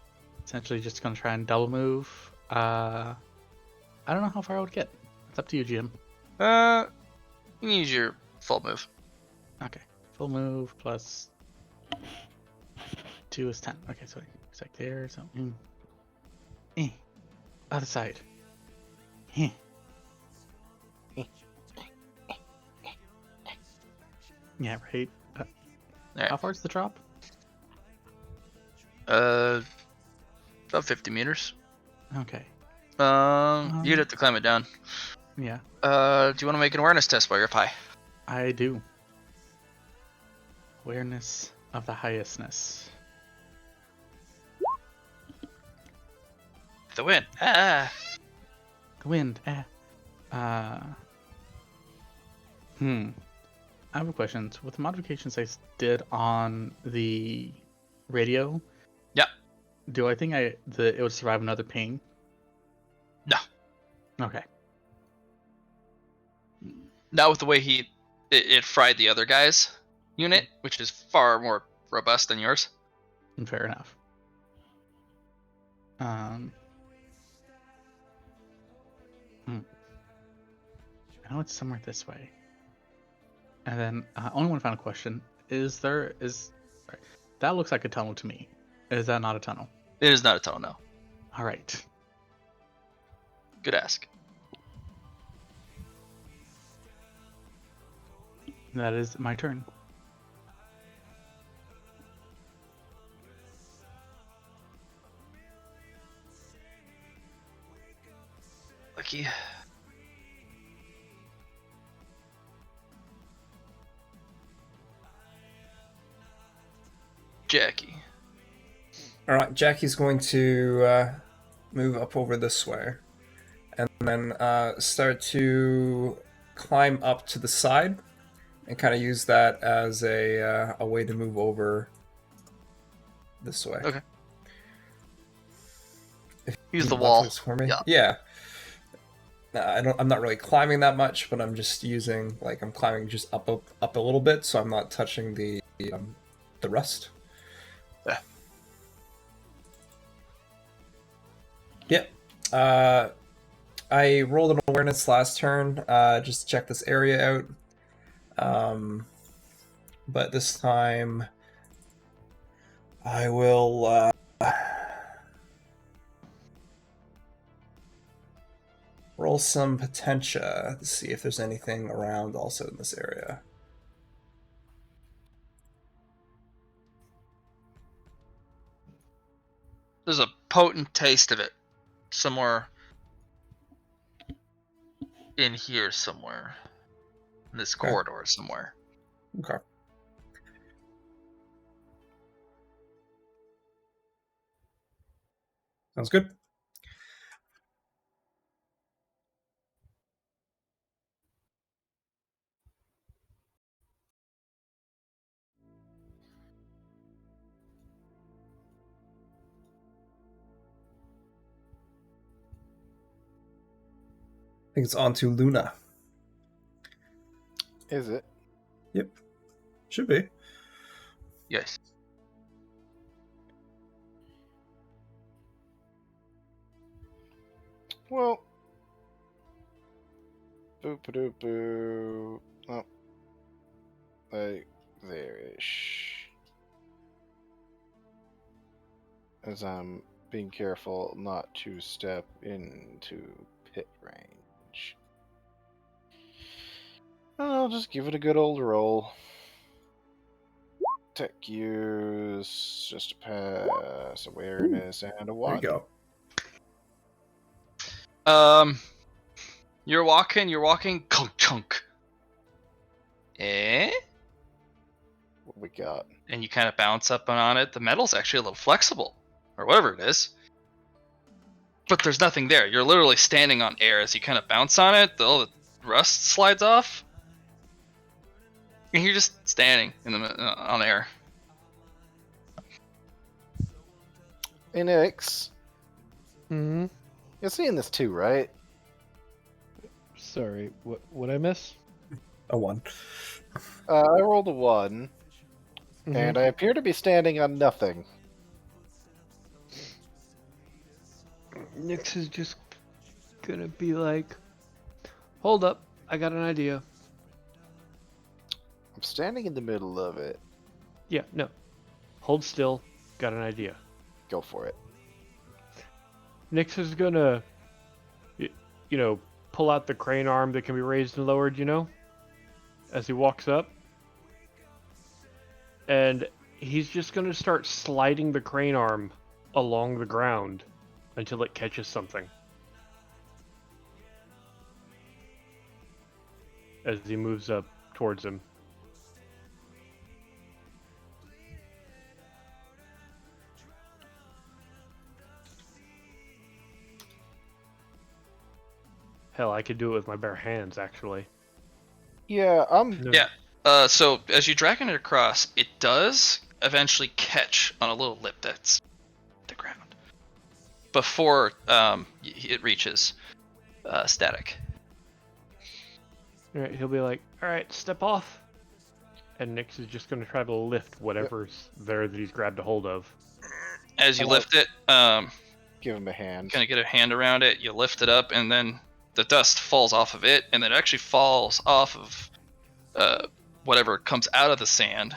Essentially just gonna try and double move. I don't know how far I would get. It's up to you, Jim. You can use your full move. Okay. Full move plus 2 is 10. Okay, so it's like there, so other side. Yeah, right. Alright. How far is the drop? About 50 meters. Okay. You'd have to climb it down. Yeah, Do you want to make an awareness test while you're up high? I do. Awareness of the highestness. The wind. Ah. The wind. I have a question. So with the modifications I did on the radio, Yep. do I think it would survive another ping? No. Okay. Not with the way it fried the other guy's unit, which is far more robust than yours. Fair enough. I know it's somewhere this way. And then only one final question: sorry, that looks like a tunnel to me? Is that not a tunnel? It is not a tunnel, no. All right. Good ask. That is my turn. Lucky. Jackie. All right, Jackie's going to move up over this way, and then start to climb up to the side, and kind of use that as a way to move over this way. Okay. Use the Deep wall. athletics for me. Yeah. Yeah. I'm not really climbing that much, but I'm just using I'm climbing just up a little bit, so I'm not touching the rust. Yeah. Yep. I rolled an awareness last turn, just to check this area out. But this time I will roll some potentia to see if there's anything around also in this area. There's a potent taste of it somewhere in here somewhere. In this Okay. corridor somewhere. Okay. Sounds good. I think it's on to Luna. Is it? Yep. Should be. Yes. Well. Boop doop boo. Oh. Like there-ish. As I'm being careful not to step into pit range. I'll just give it a good old roll. Tech use, just a pass, awareness, and a 1. There you go. You're walking, chunk chunk. Eh? What we got? And you kind of bounce up and on it. The metal's actually a little flexible, or whatever it is. But there's nothing there. You're literally standing on air as you kind of bounce on it. All the rust slides off, and you're just standing in on air. Hey, Nix. Hmm. You're seeing this too, right? Sorry, what I miss? A 1. I rolled a 1, Mhm. and I appear to be standing on nothing. Nyx is just gonna be like, hold up, I got an idea. I'm standing in the middle of it. Yeah, no. Hold still, got an idea. Go for it. Nyx is gonna, pull out the crane arm that can be raised and lowered, as he walks up. And he's just gonna start sliding the crane arm along the ground until it catches something. As he moves up towards him. Hell, I could do it with my bare hands, actually. Yeah, I'm. No. Yeah. So as you drag it across, it does eventually catch on a little lip that's the ground before it reaches static. Alright, he'll be like, alright, step off. And Nyx is just gonna try to lift whatever's there that he's grabbed a hold of. As you Hello. lift it, Give him a hand. kind of get a hand around it. You lift it up, and then the dust falls off of it, and then it actually falls off of whatever comes out of the sand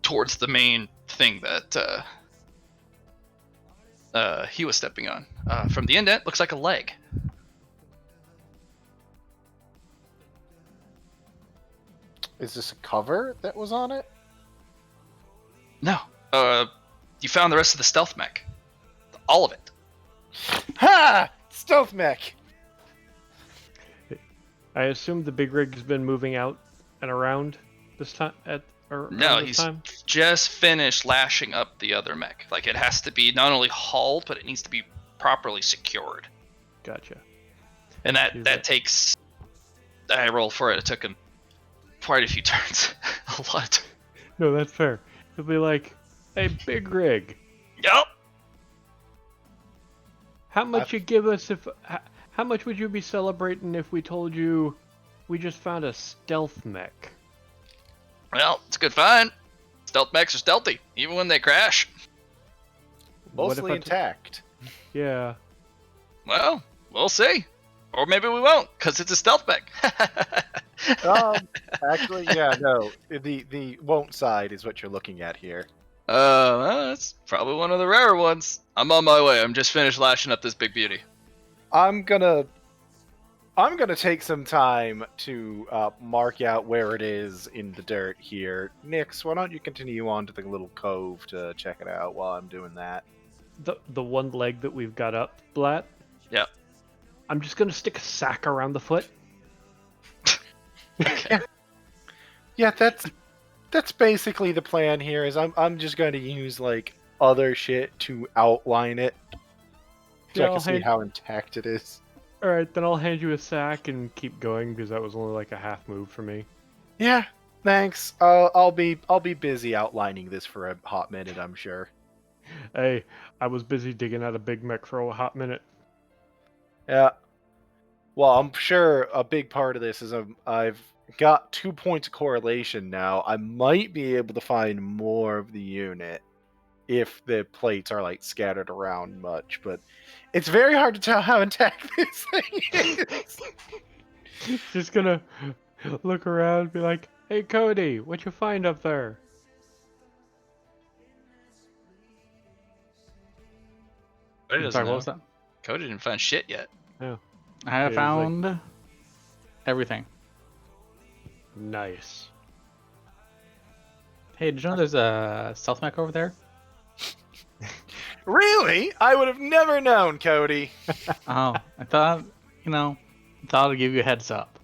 towards the main thing that he was stepping on. From the indent, looks like a leg. Is this a cover that was on it? No. You found the rest of the stealth mech. All of it. Ha! Stealth mech! I assume the big rig has been moving out and around this time No, this he's time? just finished lashing up the other mech. Like, it has to be not only hauled, but it needs to be properly secured. Gotcha. And that He's like- takes... I rolled for it. It took him quite a few turns. A lot. No, that's fair. He'll be like, hey, big rig, Yup. How much you give us if? How much would you be celebrating if we told you we just found a stealth mech? Well, it's a good find. Stealth mechs are stealthy, even when they crash. What if Mostly I intact. Yeah. Well, we'll see. Or maybe we won't, because it's a stealth mech. Actually, yeah, no. The won't side is what you're looking at here. Well, that's probably one of the rarer ones. I'm on my way. I'm just finished lashing up this big beauty. I'm gonna take some time to mark out where it is in the dirt here. Nix, why don't you continue on to the little cove to check it out while I'm doing that? The one leg that we've got up, Blat. Yeah. I'm just gonna stick a sack around the foot. Yeah, that's basically the plan here. Is I'm just going to use like other shit to outline it, so Yeah, I can I'll see hand- how intact it is. All right, then I'll hand you a sack and keep going because that was only like a half move for me. Yeah, thanks. I'll be busy outlining this for a hot minute, I'm sure. Hey, I was busy digging out a Big Mech for a hot minute. Yeah. Well, I'm sure a big part of this is I've got 2 points of correlation now. I might be able to find more of the unit if the plates are like scattered around much, but it's very hard to tell how intact this thing is. Just gonna look around and be like, hey Cody, what you find up there? Cody doesn't Sorry, what know. was that? Cody didn't find shit yet. Oh, I have Yeah, it's like- found everything. nice. Hey, did you know there's a stealth mech over there? Really? I would have never known, Cody. Oh, I thought, thought I'd give you a heads up.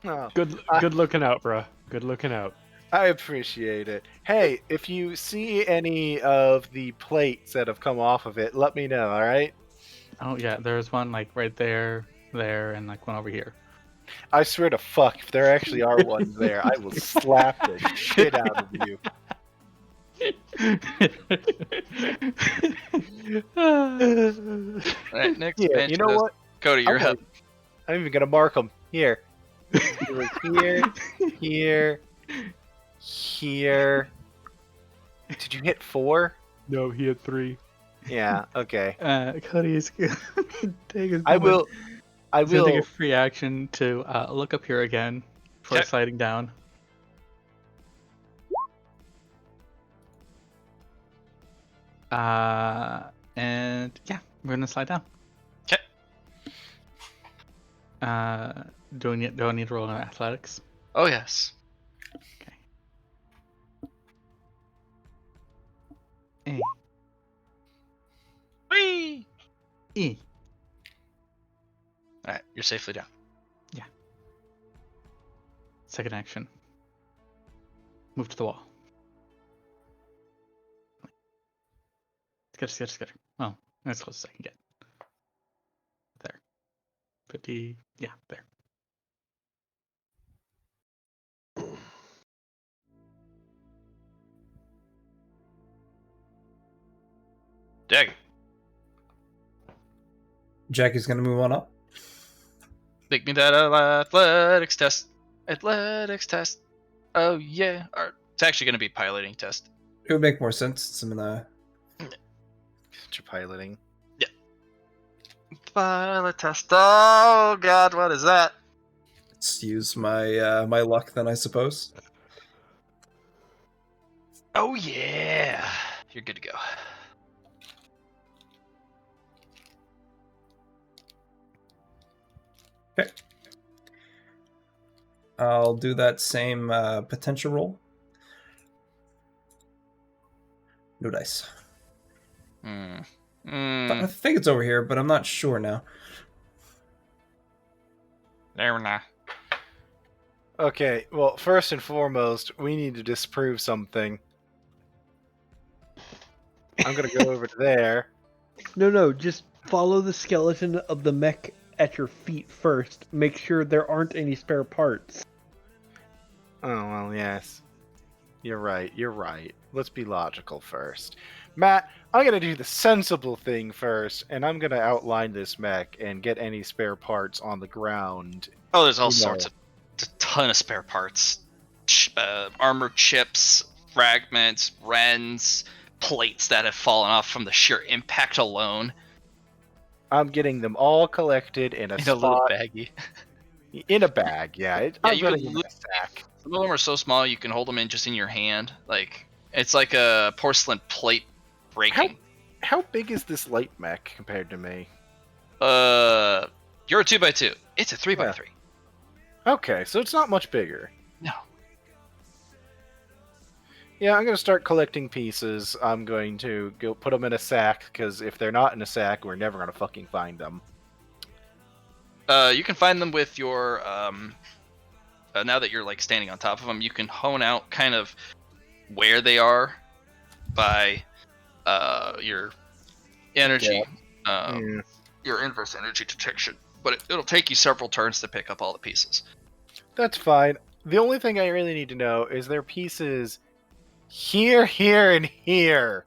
Oh, Good looking out, bruh. Good looking out. I appreciate it. Hey, if you see any of the plates that have come off of it, let me know, alright? Oh yeah, there's one like right there, and like one over here. I swear to fuck, if there actually are ones there, I will slap the shit out of you. Alright, next Here, bench you know goes- what? Cody, you're I'm up. even gonna mark them. Here. Here, here, here. Did you hit 4? No, he had 3. Yeah, okay. Cody is take his I will He's gonna take will a free action to look up here again before Okay. sliding down. And yeah, we're gonna slide down. 'Kay. Do I need to roll on athletics? Oh, yes. Okay. A Whee! E. Alright, you're safely down. Second action. Move to the wall. Skitter. Oh, that's close as I can get. There. 50. Yeah, there. Dag. Jackie's gonna move on up. Make me that athletics test. Athletics test. Oh, yeah. Or, it's actually going to be piloting test. It would make more sense since I'm in a. you're piloting. Pilot test. Oh, God, what is that? Let's use my my luck then, I suppose. Oh, yeah. You're good to go. Okay. I'll do that same potential roll. No dice. I think it's over here, but I'm not sure now. There now. Okay, well, first and foremost, we need to disprove something. I'm gonna go over to there. No, just follow the skeleton of the mech at your feet first. Make sure there aren't any spare parts. Oh, well, yes. You're right. Let's be logical first. Matt, I'm gonna do the sensible thing first, and I'm gonna outline this mech and get any spare parts on the ground. Oh, there's all You sorts know. of a ton of spare parts, armor chips, fragments, wrens, plates that have fallen off from the sheer impact alone I'm getting them all collected in a in a little spot baggie. in a bag. Yeah, Yeah, I'm you could. putting them in a sack. Some of them are so small you can hold them in just in your hand. Like it's like a porcelain plate How breaking. how big is this light mech compared to me? You're a 2x2. It's a 3x3. Okay, so it's not much bigger. No. Yeah, I'm gonna start collecting pieces. I'm going to go put them in a sack because if they're not in a sack, we're never gonna fucking find them. You can find them with your now that you're like standing on top of them, you can hone out kind of where they are by your energy, Yeah. your inverse energy detection. But it'll take you several turns to pick up all the pieces. That's fine. The only thing I really need to know is there pieces here, here, and here.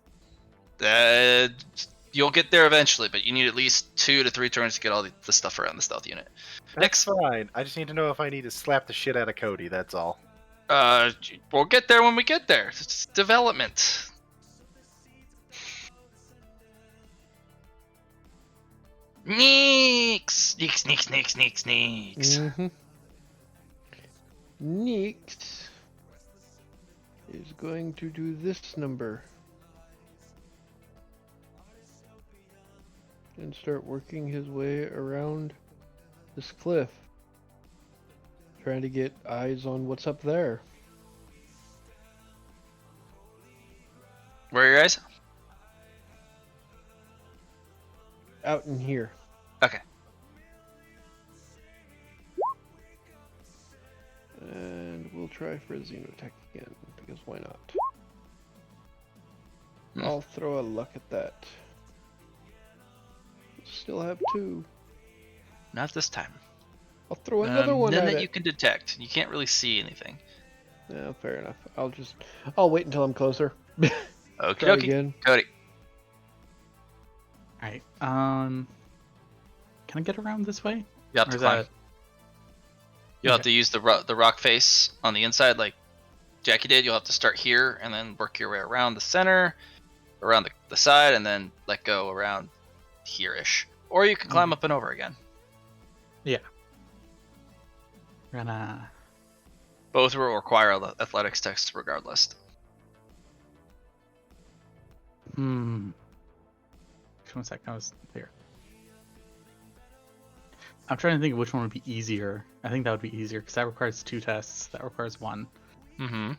You'll get there eventually, but you need at least 2 to 3 turns to get all the stuff around the stealth unit. That's fine. I just need to know if I need to slap the shit out of Cody, that's all. We'll get there when we get there. It's development. Neeks! Neeks, neeks, neeks, neeks, neeks. Mm-hmm. Neeks is going to do this number. And start working his way around this cliff. Trying to get eyes on what's up there. Where are your guys? Out in here. Okay. And we'll try for a Xenotech again, because why not? Hmm. I'll throw a luck at that. Still have 2. Not this time. I'll throw another one none at that it. you can detect. You can't really see anything. Yeah, fair enough. I'll wait until I'm closer. Okie Try dokie. again. Cody. Alright, can I get around this way? You have Or to is climb. that- You'll have Okay. to use the rock face on the inside like Jackie did. You'll have to start here and then work your way around the center, around the side, and then let go around here-ish. Or you can climb up and over again. Gonna... Both will require athletics tests regardless. Just 1 sec, I was there. I'm trying to think of which one would be easier. I think that would be easier, because that requires 2 tests. That requires 1. Mm-hmm.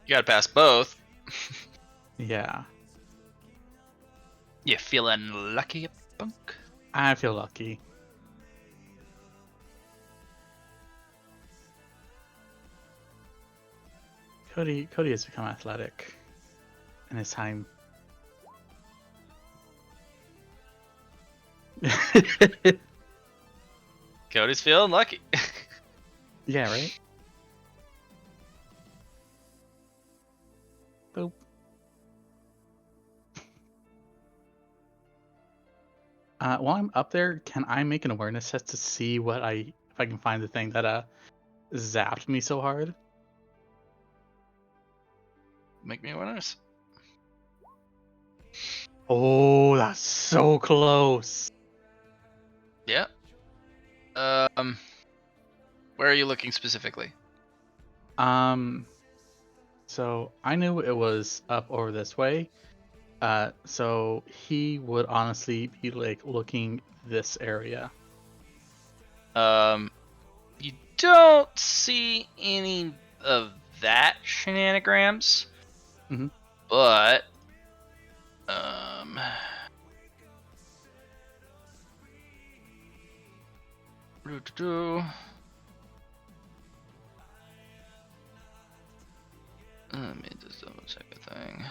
You gotta pass both. Yeah. You feeling lucky, punk? I feel lucky. Cody has become athletic in his time. Cody's feeling lucky. Yeah, right? Boop. While I'm up there, can I make an awareness test to see if I can find the thing that zapped me so hard? Make me awareness. Oh, that's so close. Yeah. Where are you looking specifically? So I knew it was up over this way. So he would honestly be like looking this area. You don't see any of that shenanigans. Mhm. But let me just double check a thing.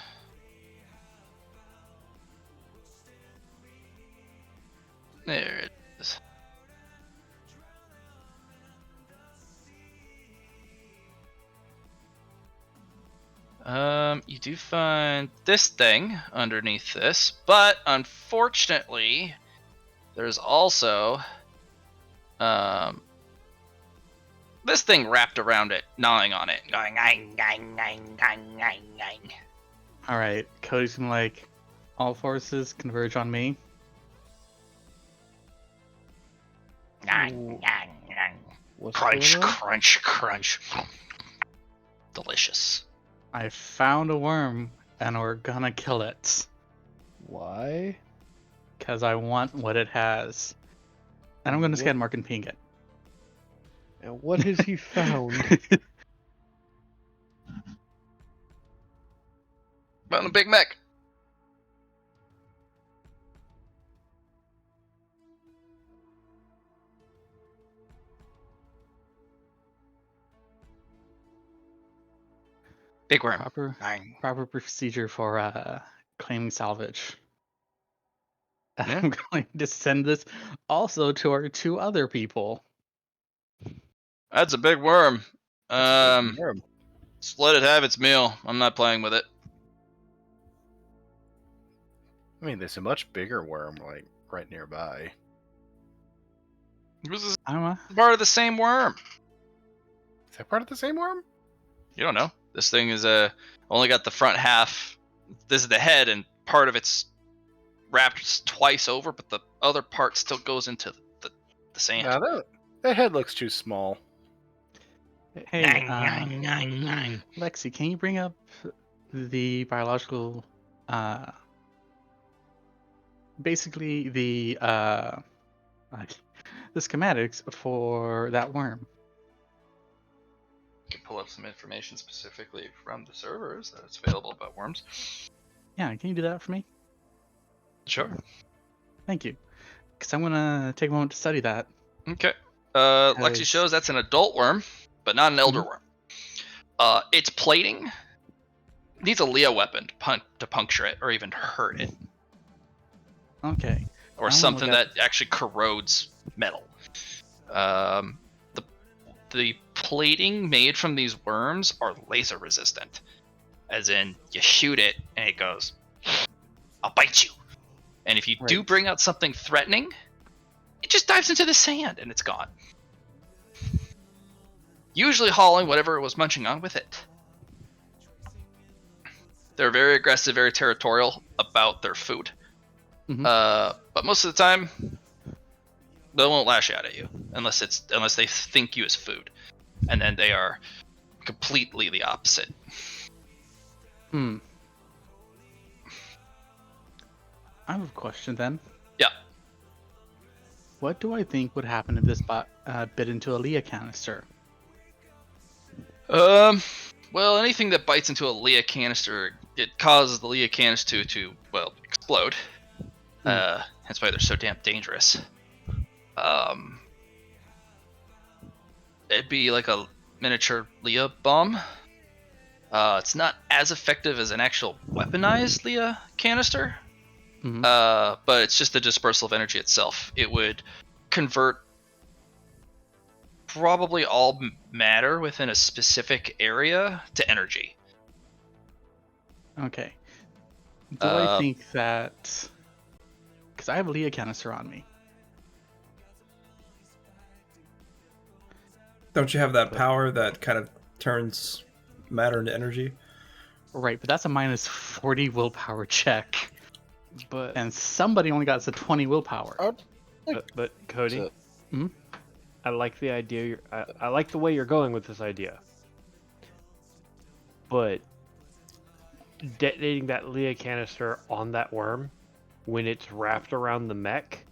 There it is. You do find this thing underneath this, but unfortunately, there's also this thing wrapped around it, gnawing on it, going nine, nine, nine, nine, nine, nine. All right, Cody's gonna like all forces converge on me. Nine, nine, nine. What's Crunch, going on? crunch, crunch. Delicious. I found a worm, and we're gonna kill it Why? because I want what it has. And I'm gonna scan Mark and ping it. And what has he found? Found a Big Mac. Big worm. Nine. Proper procedure for claiming salvage. Yeah. I'm going to send this also to our 2 other people. That's a big worm. Worm. Just let it have its meal. I'm not playing with it. I mean, there's a much bigger worm like right nearby. This is I don't know. part of the same worm. Is that part of the same worm? You don't know. This thing is only got the front half. This is the head, and part of it's wrapped twice over, but the other part still goes into the sand. No, that head looks too small. Hey, Nine. Lexi, can you bring up the biological, basically the schematics for that worm? I can pull up some information specifically from the servers that's available about worms. Yeah, can you do that for me? Sure. Thank you. Because I'm gonna take a moment to study that. Okay. Lexi Because- shows that's an adult worm, but not an elder worm. Its plating needs a Leo weapon to puncture it or even hurt it, Okay. or I wanna something look that actually corrodes metal. The plating made from these worms are laser resistant, as in you shoot it and it goes, "I'll bite you." And if you do Right. bring out something threatening, it just dives into the sand and it's gone. Usually hauling whatever it was munching on with it. They're very aggressive, very territorial about their food. Mhm. But most of the time, they won't lash out at you unless they think you as food, and then they are completely the opposite. I have a question then. Yeah. What do I think would happen if this bit into a Leah canister? Well, anything that bites into a Leah canister, it causes the Leah canister to explode. That's why they're so damn dangerous. It'd be like a miniature Leah bomb. It's not as effective as an actual weaponized Leah canister. Mhm. But it's just the dispersal of energy itself. It would convert probably all matter within a specific area to energy. Okay. Do I think that... Because I have a Leah canister on me. Don't you have that power that kind of turns matter into energy? Right, but that's a minus 40 willpower check. But And somebody only got us a 20 willpower. Oh, but Cody, So- Mhm. I like the idea. I like the way you're going with this idea. But detonating that Leah canister on that worm when it's wrapped around the mech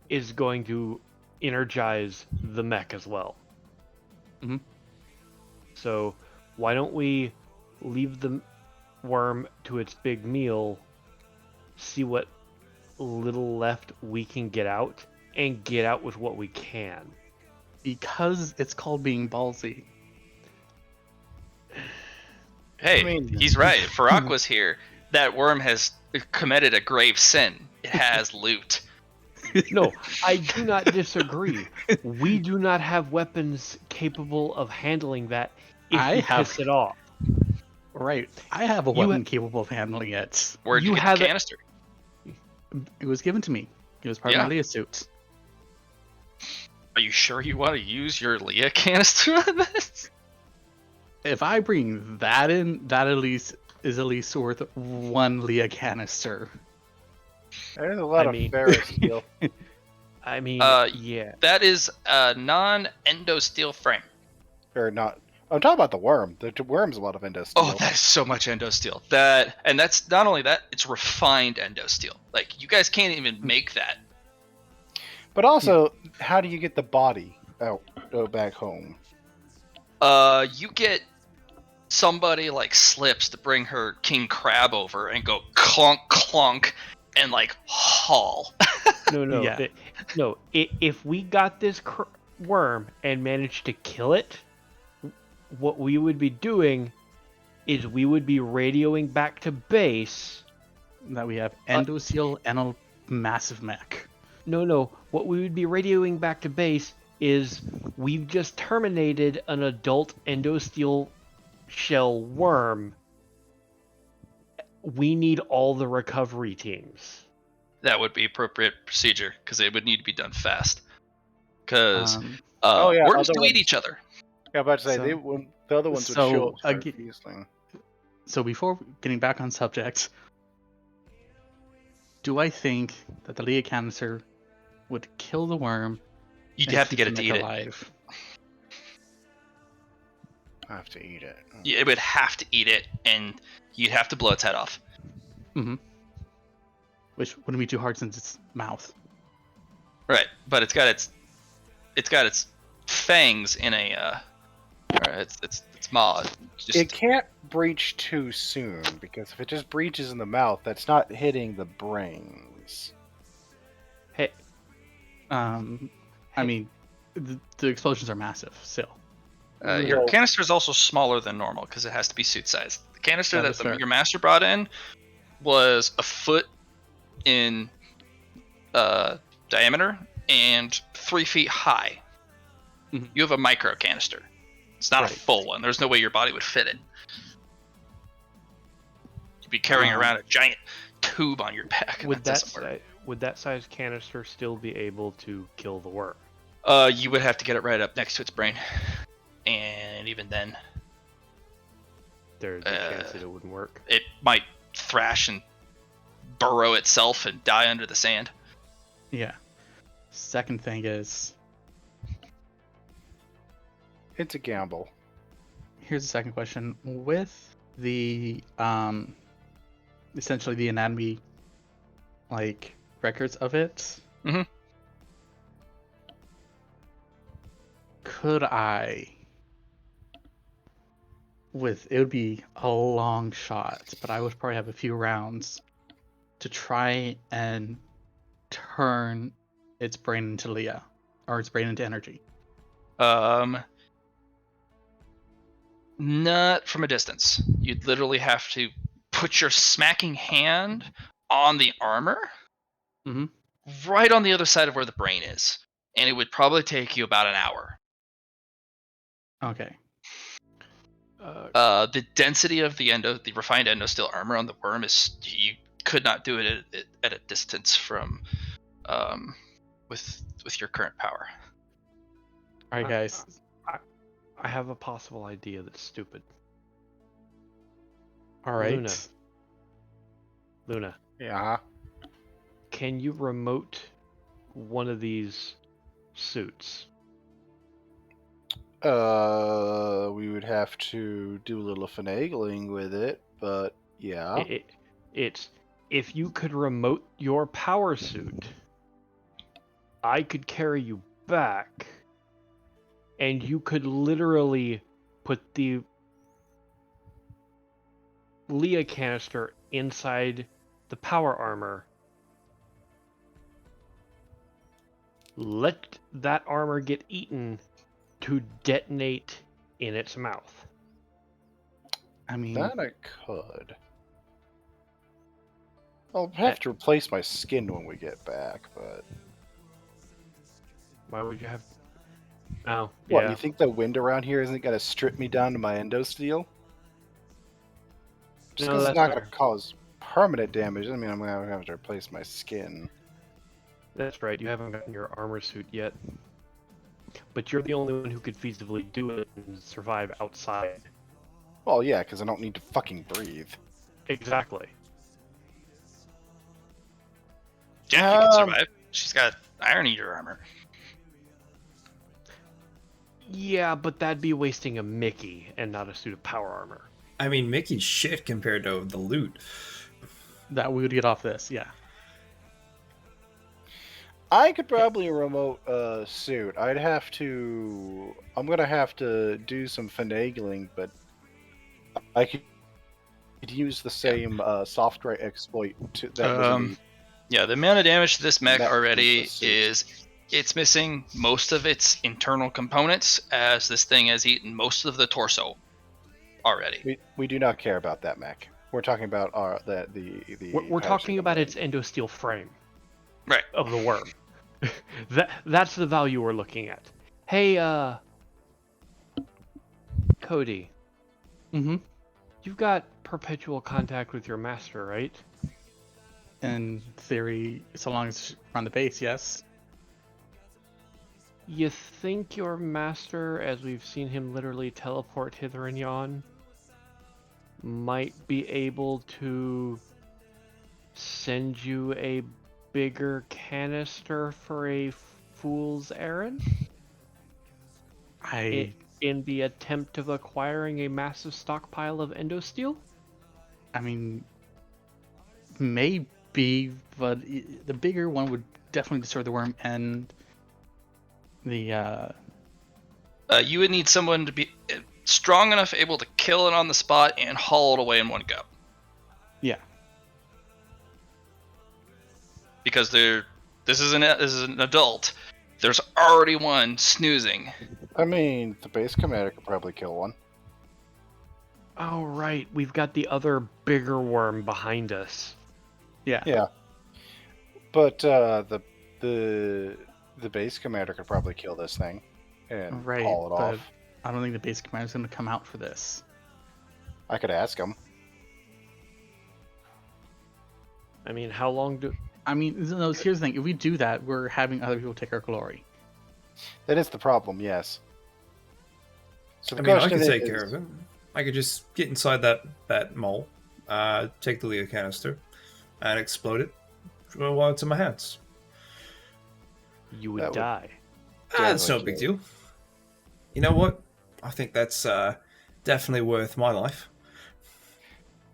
is going to energize the mech as well. Mhm. So why don't we leave the worm to its big meal, see what little left we can get out, and get out with what we can. Because it's called being ballsy. Hey, I mean- he's right. If Farak was here, that worm has committed a grave sin. It has loot. No, I do not disagree. We do not have weapons capable of handling that if I we have- piss it off. Right. I have a You weapon capable of handling it. Where'd you You get have the it- canister? It was given to me. It was part Yeah. of my Leia suit. Are you sure you want to use your Leah canister on this? If I bring that in, that is at least worth one Leia canister. There's a lot I of mean- ferrous steel. I mean, Uh, yeah. That is a non-endo steel frame. Or not. I'm talking about the worm. The worm's a lot of endo steel. Oh, that is so much endo steel. And that's not only that, it's refined endo steel. Like you guys can't even make that. But also, how do you get the body out back home? You get somebody like Slips to bring her king crab over and go clunk clunk and like haul. No. Yeah. No. If we got this worm and managed to kill it, what we would be doing is we would be radioing back to base. That we have endoseal and a massive mech. No. What we would be radioing back to base is we've just terminated an adult endosteel shell worm. We need all the recovery teams. That would be appropriate procedure because it would need to be done fast. Because Oh, yeah, worms other do eat ones- each other. Yeah, I'm about to say, So- the other ones would so, show up start again- feasting. So before getting back on subject, do I think that the Leia canister would kill the worm? You'd and have to keep get it the to mech eat it. alive? I have to eat it. Yeah, it would have to eat it, and you'd have to blow its head off. Which wouldn't be too hard since it's mouth. Right, but it's got its fangs in a or its maw. Just It can't breach too soon, because if it just breaches in the mouth, that's not hitting the brains. Hey, I mean, the explosions are massive still. your Well- canister is also smaller than normal because it has to be suit sized. The canister That that is fair. your master brought in was a foot in diameter and 3 feet high. Mhm. You have a micro canister. It's not Right. a full one. There's no way your body would fit it. You'd be carrying around a giant tube on your back. And would that doesn't work. would that size canister still be able to kill the worm? You would have to get it right up next to its brain, and even then, There's a chance that it wouldn't work. it might thrash and burrow itself and die under the sand. Yeah. Second thing is, It's a gamble. here's the second question. With the essentially the anatomy like records of it, Mhm. could I it would be a long shot, but I would probably have a few rounds to try and turn its brain into Leah, or its brain into energy. Not from a distance. You'd literally have to put your smacking hand on the armor, Mhm. right on the other side of where the brain is, and it would probably take you about an hour. Okay. The density of the refined endosteel armor on the worm is you could not do it at a distance from, with your current power. All right, guys. I have a possible idea that's stupid. All right. Luna. Luna, Yeah. can you remote one of these suits? We would have to do a little finagling with it, but yeah. It's if you could remote your power suit, I could carry you back, and you could literally put the Leah canister inside the power armor. Let that armor get eaten to detonate in its mouth. I mean, That I could. I'll have to replace my skin when we get back, but... Why would you have? Oh, What, yeah. you think the wind around here isn't going to strip me down to my endosteel? Just No, because it's that's not going fair. to cause permanent damage doesn't mean I'm going to have to replace my skin. That's right. You haven't gotten your armor suit yet. But you're the only one who could feasibly do it and survive outside. Well, yeah, because I don't need to fucking breathe. Exactly. Jackie can survive. She's got Iron Eater armor. Yeah, but that'd be wasting a Mickey and not a suit of power armor. I mean, Mickey's shit compared to the loot. That we would get off this, yeah. I could probably remote suit. I'm gonna have to do some finagling, but I could use the same software exploit that was in the Yeah, the amount of damage to this mech Mech already is a suit. is it's missing most of its internal components, as this thing has eaten most of the torso already. We do not care about that mech. We're talking about the. We're talking about its endosteel frame Right. of the worm. That's the value we're looking at. Hey, Cody, Mm-hmm. you've got perpetual contact with your master, right? In theory, so long as we're on the base, yes. You think your master, as we've seen him literally teleport hither and yon, might be able to send you a bigger canister for a fool's errand? In the attempt of acquiring a massive stockpile of endosteel? I mean, maybe, but the bigger one would definitely destroy the worm, and the You would need someone to be strong enough, able to kill it on the spot and haul it away in one go. yeah. Because this is an adult. There's already one snoozing. I mean, the base commander could probably kill one. Oh, right. We've got the other bigger worm behind us. Yeah. Yeah, but the base commander could probably kill this thing and Right, haul it but off. I don't think the base commander's going to come out for this. I could ask him. I mean, how long do... I mean, no, here's the thing. If we do that, we're having other people take our glory. That is the problem. Yes. So I the mean, I question could take is, care of it. I could just get inside that mole, take the Leo canister, and explode it while it's in my hands. You would That would- die. That's no Definitely big deal. You know what? I think that's definitely worth my life.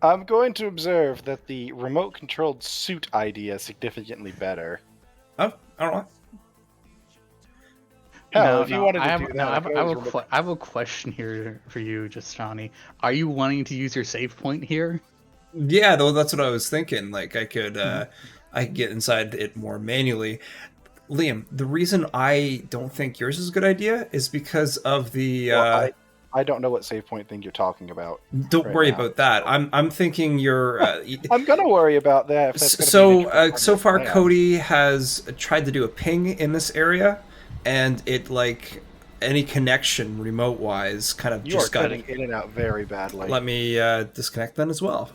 I'm going to observe that the remote-controlled suit idea is significantly better. Oh, all right. Hell, if you wanted to I have, do that, no, I could always remote- I have a question here for you, just Johnny. Are you wanting to use your save point here? Yeah, though that's what I was thinking. Like I could get inside it more manually. Liam, the reason I don't think yours is a good idea is because of the. Well, I don't know what save point thing you're talking about. Don't right worry now, about that. so- I'm thinking you're. I'm gonna worry about that. If that's gonna be an So integral part so of the far, plan. Cody has tried to do a ping in this area, and it like any connection remote wise kind of You are just got. cutting in and out very badly. Let me disconnect then as well.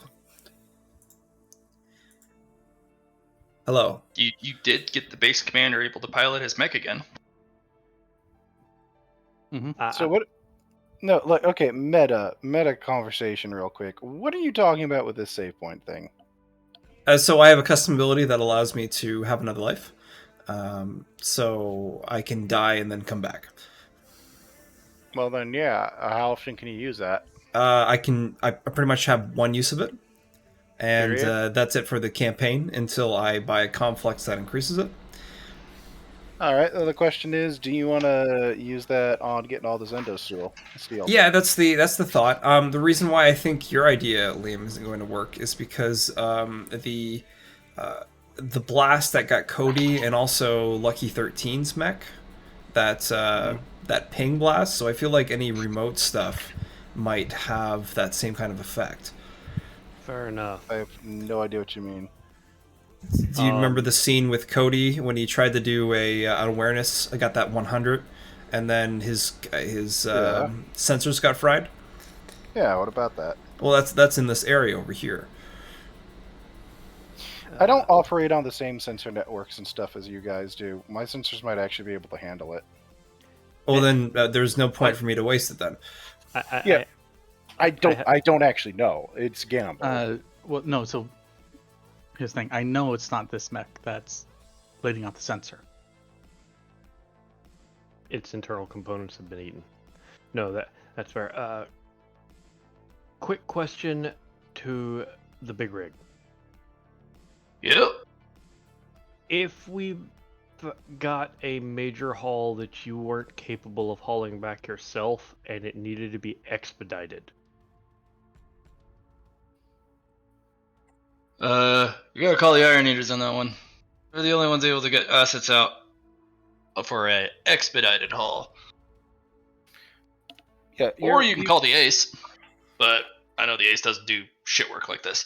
Hello. You did get the base commander able to pilot his mech again. So what? No, like okay, meta conversation, real quick. What are you talking about with this save point thing? So I have a custom ability that allows me to have another life, so I can die and then come back. Well then, yeah. How often can you use that? I pretty much have one use of it, and Period? that's it for the campaign until I buy a complex that increases it. All right. The question is, do you want to use that on getting all the Zendo steel? Yeah, that's the thought. The reason why I think your idea, Liam, isn't going to work is because the blast that got Cody and also Lucky 13's mech, that ping blast. So I feel like any remote stuff might have that same kind of effect. Fair enough. I have no idea what you mean. Do you remember the scene with Cody when he tried to do an awareness? I got that 100, and then his sensors got fried. Yeah, what about that? Well, that's in this area over here. I don't operate on the same sensor networks and stuff as you guys do. My sensors might actually be able to handle it. Well, then there's no point for me to waste it then. Yeah. I ha- don't actually know. It's a gamble. Well, no. So here's the thing. I know it's not this mech that's leading off the sensor. its internal components have been eaten. No, that's fair. Quick question to the big rig. Yep. If we got a major haul that you weren't capable of hauling back yourself and it needed to be expedited, You gotta call the Iron Eaters on that one. They're the only ones able to get assets out for a expedited haul. Yeah, Or you can call the Ace, but I know the Ace doesn't do shit work like this.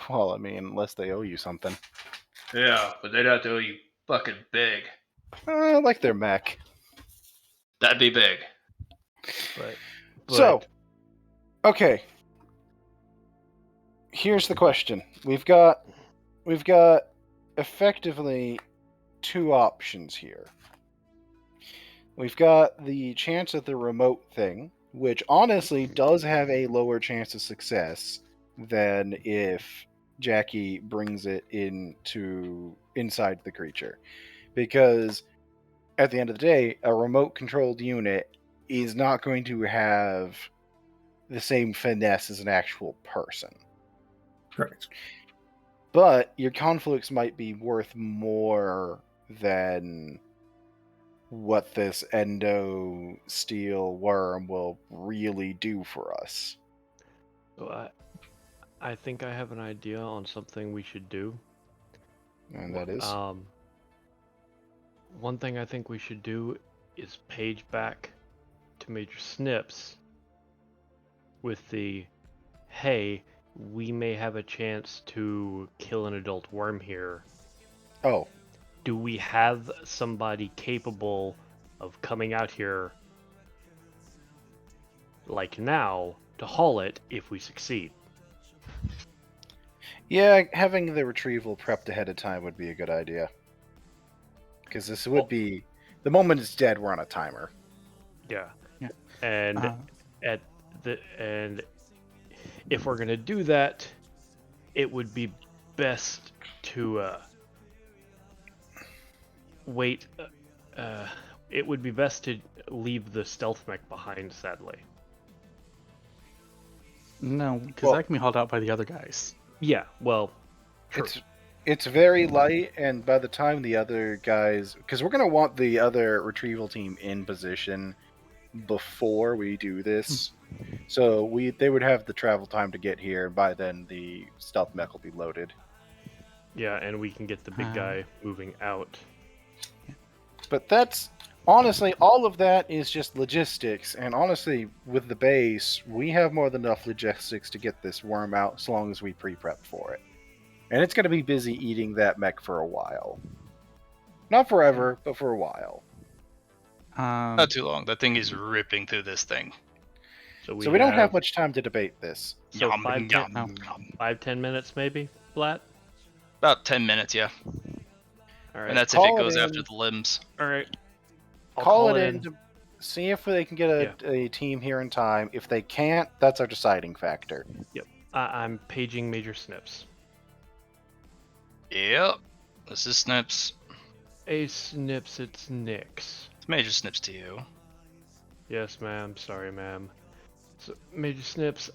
Well, I mean, unless they owe you something. Yeah, but they'd have to owe you fucking big. I like their mech. That'd be big. but So, okay. Here's the question. We've got effectively two options here. We've got the chance of the remote thing, which honestly does have a lower chance of success than if Jackie brings it inside the creature. Because at the end of the day, a remote controlled unit is not going to have the same finesse as an actual person. Correct. But your conflicts might be worth more than what this endo steel worm will really do for us. so I think I have an idea on something we should do. And that is? One thing I think we should do is page back to Major Snips with the, hey, we may have a chance to kill an adult worm here. Oh. Do we have somebody capable of coming out here, like now, to haul it if we succeed? Yeah, having the retrieval prepped ahead of time would be a good idea. Because this would be... The moment it's dead, we're on a timer. Yeah. Yeah. And and if we're gonna do that, it would be best to wait. It would be best to leave the stealth mech behind, sadly. No, because Well- that can be hauled out by the other guys. Yeah, well, true. It's very light, and by the time the other guys... Because we're going to want the other retrieval team in position before we do this. So they would have the travel time to get here, and by then the stealth mech will be loaded. Yeah, and we can get the big guy moving out. But that's... Honestly, all of that is just logistics, and honestly, with the base, we have more than enough logistics to get this worm out as long as we pre-prep for it. And it's going to be busy eating that mech for a while. Not forever, but for a while. Not too long. That thing is ripping through this thing. So we, So we don't have much time to debate this. So Yum, 5-10 yum, yum. 5-10 minutes maybe, Flat? About 10 minutes, yeah. All right. And that's if Call it it goes in. after the limbs. All right. I'll Call it in to see if they can get a team here in time. If they can't, that's our deciding factor. I'm paging Major Snips. Yep. This is Snips. A Snips, it's Nix. It's Major Snips to you. Yes, ma'am. Sorry, ma'am. So, Major Snips,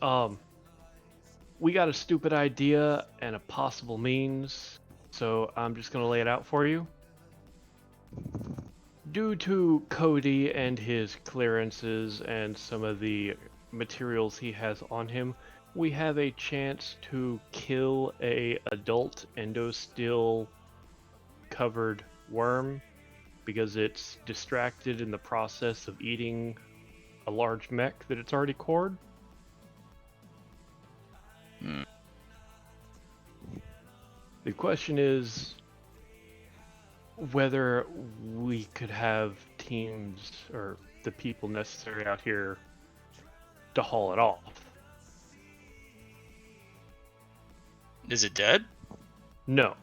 we got a stupid idea and a possible means, so I'm just gonna lay it out for you. Due to Cody and his clearances and some of the materials he has on him, we have a chance to kill a adult endosteel covered worm because it's distracted in the process of eating a large mech that it's already cored. The question is whether we could have teams or the people necessary out here to haul it off. Is it dead? No,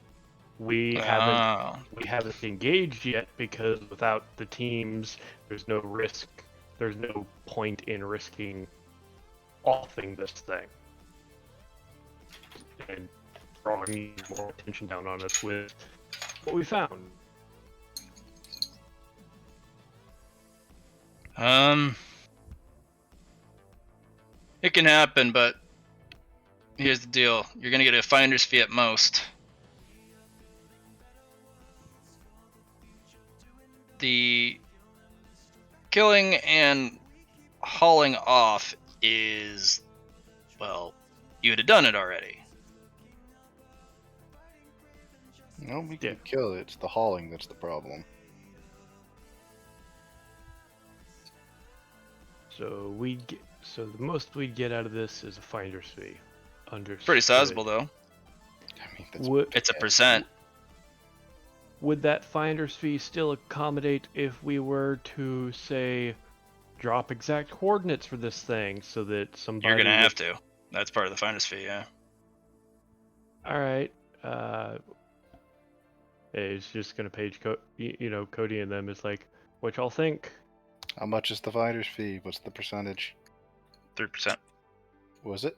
we haven't Oh. engaged yet because without the teams, there's no risk. There's no point in risking offing this thing and drawing more attention down on us with what we found. It can happen, but here's the deal. You're gonna get a finder's fee at most. The killing and hauling off is, well, you would have done it already. No, we Yeah. can kill it. It's the hauling that's the problem. So the most we'd get out of this is a finder's fee. Understood. Pretty sizable though. I mean, that's It's a bad. percent. Would that finder's fee still accommodate if we were to say drop exact coordinates for this thing so that somebody You're gonna would- have to. That's part of the finder's fee, yeah. All right. It's just gonna page Cody and them. It's like, what y'all think? How much is the finder's fee? What's the percentage? 3%. Was it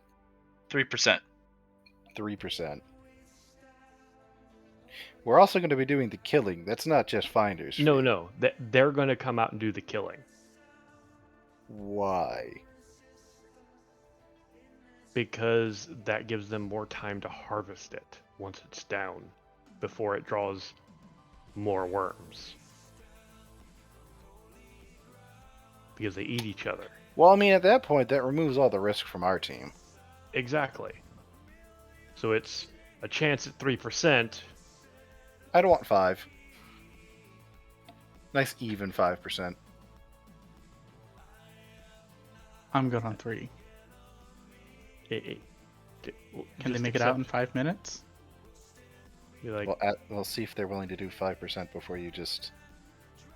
3%. 3%? We're also going to be doing the killing. That's not just finders. No, fee. no. They're gonna come out and do the killing Why? because that gives them more time to harvest it once it's down, before it draws more worms. Because they eat each other. Well, I mean, at that point, that removes all the risk from our team. Exactly. So it's a chance at 3%. I don't want 5. Nice even 5%. I'm good on 3. Can they make it out in 5 minutes? You're like, We'll see if they're willing to do 5% before you just...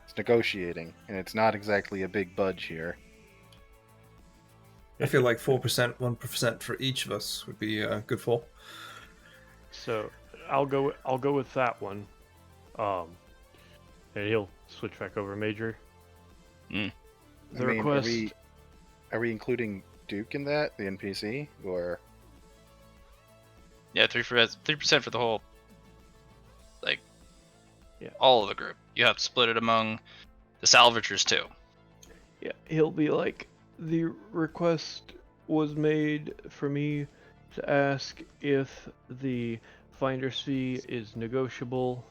It's negotiating, and it's not exactly a big budge here. I feel like 4%, 1% for each of us would be good for. so I'll go with that one. And he'll switch back over Major. Mm. The I mean, request. are we including Duke in that, the NPC, or... Yeah, 3% for the whole, like, Yeah. all of the group. You have to split it among the salvagers too. Yeah, he'll be like, the request was made for me to ask if the finder's fee is negotiable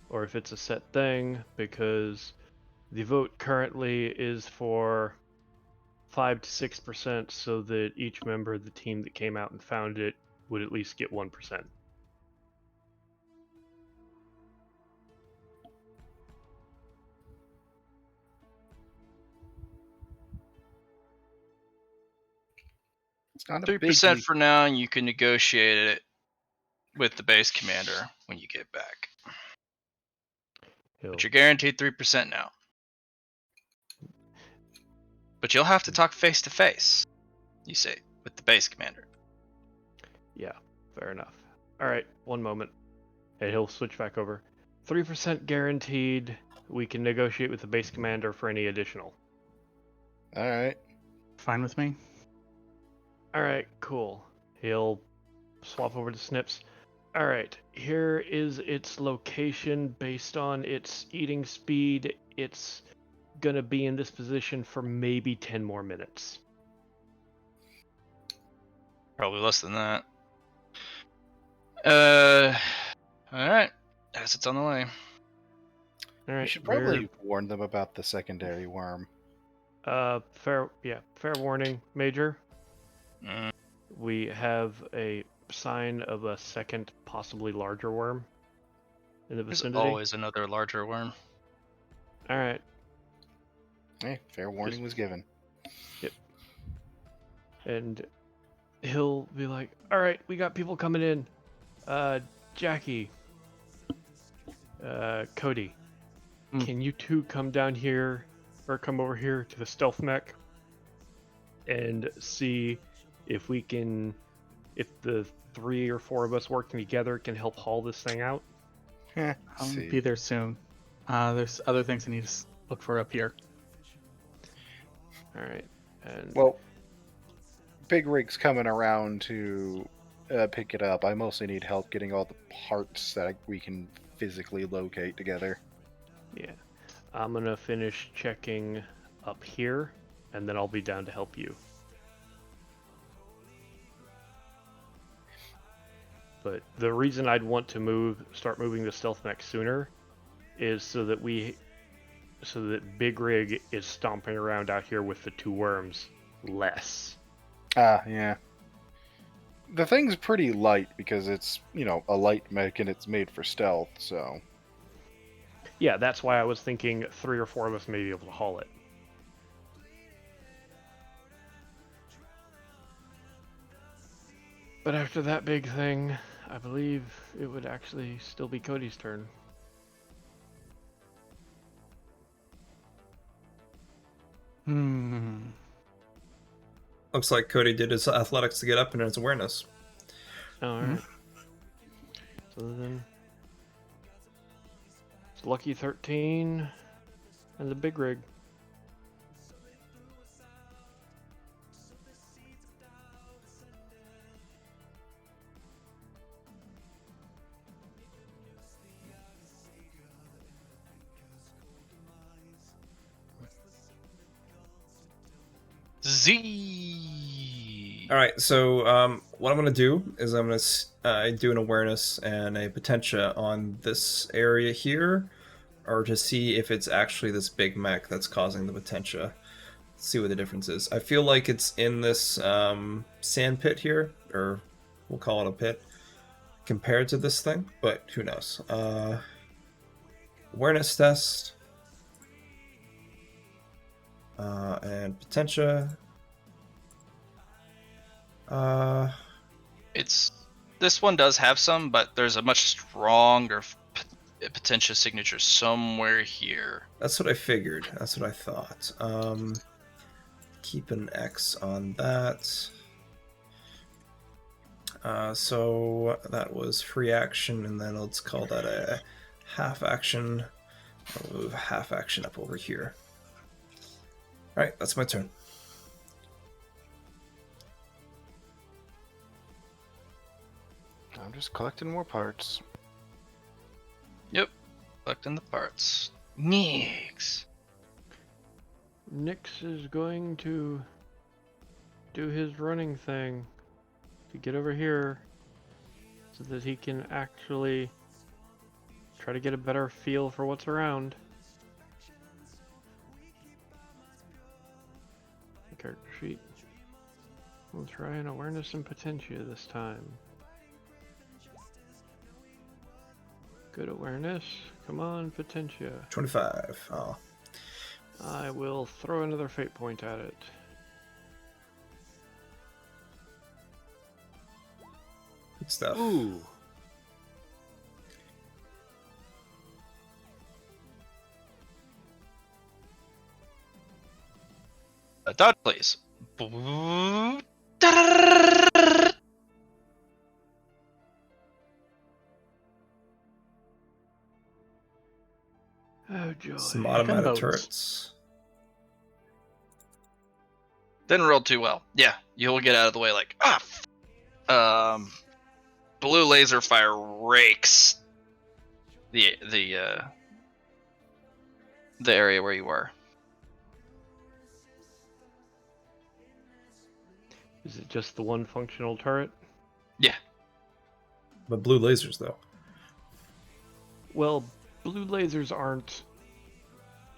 or if it's a set thing, because the vote currently is for 5 to 6% so that each member of the team that came out and found it would at least get 1%. It's not a 3% big... for now, and you can negotiate it with the base commander when you get back. He'll, But you're guaranteed 3% now. But you'll have to talk face to face, you see, with the base commander. yeah, fair enough. Alright, one moment. And he'll switch back over. 3% guaranteed. We can negotiate with the base commander for any additional. Alright. Fine with me. Alright, cool. He'll swap over to Snips. Alright, here is its location based on its eating speed. It's gonna be in this position for maybe 10 more minutes. Probably less than that. Alright. Assets on the way. We Alright, should probably warn them about the secondary worm. fair warning, Major. Mm. We have a sign of a second, possibly larger worm in the There's vicinity. always another larger worm. Alright, Hey, fair warning was given. and he'll be like, alright, we got people coming in. Jackie, Cody, Mm. can you two come down here, or come over here to the stealth mech? and see if we can, if the 3 or 4 of us working together can help haul this thing out. Heh, I'll see. be there soon. There's other things I need to look for up here. All right. And Well, Big Rig's coming around to pick it up. I mostly need help getting all the parts that we can physically locate together. yeah, I'm gonna finish checking up here, and then I'll be down to help you. But the reason I'd want to start moving the stealth mech sooner, is so that Big Rig is stomping around out here with the 2 worms less. Ah, yeah. The thing's pretty light because it's, a light mech and it's made for stealth, so. Yeah, that's why I was thinking 3 or 4 of us may be able to haul it. But after that big thing, I believe it would actually still be Cody's turn. Looks like Cody did his athletics to get up and his awareness. Alright. So then it's Lucky 13 and the Big Rig. Z. All right, so what I'm gonna do is I'm gonna do an awareness and a potentia on this area here, or to see if it's actually this big mech that's causing the potentia. See what the difference is. I feel like it's in this sand pit here, or we'll call it a pit, compared to this thing, but who knows. Awareness test. And potentia. This one does have some, but there's a much stronger potential signature somewhere here. That's what I figured. That's what I thought. Keep an X on that. So that was free action, and then let's call that a half action. I'll move half action up over here. Alright, that's my turn. I'm just collecting more parts. Yep, collecting the parts. Nix. Nyx is going to do his running thing to get over here so that he can actually try to get a better feel for what's around. Character sheet. We'll try an awareness and potentia this time. Good awareness. Come on, potentia. 25. Oh. I will throw another fate point at it. Good stuff. Ooh. A dodge, please. Oh joy. Some automatic Gunboats. turrets. Didn't roll too well. Yeah, you'll get out of the way like, blue laser fire rakes the area where you were. Is it just the one functional turret? Yeah. But blue lasers, though. Well, blue lasers aren't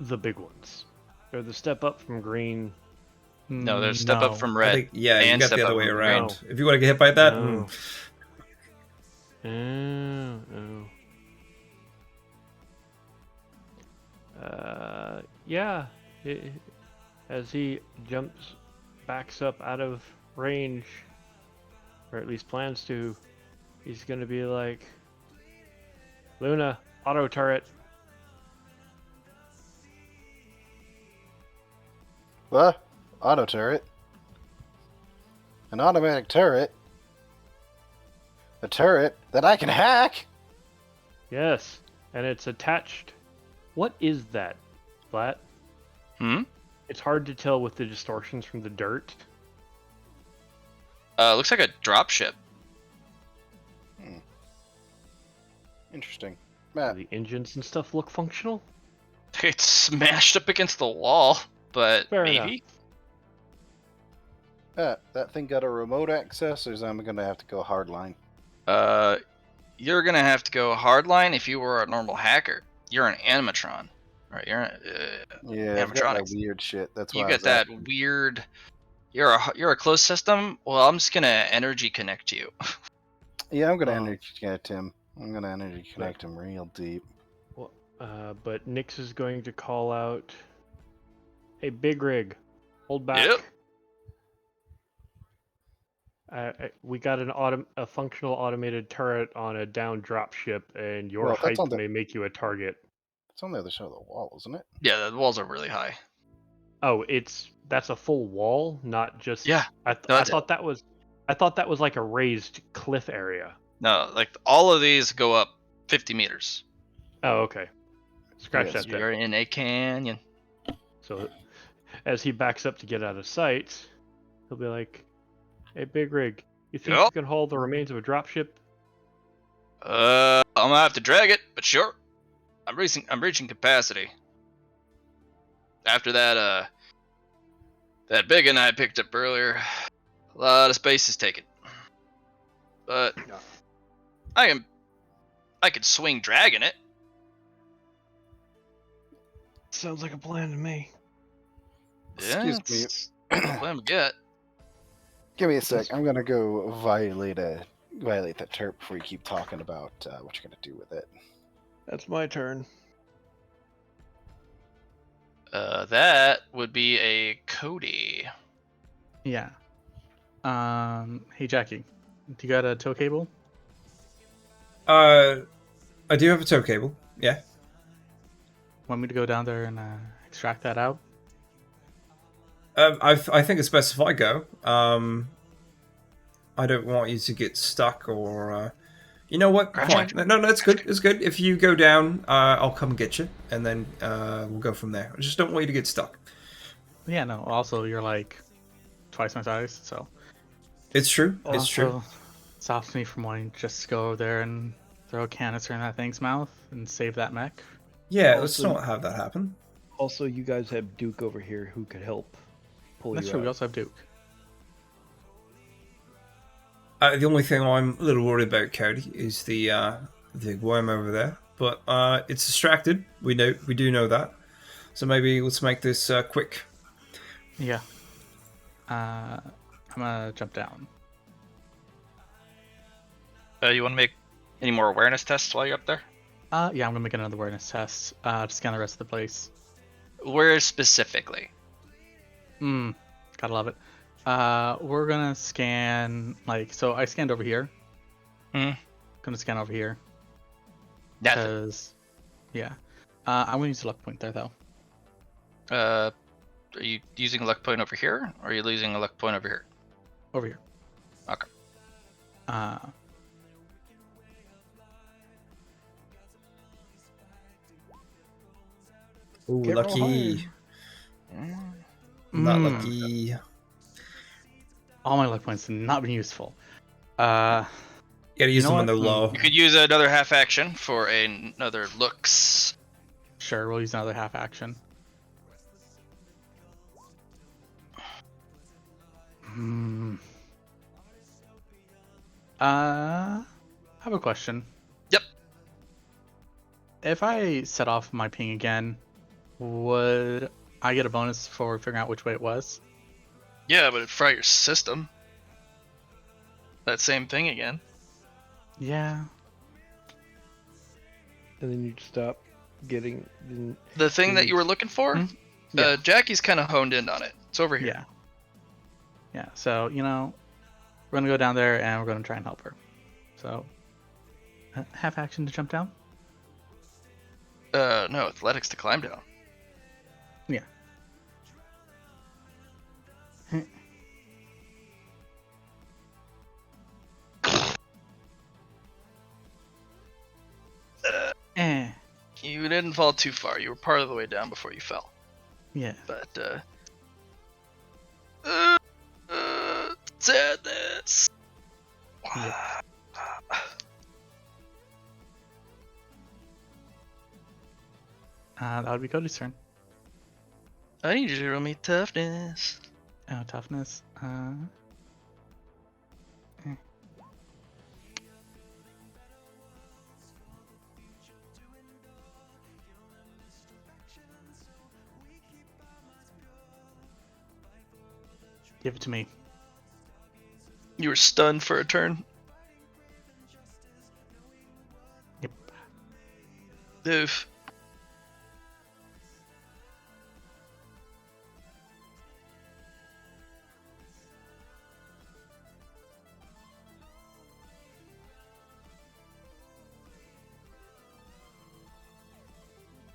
the big ones. They're the step up from green. No, there's step up from I red. think, yeah, you and got step the other up way from around. green. If you want to get hit by that, No. Oh. Yeah. As he backs up out of range, or at least plans to, he's gonna be like, Luna, auto turret. Auto turret. An automatic turret? A turret that I can hack? Yes, and it's attached. What is that, Flat? Hmm. It's hard to tell with the distortions from the dirt. Looks like a dropship. Interesting. Do Matt, the engines and stuff look functional? It's smashed up against the wall, but Fair maybe. that thing got a remote access, or is I'm gonna have to go hardline? You're gonna have to go hardline if you were a normal hacker. You're an animatron, right? You're Yeah, I've got my animatronics. weird shit. That's why You I got was that asking. weird. You're a closed system. Well, I'm just gonna energy connect you. Yeah, I'm gonna Oh. energy connect him. I'm gonna energy connect him real deep. Well, but Nyx is going to call out, "Hey, Big Rig, hold back." Yep. We got a functional automated turret on a down dropship, and your Well, that's on height the may make you a target. it's on the other side of the wall, isn't it? Yeah, the walls are really high. Oh, that's a full wall, not just. Yeah. I No, that's it. thought that was. I thought that was like a raised cliff area. No, like all of these go up 50 meters. Oh, okay. Scratch Yes. that then. You're in a canyon. So, as he backs up to get out of sight, he'll be like, "Hey, Big Rig, you think Yep. you can haul the remains of a dropship?" I'm gonna have to drag it, but sure. I'm reaching capacity. After that big one I picked up earlier, a lot of space is taken. But No. I can swing dragging it. Sounds like a plan to me. Yeah, Excuse me. it's the plan we get. Give me a sec. I'm gonna go violate the turret before you keep talking about what you're gonna do with it. That's my turn. That would be a Cody. Yeah. Hey Jackie, do you got a tow cable? I do have a tow cable. Yeah. Want me to go down there and extract that out? I think it's best if I go. I don't want you to get stuck or. You know what? Fine. No, it's good. It's good. If you go down, I'll come and get you, and then we'll go from there. I just don't want you to get stuck. Yeah, no. Also, you're like twice my size, so It's true. It's true. also stops me from wanting to just go over there and throw a canister in that thing's mouth and save that mech. Yeah, let's Also- not have that happen. Also, you guys have Duke over here who could help pull That's you true. We out. also have Duke. The only thing I'm a little worried about, Cody, is the worm over there. But it's distracted. We do know that. So maybe let's make this quick. Yeah. I'm gonna jump down. You want to make any more awareness tests while you're up there? Yeah, I'm gonna make another awareness test to scan the rest of the place. Where specifically? Gotta love it. We're gonna scan so I scanned over here. Gonna scan over here. Nothing. Cause, yeah. I'm gonna use a luck point there though. Are you using a luck point over here, or are you losing a luck point over here? Over here. Okay. Ooh, Can't roll lucky. Not lucky. All my luck points have not been useful. You gotta use know them when what? they're low. You could use another half action for another looks. Sure, we'll use another half action. I have a question. Yep. If I set off my ping again, would I get a bonus for figuring out which way it was? Yeah, but it'd fry your system. That same thing again. Yeah. And then you'd stop getting. The thing that you were looking for? Mhm. Yeah. Jackie's kind of honed in on it. It's over here. Yeah. Yeah. So, we're gonna go down there and we're gonna try and help her. So, half action to jump down? No, athletics to climb down. Yeah. You didn't fall too far. You were part of the way down before you fell. Yeah. But sadness. Yep. That would be Cody's turn. I need you to roll me toughness. Oh, toughness. Give it to me. You were stunned for a turn. Yep. Oof.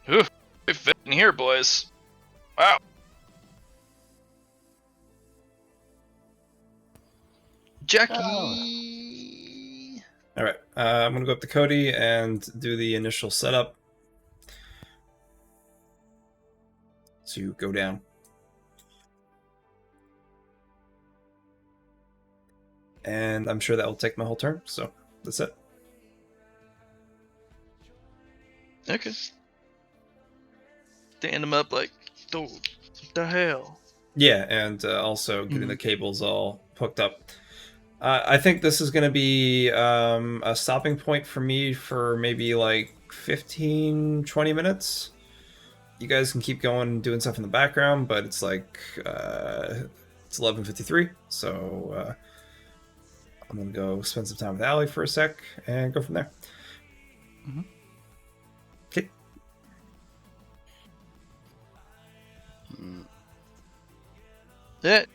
Oof. We fit in here, boys. Wow. Jackie. All right, I'm gonna go up to Cody and do the initial setup to go down. And I'm sure that will take my whole turn, so that's it. Okay. Stand him up like, dude, what the hell? Yeah, and also getting the cables all hooked up. I think this is going to be a stopping point for me for maybe like 15, 20 minutes. You guys can keep going doing stuff in the background, but it's like it's 11:53, so I'm going to go spend some time with Allie for a sec and go from there. Mm-hmm. Okay. Yeah.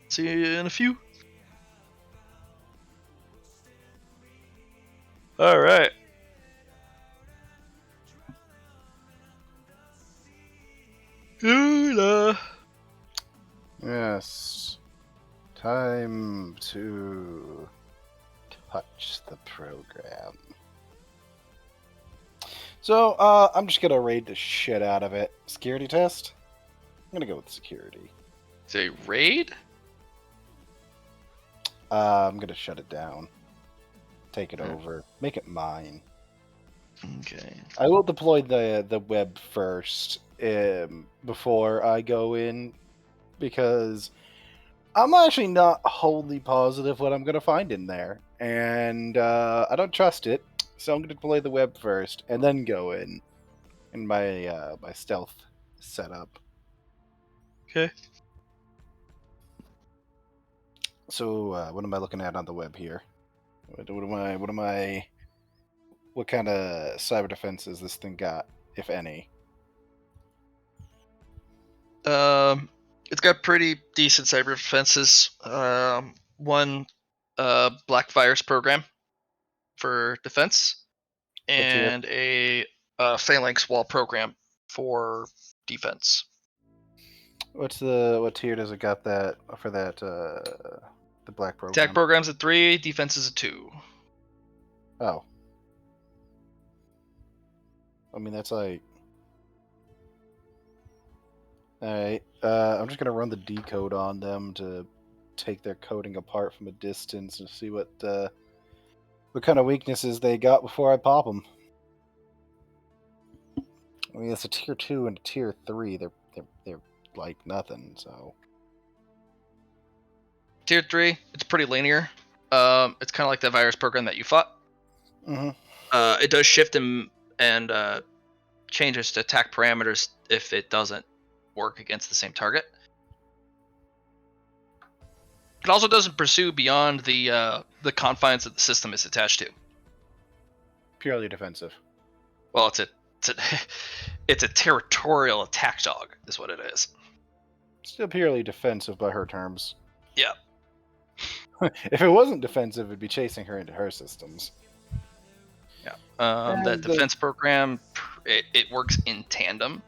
See you in a few. All right. Hula. Yes. Time to touch the program. So, I'm just gonna raid the shit out of it. Security test? I'm gonna go with security. Say raid? I'm gonna shut it down. Take it over. Make it mine. Okay. I will deploy the web first before I go in, because I'm actually not wholly positive what I'm going to find in there, and I don't trust it, so I'm going to deploy the web first and then go in my my stealth setup. Okay. So what am I looking at on the web here? What kind of cyber defenses this thing got, if any? It's got pretty decent cyber defenses. One black virus program for defense, tier? and a phalanx wall program for defense. What tier does it got that for that the black program? Attack program's a 3, defense is a 2. Oh. I mean, that's like... Alright, I'm just gonna run the decode on them to take their coding apart from a distance and see what kind of weaknesses they got before I pop them. I mean, it's a tier 2 and a tier 3. They're like nothing, so... Tier 3, it's pretty linear. It's kind of like the virus program that you fought. Mm-hmm. It does shift and changes to attack parameters if it doesn't work against the same target. It also doesn't pursue beyond the confines that the system is attached to. Purely defensive. Well, it's a territorial attack dog, is what it is. Still purely defensive by her terms. Yeah. If it wasn't defensive, it'd be chasing her into her systems. Yeah. That defense program, it works in tandem.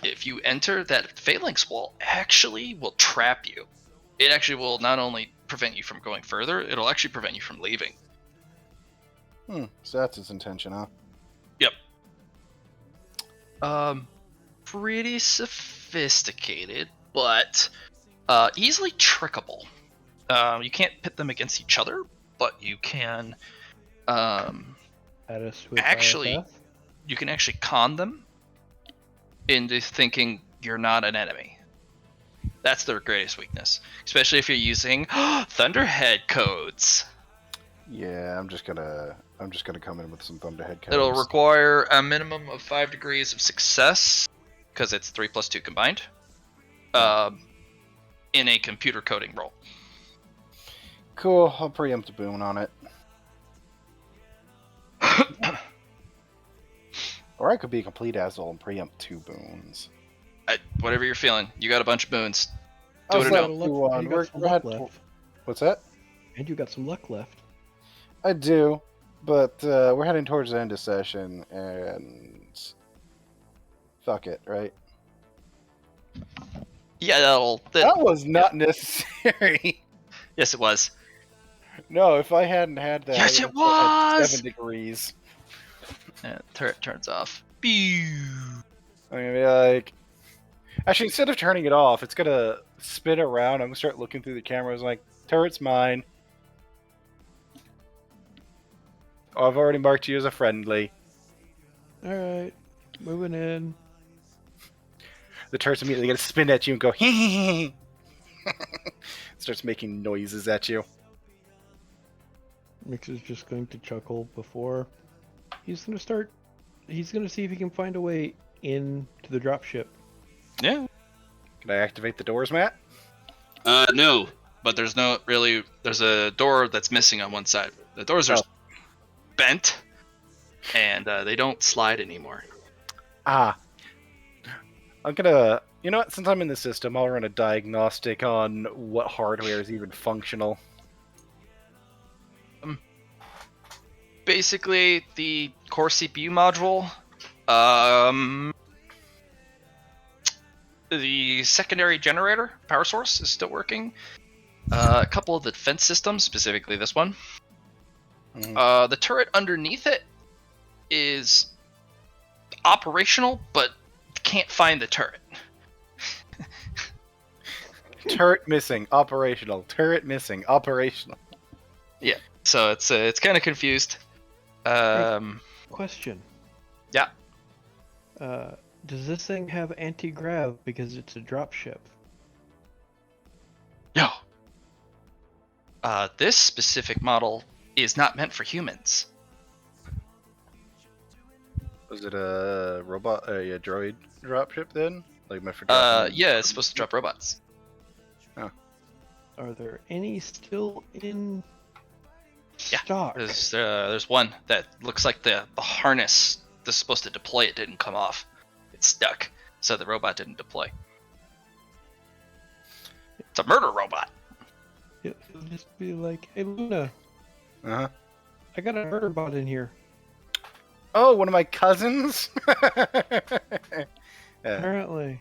If you enter that phalanx wall, actually will trap you. It actually will not only prevent you from going further, it'll actually prevent you from leaving. So that's its intention, huh? Yep. Pretty sophisticated, but easily trickable. You can't pit them against each other, but you can At us with actually IFF? you can actually con them into thinking you're not an enemy. That's their greatest weakness, especially if you're using Thunderhead codes. Yeah, I'm just gonna come in with some Thunderhead codes. It'll require a minimum of 5 degrees of success, because it's 3 plus 2 combined, in a computer coding roll. Cool, I'll preempt a boon on it. Or I could be a complete asshole and preempt 2 boons. Whatever you're feeling. You got a bunch of boons. I Do was it or like, no. You got we're some luck head- left. What's that? And you got some luck left. I do, but we're heading towards the end of session, and fuck it, right? Yeah, That was not necessary. Yes, it was. No, if I hadn't had that, Yes, I it would've had was! 7 degrees. Yeah, turret turns off. Pew! I'm gonna be like, actually, instead of turning it off, it's gonna spin around. I'm gonna start looking through the cameras, like, turret's mine. Oh, I've already marked you as a friendly. Alright, moving in. The turret's immediately gonna spin at you and go, hee hee hee. Starts making noises at you. Mix is just going to chuckle before he's gonna start. He's gonna see if he can find a way into the dropship. Yeah. Can I activate the doors, Matt? No. But there's a door that's missing on one side. The doors are bent, and they don't slide anymore. Ah. I'm gonna... You know what? Since I'm in the system, I'll run a diagnostic on what hardware is even functional. Basically, the core CPU module, the secondary generator power source is still working. A couple of the defense systems, specifically this one. The turret underneath it is operational, but can't find the turret. Turret missing, operational. Turret missing, operational. Yeah, so it's kind of confused. Question. Yeah. Does this thing have anti-grav because it's a dropship? No. This specific model is not meant for humans. Was it a robot, a droid dropship then? Like meant for dropping? Yeah, it's supposed to drop robots. Are there any still in Yeah, stock? There's one that looks like the harness that's supposed to deploy it didn't come off. It's stuck, so the robot didn't deploy. It's a murder robot. It'll just be like, hey Luna, Uh-huh. I got a murder bot in here. Oh, one of my cousins? Apparently.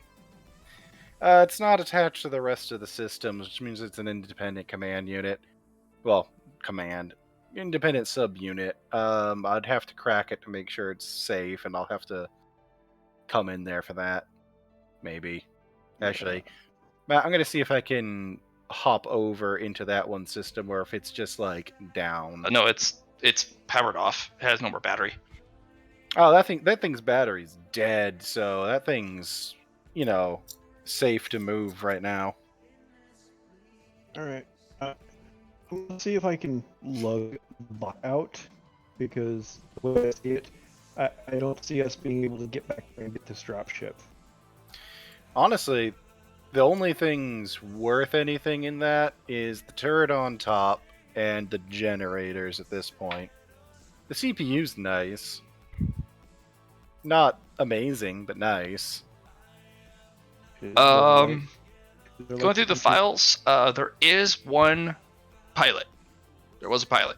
It's not attached to the rest of the systems, which means it's an independent command unit. Well, independent subunit. I'd have to crack it to make sure it's safe, and I'll have to come in there for that. Maybe. Actually, Matt, I'm gonna see if I can hop over into that one system, or if it's just like down. No, it's powered off. It has no more battery. Oh, that thing's battery's dead, so that thing's, safe to move right now. Alright. I'm gonna see if I can lug the bot out, because the way I see it, I don't see us being able to get back there and get this dropship. Honestly, the only things worth anything in that is the turret on top and the generators at this point. The CPU's nice. Not amazing, but nice. Going through the files, there is one pilot. There was a pilot.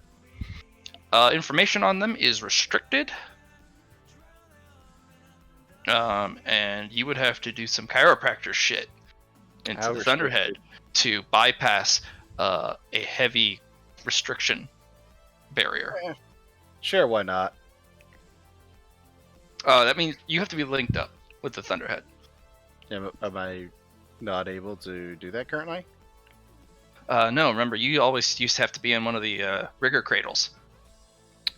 Information on them is restricted. And you would have to do some chiropractor shit into How the restricted? Thunderhead to bypass a heavy restriction barrier. Sure, why not? That means you have to be linked up with the Thunderhead. Am I not able to do that currently? No, remember, you always used to have to be in one of the rigger cradles.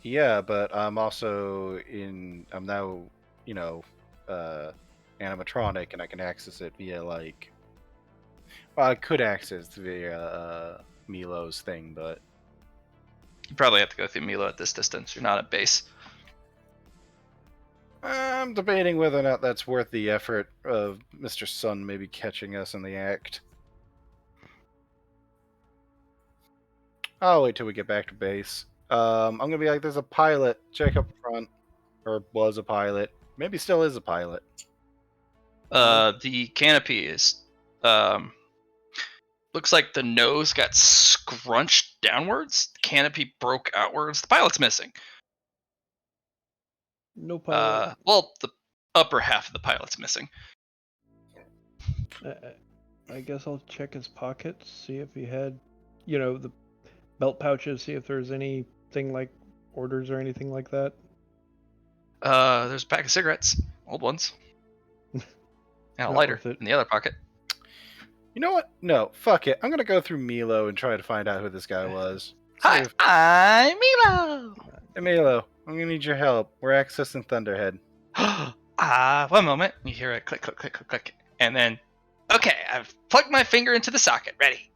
Yeah, but I'm also I'm now, animatronic, and I can access it via like. Well, I could access it via Milo's thing, but You probably have to go through Milo at this distance. You're not at base. I'm debating whether or not that's worth the effort of Mr. Sun maybe catching us in the act. I'll wait till we get back to base. I'm gonna be like, there's a pilot. Check up front, or was a pilot. Maybe still is a pilot. The canopy is looks like the nose got scrunched downwards. The canopy broke outwards. The pilot's missing. No pilot. Well, the upper half of the pilot's missing. I guess I'll check his pockets, see if he had, the belt pouches, see if there's anything like orders or anything like that. There's a pack of cigarettes, old ones, and a Not lighter worth it. in the other pocket. You know what? No, fuck it. I'm gonna go through Milo and try to find out who this guy was. Hi, I'm Milo. Hey, Milo, I'm gonna need your help. We're accessing Thunderhead. 1 moment. You hear a click, click, click, click, click, and then, okay, I've plugged my finger into the socket. Ready?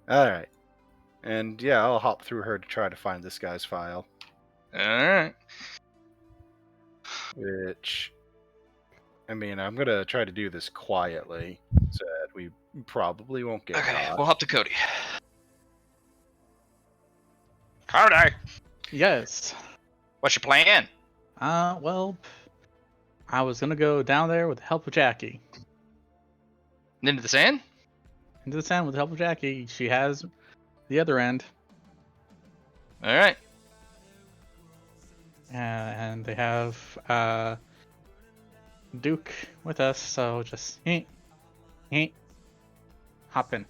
All right. And yeah, I'll hop through her to try to find this guy's file. All right. Which, I mean, I'm gonna try to do this quietly, so that we probably won't get Okay, caught. we'll hop to Cody. Cody, Yes. what's your plan? Well, I was gonna go down there with the help of Jackie. Into the sand? Into the sand with the help of Jackie. She has the other end. All right. And they have Duke with us, so just hop in.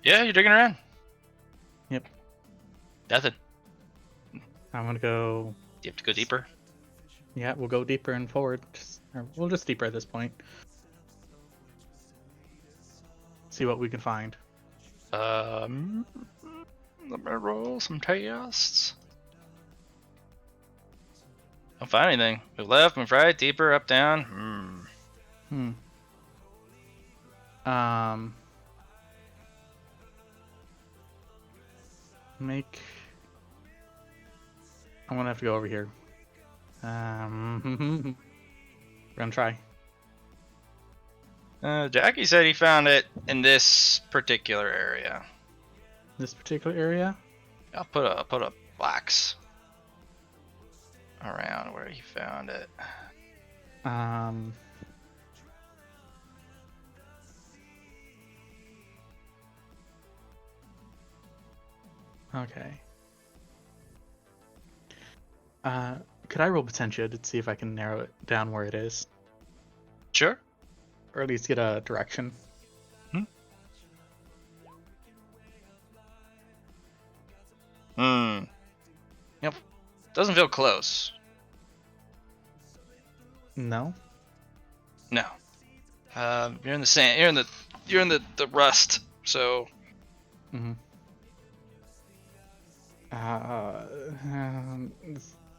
Yeah, you're digging around. Yep. Nothing. I'm gonna go. You have to go deeper. Yeah, we'll go deeper and forward. We'll just deeper at this point. See what we can find. Let me roll some tests. Don't find anything. Move left, move right, deeper, up, down. Make. I'm gonna have to go over here. We're gonna try. Jackie said he found it in this particular area. This particular area. I'll put a box around where he found it. Okay. Could I roll Potentia to see if I can narrow it down where it is? Sure. Or at least get a direction? Yep. Doesn't feel close. No? No. You're in the sand. You're in the rust. So. Mm-hmm.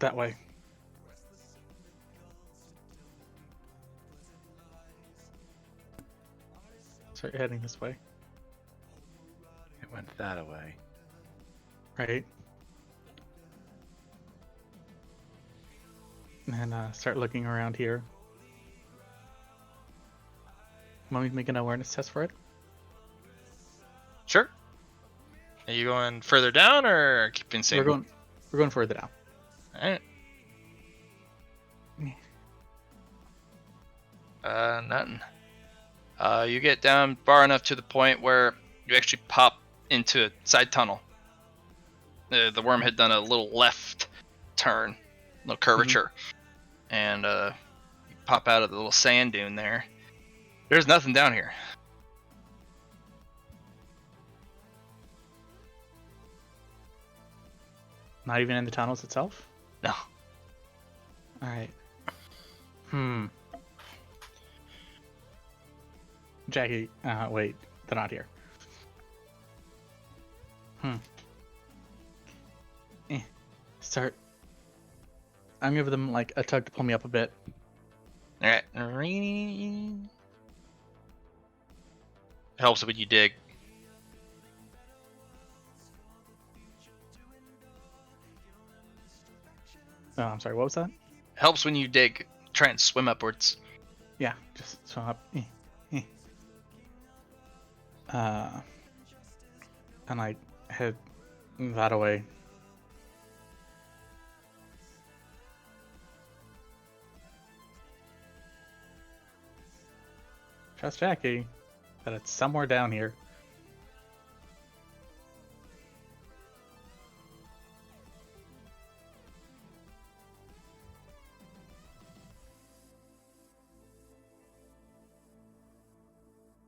That way. Start heading this way. It went that way. Right. And start looking around here. Want me to make an awareness test for it? Sure. Are you going further down or keeping same? We're going further down. Alright. Nothing. You get down far enough to the point where you actually pop into a side tunnel. The worm had done a little left turn, little curvature, and you pop out of the little sand dune there. There's nothing down here. Not even in the tunnels itself? No. Alright. Jackie, wait, they're not here. Start. I'm giving them like a tug to pull me up a bit. All right. Helps when you dig. Oh, I'm sorry, what was that? Helps when you dig. Try and swim upwards. Yeah, just swim up. And I head that away. Trust Jackie that it's somewhere down here.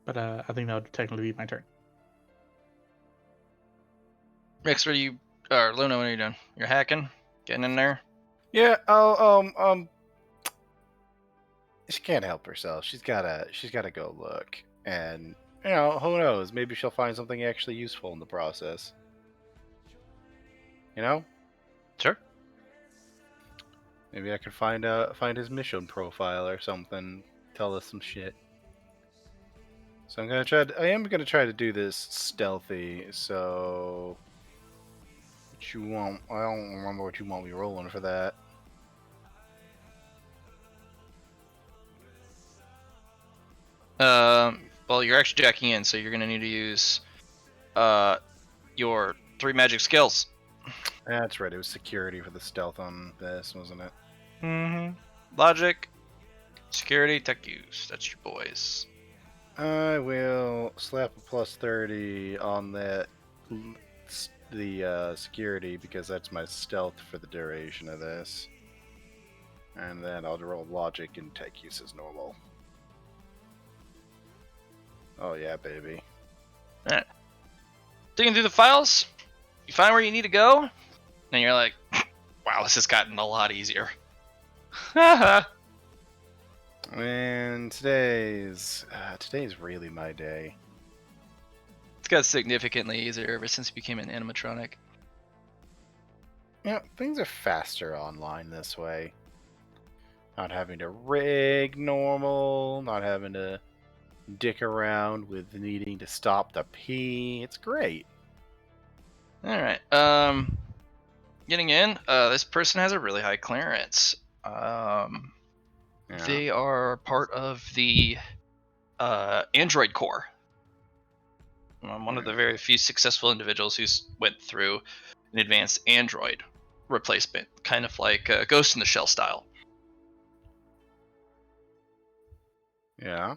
But I think that would technically be my turn. Rex, what are you, or Luna, what are you doing? You're hacking? Getting in there? Yeah, she can't help herself. She's gotta go look. And who knows, maybe she'll find something actually useful in the process. Sure. Maybe I could find his mission profile or something, tell us some shit. So I am gonna try to do this stealthy, so what you want, I don't remember what you want me rolling for that. Well, you're actually jacking in, so you're gonna need to use your 3 magic skills. That's right, it was security for the stealth on this, wasn't it? Mm-hmm. Logic, security, tech use. That's your boys. I will slap a plus 30 on the security because that's my stealth for the duration of this. And then I'll roll logic and tech use as normal. Oh yeah, baby. Alright. Digging through the files, you find where you need to go, and you're like, wow, this has gotten a lot easier. And today's really my day. It's got significantly easier ever since you became an animatronic. Yeah, things are faster online this way. Not having to rig normal, not having to dick around with needing to stop the pee. It's great. Alright, getting in, this person has a really high clearance. Yeah. They are part of the Android core. I'm one of the very few successful individuals who's went through an advanced Android replacement, kind of like Ghost in the Shell style. Yeah.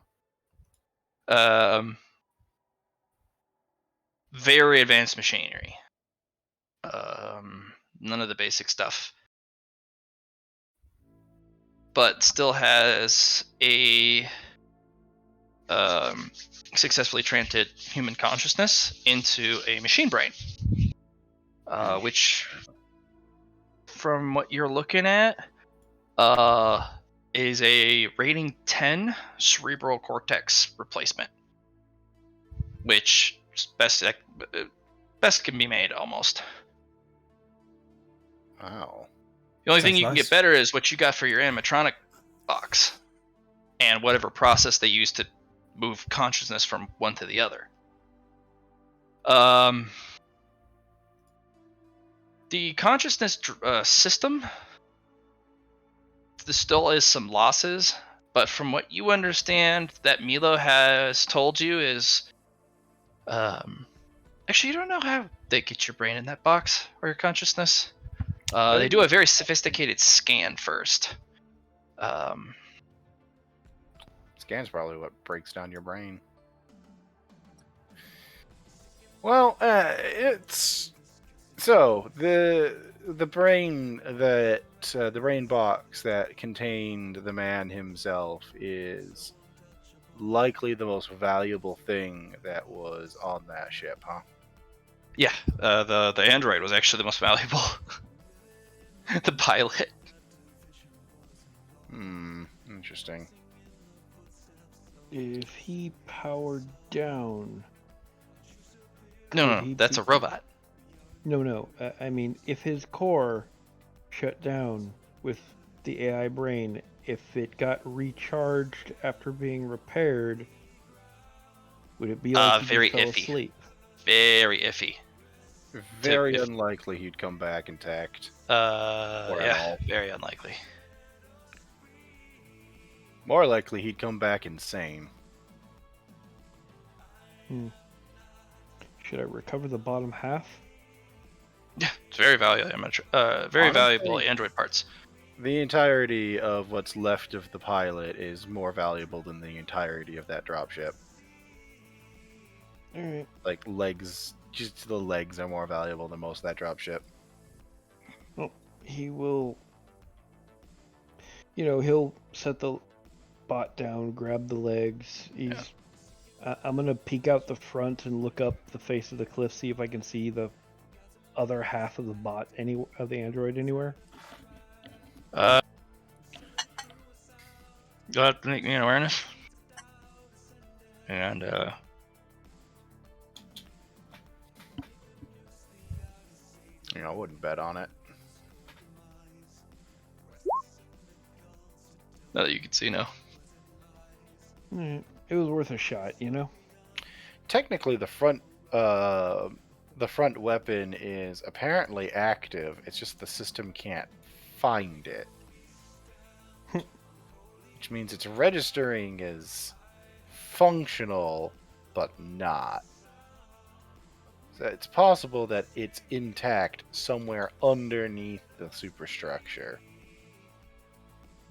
Very advanced machinery. None of the basic stuff. But still has a successfully translated human consciousness into a machine brain. Which, from what you're looking at, is a rating 10 cerebral cortex replacement. Which best can be made almost. Wow. The only Sounds thing you can nice. get better is what you got for your animatronic box, and whatever process they use to move consciousness from one to the other. The consciousness system, there still is some losses, but from what you understand that Milo has told you is, actually you don't know how they get your brain in that box or your consciousness. They do a very sophisticated scan first. Scan's probably what breaks down your brain. Well, it's so the brain that the brain box that contained the man himself is likely the most valuable thing that was on that ship, huh? Yeah, the android was actually the most valuable. the pilot. Interesting. If he powered down, No, Could he that's a be- robot. no. I mean, if his core shut down with the AI brain, if it got recharged after being repaired, would it be like he Very just fell iffy. asleep? Very iffy. Very if- unlikely he'd come back intact. Or at Yeah, all. very unlikely. More likely he'd come back insane. Should I recover the bottom half? Yeah, it's very valuable. Very valuable Honestly- android parts. The entirety of what's left of the pilot is more valuable than the entirety of that dropship. Alright. Like legs, just the legs are more valuable than most of that dropship. He will. He'll set the bot down, grab the legs. I'm gonna peek out the front and look up the face of the cliff, see if I can see the other half of the bot, of the android anywhere. You'll have to make me an awareness. And I wouldn't bet on it. now that you can see now. Alright. It was worth a shot, Technically, the front weapon is apparently active. It's just the system can't find it, which means it's registering as functional, but not. So it's possible that it's intact somewhere underneath the superstructure.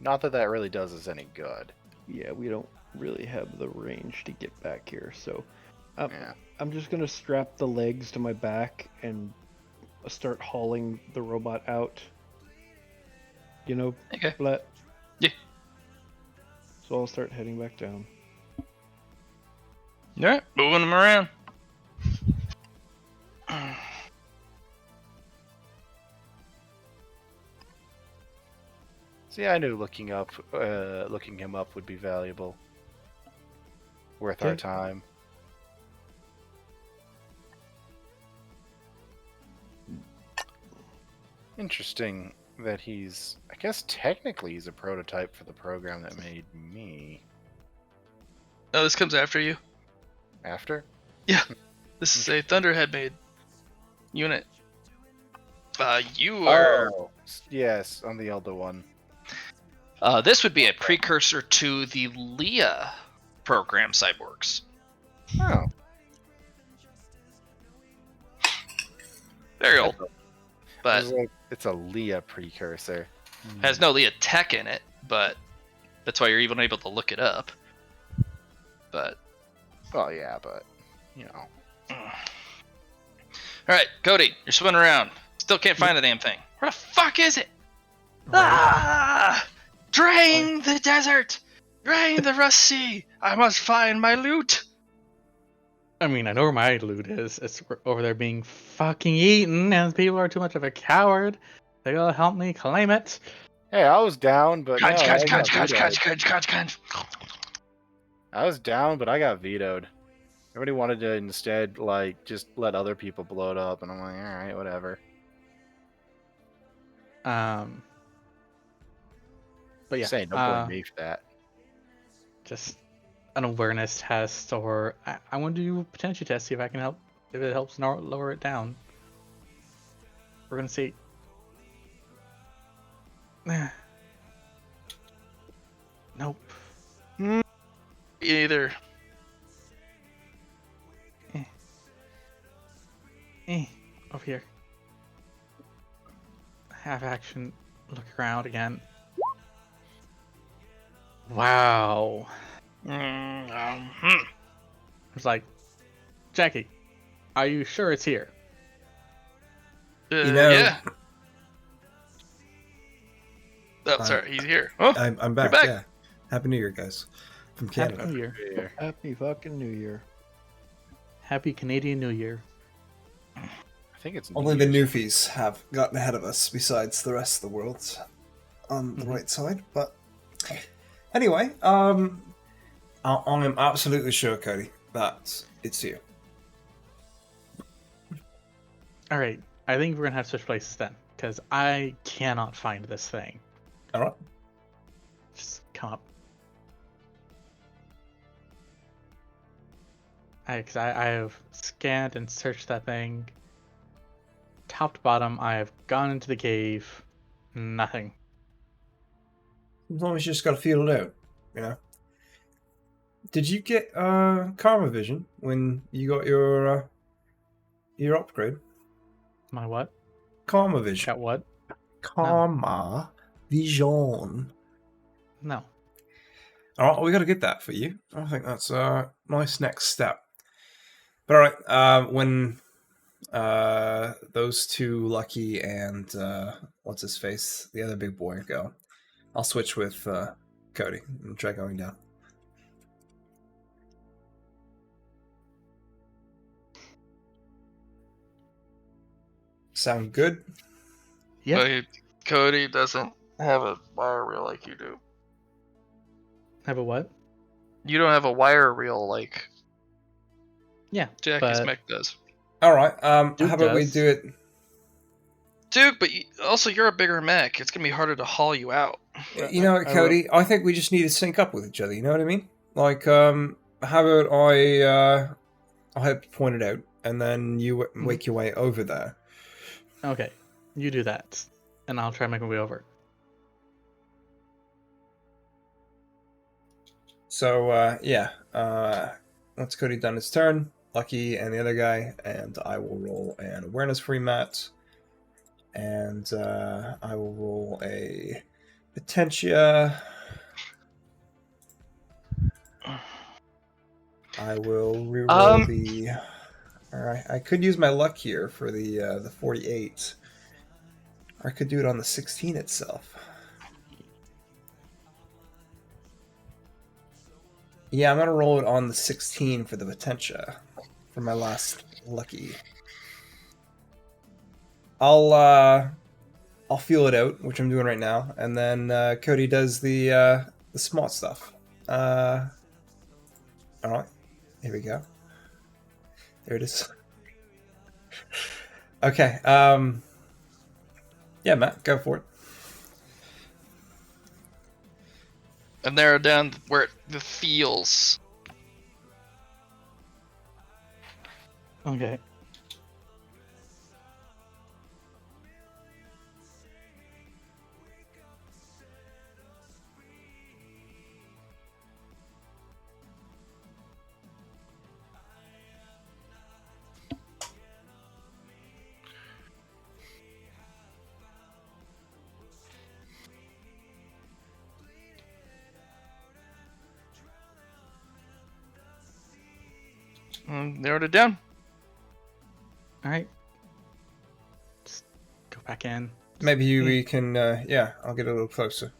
Not that that really does us any good. Yeah, we don't really have the range to get back here, so Yeah. I'm just gonna strap the legs to my back and start hauling the robot out. Okay. Let. Yeah. So I'll start heading back down. Alright, moving them around. See, I knew looking him up would be valuable. Worth our Okay. time. Interesting that I guess technically he's a prototype for the program that made me. Oh, this comes after you. After? This is a Thunderhead made unit. You are. Yes, on the older one. This would be a precursor to the Leah program cyborgs. Oh. Very old, I but was like, it's a Leah precursor. has no Leah tech in it. But that's why you're even able to look it up. But Well, yeah, but all right, Cody, you're swimming around. Still can't find the damn thing. Where the fuck is it? Ah! Drain the desert! Drain the rust sea! I must find my loot! I mean, I know where my loot is. It's over there being fucking eaten, and people are too much of a coward. They gotta help me claim it. hey, I was down, but Catch, no, catch, I catch, got catch, vetoed. catch, catch, catch, catch. I was down, but I got vetoed. Everybody wanted to instead just let other people blow it up, and I'm like, all right, whatever. But yeah, Saying don't blame me for that. just an awareness test, or I want to do a potential test, see if I can help, if it helps lower it down. We're gonna see. Nope. Either. Over here. Have action. Look around again. Wow. It's like, Jackie, are you sure it's here? Yeah. Oh, sorry, he's here. Oh, I'm back. back. Yeah. Happy New Year, guys. From Happy Canada. New Year. Happy fucking New Year. Happy Canadian New Year. I think it's Only the New Year's. Newfies have gotten ahead of us, besides the rest of the world on the right side. But anyway, I am absolutely sure, Cody, that it's you. All right. I think we're gonna have to switch places then, because I cannot find this thing. All right. Just come up. Because I have scanned and searched that thing. Top to bottom, I have gone into the cave. Nothing. Sometimes you just got to feel it out, you know. Did you get Karma Vision when you got your upgrade? My what? Karma Vision. Got what? Karma Vision. No. All right, we got to get that for you. I think that's a nice next step. But all right, when those two, Lucky and what's his face, the other big boy, go, I'll switch with Cody and try going down. Sound good? Yeah. But Cody doesn't have a wire reel like you do. Have a what? You don't have a wire reel like Yeah. Jackie's but mech does. All right. Duke How about we does. do it? Dude, but also you're a bigger mech. It's gonna be harder to haul you out. You know what, Cody? I think we just need to sync up with each other. You know what I mean? Like, how about I'll help you point it out, and then you make your way over there. Okay. You do that, and I'll try to make my way over. So, yeah. Once Cody done his turn, Lucky and the other guy, and I will roll an awareness free mat, and I will roll a Potentia. I will reroll the. Alright, I could use my luck here for the 48. Or I could do it on the 16 itself. Yeah, I'm gonna roll it on the 16 for the Potentia for my last lucky. I'll feel it out, which I'm doing right now, and then Cody does the smart stuff. All right, here we go. There it is. Okay. Yeah, Matt, go for it. And narrow down where the feels. Okay. Narrowed it down. All right. Just go back in. Maybe we can. Yeah, I'll get a little closer.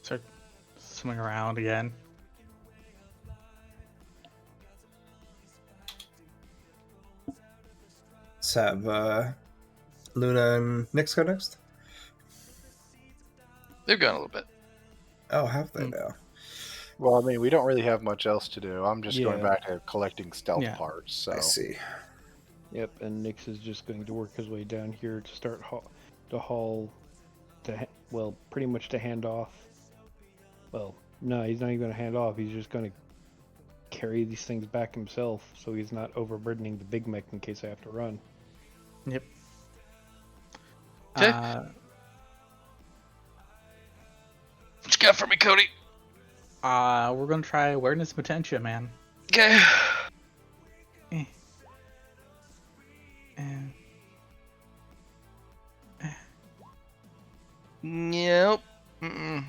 Start swimming around again. Let's have Luna and Nyx go next. They've gone a little bit. Oh, have they now? Well, I mean, we don't really have much else to do. I'm just going Yeah. back to collecting stealth Yeah. parts. So I see. Yep, and Nyx is just going to work his way down here to start pretty much to hand off. Well, no, he's not even going to hand off. He's just going to carry these things back himself, so he's not overburdening the big mech in case I have to run. Yep. 'Kay. What you got for me, Cody? We're gonna try awareness potentia, man. Okay. And Yep. Mm-mm.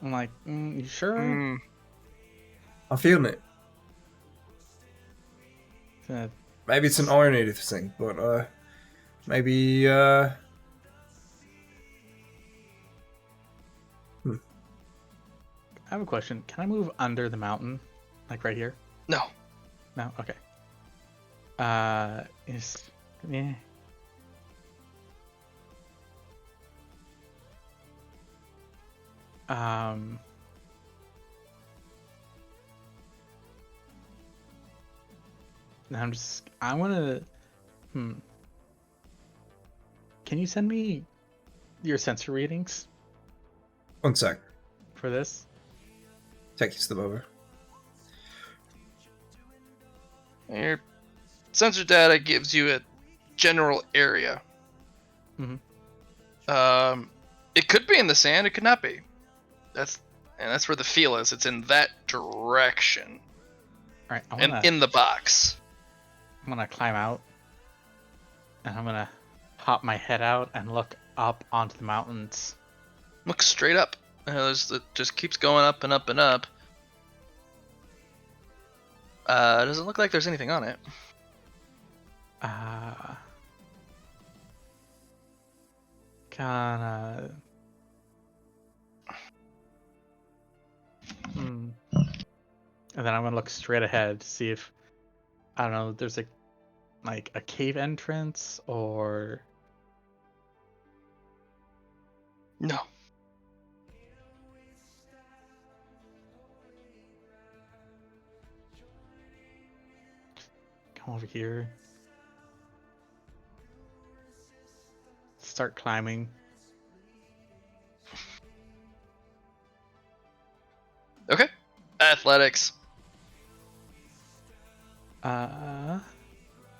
I'm like, you sure? Mm. I'm feeling it. Uh, Maybe it's an ironated thing, but maybe I have a question. Can I move under the mountain? Like right here? No. No? Okay. Is... Yeah. I want to... Can you send me your sensor readings 1 sec. for this? Text them over. Your sensor data gives you a general area. Mhm. It could be in the sand. It could not be. That's where the feel is. It's in that direction. All right, And in the box. I'm gonna climb out, and I'm gonna pop my head out and look up onto the mountains. Look straight up. It just keeps going up and up and up. Doesn't look like there's anything on it. Kinda. And then I'm gonna look straight ahead to see if I don't know. There's like a cave entrance or No. come over here. Start climbing. Okay. Athletics.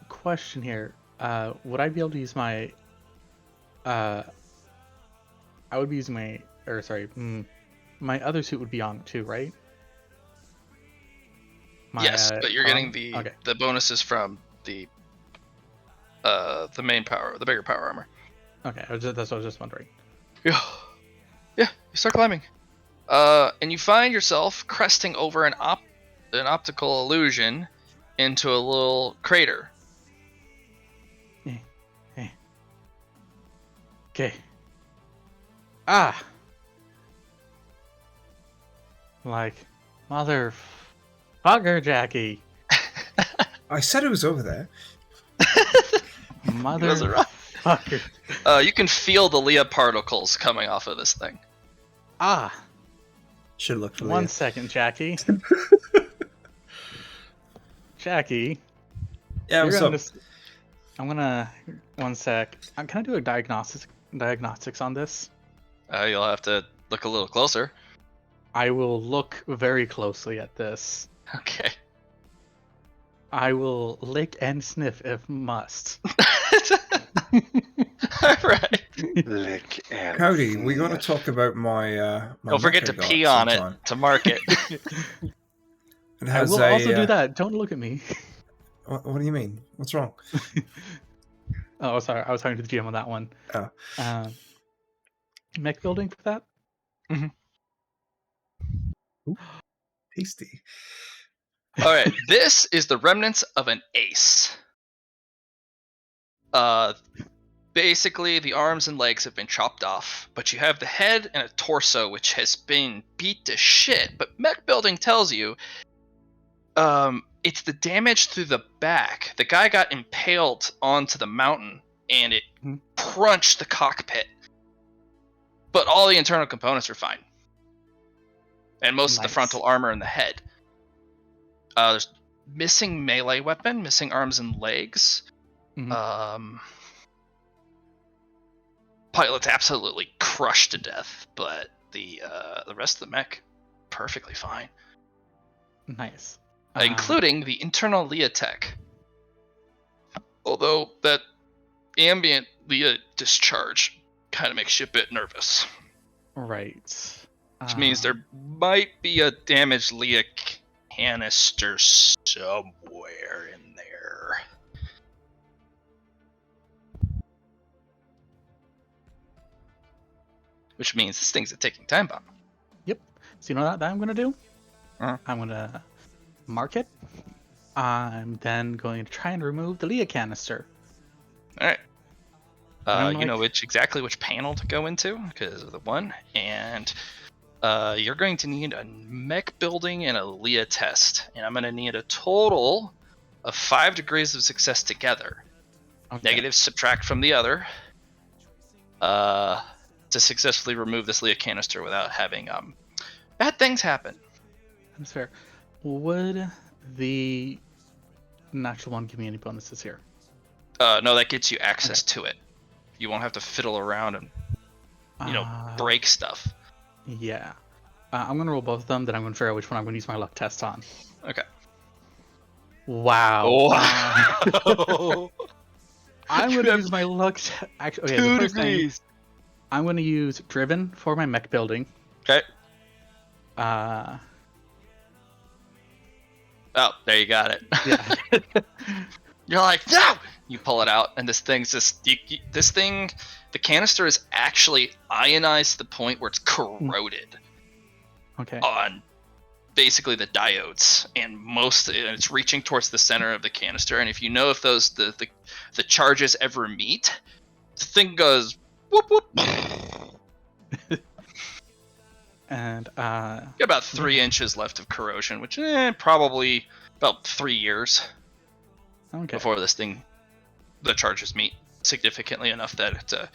Question here. Would I be able to use my I would be using my my other suit would be on too, right? Yes, but you're getting the okay. the bonuses from the main power, the bigger power armor. Okay, that's what I was just wondering. Yeah. Yeah, you start climbing. And you find yourself cresting over an optical illusion into a little crater. Okay. Like, motherfucker, Jackie. I said it was over there. Motherfucker. You can feel the Leah particles coming off of this thing. Should look for 1 Leah. second, Jackie. Jackie. Yeah, what's up? I'm gonna 1 sec. Can I do a diagnostics on this? You'll have to look a little closer. I will look very closely at this. Okay. I will lick and sniff if must. Alright. Lick and Cody, we got to talk about my. My Don't forget to mecha pee guard on it sometime. to mark it. It I has will a, also do that. Don't look at me. What do you mean? What's wrong? Oh, sorry. I was talking to the GM on that one. Oh. Mech building for that? Ooh, tasty. Alright, this is the remnants of an ace. Basically, the arms and legs have been chopped off, but you have the head and a torso which has been beat to shit. But mech building tells you it's the damage through the back. The guy got impaled onto the mountain and it crunched the cockpit. But all the internal components are fine. And most of the frontal armor and the head. There's missing melee weapon, missing arms and legs. Pilot's absolutely crushed to death, but the rest of the mech perfectly fine. Nice. Including the internal Leah tech. Although that ambient Leah discharge kind of makes you a bit nervous. Right. Which means there might be a damaged Leah canister somewhere in there. Which means this thing's a ticking time bomb. Yep. So you know what I'm going to do? Uh-huh. I'm going to mark it. I'm then going to try and remove the Leah canister. Alright. You know exactly which panel to go into because of the one. And you're going to need a mech building and a Leah test, and I'm going to need a total of 5 degrees of success together. Okay. Negatives subtract from the other. To successfully remove this Leah canister without having bad things happen. That's fair. Would the natural one give me any bonuses here? No, that gets you access to it. You won't have to fiddle around and break stuff. Yeah. I'm gonna roll both of them, then I'm gonna figure out which one I'm gonna use my luck test on. Okay. Wow. Wow. I'm You gonna have use my luck. Actually, okay. 2 The first thing, degrees. I'm gonna use driven for my mech building. Okay. Uh, Oh, there you got it. yeah. You're like, no! You pull it out, and this thing's just... this thing... The canister is actually ionized to the point where it's corroded Okay. on basically the diodes, and it's reaching towards the center of the canister, and if you know if those the charges ever meet, the thing goes whoop whoop. And You got about 3 inches left of corrosion, which probably about 3 years okay. before the charges meet significantly enough that it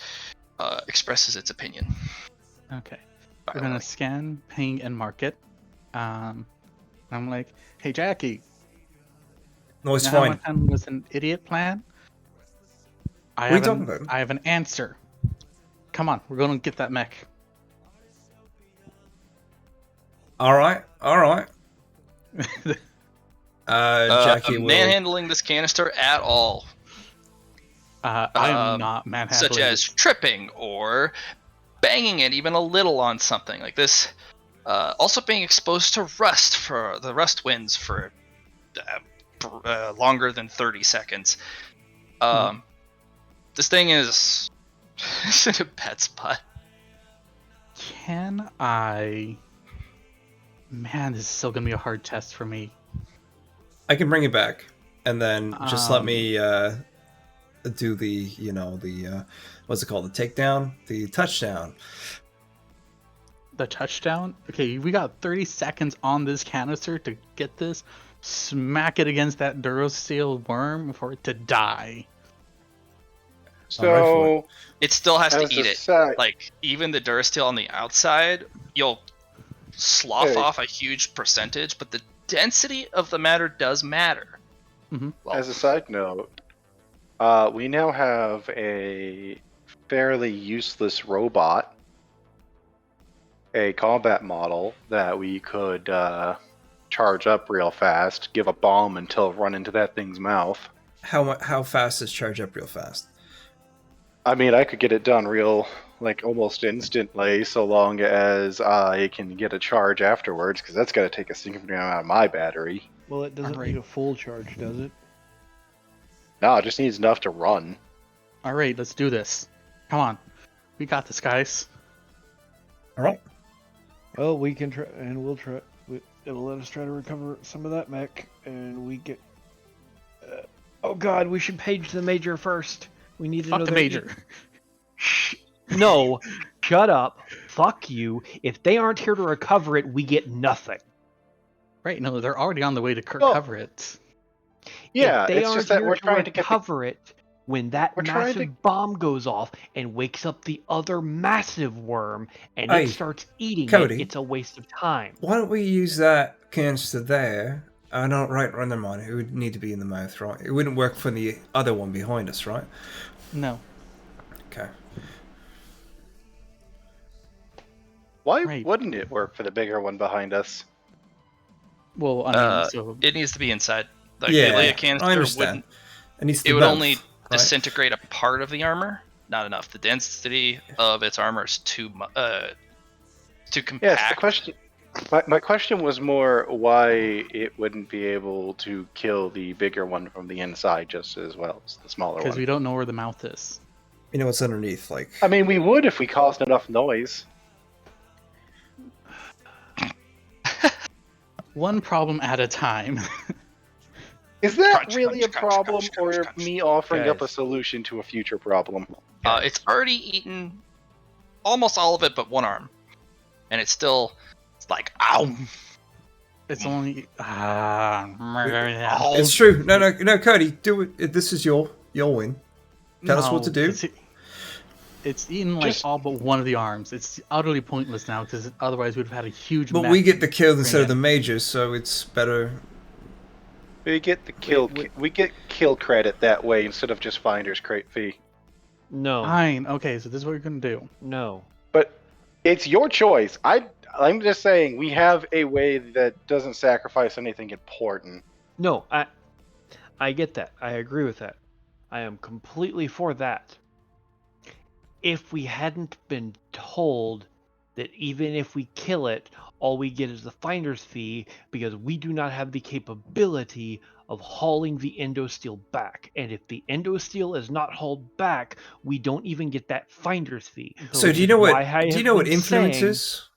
expresses its opinion. Okay. We're gonna scan, ping, and mark it. I'm like, hey Jackie, No, it's you know how my fine. plan was an idiot plan? What are you talking about? I have an answer. Come on, we're gonna get that mech. All right. Jackie will. Manhandling this canister at all, I am not manhandling. such as tripping or banging it even a little on something like this. Also being exposed to rust for the rust winds for longer than 30 seconds. This thing is it's in a bad spot. Can I? Man, this is still gonna be a hard test for me. I can bring it back, and then just let me do the what's it called? The takedown, the touchdown. The touchdown? Okay, we got 30 seconds on this canister to get this. Smack it against that Durasteel worm for it to die. So, It still has to as eat a it. side- Like even the Durasteel on the outside, you'll slough Hey. off a huge percentage, but the density of the matter does matter. Mm-hmm. Well, as a side note, we now have a fairly useless robot, a combat model that we could charge up real fast, give a bomb until run into that thing's mouth. How fast is charge up real fast? I mean, I could get it done almost instantly, so long as I can get a charge afterwards, because that's going to take a significant amount of my battery. Well, it doesn't Alright. need a full charge, does it? No, it just needs enough to run. All right, let's do this. Come on, we got this, guys. All right. Well, we can try, and we'll try. It'll let us try to recover some of that mech, and we get. Oh God, we should page the major first. We need to know Fuck the their- major. No, shut up. Fuck you. If they aren't here to recover it, we get nothing. Right? No, they're already on the way to Well, cover it. Yeah, if they it's aren't just that here we're to trying to get the recover it when that We're trying massive to- bomb goes off and wakes up the other massive worm and Hey, it starts eating Cody. it, it's a waste of time. Why don't we use that canister there? No, right, never mind. It would need to be in the mouth, right? It wouldn't work for the other one behind us, right? No. Okay. Why Right. wouldn't it work for the bigger one behind us? Well, I mean, so it needs to be inside. Like Yeah, the Leah I canister understand. wouldn't. It It would only right? disintegrate a part of the armor, not enough. The density of its armor is too compact. Yes, the question. My question was more why it wouldn't be able to kill the bigger one from the inside just as well as the smaller because one. we don't know where the mouth is. You know what's underneath, like. I mean, we would if we caused enough noise. One problem at a time. Is that Crunch, really crunch, a crunch, problem, crunch, or crunch, crunch. me offering up a Guys. solution to a future problem? It's already eaten almost all of it, but one arm. and it's like, ow. It's only It's true. No, Cody, do it. This is your win. Tell us what to do. It's eaten like Just- all but one of the arms. It's utterly pointless now because otherwise we'd have had a huge. But mech we get the kill instead of bring the in. majors, so it's better. We get the kill. We get kill credit that way instead of just finder's crate fee. No, Fine. Okay, so this is what we're gonna do. no. But it's your choice. I'm just saying we have a way that doesn't sacrifice anything important. No, I get that. I agree with that. I am completely for that. If we hadn't been told that even if we kill it, all we get is the finder's fee because we do not have the capability of hauling the endosteel back. And if the endosteel is not hauled back, we don't even get that finder's fee. So do you know what? Do you know what influence is?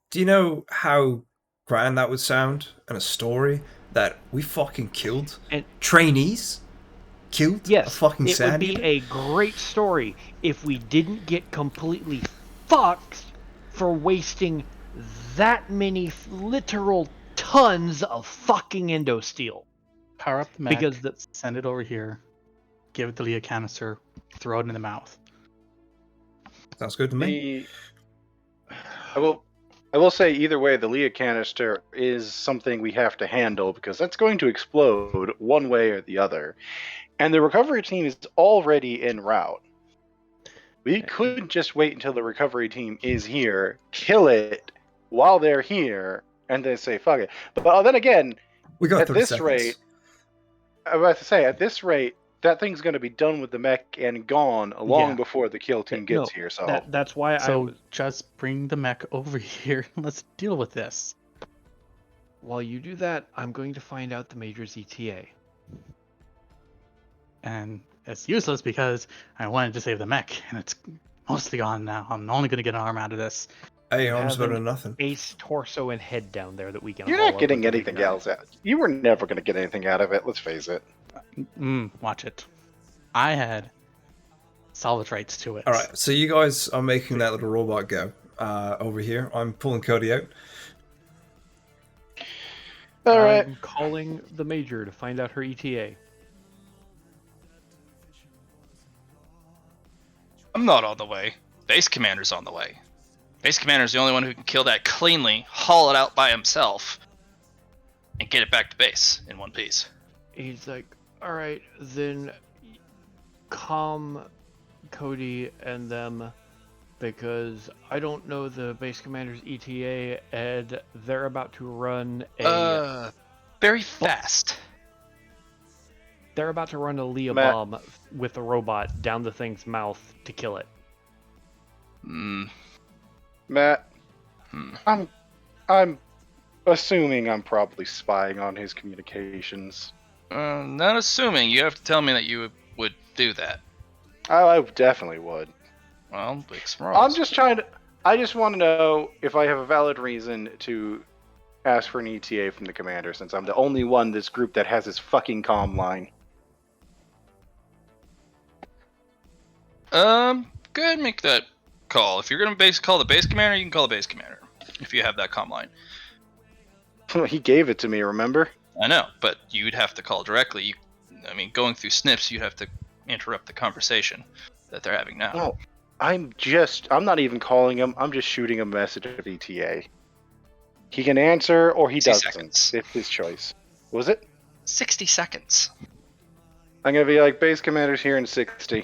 Do you know how grand that would sound in a story that we fucking killed And trainees? Killed a yes, fucking it would sand be eater? a great story if we didn't get completely fucked for wasting that many literal tons of fucking endosteel. Power up the mech. Because the Send it over here. Give it the Leah canister. Throw it in the mouth. Sounds good to me. I will say either way, the Leah canister is something we have to handle because that's going to explode one way or the other. And the recovery team is already en route. We could just wait until the recovery team is here, kill it while they're here, and then say, fuck it. But then again, We got at 30 this seconds. rate, I'm about to say, at this rate, that thing's going to be done with the mech and gone long Yeah. before the kill team gets here. So that's why So just bring the mech over here. Let's deal with this. while you do that, I'm going to find out the Major's ETA. And it's useless because I wanted to save the mech, and it's mostly gone now. I'm only going to get an arm out of this. Hey, You arms have better an than nothing. ace, torso, and head down there that we can. you're haul not up getting with the big anything arm. else out. You were never going to get anything out of it. Let's face it. Watch it. I had salvage rights to it. All right, so you guys are making that little robot go over here. I'm pulling Cody out. All right. I'm calling the Major to find out her E ETA. I'm not on the way. Base commander's on the way. Base commander's the only one who can kill that cleanly, haul it out by himself, and get it back to base in one piece. He's like, all right, then calm Cody and them because I don't know the base commander's ETA and they're about to run a Very fast. they're about to run a Leah Matt. bomb with a robot down the thing's mouth to kill it. Matt, Hmm. I'm assuming I'm probably spying on his communications. Not assuming. You have to tell me that you would do that. I definitely would. Well, big I'm just trying to. I just want to know if I have a valid reason to ask for an ETA from the commander, since I'm the only one in this group that has his fucking comm line. Go ahead and make that call. If you're gonna call the base commander, you can call the base commander. If you have that comm line. He gave it to me, remember? I know, but you'd have to call directly. I mean, going through snips, you'd have to interrupt the conversation that they're having now. No, I'm not even calling him. I'm just shooting a message of ETA. He can answer or he 60 doesn't. seconds. It's his choice. Was it? 60 seconds. I'm gonna be like, base commander's here in 60.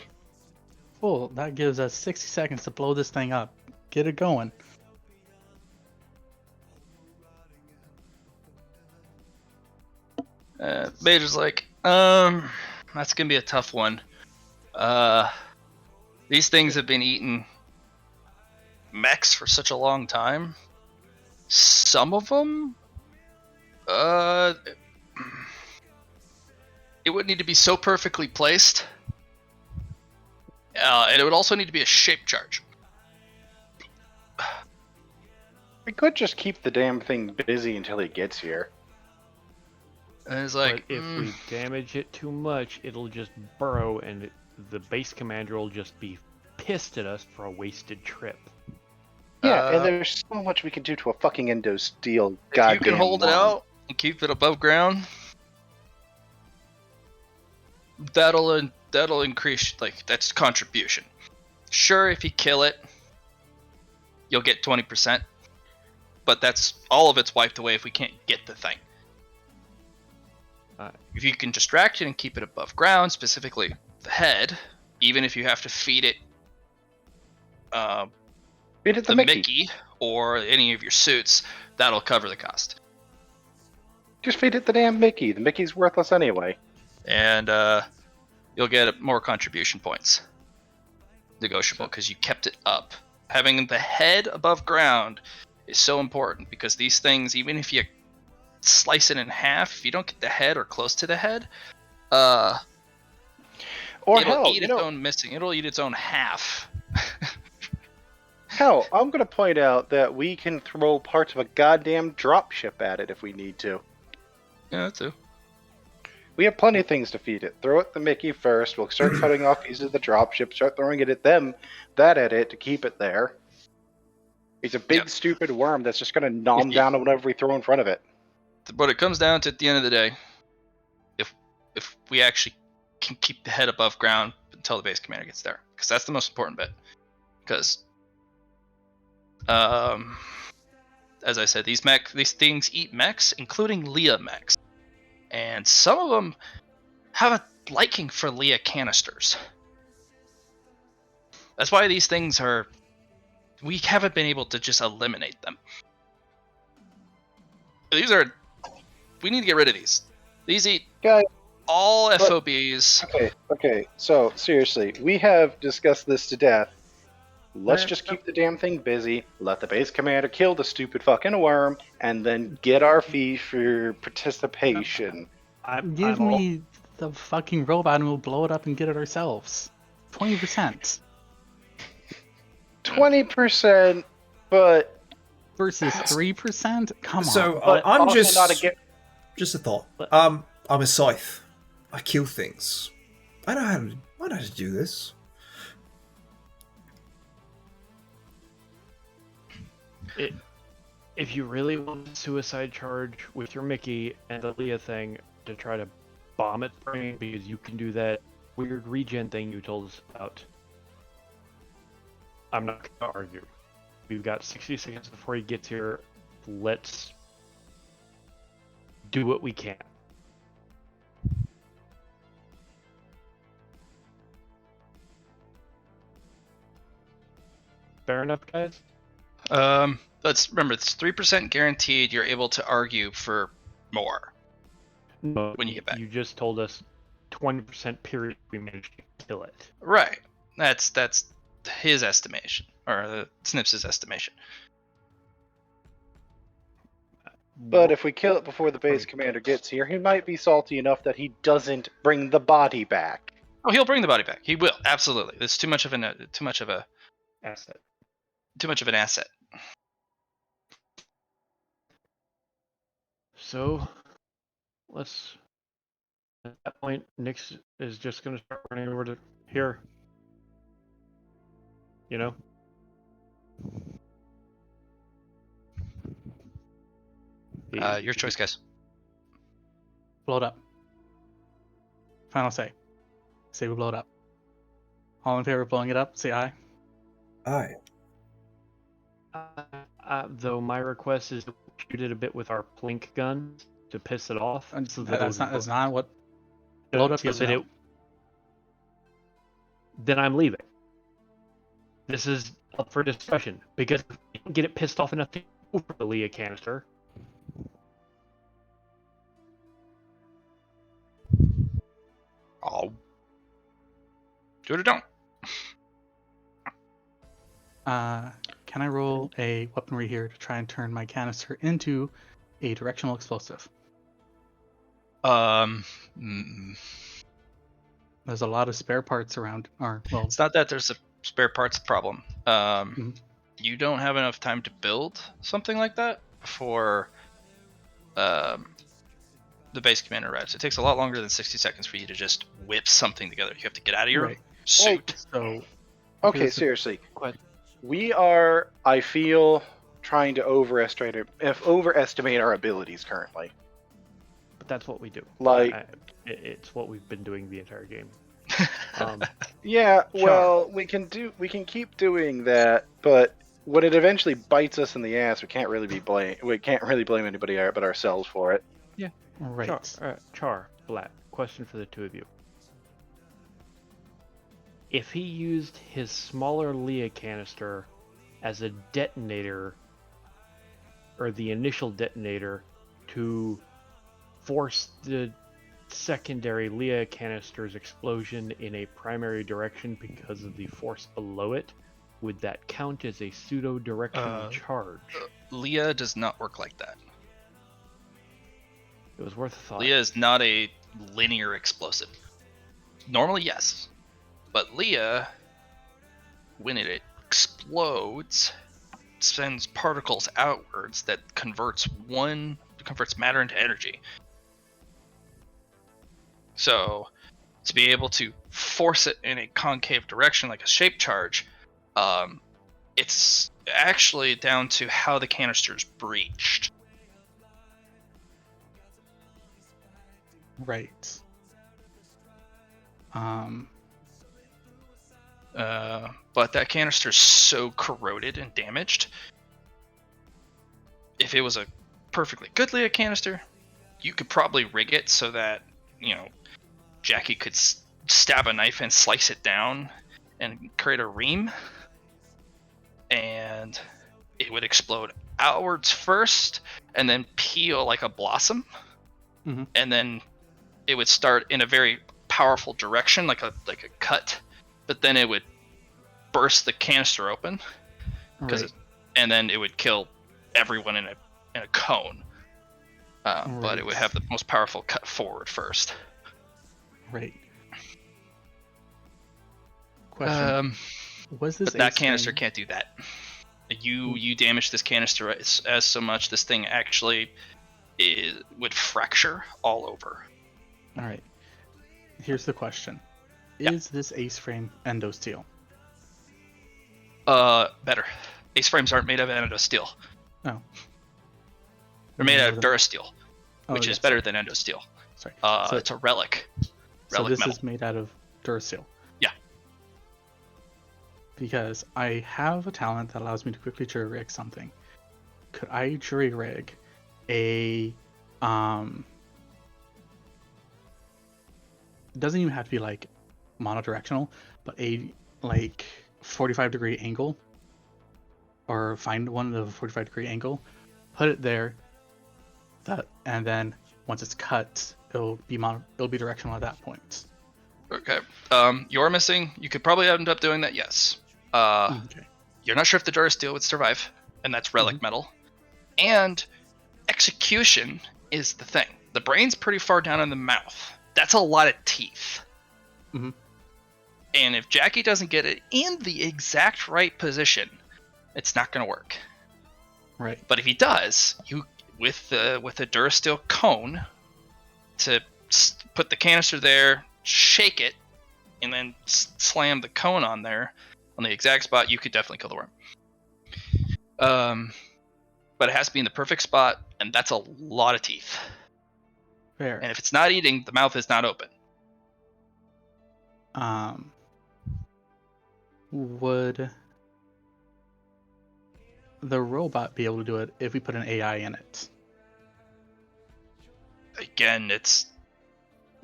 Cool. That gives us 60 seconds to blow this thing up. Get it going. Major's like, that's gonna be a tough one. These things have been eating mechs for such a long time. Some of them, it would need to be so perfectly placed, and it would also need to be a shape charge. We could just keep the damn thing busy until he gets here. And it's like, but if we damage it too much, it'll just burrow and the base commander will just be pissed at us for a wasted trip. Yeah, and there's so much we can do to a fucking endo steel If goddamn you can hold it worm. out and keep it above ground, that'll increase, like, that's contribution. Sure, if you kill it, you'll get 20%, but that's all of it's wiped away if we can't get the thing. If you can distract it and keep it above ground, specifically the head, even if you have to feed it Feed it the Mickey or any of your suits, that'll cover the cost. Just feed it the damn Mickey. The Mickey's worthless anyway. And you'll get more contribution points. Negotiable, because you kept it up. Having the head above ground is so important, because these things, even if you slice it in half, if you don't get the head or close to the head, Or it'll hell, eat its own missing. It'll eat its own half. hell, I'm gonna point out that we can throw parts of a goddamn dropship at it if we need to. Yeah, that too. We have plenty of things to feed it. Throw it the Mickey first. We'll start cutting off pieces of the dropship. Start throwing it at that at it to keep it there. He's a big, stupid worm that's just gonna nom down on whatever we throw in front of it. But it comes down to, at the end of the day, if we actually can keep the head above ground until the base commander gets there, because that's the most important bit. Because, as I said, these things eat mechs, including Leah mechs, and some of them have a liking for Leah canisters. That's why these things are. We haven't been able to just eliminate them. These are. We need to get rid of these. These eat Guys, all FOBs. Okay. So, seriously, we have discussed this to death. Let's just keep the damn thing busy, let the base commander kill the stupid fucking worm, and then get our fee for participation. Give me the fucking robot and we'll blow it up and get it ourselves. 20%. 20%, but versus 3%? Come on. So But I'm also just not against- just a thought. I'm a scythe. I kill things. I know how to do this. If you really want a suicide charge with your Mickey and the Leah thing to try to bomb its brain, because you can do that weird regen thing you told us about, I'm not going to argue. We've got 60 seconds before he gets here. Let's do what we can. Fair enough, guys? Let's remember, it's 3% guaranteed. You're able to argue for more. No, when you get back. You just told us 20% period we managed to kill it. Right. That's his estimation, or Snips' estimation. But if we kill it before the base commander gets here, he might be salty enough that he doesn't bring the body back. Oh, he'll bring the body back. He will, absolutely. It's too much of an asset. Too much of an asset. So, let's. At that point, Nyx is just going to start running over to here. You know? Your choice, guys. Blow it up. Final say. Say we blow it up. All in favor of blowing it up, say aye. Aye. Though my request is to shoot it a bit with our plink guns to piss it off. So that's not what blow it up so is. that then I'm leaving. This is up for discussion, because if you can get it pissed off enough to go for the Leah canister. I'll do it or don't. Can I roll a weaponry here to try and turn my canister into a directional explosive? Mm, There's a lot of spare parts around. it's not that there's a spare parts problem. You don't have enough time to build something like that before the base commander arrives. It takes a lot longer than 60 seconds for you to just whip something together. You have to get out of your suit. So Okay, seriously. We are, I feel, trying to overestimate our abilities currently. But that's what we do. Like, It's what we've been doing the entire game. Um, yeah, Sure. well, we can keep doing that, but when it eventually bites us in the ass, we can't really blame anybody but ourselves for it. Right. Char, Black, question for the two of you. If he used his smaller Leah canister as a detonator, or the initial detonator, to force the secondary Leah canister's explosion in a primary direction because of the force below it, would that count as a pseudo-directional charge? Leah does not work like that. It was worth a thought. Leah is not a linear explosive. Normally, yes. But Leah, when it explodes, sends particles outwards that converts matter into energy. So, to be able to force it in a concave direction like a shape charge, it's actually down to how the canister's breached. Right. But that canister's so corroded and damaged. If it was a perfectly good Leah canister, you could probably rig it so that, Jackie could stab a knife and slice it down and create a ream. And it would explode outwards first and then peel like a blossom. Mhm. And then it would start in a very powerful direction, like a cut, but then it would burst the canister open, Right. and then it would kill everyone in a cone. But it would have the most powerful cut forward first. Right. Question. Was this But that ace canister frame- can't do that. You damage this canister as so much, this thing actually would fracture all over. All right. Here's the question: Yeah. Is this ace frame endo steel? Better. Ace frames aren't made of endo steel. Oh. They're made out of Then- Durasteel, Oh, which is yes. better than endo steel. Sorry. It's a relic. So Relic this metal. is made out of Duracell. Yeah. Because I have a talent that allows me to quickly jury rig something. Could I jury rig a it doesn't even have to be like monodirectional, but a 45-degree angle, or find one of a 45-degree angle, put it there, and then once it's cut, it'll be directional at that point. Okay. You're missing. You could probably end up doing that. Yes. Okay. You're not sure if the Durasteel would survive, and that's relic metal. And execution is the thing. The brain's pretty far down in the mouth. That's a lot of teeth. Mhm. And if Jackie doesn't get it in the exact right position, it's not going to work. Right. But if he does, you with the Durasteel cone to put the canister there, shake it, and then slam the cone on there on the exact spot, you could definitely kill the worm. But it has to be in the perfect spot, and that's a lot of teeth. Fair. And if it's not eating, the mouth is not open. Would the robot be able to do it if we put an AI in it? Again, it's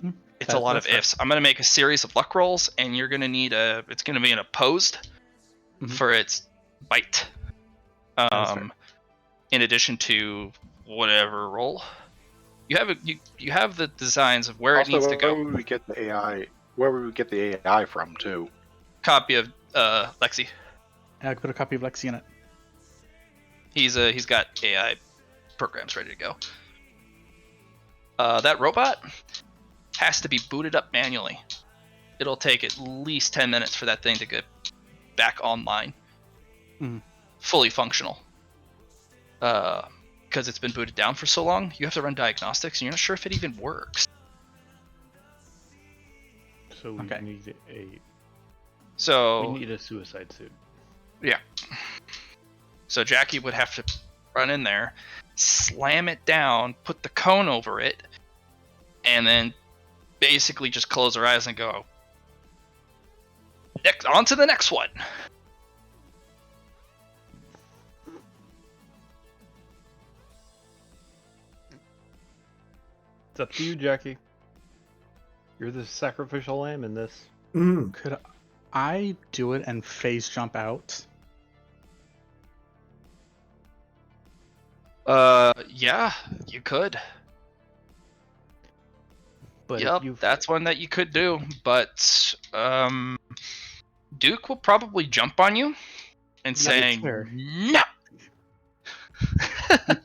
a That- lot of that's fair. ifs. I'm gonna make a series of luck rolls, and you're gonna need it's gonna be an opposed Mhm. for its bite. is fair. In addition to whatever roll. You have the designs of where it needs to Where go. would we get the AI? Where would we get the AI from too? Copy of Lexi. I could put a copy of Lexi in it. He's got AI programs ready to go. That robot has to be booted up manually. It'll take at least 10 minutes for that thing to get back online, fully functional. Because it's been booted down for so long, you have to run diagnostics, and you're not sure if it even works. So we Okay. need we So need a suicide suit. Yeah. So Jackie would have to run in there, slam it down, put the cone over it, and then basically just close her eyes and go, on to the next one. It's up to you, Jackie. You're the sacrificial lamb in this. Could I do it and phase jump out? Yeah, you could. But Yep, if you that's one that you could do, but Duke will probably jump on you and saying, fair. no! That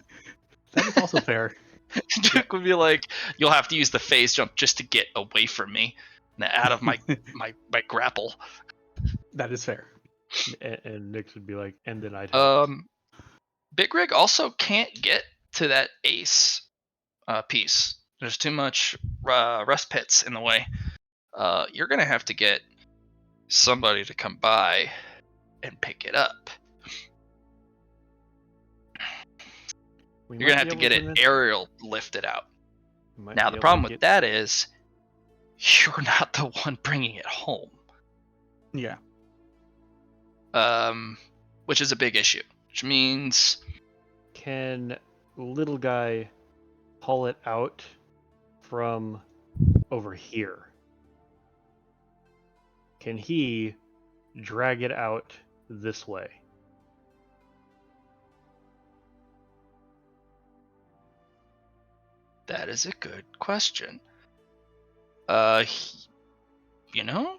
is also fair. Duke would be like, you'll have to use the phase jump just to get away from me, out of my grapple. That is fair. and Nyx would be like, and then I'd Big Rig also can't get to that ace piece. There's too much rest pits in the way. You're gonna have to get somebody to come by and pick it up. You're gonna have to get it aerial lifted out. Now the problem with that is you're not the one bringing it home. Yeah. Which is a big issue. Which means Can little guy haul it out from over here? Can he drag it out this way? that is a good question. You know,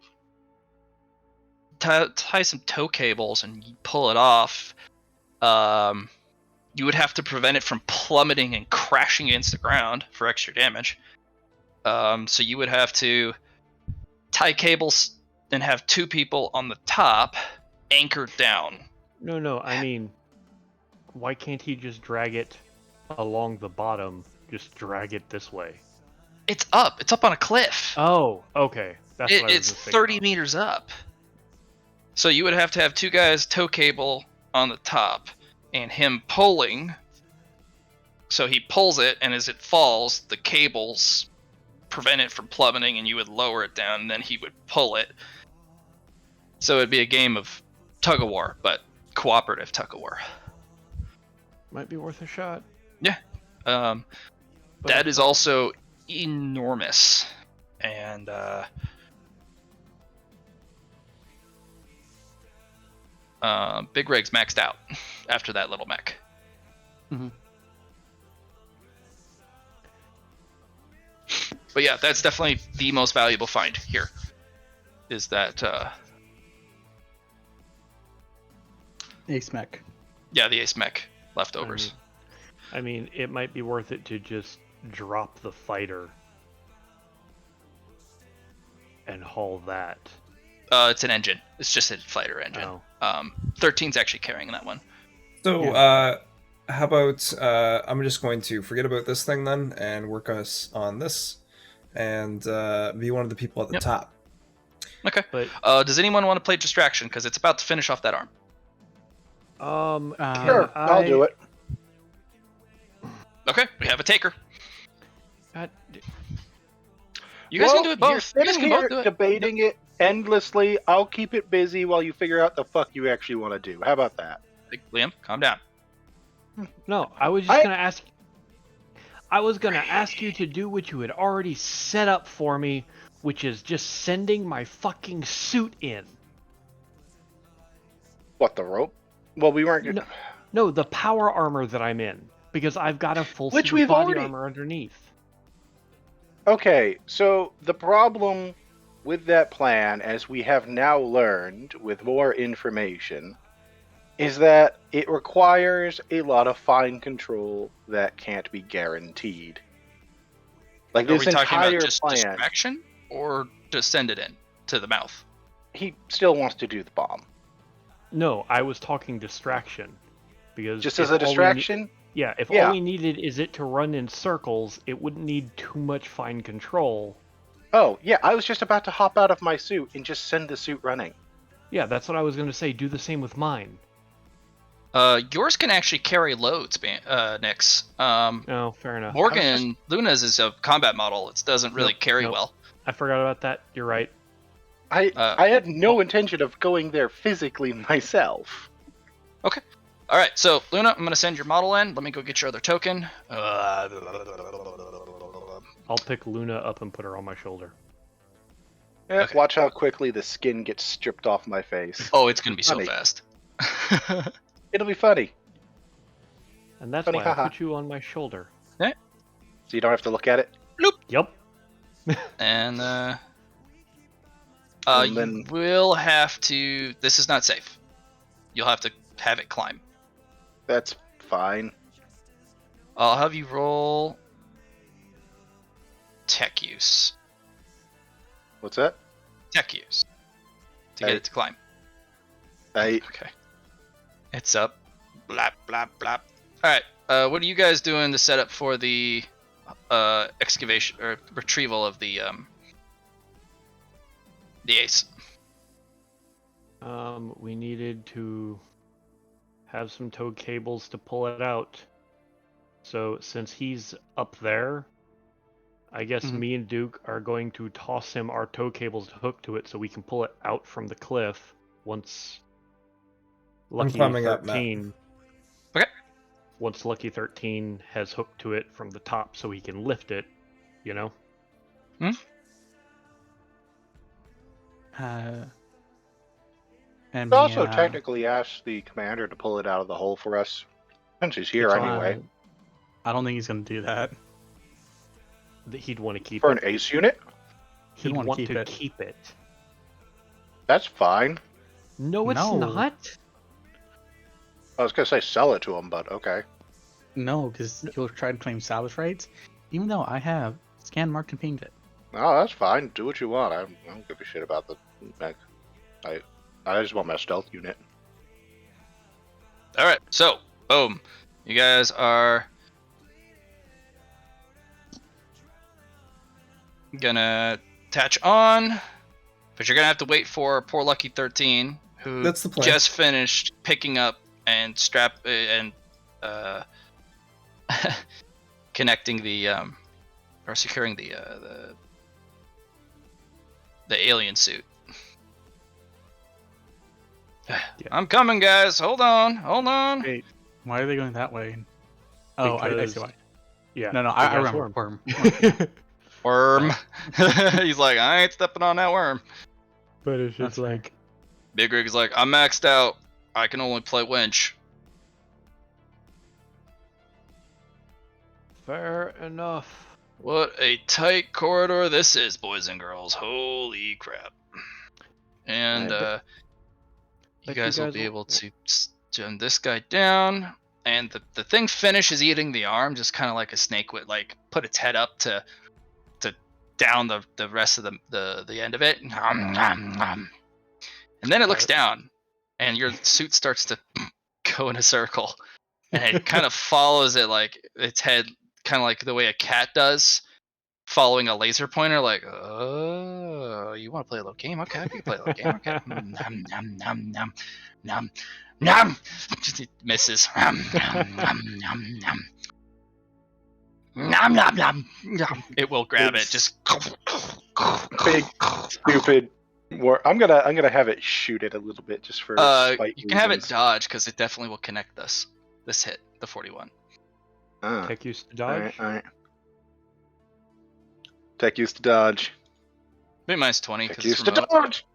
tie some tow cables and you pull it off. You would have to prevent it from plummeting and crashing against the ground for extra damage. So you would have to tie cables and have two people on the top anchored down. No, I mean, why can't he just drag it along the bottom? Just drag it this way. It's up on a cliff. Oh, okay. That's what I was It's just thinking 30 of. meters up. So you would have to have two guys tow cable on the top and him pulling. So he pulls it, and as it falls, the cables prevent it from plummeting, and you would lower it down, and then he would pull it. So it'd be a game of tug of war, but cooperative tug of war. Might be worth a shot. Yeah. That is also enormous. And Big Rig's maxed out after that little mech. Mm-hmm. But yeah, that's definitely the most valuable find here. Is that Ace mech. yeah, the ace mech leftovers. I mean, it might be worth it to just drop the fighter and haul that. It's an engine. It's just a fighter engine. Oh. 13's actually carrying that one. So, how about I'm just going to forget about this thing then and work us on this, and be one of the people at the top. Okay. But Does anyone want to play distraction? Because it's about to finish off that arm. Sure, I'll do it. Okay, we have a taker. God, You guys can do it both. You're You guys sitting can here both do it. debating it endlessly. I'll keep it busy while you figure out the fuck you actually want to do. How about that? Hey, Liam, calm down. no, I was just gonna ask. I was gonna ask you to do what you had already set up for me, which is just sending my fucking suit in. What, the rope? Well, we weren't gonna... No, the power armor that I'm in, because I've got a full Which suit we've of body already- armor underneath. Okay, so the problem with that plan, as we have now learned with more information, is that it requires a lot of fine control that can't be guaranteed. Like Are this we talking entire about just plan, distraction or to send it in to the mouth? he still wants to do the bomb. No, I was talking distraction, because Just if as a all we distraction? if Yeah. all we needed is it to run in circles, it wouldn't need too much fine control. Oh, yeah, I was just about to hop out of my suit and just send the suit running. Yeah, that's what I was gonna say. Do the same with mine. Yours can actually carry loads, Nix. Oh, fair enough. Morgan Luna's is a combat model. It doesn't really carry nope. well. I forgot about that. You're right. I had no intention of going there physically myself. Okay. All right. So Luna, I'm gonna send your model in. Let me go get your other token. I'll pick Luna up and put her on my shoulder. Yeah, Okay. watch how quickly the skin gets stripped off my face. Oh, it's gonna be so Funny. fast. It'll be funny, And that's Funny, why I haha. put you on my shoulder. so you don't have to look at it. Yep. And And you then- will have to. This is not safe. You'll have to have it climb. That's fine. I'll have you roll tech use. What's that? Tech use to get Hey. it to climb. I Okay. It's up. Blap blap blap. All right. What are you guys doing to set up for the excavation or retrieval of the ace? We needed to have some tow cables to pull it out. So since he's up there, I guess Mhm. me and Duke are going to toss him our tow cables to hook to it so we can pull it out from the cliff once Lucky climbing up, Matt. 13. Okay. Once Lucky 13 has hooked to it from the top so he can lift it, you know? And could also technically ask the commander to pull it out of the hole for us, since he's here It's anyway. I don't think he's gonna do that. He'd want to keep For it. an ace unit, He'd wanna want keep to it. keep it. that's fine. No, it's No. not. I was gonna say sell it to him, but okay. No, because you'll try to claim salvage rights, even though I have scanned, marked, and pinged it. No, that's fine. Do what you want. I don't give a shit about the mech. I just want my stealth unit. All right. So, boom. You guys are gonna attach on, but you're gonna have to wait for poor Lucky 13, who That's the plan. just finished picking up and connecting the or securing the alien suit. I'm coming, guys. Hold on. Wait, why are they going that way? Oh, I see Because- why. Yeah. No, big I ass remember. worm. Worm. He's like, I ain't stepping on that worm. But it's That's just fair. like, Big Rig's like, I'm maxed out. I can only play winch. fair enough. What a tight corridor this is, boys and girls. Holy crap. And bet you you guys will guys be will- able to jam this guy down. And the thing finishes eating the arm, just kind of like a snake would like put its head up to down the rest of the end of it. Nom, nom, nom. And then it looks down, and your suit starts to go in a circle, and it kind of follows it, like its head, kind of like the way a cat does, following a laser pointer. Like, oh, you want to play a little game? Okay, I can play a little game. Okay. Nom, nom, nom, nom, nom, nom. Just it misses. Nom, nom, nom, nom, nom. Nom, nom, nom, nom. It will grab it. Just Big, stupid. I'm gonna have it shoot it a little bit just for spite you can have it reasons. dodge because it definitely will connect this hit, the 41. Tech used to dodge. Alright. Tech used to dodge. Maybe minus 20 Tech because it's used to remote. dodge.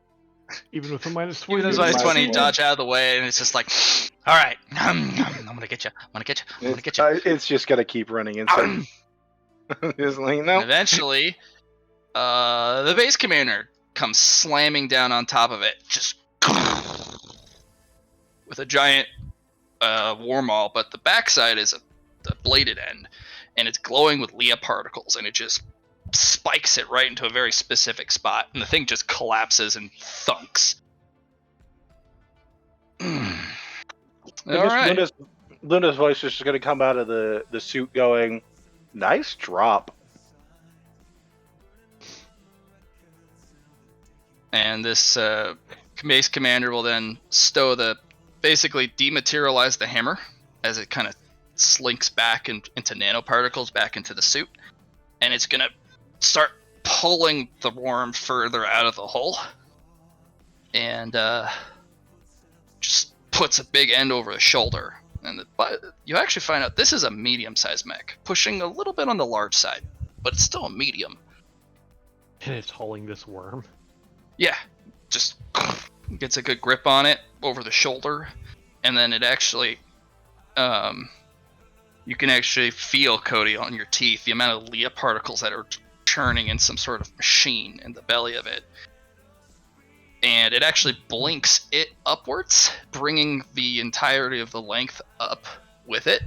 Even with a minus 20. Even though it's minus minus 20, 20. dodge out of the way, and it's just like, all right, I'm gonna get you. I'm gonna get you. I'm gonna get you. It's just gonna keep running into. Just like And no. eventually, the base commander comes slamming down on top of it, just with a giant war maul, but the backside is the bladed end, and it's glowing with Leah particles, and it just spikes it right into a very specific spot, and the thing just collapses and thunks. All right. Luna's voice is just gonna come out of the suit, going, "Nice drop." And this base commander will then basically dematerialize the hammer as it kind of slinks back into nanoparticles back into the suit, and it's gonna start pulling the worm further out of the hole, and just puts a big end over the shoulder. And you actually find out this is a medium-sized mech, pushing a little bit on the large side, but it's still a medium. And it's hauling this worm. Yeah, just gets a good grip on it over the shoulder, and then it actually, you can actually feel, Cody, on your teeth, the amount of Leah particles that are churning in some sort of machine in the belly of it. And it actually blinks it upwards, bringing the entirety of the length up with it.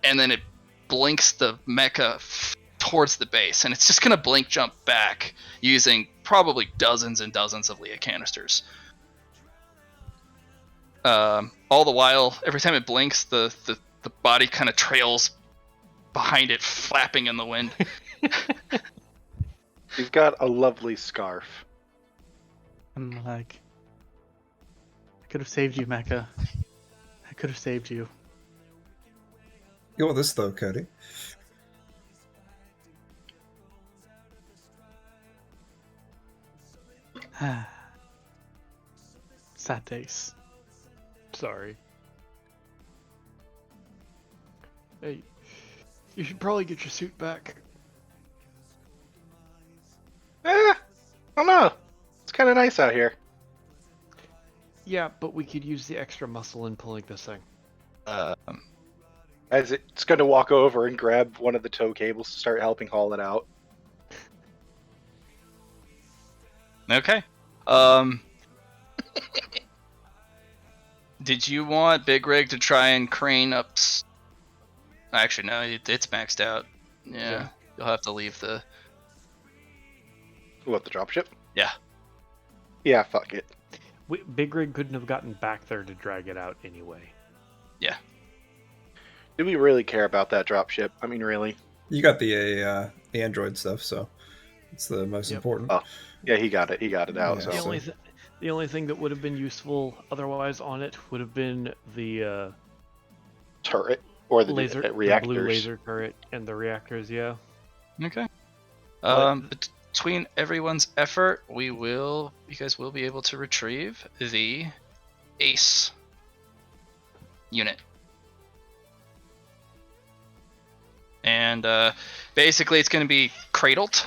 And then it blinks the mecha towards the base, and it's just going to blink jump back using probably dozens and dozens of Leah canisters. All the while, every time it blinks, the body kind of trails behind it, flapping in the wind. He's got a lovely scarf. I'm like, I could have saved you, Mecha. I could have saved you. You want this though, Cody? Sad days. Sorry. Hey, you should probably get your suit back. I don't know. It's kind of nice out here. Yeah, but we could use the extra muscle in pulling this thing. As it's going to walk over and grab one of the tow cables to start helping haul it out. Okay. Did you want Big Rig to try and crane up? Actually, no, it's maxed out. Yeah, you'll have to leave the. What, the dropship? Yeah. Yeah, fuck it. Big Rig couldn't have gotten back there to drag it out anyway. Yeah. Do we really care about that dropship? I mean, really? You got the Android stuff, so it's the most important. Oh, yeah, he got it. He got it out. Yeah, So The only thing that would have been useful otherwise on it would have been the turret or the laser, reactors. the blue laser turret, and the reactors. Yeah. Okay. But- Between everyone's effort, you guys will be able to retrieve the Ace unit. And basically, it's going to be cradled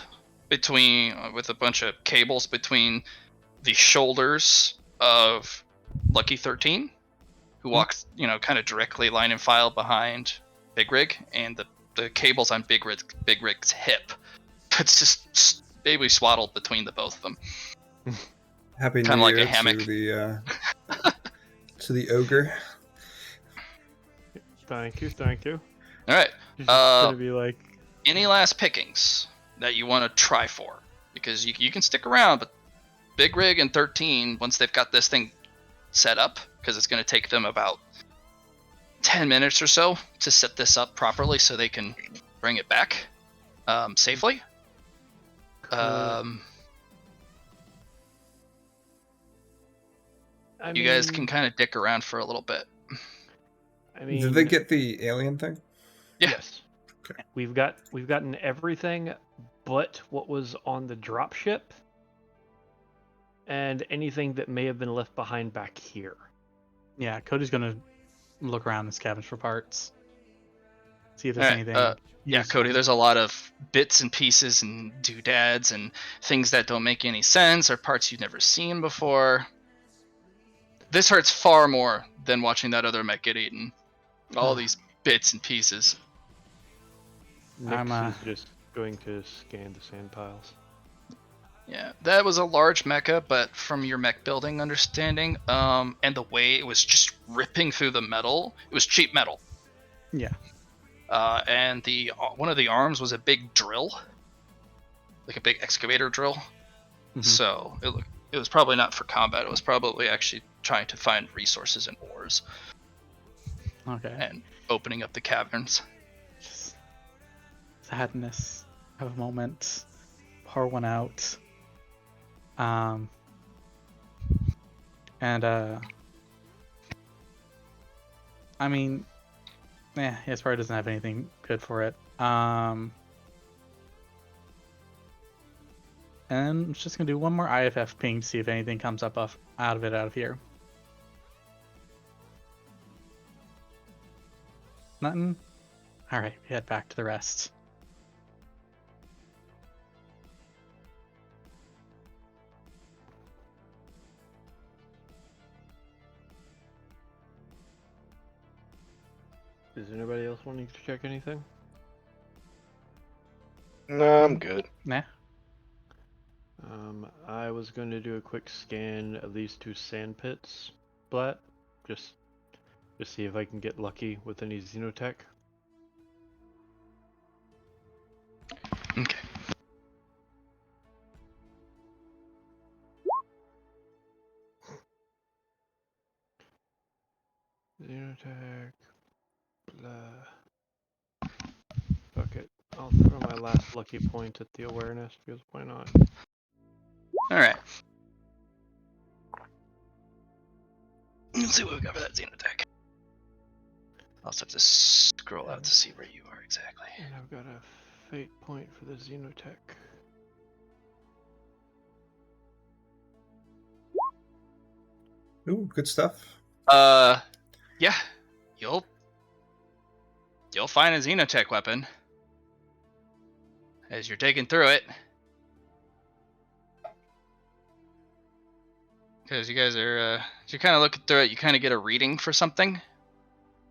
with a bunch of cables between the shoulders of Lucky 13, who walks, kind of directly line and file behind Big Rig, and the cables on Big Rig's hip. It's just basically swaddled between the both of them. Happy Kinda New like a Year hammock. to the to the ogre. Thank you. All right. He's just gonna be like, Any last pickings that you want to try for? Because you can stick around, but Big Rig and 13, once they've got this thing set up, because it's going to take them about 10 minutes or so to set this up properly so they can bring it back safely. You guys can kind of dick around for a little bit. I mean, Did they get the alien thing? Yeah. Yes. Okay. We've gotten everything but what was on the dropship and anything that may have been left behind back here. Yeah, Cody's gonna look around and scavenge for parts. See if there's Alright, anything. Yeah, useful. Cody, there's a lot of bits and pieces and doodads and things that don't make any sense or parts you've never seen before. This hurts far more than watching that other mech get eaten. All these bits and pieces. Nix I'm, is just going to scan the sand piles. Yeah, that was a large mecha, but from your mech building understanding, and the way it was just ripping through the metal, it was cheap metal. Yeah. And one of the arms was a big drill, like a big excavator drill. Mhm. So it was probably not for combat. It was probably actually trying to find resources and ores Okay. and opening up the caverns. Just sadness. Have a moment. Pour one out. And I mean, his part doesn't have anything good for it. And I'm just gonna do one more IFF ping to see if anything comes up out of here. Nothing. All right, we head back to the rest. Is anybody else wanting to check anything? No, I'm good. Nah. I was going to do a quick scan of these 2 sand pits, Blat, just to see if I can get lucky with any xenotech. Okay. Xenotech, blah. Fuck it. I'll throw my last lucky point at the awareness, because why not? Alright. Let's see what we got for that xenotech. I'll also have to scroll out to see where you are exactly. And I've got a fate point for the xenotech. Ooh, good stuff. Yeah. You'll find a xenotech weapon as you're digging through it. Because you guys are, as you're kind of looking through it, you kind of get a reading for something.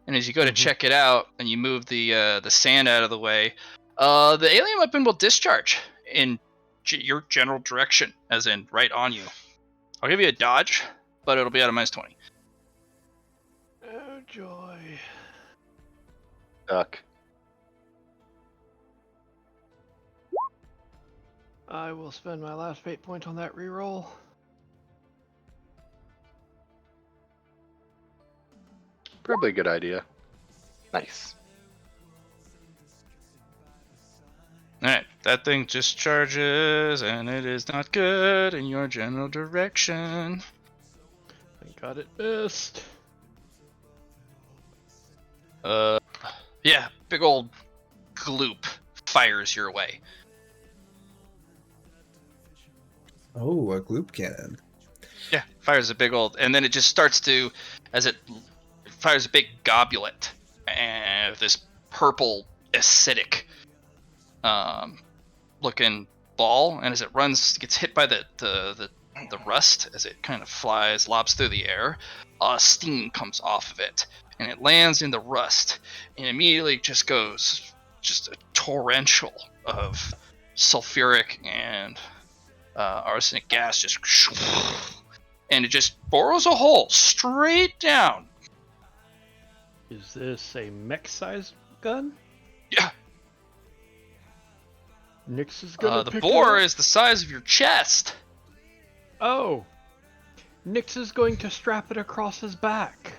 And as you go to check it out, and you move the sand out of the way, the alien weapon will discharge in your general direction, as in right on you. I'll give you a dodge, but it'll be out of -20. Oh joy. Duck. I will spend my last fate point on that reroll. Probably a good idea. Nice. Alright, that thing discharges, and it is not good in your general direction. Thank God it missed. Yeah, big old gloop fires your way. Oh, a gloop cannon. Yeah, fires a big old, and then it just starts to, as it fires a big goblet, and this purple acidic, looking ball, and as it runs, gets hit by the rust as it kind of flies, lobs through the air. Steam comes off of it, and it lands in the rust, and immediately just goes just a torrential of sulfuric and arsenic gas, just and it just burrows a hole straight down. Is this a mech-sized gun? Yeah, Nyx is gonna the pick bore it up. is the size of your chest. Oh! Nyx is going to strap it across his back.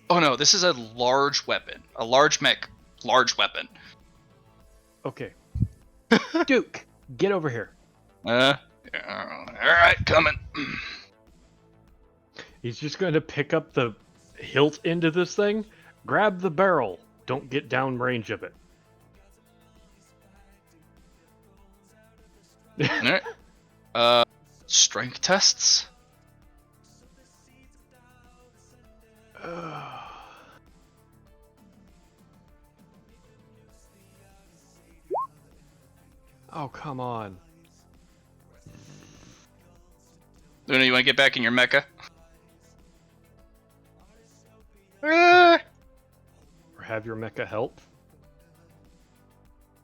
Oh no, this is a large weapon, a large mech, large weapon. Okay. Duke, get over here. All right, coming. He's just going to pick up the hilt end of this thing, grab the barrel. Don't get down range of it. All right. Strength tests. Oh, come on. Luna, you want to get back in your mecha? Or have your mecha help.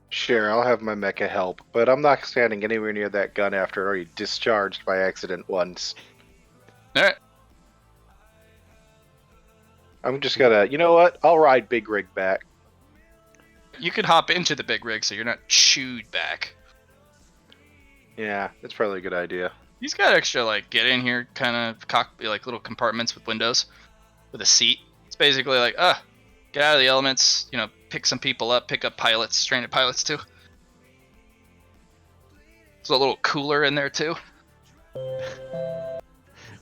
Sure, I'll have my mecha help, but I'm not standing anywhere near that gun after it already discharged by accident once. All right. I'm just gonna, you know what? I'll ride Big Rig back. You could hop into the big rig so you're not chewed back. Yeah, that's probably a good idea. He's got extra, like, get in here kind of cockpit, like little compartments with windows with a seat. It's basically like, get out of the elements, you know, pick some people up, pick up pilots, stranded pilots too. There's a little cooler in there too.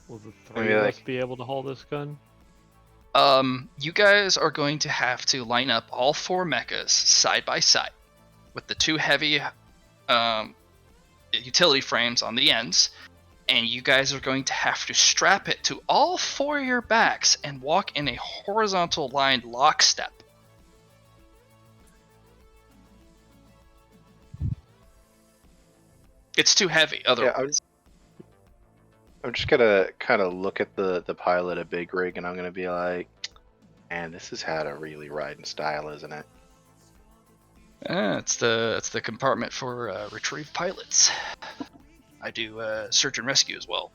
Will the three Maybe of like- us be able to haul this gun? You guys are going to have to line up all 4 mechas side by side with the 2 heavy utility frames on the ends, and you guys are going to have to strap it to all 4 of your backs and walk in a horizontal line lockstep. It's too heavy otherwise. I'm just gonna kind of look at the pilot of Big Rig, and I'm gonna be like, "Man, this is how to really ride in style, isn't it?" It's the compartment for retrieve pilots. I do search and rescue as well.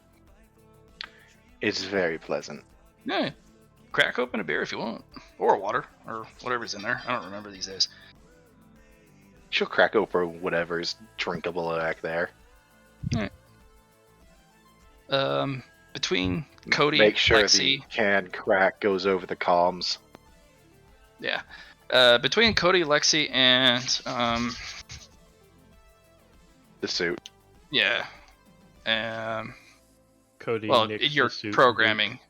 It's very pleasant. Yeah, crack open a beer if you want, or water, or whatever's in there. I don't remember these days. She'll crack open whatever's drinkable back there. Between Cody, Make sure Lexi, the can crack goes over the comms. yeah, between Cody, Lexi, and The suit. yeah, Cody, well, Nick's the you're suit programming.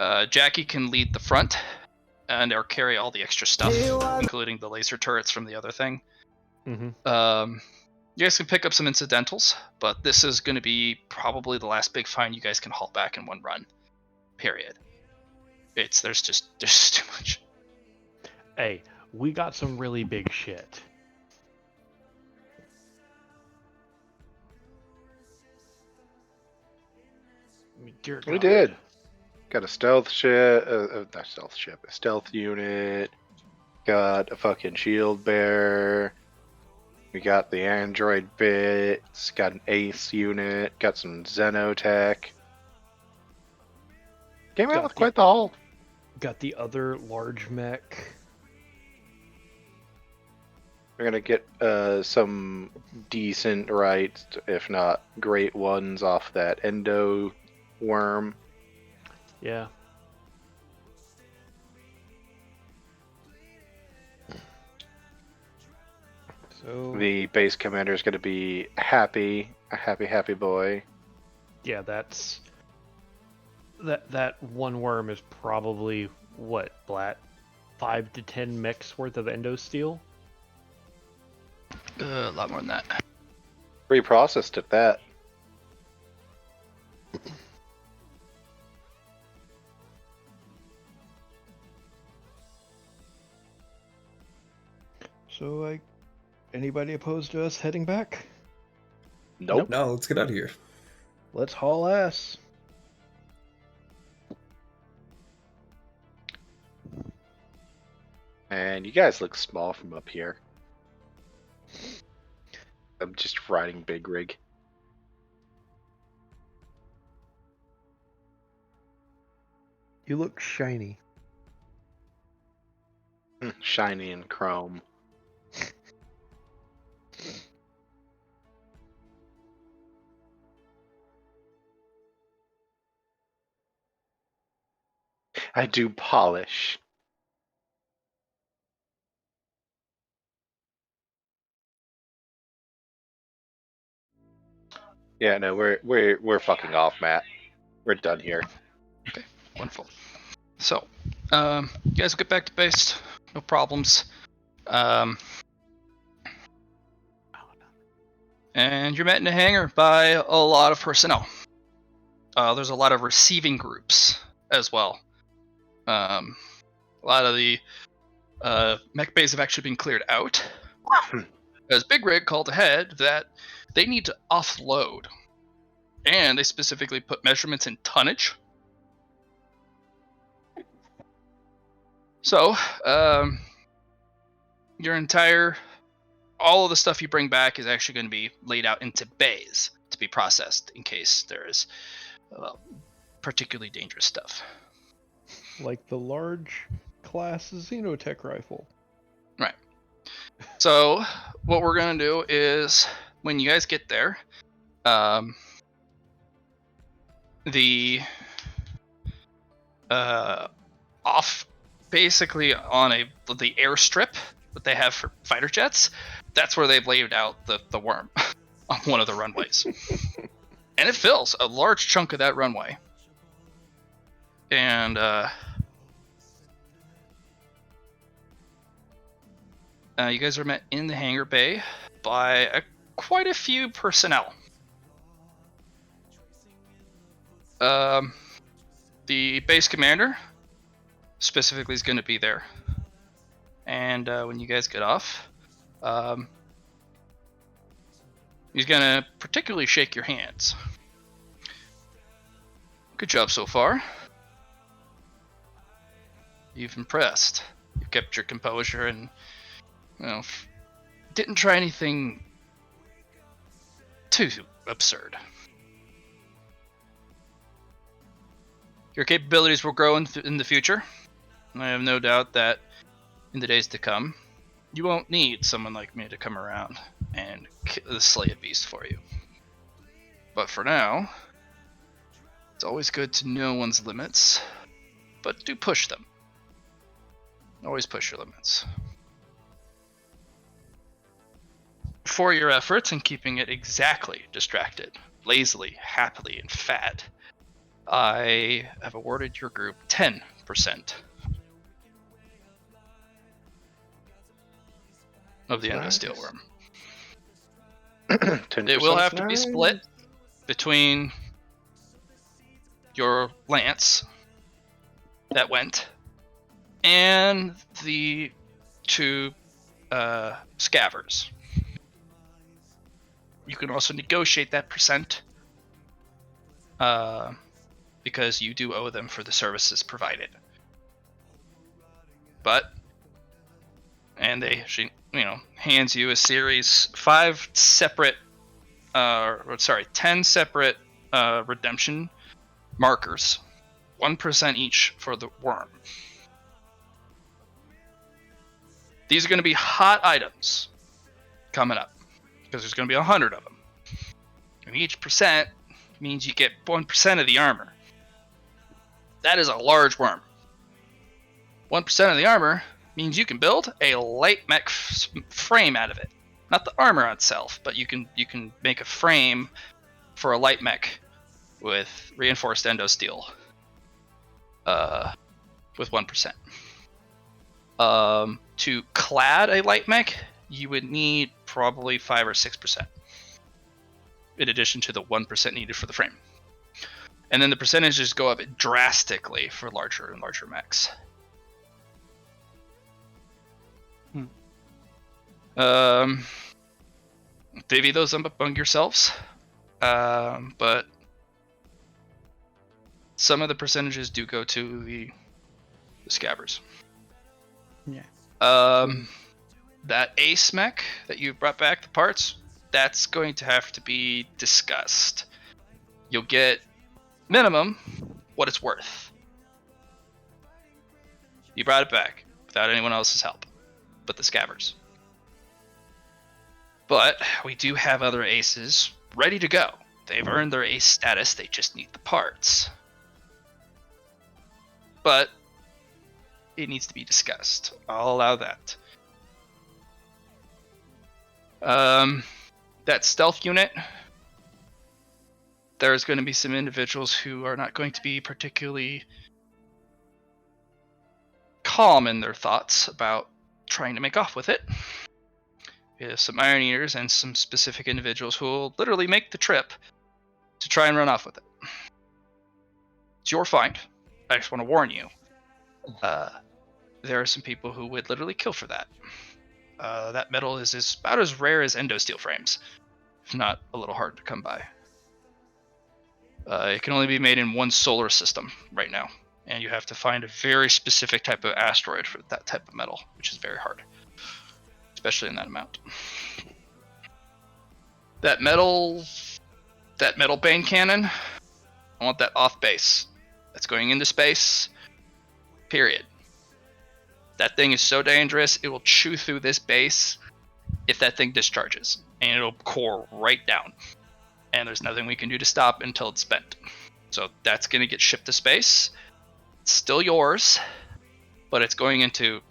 Jackie can lead the front and or carry all the extra stuff, including the laser turrets from the other thing. Mm-hmm. You guys can pick up some incidentals, but this is going to be probably the last big find you guys can haul back in one run. Period. There's just too much. Hey, we got some really big shit. Dear We God. did. Got a stealth ship, not stealth ship, a stealth unit. Got a fucking shield bearer. We got the android bits. Got an ace unit. Got some xenotech. Came out Got with the- quite the haul. Got the other large mech. We're gonna get some decent, right, if not great ones off that endo worm. Yeah. So The base commander is gonna be happy, a happy boy. Yeah, that one worm is probably what, Blat? 5 to 10 mechs worth of endo steel? A lot more than that. Pre-processed at that. So anybody opposed to us heading back? Nope. No, let's get out of here. Let's haul ass. And you guys look small from up here. I'm just riding Big Rig. You look shiny. Shiny and chrome. I do polish. Yeah, no, we're fucking off, Matt. We're done here. Wonderful. So, you guys will get back to base. No problems. And you're met in a hangar by a lot of personnel. There's a lot of receiving groups as well. A lot of the mech bays have actually been cleared out. As Big Rig called ahead that they need to offload. And they specifically put measurements in tonnage. So, all of the stuff you bring back is actually going to be laid out into bays to be processed in case there is particularly dangerous stuff. Like the large class Xenotech rifle. Right. So, what we're going to do is, when you guys get there, the off basically on the airstrip that they have for fighter jets, that's where they've laid out the worm on one of the runways. And it fills a large chunk of that runway. And you guys are met in the hangar bay by quite a few personnel. The base commander specifically is going to be there. And when you guys get off, he's going to particularly shake your hands. Good job so far. You've impressed. You've kept your composure and, didn't try anything too absurd. Your capabilities will grow in the future. I have no doubt that in the days to come, you won't need someone like me to come around and slay a beast for you. But for now, it's always good to know one's limits, but do push them. Always push your limits. For your efforts in keeping it exactly distracted, lazily, happily, and fat, I have awarded your group 10%. Of the endosteel worm. 10% It will have to be nice. split between your lance that went and the 2 scavers. You can also negotiate that percent because you do owe them for the services provided. And she hands you a series 10 separate redemption markers, 1% each for the worm. These are going to be hot items coming up because there's going to be 100 of them. And each percent means you get 1% of the armor. That is a large worm. 1% of the armor means you can build a light mech frame out of it. Not the armor itself, but you can make a frame for a light mech with reinforced endosteel. With 1%. To clad a light mech, you would need probably 5 or 6%. In addition to the 1% needed for the frame. And then the percentages go up drastically for larger and larger mechs. Divvy those up among yourselves. But some of the percentages do go to the scabbers. Yeah. That ace mech that you brought back, the parts, that's going to have to be discussed. You'll get minimum what it's worth. You brought it back without anyone else's help, but the scabbers. But we do have other aces ready to go. They've earned their ace status, they just need the parts. But it needs to be discussed. I'll allow that. That stealth unit, there's going to be some individuals who are not going to be particularly calm in their thoughts about trying to make off with it. We have some Iron Eaters and some specific individuals who will literally make the trip to try and run off with it. It's your find. I just want to warn you. There are some people who would literally kill for that. That metal is about as rare as endosteel frames, if not a little hard to come by. It can only be made in one solar system right now, and you have to find a very specific type of asteroid for that type of metal, which is very hard, especially in that amount. That metal bane cannon, I want that off base. That's going into space, period. That thing is so dangerous, it will chew through this base if that thing discharges, and it'll core right down. And there's nothing we can do to stop until it's spent. So that's going to get shipped to space. It's still yours, but it's going into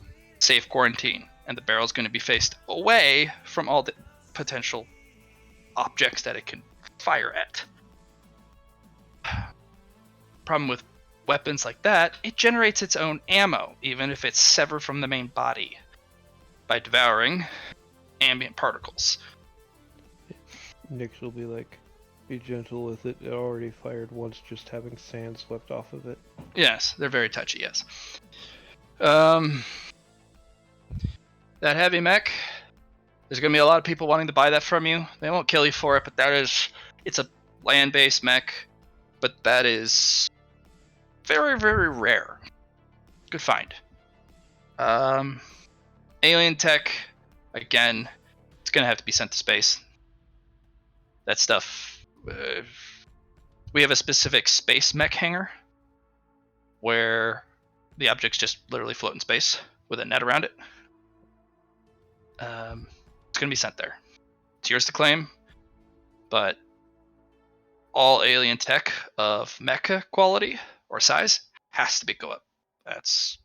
safe quarantine, and the barrel's going to be faced away from all the potential objects that it can fire at. problem with weapons like that, it generates its own ammo, even if it's severed from the main body, by devouring ambient particles. Nyx will be like, be gentle with it. It already fired once, just having sands left off of it. Yes, they're very touchy, yes. That heavy mech, there's going to be a lot of people wanting to buy that from you. They won't kill you for it, but it's a land-based mech, but that is very, very rare. Good find. Alien tech, again, it's going to have to be sent to space. That stuff, we have a specific space mech hangar where the objects just literally float in space with a net around it. It's going to be sent there. It's yours to claim, but all alien tech of mecha quality or size has to be go up. That's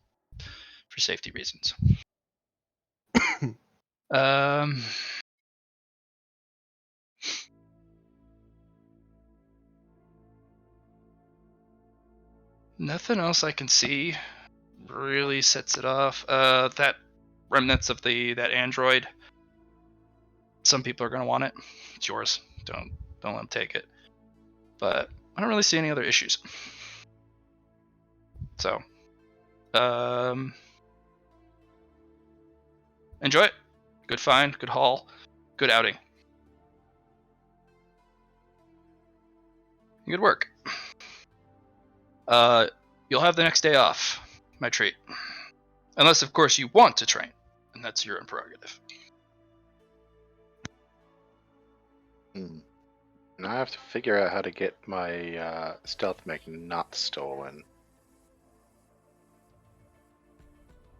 for safety reasons. Nothing else I can see really sets it off. That remnants of that android. Some people are gonna want it. It's yours. Don't let them take it. But I don't really see any other issues. So, enjoy it. Good find, good haul, good outing. Good work. You'll have the next day off. My treat. Unless, of course, you want to train, and that's your own prerogative. Now I have to figure out how to get my stealth mech not stolen.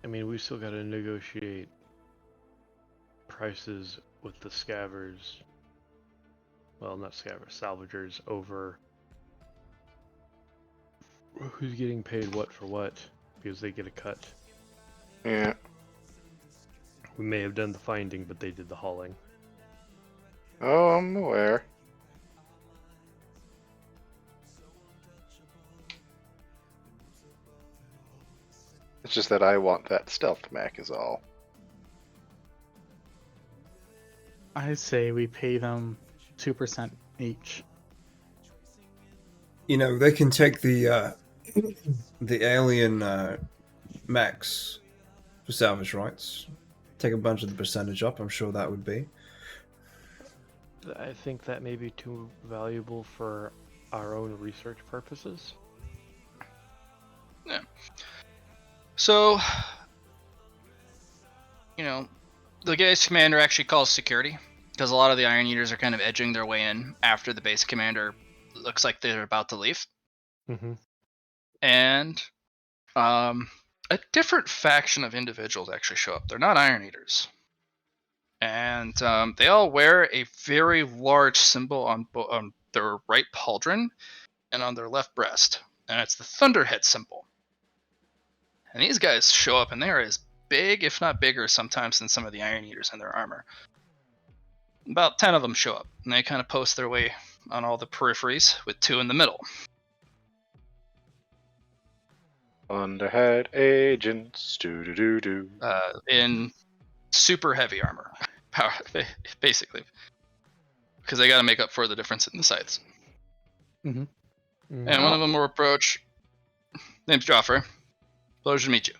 I mean, we still got to negotiate prices with the scavers. Well, not scavers, salvagers over who's getting paid what for what, because they get a cut. Yeah. We may have done the finding, but they did the hauling. Oh, I'm aware. It's just that I want that stealth mech is all. I say we pay them 2% each. You know, they can take the alien mechs for salvage rights. Take a bunch of the percentage up. I'm sure that would be. I think that may be too valuable for our own research purposes. Yeah. So, you know, the base commander actually calls security because a lot of the Iron Eaters are kind of edging their way in after the base commander looks like they're about to leave. Mm-hmm. And a different faction of individuals actually show up. They're not Iron Eaters. And they all wear a very large symbol on their right pauldron and on their left breast. And it's the Thunderhead symbol. And these guys show up and they are as big, if not bigger, sometimes than some of the Iron Eaters in their armor. About 10 of them show up, and they kind of post their way on all the peripheries, with 2 in the middle. Thunderhead agents, doo-doo-doo-doo. In super heavy armor, basically. Because they got to make up for the difference in the sights. Mm-hmm. Mm-hmm. And one of them will approach. Name's Joffrey. Pleasure to meet you.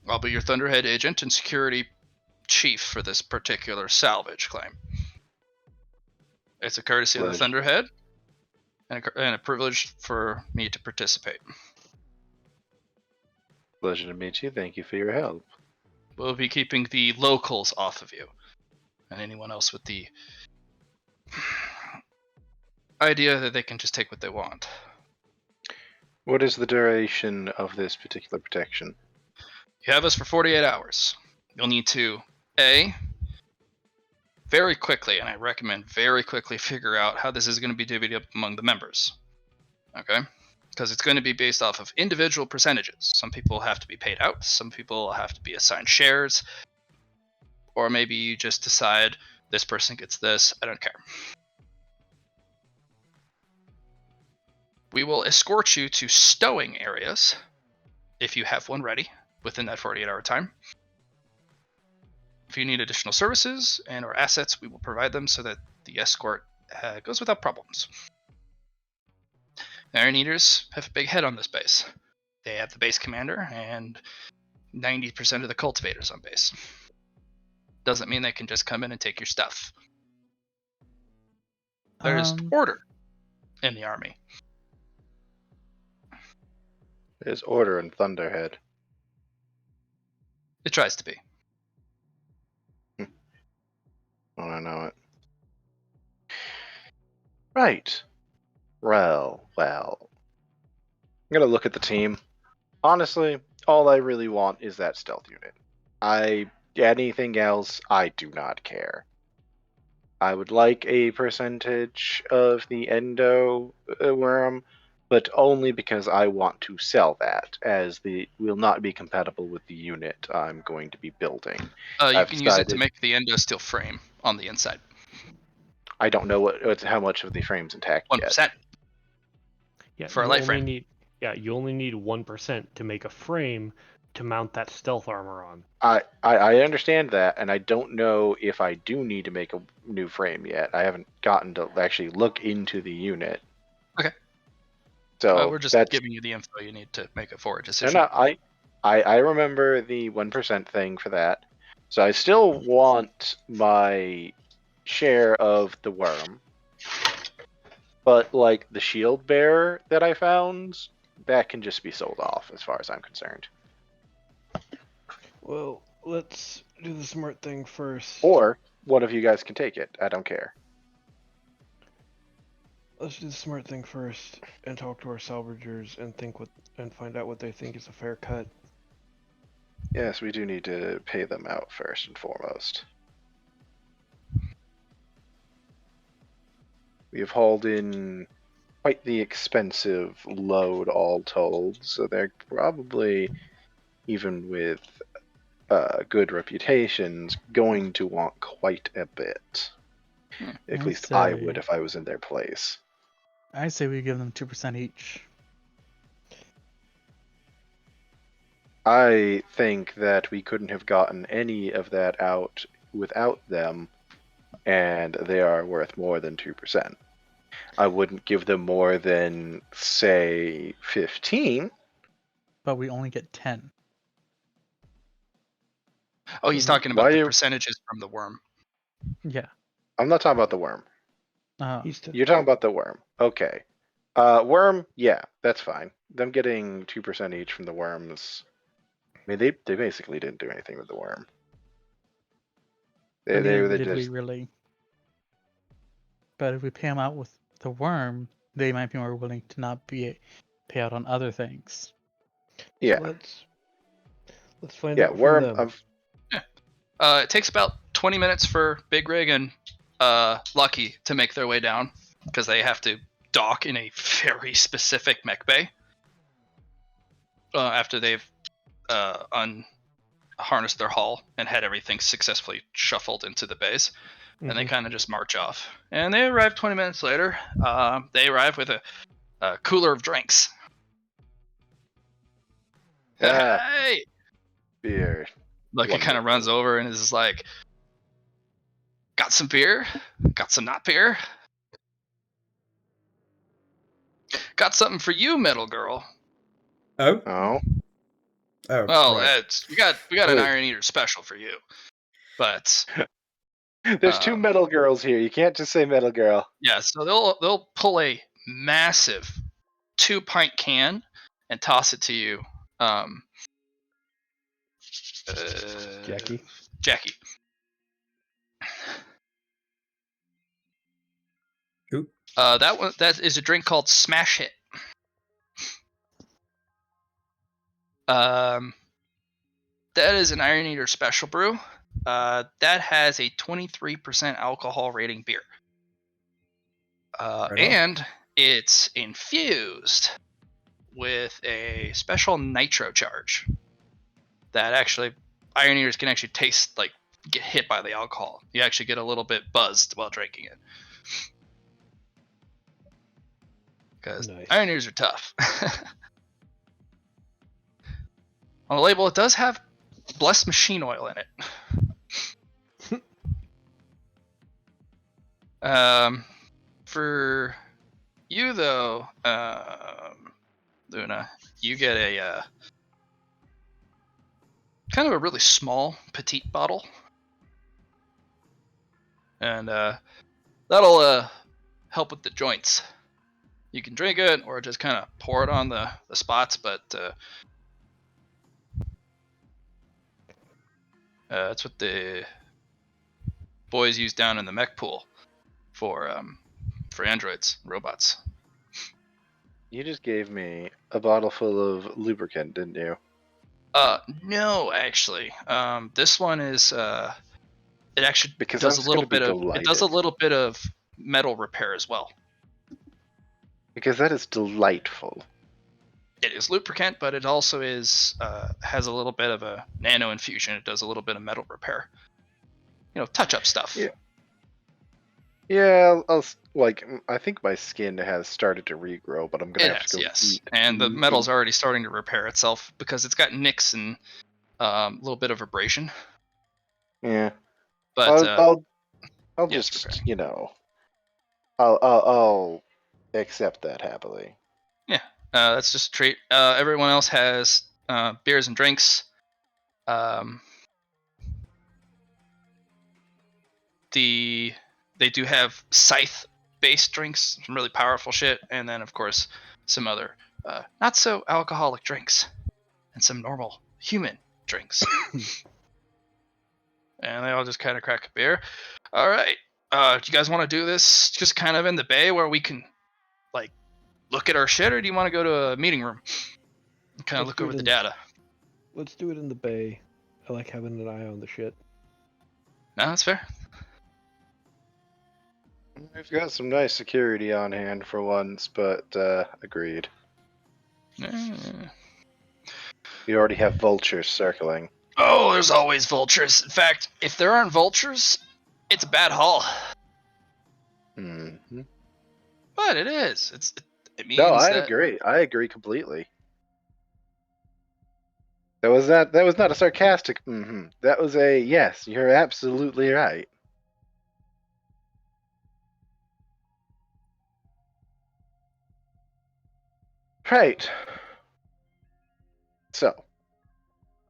I'll be your Thunderhead agent and security chief for this particular salvage claim. It's a courtesy of the Thunderhead and a privilege for me to participate. Pleasure to meet you. Thank you for your help. We'll be keeping the locals off of you and anyone else with the idea that they can just take what they want. What is the duration of this particular protection? You have us for 48 hours. You'll need to, A, very quickly, and I recommend very quickly, figure out how this is going to be divvied up among the members. Okay? Because it's going to be based off of individual percentages. Some people have to be paid out, some people have to be assigned shares, or maybe you just decide this person gets this, I don't care. We will escort you to stowing areas, if you have one ready, within that 48-hour time. If you need additional services and or assets, we will provide them so that the escort goes without problems. The Iron Eaters have a big head on this base. They have the base commander and 90% of the cultivators on base. Doesn't mean they can just come in and take your stuff. There's order in the army. There's order in Thunderhead. It tries to be. Oh, I know it. Right. Well. I'm gonna look at the team. Honestly, all I really want is that stealth unit. Anything else, I do not care. I would like a percentage of the endo worm, but only because I want to sell that, as the will not be compatible with the unit I'm going to be building. You can use it to make the endo steel frame on the inside. I don't know how much of the frame's intact 1%. yet. Yeah, For a light frame. You only need 1% to make a frame to mount that stealth armor on. I understand that, and I don't know if I do need to make a new frame yet. I haven't gotten to actually look into the unit. Okay. So we're just giving you the info you need to make a forward decision. I remember the 1% thing for that. So I still want my share of the worm. But like the shield bearer that I found, that can just be sold off as far as I'm concerned. Well, let's do the smart thing first. Or one of you guys can take it. I don't care. Let's do the smart thing first and talk to our salvagers and find out what they think is a fair cut. Yes, we do need to pay them out first and foremost. We have hauled in quite the expensive load all told, so they're probably, even with good reputations, going to want quite a bit. At least I would if I was in their place. I say we give them 2% each. I think that we couldn't have gotten any of that out without them, and they are worth more than 2%. I wouldn't give them more than, say, 15. But we only get 10. Oh, he's talking about the percentages from the worm. Yeah. I'm not talking about the worm. You're talking about the worm. Okay. Worm, yeah, that's fine. Them getting 2% each from the worms. I mean, they basically didn't do anything with the worm. They Did just... we really? But if we pay them out with the worm, they might be more willing to not pay out on other things. Yeah. So let's find out from them. It takes about 20 minutes for Big Rig and Lucky to make their way down, because they have to dock in a very specific mech bay after they've unharnessed their hull and had everything successfully shuffled into the bays. And they kind of just march off. And they arrive 20 minutes later. They arrive with a cooler of drinks. Hey! Beer. Lucky kind of runs over and is like, got some beer? Got some not beer? Got something for you, Metal Girl. Oh. Well, right. we got an Iron Eater special for you. But there's two Metal Girls here. You can't just say Metal Girl. Yeah, so they'll pull a massive 2-pint can and toss it to you. Jackie. Who? That is a drink called Smash Hit. That is an Iron Eater special brew. That has a 23% alcohol rating beer. And it's infused with a special nitro charge that actually Iron Eaters can actually taste, like, get hit by the alcohol. You actually get a little bit buzzed while drinking it. because Nice. iron ears are tough. On the label, it does have blessed machine oil in it. For you though, Luna, you get a kind of a really small, petite bottle, and that'll help with the joints. You can drink it or just kind of pour it on the spots, but that's what the boys use down in the mech pool for androids, robots. You just gave me a bottle full of lubricant, didn't you? No, actually. This one is it actually Because I does a was little gonna be bit of metal repair as well. Because that is delightful. It is lubricant, but it also is has a little bit of a nano infusion. It does a little bit of metal repair. Touch up stuff. Yeah. Yeah, I think my skin has started to regrow, but I'm gonna It have has, to go yes. eat. And the metal's already starting to repair itself because it's got nicks and a little bit of abrasion. Yeah, But I'll yeah, it's just repairing. I'll accept that happily. Yeah, that's just a treat. Everyone else has beers and drinks. They do have scythe-based drinks, some really powerful shit, and then of course some other not so alcoholic drinks, and some normal human drinks. And they all just kind of crack a beer. All right, do you guys want to do this just kind of in the bay where we can like look at our shit, or do you want to go to a meeting room and kind of Let's look do over it the in- data? Let's do it in the bay. I like having an eye on the shit. No, that's fair. We've got some nice security on hand for once, but agreed. We already have vultures circling. Oh, there's always vultures. In fact, if there aren't vultures, it's a bad haul. Mm-hmm. But it is. It means No, I that agree. I agree completely. That was not a sarcastic. Mm-hmm. That was a yes. You're absolutely right. Right. So,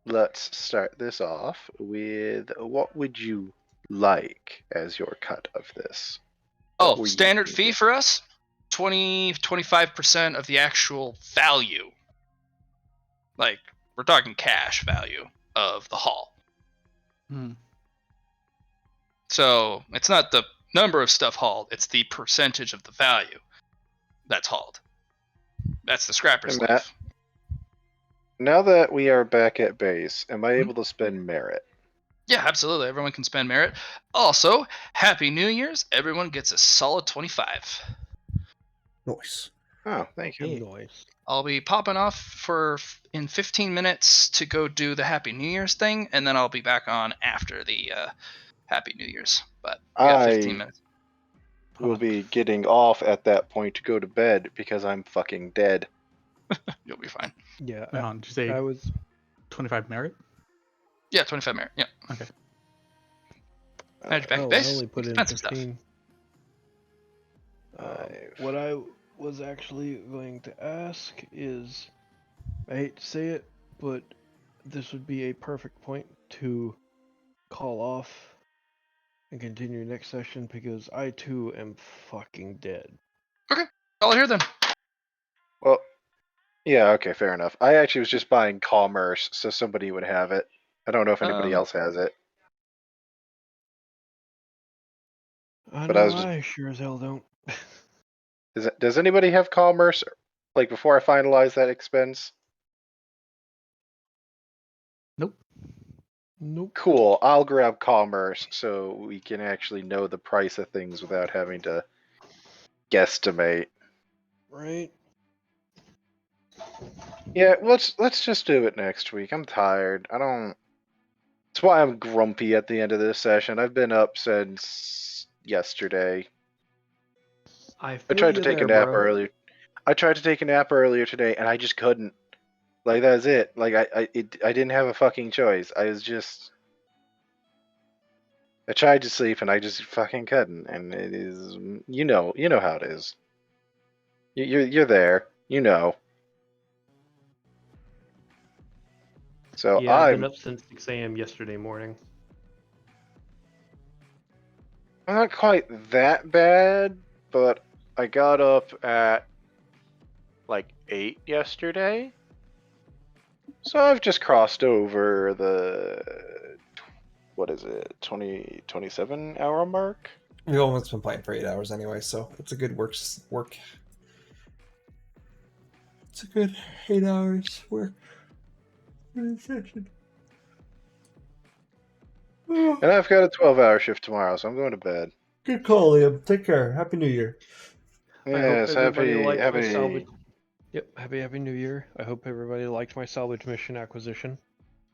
let's start this off with what would you like as your cut of this? What were you standard fee thinking? for us 25% of the actual value. Like, we're talking cash value of the haul. Hmm. So, it's not the number of stuff hauled, it's the percentage of the value that's hauled. That's the scrapper's And Matt, life. now that we are back at base, am I Hmm? able to spend merit? Yeah, absolutely. Everyone can spend merit. Also, Happy New Year's. Everyone gets a solid 25. Nice. Oh, thank you. Hey. Nice. I'll be popping off in 15 minutes to go do the Happy New Year's thing, and then I'll be back on after the Happy New Year's. But we got 15 I minutes. will be getting off at that point to go to bed because I'm fucking dead. You'll be fine. Yeah, Wait on, did you say I was 25 merit? Yeah, 25 merit. Yeah. Okay. How'd you back oh, at base? I only put in Expensive stuff. 15. What I was actually going to ask is, I hate to say it, but this would be a perfect point to call off and continue next session because I too am fucking dead. All here then. Well, yeah, okay, fair enough. I actually was just buying commerce so somebody would have it. I don't know if anybody else has it. I But I know was just- I sure as hell don't. Does anybody have commerce? Like before I finalize that expense? Nope. Nope. Cool. I'll grab commerce so we can actually know the price of things without having to guesstimate. Right? Yeah, let's just do it next week. I'm tired. I don't. That's why I'm grumpy at the end of this session. I've been up since yesterday. I I feel tried to you take a there, nap bro. earlier. I tried to take a nap earlier today, and I just couldn't. Like, that was it. Like, I didn't have a fucking choice. I tried to sleep, and I just fucking couldn't. And it is, you know how it is. You're there. You know. So Yeah, I've been up since 6 a.m. yesterday morning. I'm not quite that bad, but I got up at like 8 yesterday. So I've just crossed over the, what is it, 27 hour mark? We've almost been playing for 8 hours anyway, so it's a good work. It's a good 8 hours work in a session. And I've got a 12-hour shift tomorrow, so I'm going to bed. Good call, Liam. Take care. Happy New Year. I hope Yes, everybody liked my happy. salvage. Yep, happy New Year. I hope everybody liked my salvage mission acquisition.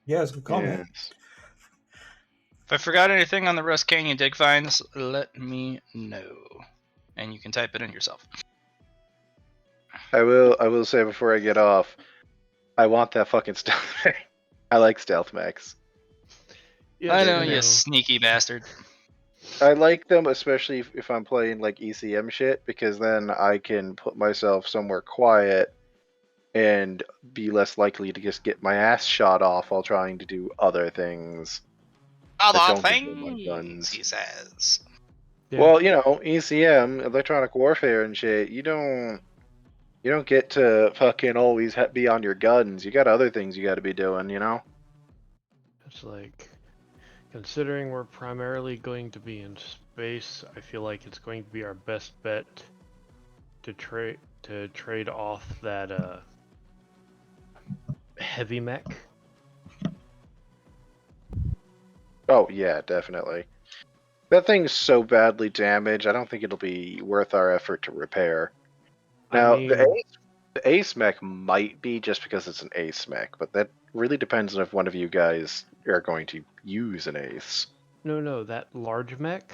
Yeah, it's a good call, man. Yes. If I forgot anything on the Rust Canyon dig finds, let me know. And you can type it in yourself. I will say before I get off, I want that fucking stealth mech. I like stealth mechs. Yeah, I they- know, you you sneaky bastard. I like them, especially if I'm playing like ECM shit, because then I can put myself somewhere quiet and be less likely to just get my ass shot off while trying to do other things that Other don't involve my things, guns. he says. Yeah. Well, ECM, electronic warfare and shit, you don't get to fucking always be on your guns. You got other things you got to be doing, you know? It's like, considering we're primarily going to be in space, I feel like it's going to be our best bet to trade off that heavy mech. Oh, yeah, definitely. That thing's so badly damaged, I don't think it'll be worth our effort to repair. Now, I mean, the Ace mech might be just because it's an Ace mech, but that really depends on if one of you guys are going to use an Ace. no, that large mech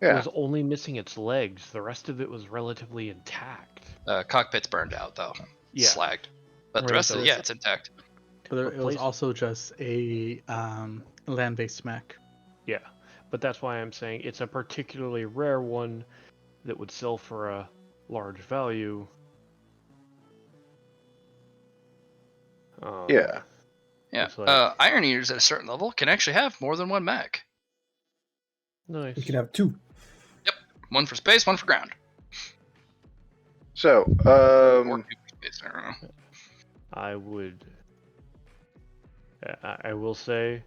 Yeah. was only missing its legs. The rest of it was relatively intact. Cockpit's burned out though. Yeah. Slagged. But the Right, rest of so it, yeah, it's intact. But it was Replace- also just a land-based mech. Yeah, but that's why I'm saying it's a particularly rare one that would sell for a large value. Yeah. Yeah. It's like- Iron Eaters at a certain level can actually have more than one mech. Nice. You can have 2. One for space, one for ground. So, Or two for space, I don't know. I would. I will say.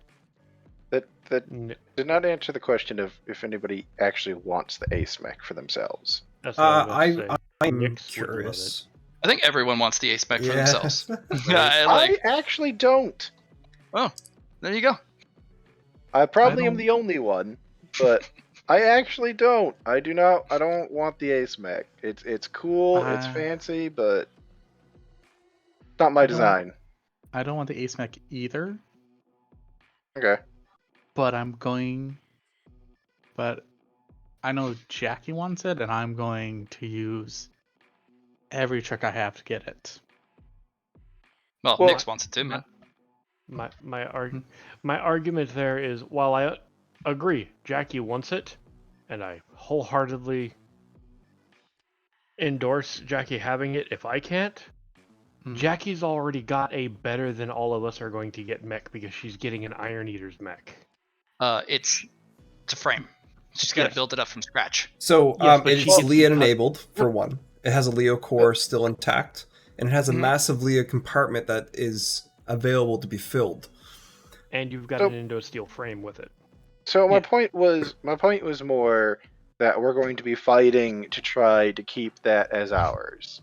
that n- did not answer the question of if anybody actually wants the Ace mech for themselves. That's what I was about to say. I'm Nyx would love curious. I think everyone wants the ace mech for themselves. Right. I I actually don't. there you go. I probably am don't- the only one, but I actually don't. I don't want the Ace mech. It's cool, it's fancy, but it's not my I don't- design. I don't want the Ace mech either, Okay. but But I know Jackie wants it, and I'm going to use every trick I have to get it. Well, Well, Nyx wants it too, man. My argument there is, while I agree Jackie wants it, and I wholeheartedly endorse Jackie having it if I can't, Jackie's already got a better than all of us are going to get mech because she's getting an Iron Eater's mech. It's a frame. She's got to Yes. build it up from scratch. So Yes, but she it's gets Leo cut- enabled for one. It has a Leo core still intact, and it has a massive Leo compartment that is available to be filled. And you've got So- an Indo steel frame with it. So my Yeah. point was more that we're going to be fighting to try to keep that as ours.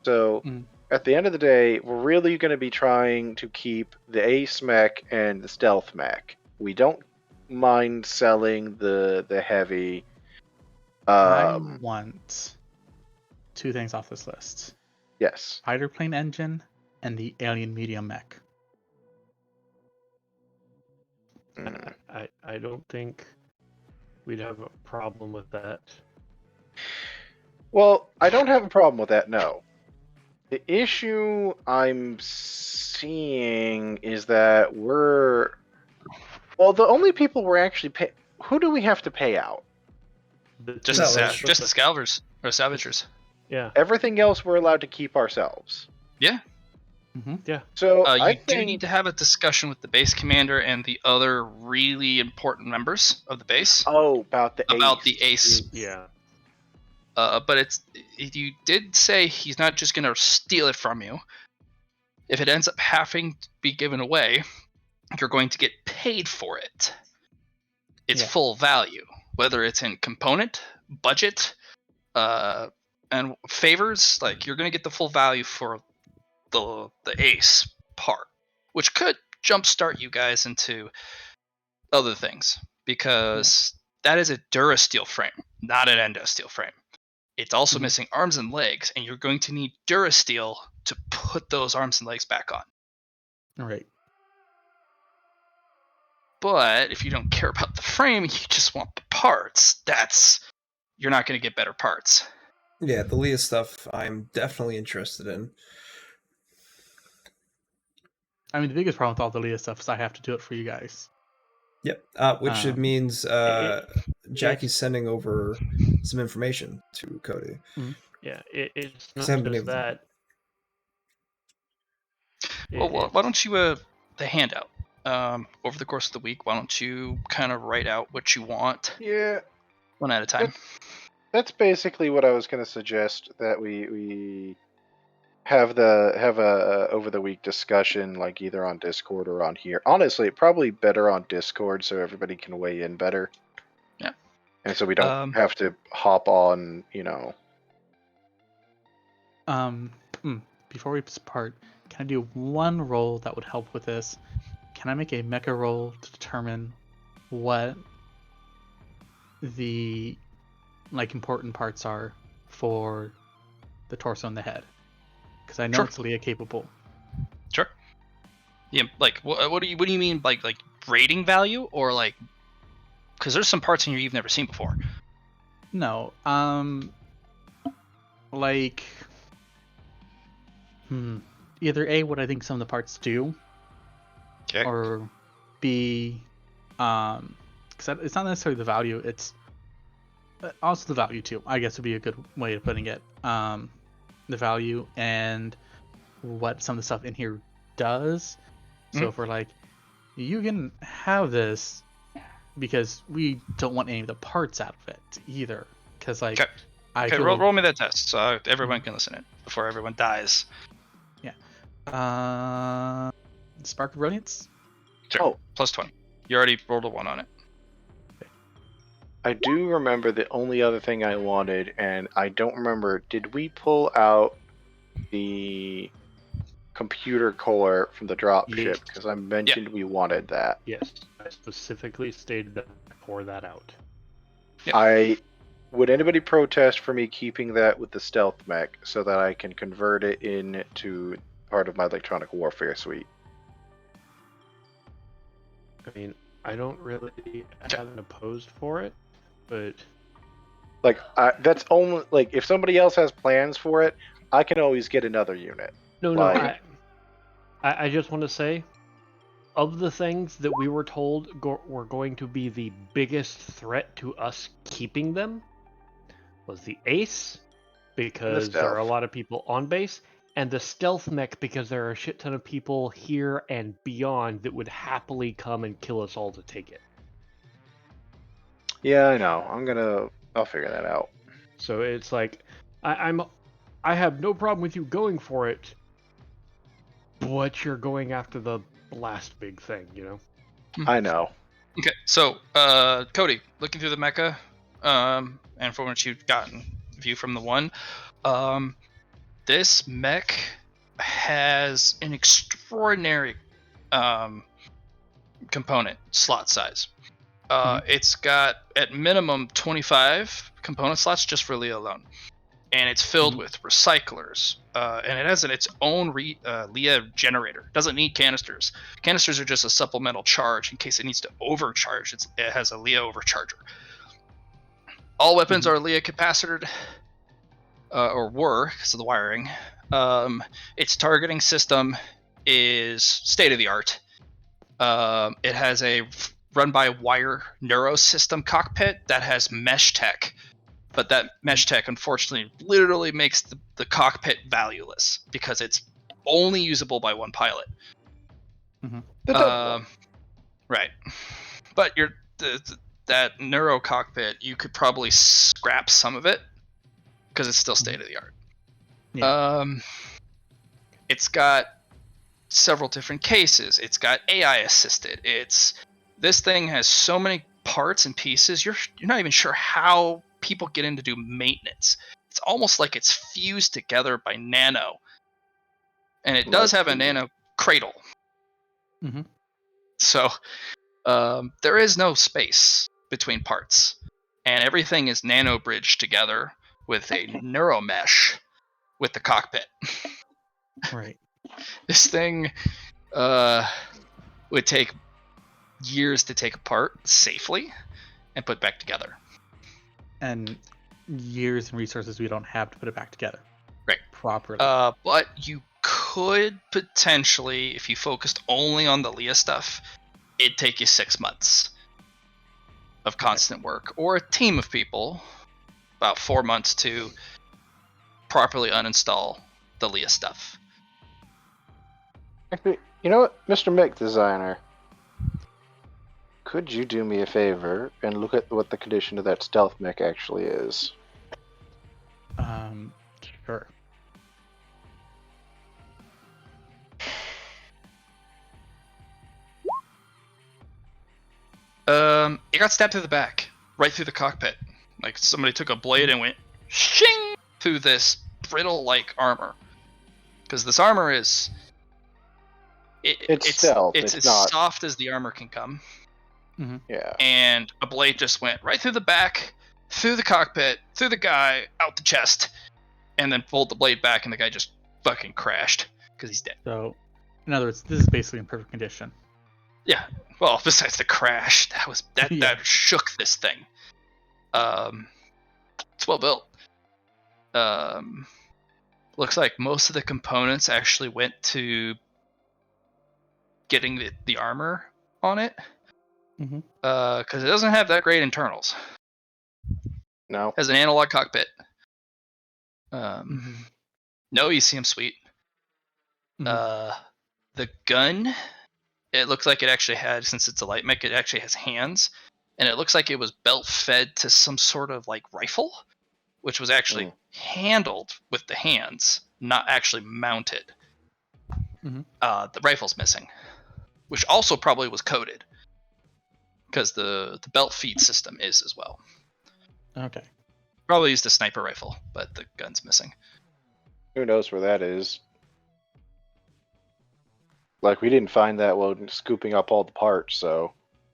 So Mm. at the end of the day, we're really going to be trying to keep the Ace mech and the Stealth mech. We don't mind selling the heavy. I want two things off this list: Yes. fighter plane engine and the alien medium mech. Mm. I don't think we'd have a problem with that. Well, I don't have a problem with that, no. The issue I'm seeing is that the only people we're actually pay. Who do we have to pay out? Just the Salvage. just the scavengers or salvagers. Yeah. Everything else we're allowed to keep ourselves. Yeah. Yeah. So I You do think need to have a discussion with the base commander and the other really important members of the base about the about ace. the ace. Yeah. But you did say he's not just gonna steal it from you. If it ends up having to be given away, you're going to get paid for it. Its Yeah. full value, whether it's in component, budget, and favors. Like you're going to get the full value for the ace part, which could jumpstart you guys into other things because that is a Durasteel frame, not an Endosteel frame. It's also Mhm. missing arms and legs, and you're going to need Durasteel to put those arms and legs back on. All right. But if you don't care about the frame, you just want the parts, you're not going to get better parts. Yeah, the Leah stuff I'm definitely interested in. I mean, the biggest problem with all the Leah stuff is I have to do it for you guys. Yep. Which means Jackie's sending over some information to Cody. Yeah. It's Because not I haven't been just able to. that. Well, why don't you the handout over the course of the week? Why don't you kind of write out what you want Yeah, one at a time? that's basically what I was going to suggest, that we have a over the week discussion, like either on Discord or on here. Honestly, probably better on Discord so everybody can weigh in better. Yeah. And so we don't have to hop on, Before we part, can I do one roll that would help with this? Can I make a mecha roll to determine what the important parts are for the torso and the head? Because I know Sure. it's Leah capable. Sure. Yeah, like what do you mean like rating value or like? Because there's some parts in here you've never seen before. No, either A, what I think some of the parts do, Okay. or B, because it's not necessarily the value, it's also the value too, I guess would be a good way of putting it. The value and what some of the stuff in here does. So if we're like, you can have this because we don't want any of the parts out of it either. Because like, okay, roll me that test so everyone can listen in before everyone dies. Spark of Brilliance. Sure. Oh. Plus 20. You already rolled a 1 on it. I do remember the only other thing I wanted, and I don't remember, did we pull out the computer core from the dropship? Yes. Because I mentioned we wanted that. Yes, I specifically stated that pour that out. Yeah. Would anybody protest for me keeping that with the stealth mech so that I can convert it into part of my electronic warfare suite? I mean, I don't really have an opposed for it, but That's only like if somebody else has plans for it, I can always get another unit. no, Like- I just want to say, of the things that we were told were going to be the biggest threat to us keeping them, was the ace, because there are a stealth. lot of people on base, and the stealth mech, because there are a shit ton of people here and beyond that would happily come and kill us all to take it. Yeah, I know. I'll figure that out. So it's like, I have no problem with you going for it, but you're going after the last big thing, you know? I know. Okay, so Cody, looking through the mecha, and from what you've gotten view from the one, this mech has an extraordinary component slot size. It's got at minimum 25 component slots just for Leah alone, and it's filled with recyclers. And it has its own Leah generator. Doesn't need canisters. Canisters are just a supplemental charge in case it needs to overcharge. It has a Leah overcharger. All weapons are Leah capacited. or were because of the wiring. Its targeting system is state of the art. It has a run by wire neuro system cockpit that has mesh tech, but that mesh tech unfortunately literally makes the cockpit valueless because it's only usable by one pilot. The dead one. Right, but that neuro cockpit, you could probably scrap some of it because it's still state of the art. Yeah. It's got several different cases. It's got AI assisted. This thing has so many parts and pieces. You're not even sure how people get in to do maintenance. It's almost like it's fused together by nano, and it does have a nano cradle. Mhm. So there is no space between parts, and everything is nano bridged together with a neuro mesh with the cockpit. Right. This thing would take years to take apart safely and put back together. And years and resources we don't have to put it back together. Right. Properly. But you could potentially, if you focused only on the Leah stuff, it'd take you 6 months of constant work, or a team of people, about 4 months to properly uninstall the Leah stuff. Actually, you know what, Mr. Mech Designer? Could you do me a favor and look at what the condition of that stealth mech actually is? Sure. It got stabbed through the back, right through the cockpit. Like somebody took a blade and went shing through this brittle-like armor. Because this armor is It's stealth. It's It's as not. soft as the armor can come. Yeah. And a blade just went right through the back, through the cockpit, through the guy, out the chest, and then pulled the blade back, and the guy just fucking crashed because he's dead. So, in other words, this is basically in perfect condition. Yeah. Well, besides the crash, that Yeah. shook this thing. It's well built. Looks like most of the components actually went to getting the armor on it. Mhm. Because it doesn't have that great internals. No. It has an analog cockpit. No ECM suite. The gun, it looks like it actually had, since it's a light mech, it actually has hands, and it looks like it was belt fed to some sort of like rifle, which was actually handled with the hands, not actually mounted. The rifle's missing, which also probably was coded, because the belt feed system is as well. Okay. Probably used a sniper rifle, but the gun's missing. Who knows where that is? Like, we didn't find that while scooping up all the parts, so.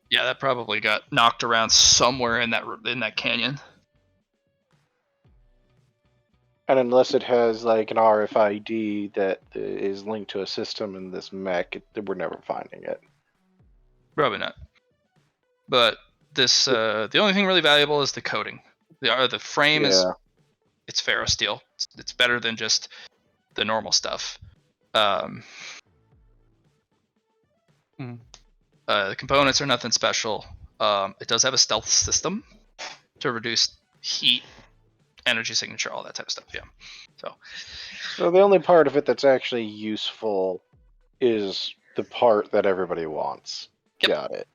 Yeah, that probably got knocked around somewhere in that canyon. And unless it has, like, an RFID that is linked to a system in this mech, we're never finding it. Probably not. But this, the only thing really valuable is the coating. The frame is, it's ferrosteel. It's better than just the normal stuff. The components are nothing special. It does have a stealth system to reduce heat, energy signature, all that type of stuff. Yeah. So the only part of it that's actually useful is the part that everybody wants. Yep. Got it.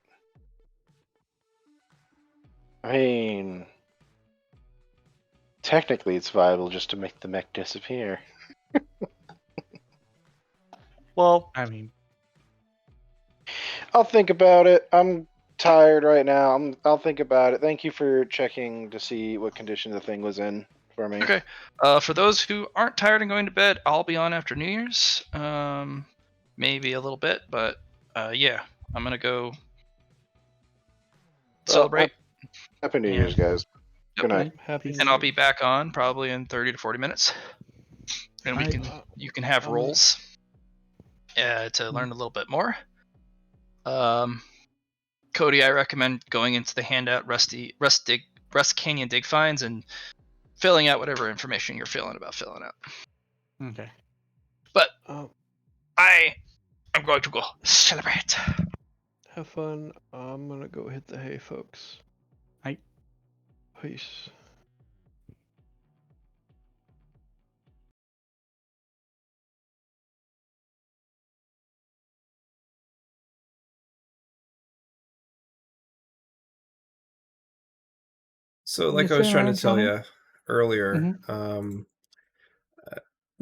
I mean, technically it's viable just to make the mech disappear. Well, I mean, I'll think about it. I'm tired right now. I'll think about it. Thank you for checking to see what condition the thing was in for me. Okay. For those who aren't tired and going to bed, I'll be on after New Year's. Maybe a little bit, but yeah, I'm gonna go celebrate. Happy New Year's, guys. Yep. Good night. Happy And I'll be back on probably in 30 to 40 minutes, and you can have roles to learn a little bit more. Cody, I recommend going into the handout Rust Canyon Dig Finds and filling out whatever information you're feeling about filling out. Okay. But Um, I am going to go celebrate. have fun. I'm gonna go hit the hay, folks. Hi. Peace. So, You like I was feeling trying to alright, tell Johnny? you earlier, Mhm.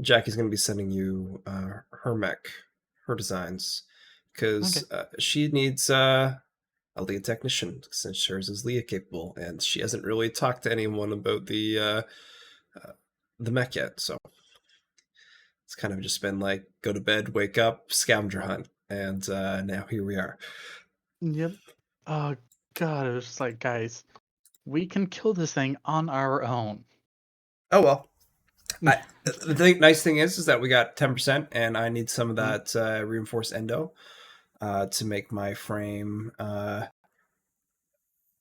Jackie's going to be sending you her mech, her designs, Okay. because she needs a lead technician, since hers is Leah capable, and she hasn't really talked to anyone about the mech yet. So it's kind of just been like go to bed, wake up, scavenger hunt, and now here we are. Yep. Oh god, it was just like, guys, we can kill this thing on our own. Oh well. The nice thing is that we got 10%, and I need some of that reinforced endo to make my frame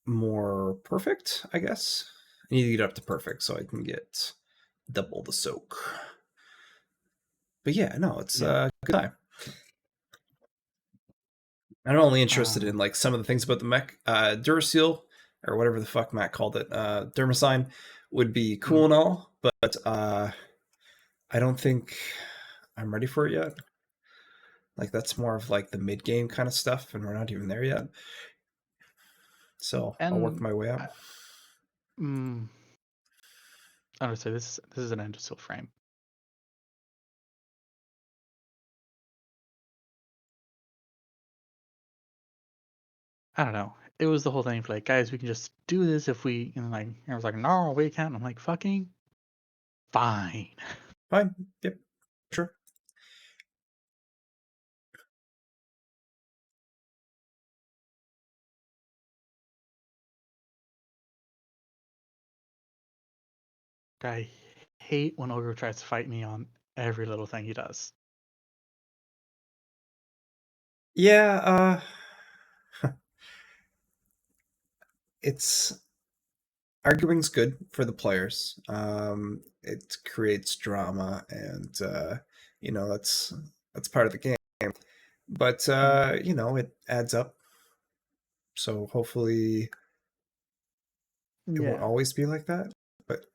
more perfect, I guess. I need to get up to perfect so I can get double the soak. But yeah, no, it's Yeah. a good time. I'm only interested in Um, like some of the things about the mech. Duracell, or whatever the fuck Matt called it, Dermasign would be cool mm. and all, but I don't think I'm ready for it yet. Like that's more of like the mid game kind of stuff, and we're not even there yet. So I'll work And my way up. mm, I would say this is an endosil frame. I don't know. It was the whole thing for like, guys, we can just do this if we, and like, I was like, no, we can't. I'm like, fucking fine. Fine. Yep. Sure. I hate when Ogre tries to fight me on every little thing he does. Yeah. It's arguing's good for the players. It creates drama, and that's part of the game. But Mhm. it adds up. So hopefully it won't Yeah, always be like that. But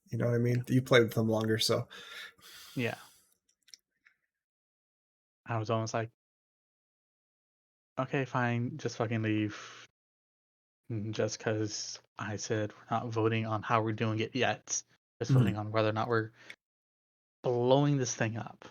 you know what I mean. You played with them longer, so yeah. I was almost like, okay, fine, just fucking leave. Just because I said we're not voting on how we're doing it yet, just Mhm. voting on whether or not we're blowing this thing up.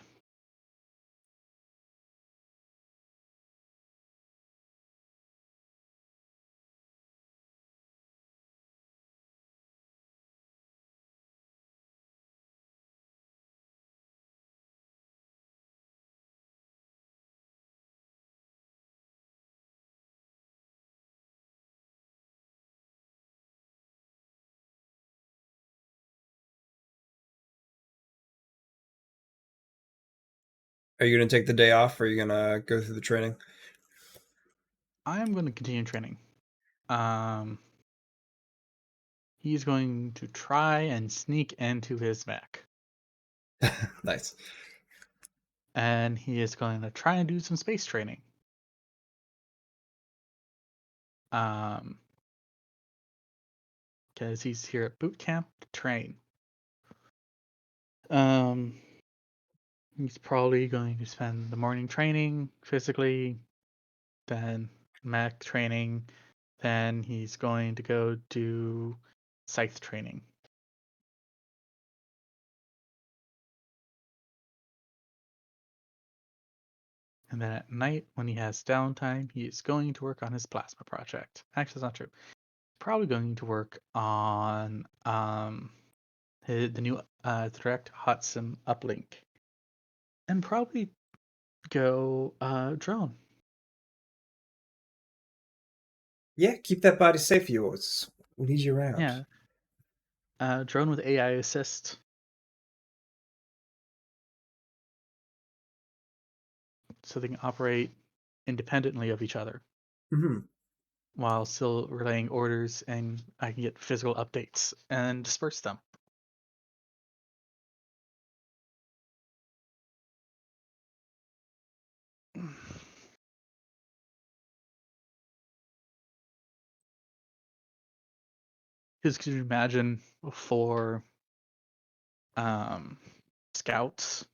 Are you gonna take the day off, or are you gonna go through the training? I am going to continue training. Um, he's going to try and sneak into his mech, Nice. and he is going to try and do some space training. Um, because he's here at boot camp to train. Um, he's probably going to spend the morning training physically, then mech training, then he's going to go do scythe training. And then at night, when he has downtime, he is going to work on his plasma project. Actually, that's not true. Probably going to work on the new direct hot sim uplink, and probably go drone. Yeah, keep that body safe, yours. We need you around. Yeah, drone with AI assist. So they can operate independently of each other. Hmm. while still relaying orders, and I can get physical updates and disperse them. Because could you imagine for scouts?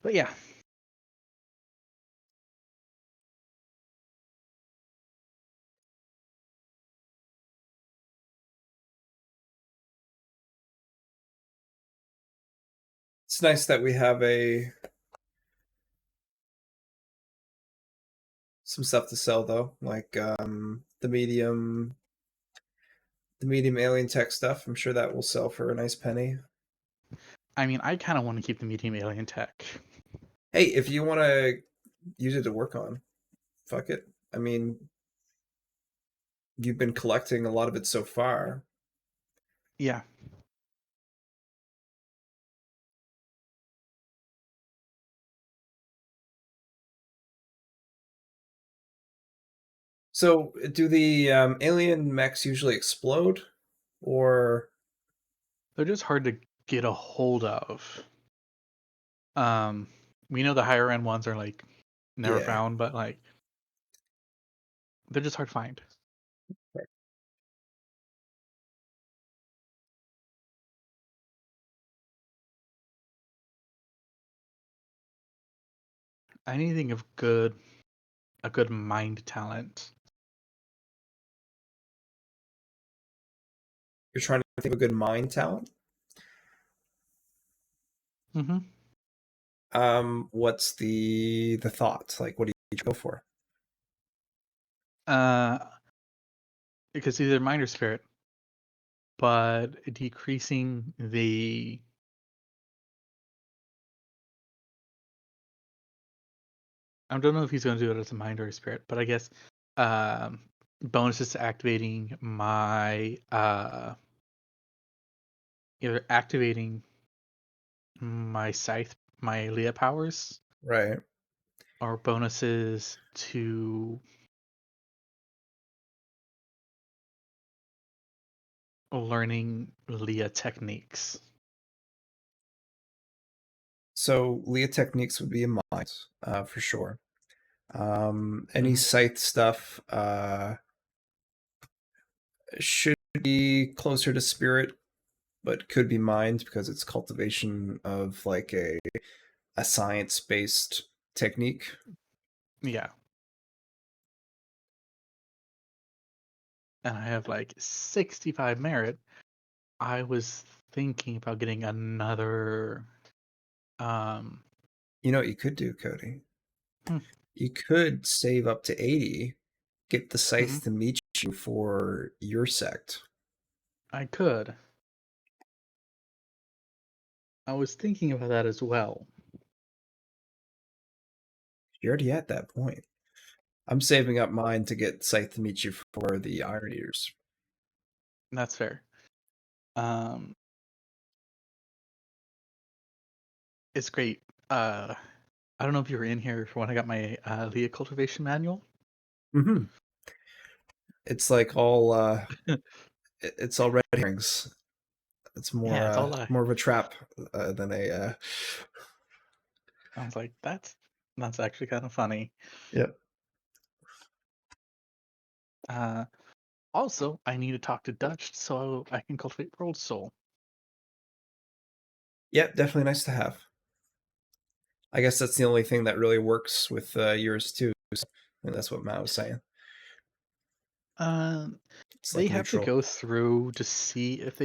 But yeah, It's nice that we have some stuff to sell though, like the medium alien tech stuff. I'm sure that will sell for a nice penny. I mean, I kind of want to keep the medium alien tech. Hey, if you want to use it to work on, fuck it. I mean, you've been collecting a lot of it so far. Yeah. So, do the alien mechs usually explode, or They're just hard to get a hold of. Um, we know the higher end ones are like never yeah? found, but like they're just hard to find. Anything of a good mind talent. You're trying to think of a good mind talent. Mm-hmm. What's the thought? Like, what do you go for? Uh, because either mind or spirit, but decreasing the I don't know if he's going to do it as a mind or a spirit, but I guess um, bonuses to activating my either activating my scythe, my Leah powers, Right. or bonuses to learning Leah techniques. So Leah techniques would be in mind, for sure. Any Mhm. scythe stuff should be closer to spirit, but could be mind because it's cultivation of like a science based technique. Yeah. And I have like 65 merit. I was thinking about getting another um You know what you could do, Cody? hmm, You could save up to 80, get the mhm, scythe to meet you for your sect. I could. I was thinking about that as well. You're already at that point. I'm saving up mine to get scythe to meet you for the Iron Eaters. That's fair. Um it's great. I don't know if you were in here for when I got my Leah cultivation manual. Mm-hmm. It's like all it's all red herrings. It's Yeah, it's all more of a trap than a I was like, that's actually kind of funny. Yep. Uh Also, I need to talk to Dutch so I can cultivate World Soul. Yep, definitely nice to have. I guess that's the only thing that really works with yours too. And that's what Matt was saying. Um, It's they like have to neutral. go through to see if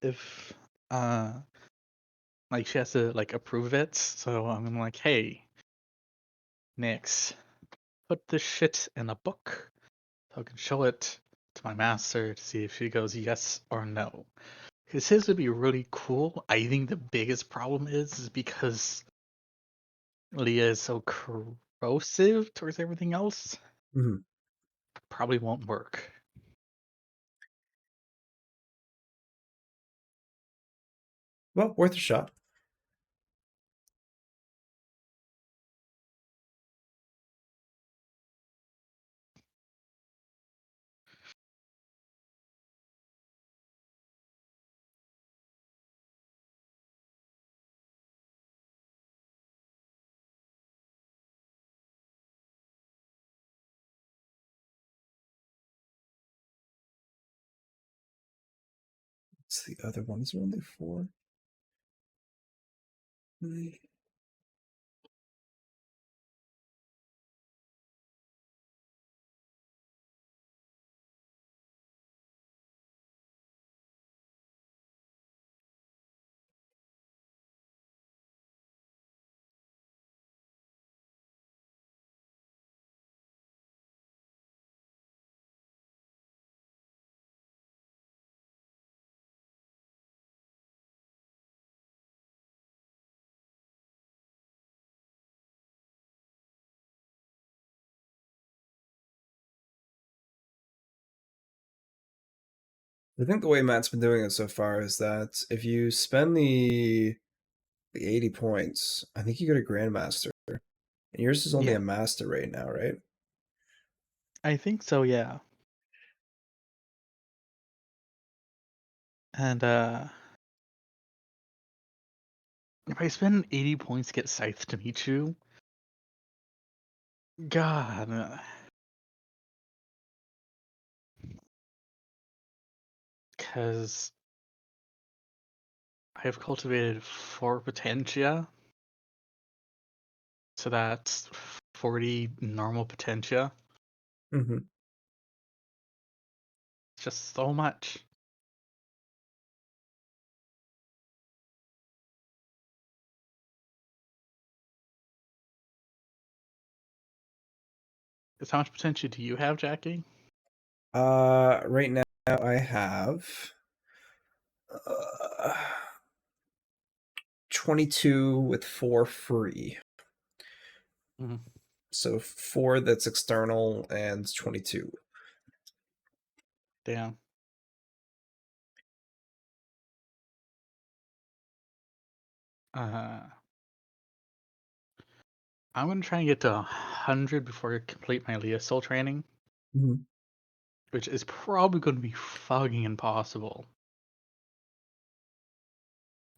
if uh like she has to like approve it. So I'm like, hey, Nix, put this shit in a book so I can show it to my master to see if she goes yes or no. Because his would be really cool. I think the biggest problem is because Leah is so corrosive towards everything else. Mm-hmm. Probably won't work. Well, worth a shot. What's the other one? Is there only 4? Three. I think the way Matt's been doing it so far is that if you spend the 80 points, I think you get a Grandmaster. And yours is only Yeah. a Master right now, right? I think so, yeah. And if I spend 80 points to get Scythe to meet you, God. Because I have cultivated 4 Potentia. So that's 40 normal Potentia. Mm-hmm. It's just so much. Because how much Potentia do you have, Jackie? Right now I have 22 with 4 free. Mhm. So 4 that's external and 22. Damn. I'm gonna try and get to 100 before I complete my Leah Soul training, Mm-hmm. which is probably going to be fucking impossible.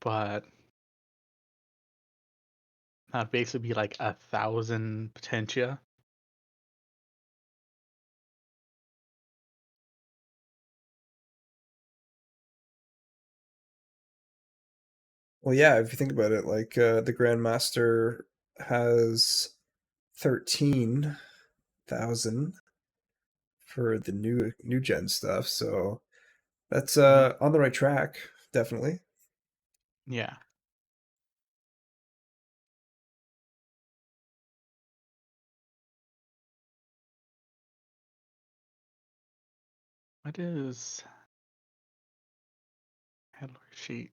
But that'd basically be like 1,000 Potentia. Well, yeah, if you think about it, like the Grandmaster has 13,000 for the new gen stuff, so that's on the right track, definitely. Yeah. What is handler sheet?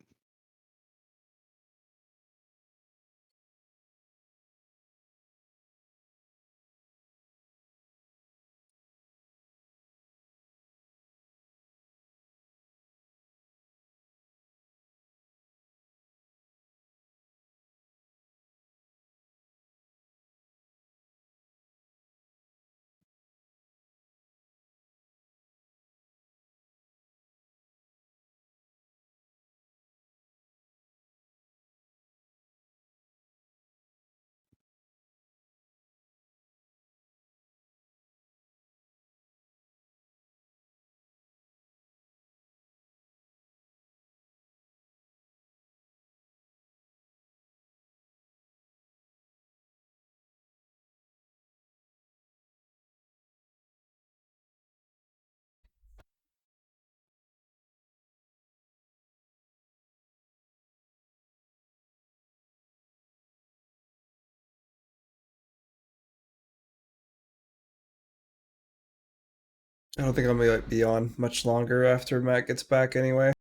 I don't think I'm gonna be on much longer after Matt gets back anyway.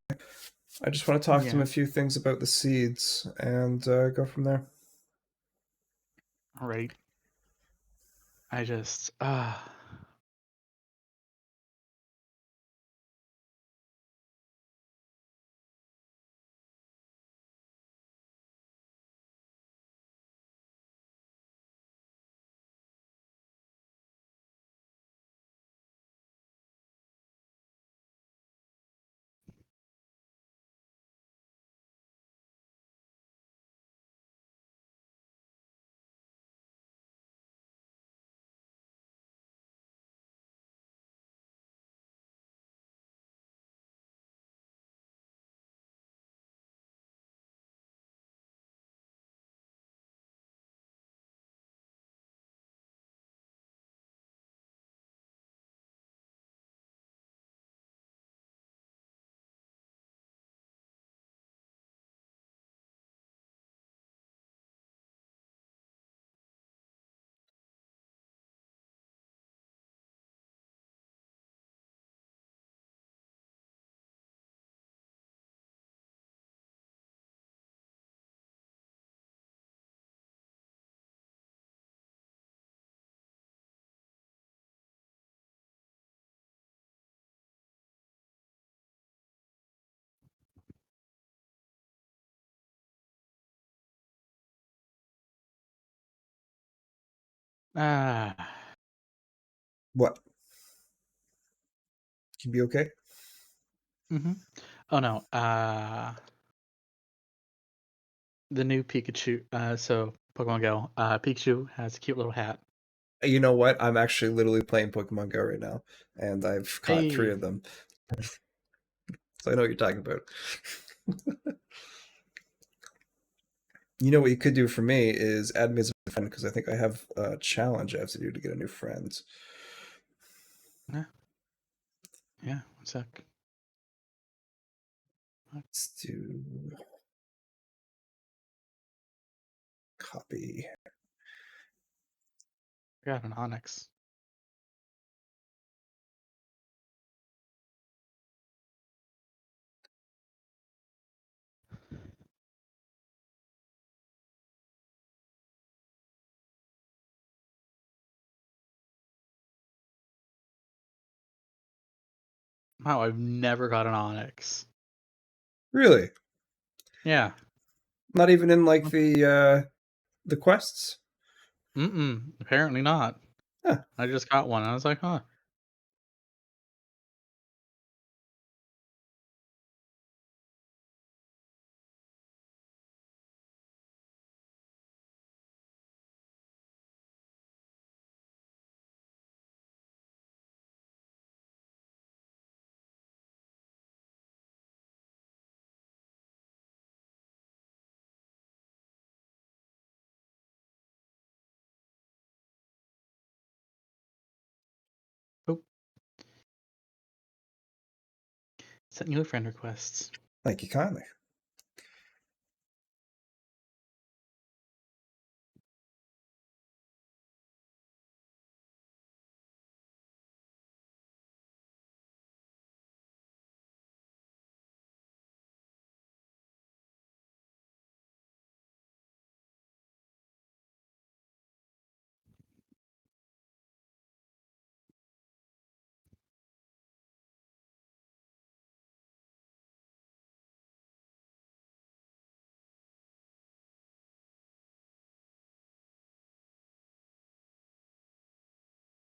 I just want to talk to him Yeah. a few things about the seeds and go from there. Right. I just Ah. What? Can you be okay? Mm-hmm. Oh no. The new Pikachu. So Pokemon Go. Pikachu has a cute little hat. You know what? I'm actually literally playing Pokemon Go right now, and I've caught 3 Hey. of them. So I know what you're talking about. You know what you could do for me is add me as a friend because I think I have a challenge I have to do to get a new friend. Yeah. Yeah. One sec. Let's do copy. I got an Onyx. Wow, I've never got an Onyx. Really? Yeah. Not even in like the quests? Mm-mm. Apparently not. Huh. I just got one. I was like, huh. Oh, sent you a friend request. Thank you kindly.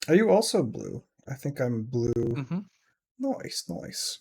Are you also blue? I think I'm blue. Mm-hmm. Nice, nice.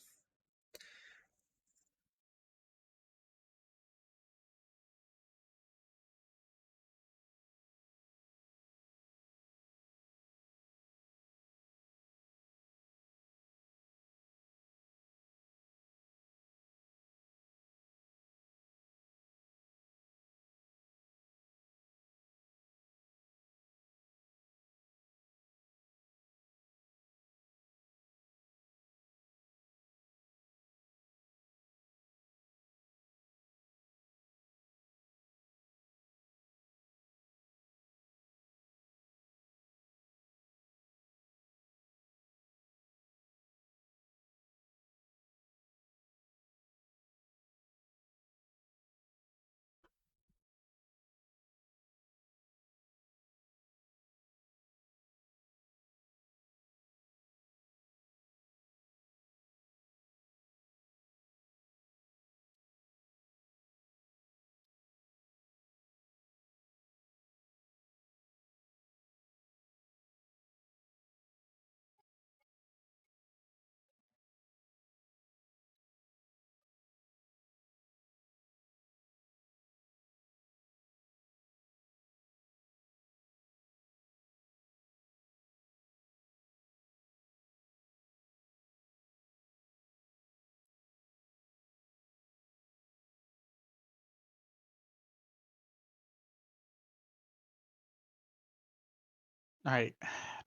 Alright.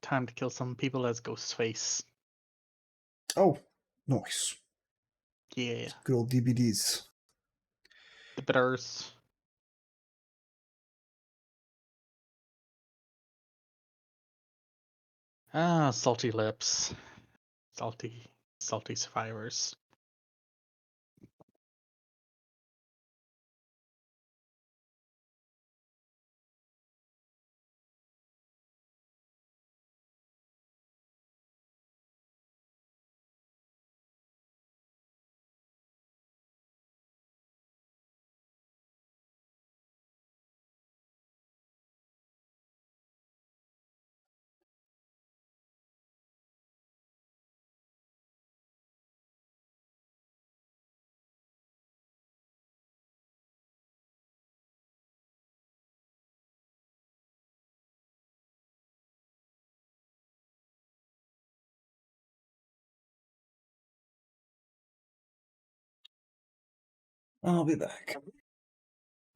Time to kill some people as Ghostface. Oh, nice. Yeah. Good old DBDs. The bitters. Ah, salty lips. Salty survivors. I'll be back.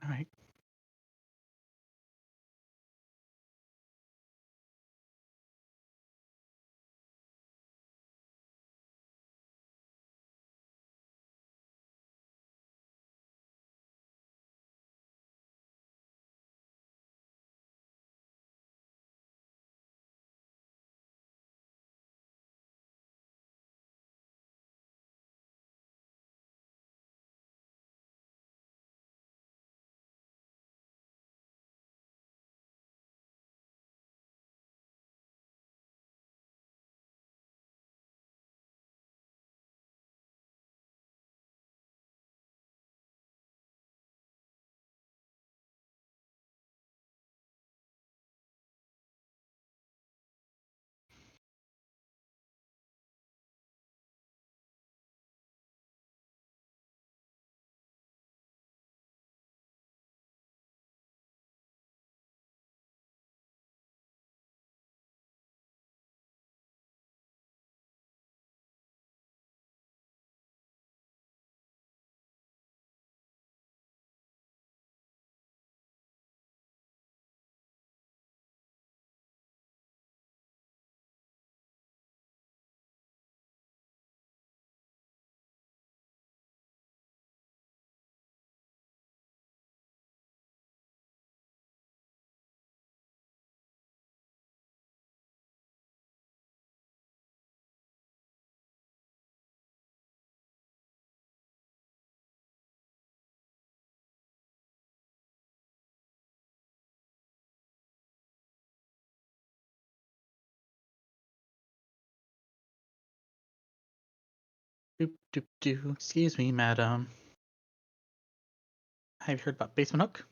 All right. Doop, doop, doo. Excuse me, madam. Have you heard about Basement Hook?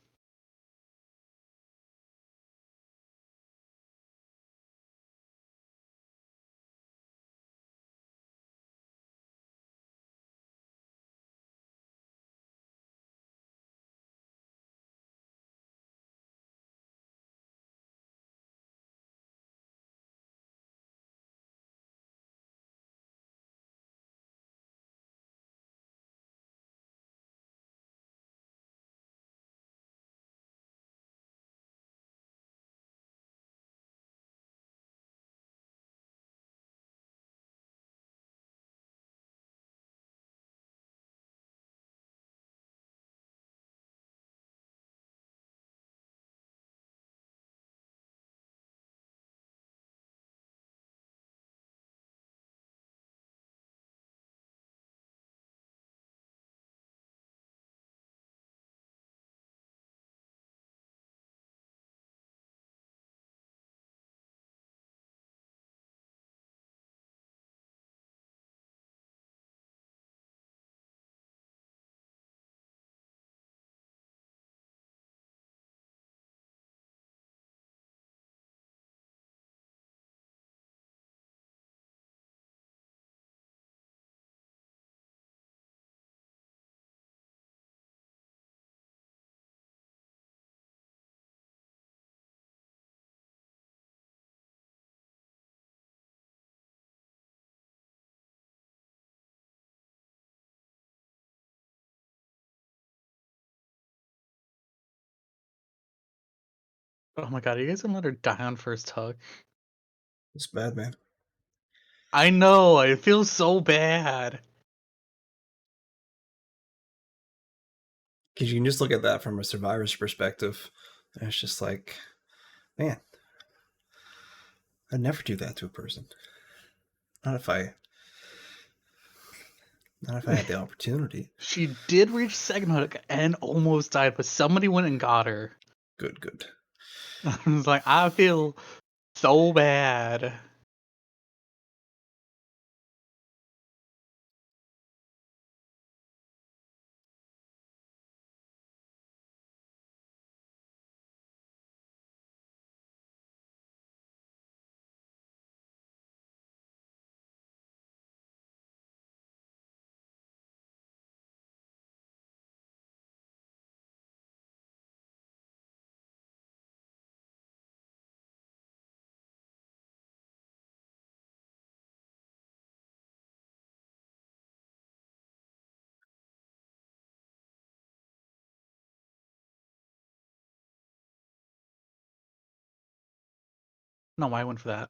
Oh my god, are you guys gonna let her die on first hug? It's bad, man. I know, I feel so bad. Because you can just look at that from a survivor's perspective. And it's just like, man, I'd never do that to a person. Not if I, not if I had the opportunity. She did reach second hook and almost died, but somebody went and got her. Good, good. I was like, I feel so bad. No, why I went for that.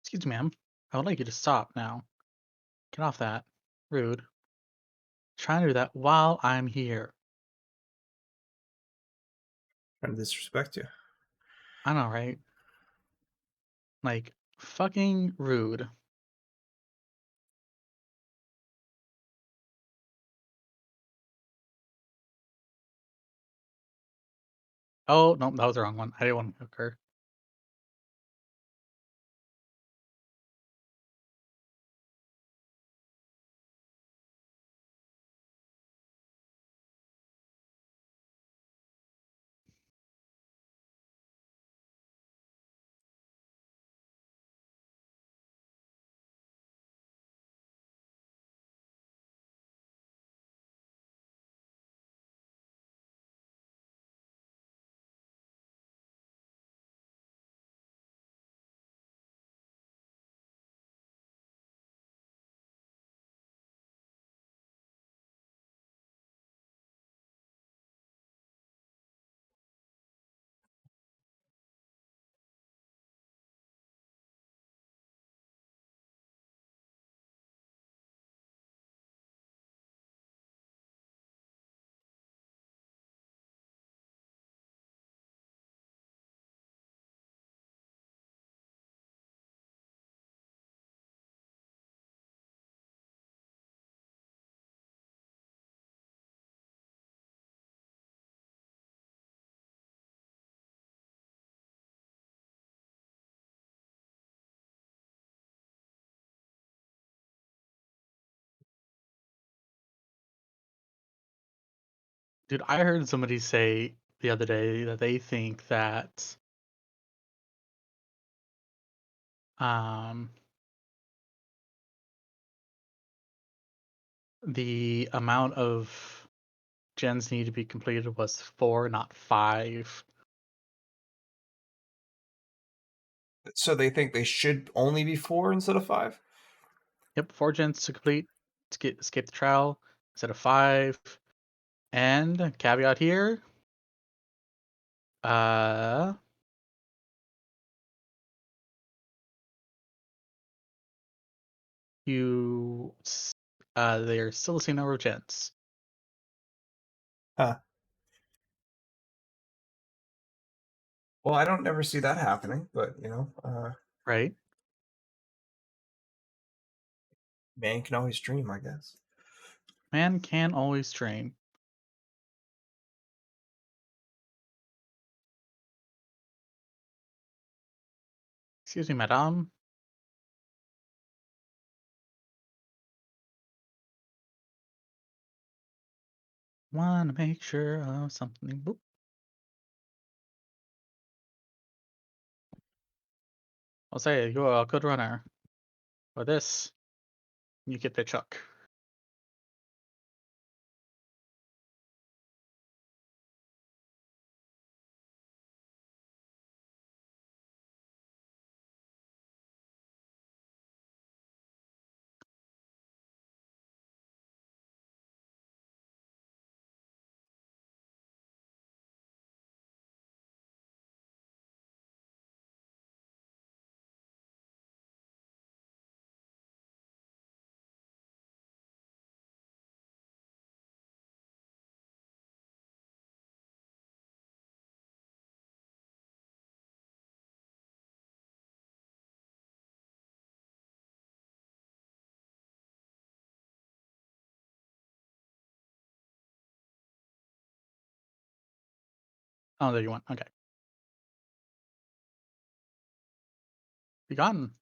Excuse me, ma'am. I would like you to stop now. Get off that. Rude. Trying to do that while I'm here. And disrespect you. I know, right? Like, fucking rude. Oh, no, that was the wrong one. I didn't want to hook her. Dude, I heard somebody say the other day that they think that um the amount of gens need to be completed was 4, not 5. So they think they should only be 4 instead of 5? Yep, 4 gens to complete to get escape the trial instead of 5. And caveat here, uh they're still the same number of gens, Huh. Well, I don't never see that happening, but right? man can always dream, I guess. Man can always train. Excuse me, madame. Wanna make sure of something. Boop. I'll say you're a good runner. For this, you get the chuck. Oh, there you went. Okay. Be gone.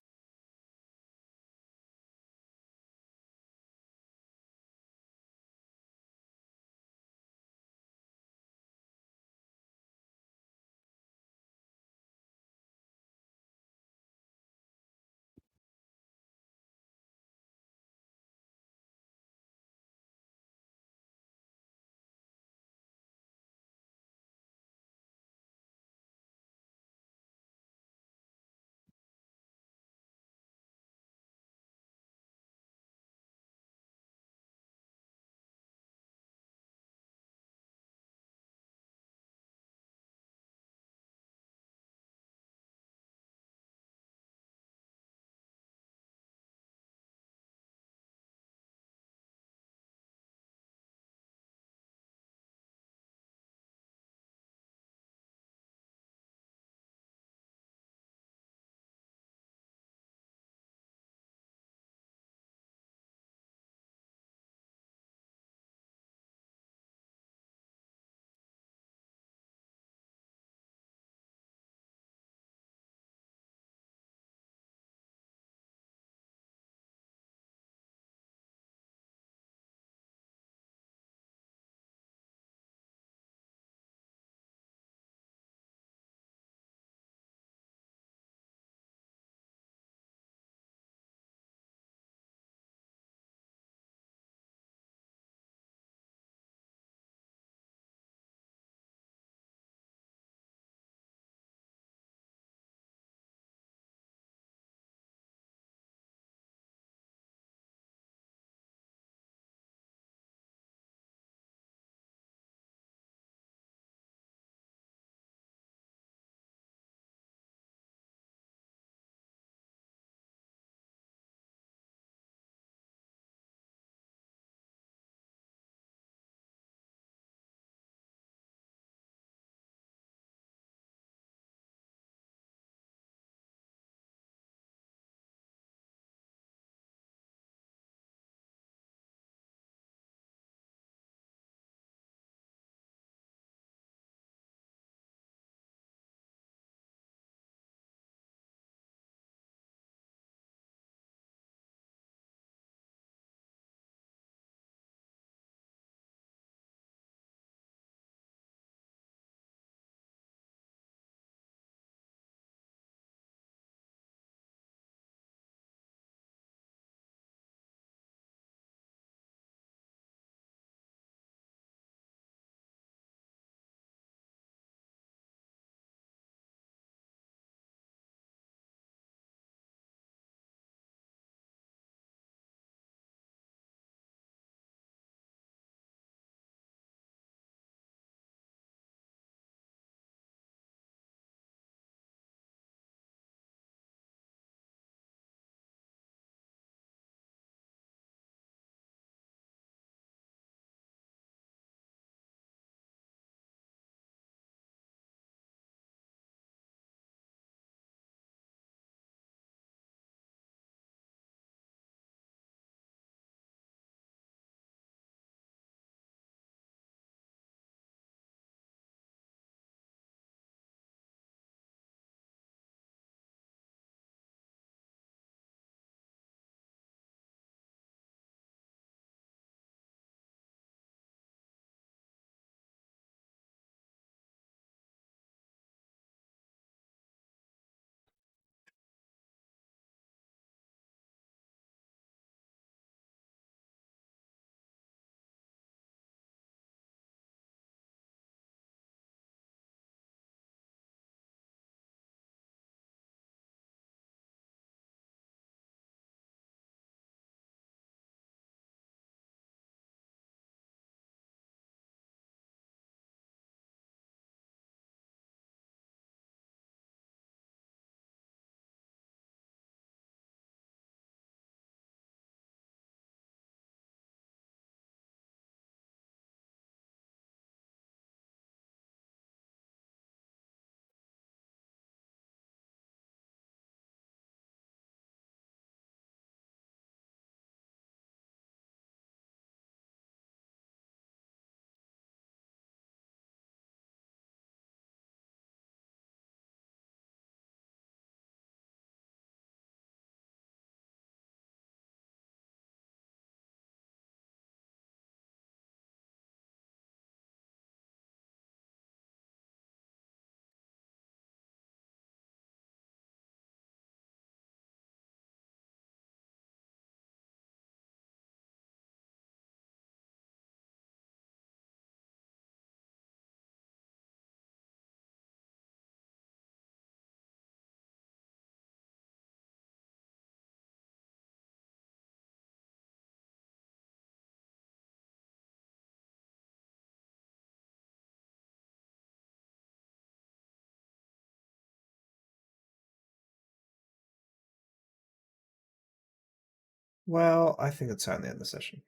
Well, I think it's time to end the session.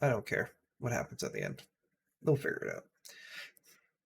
I don't care what happens at the end. They'll figure it out.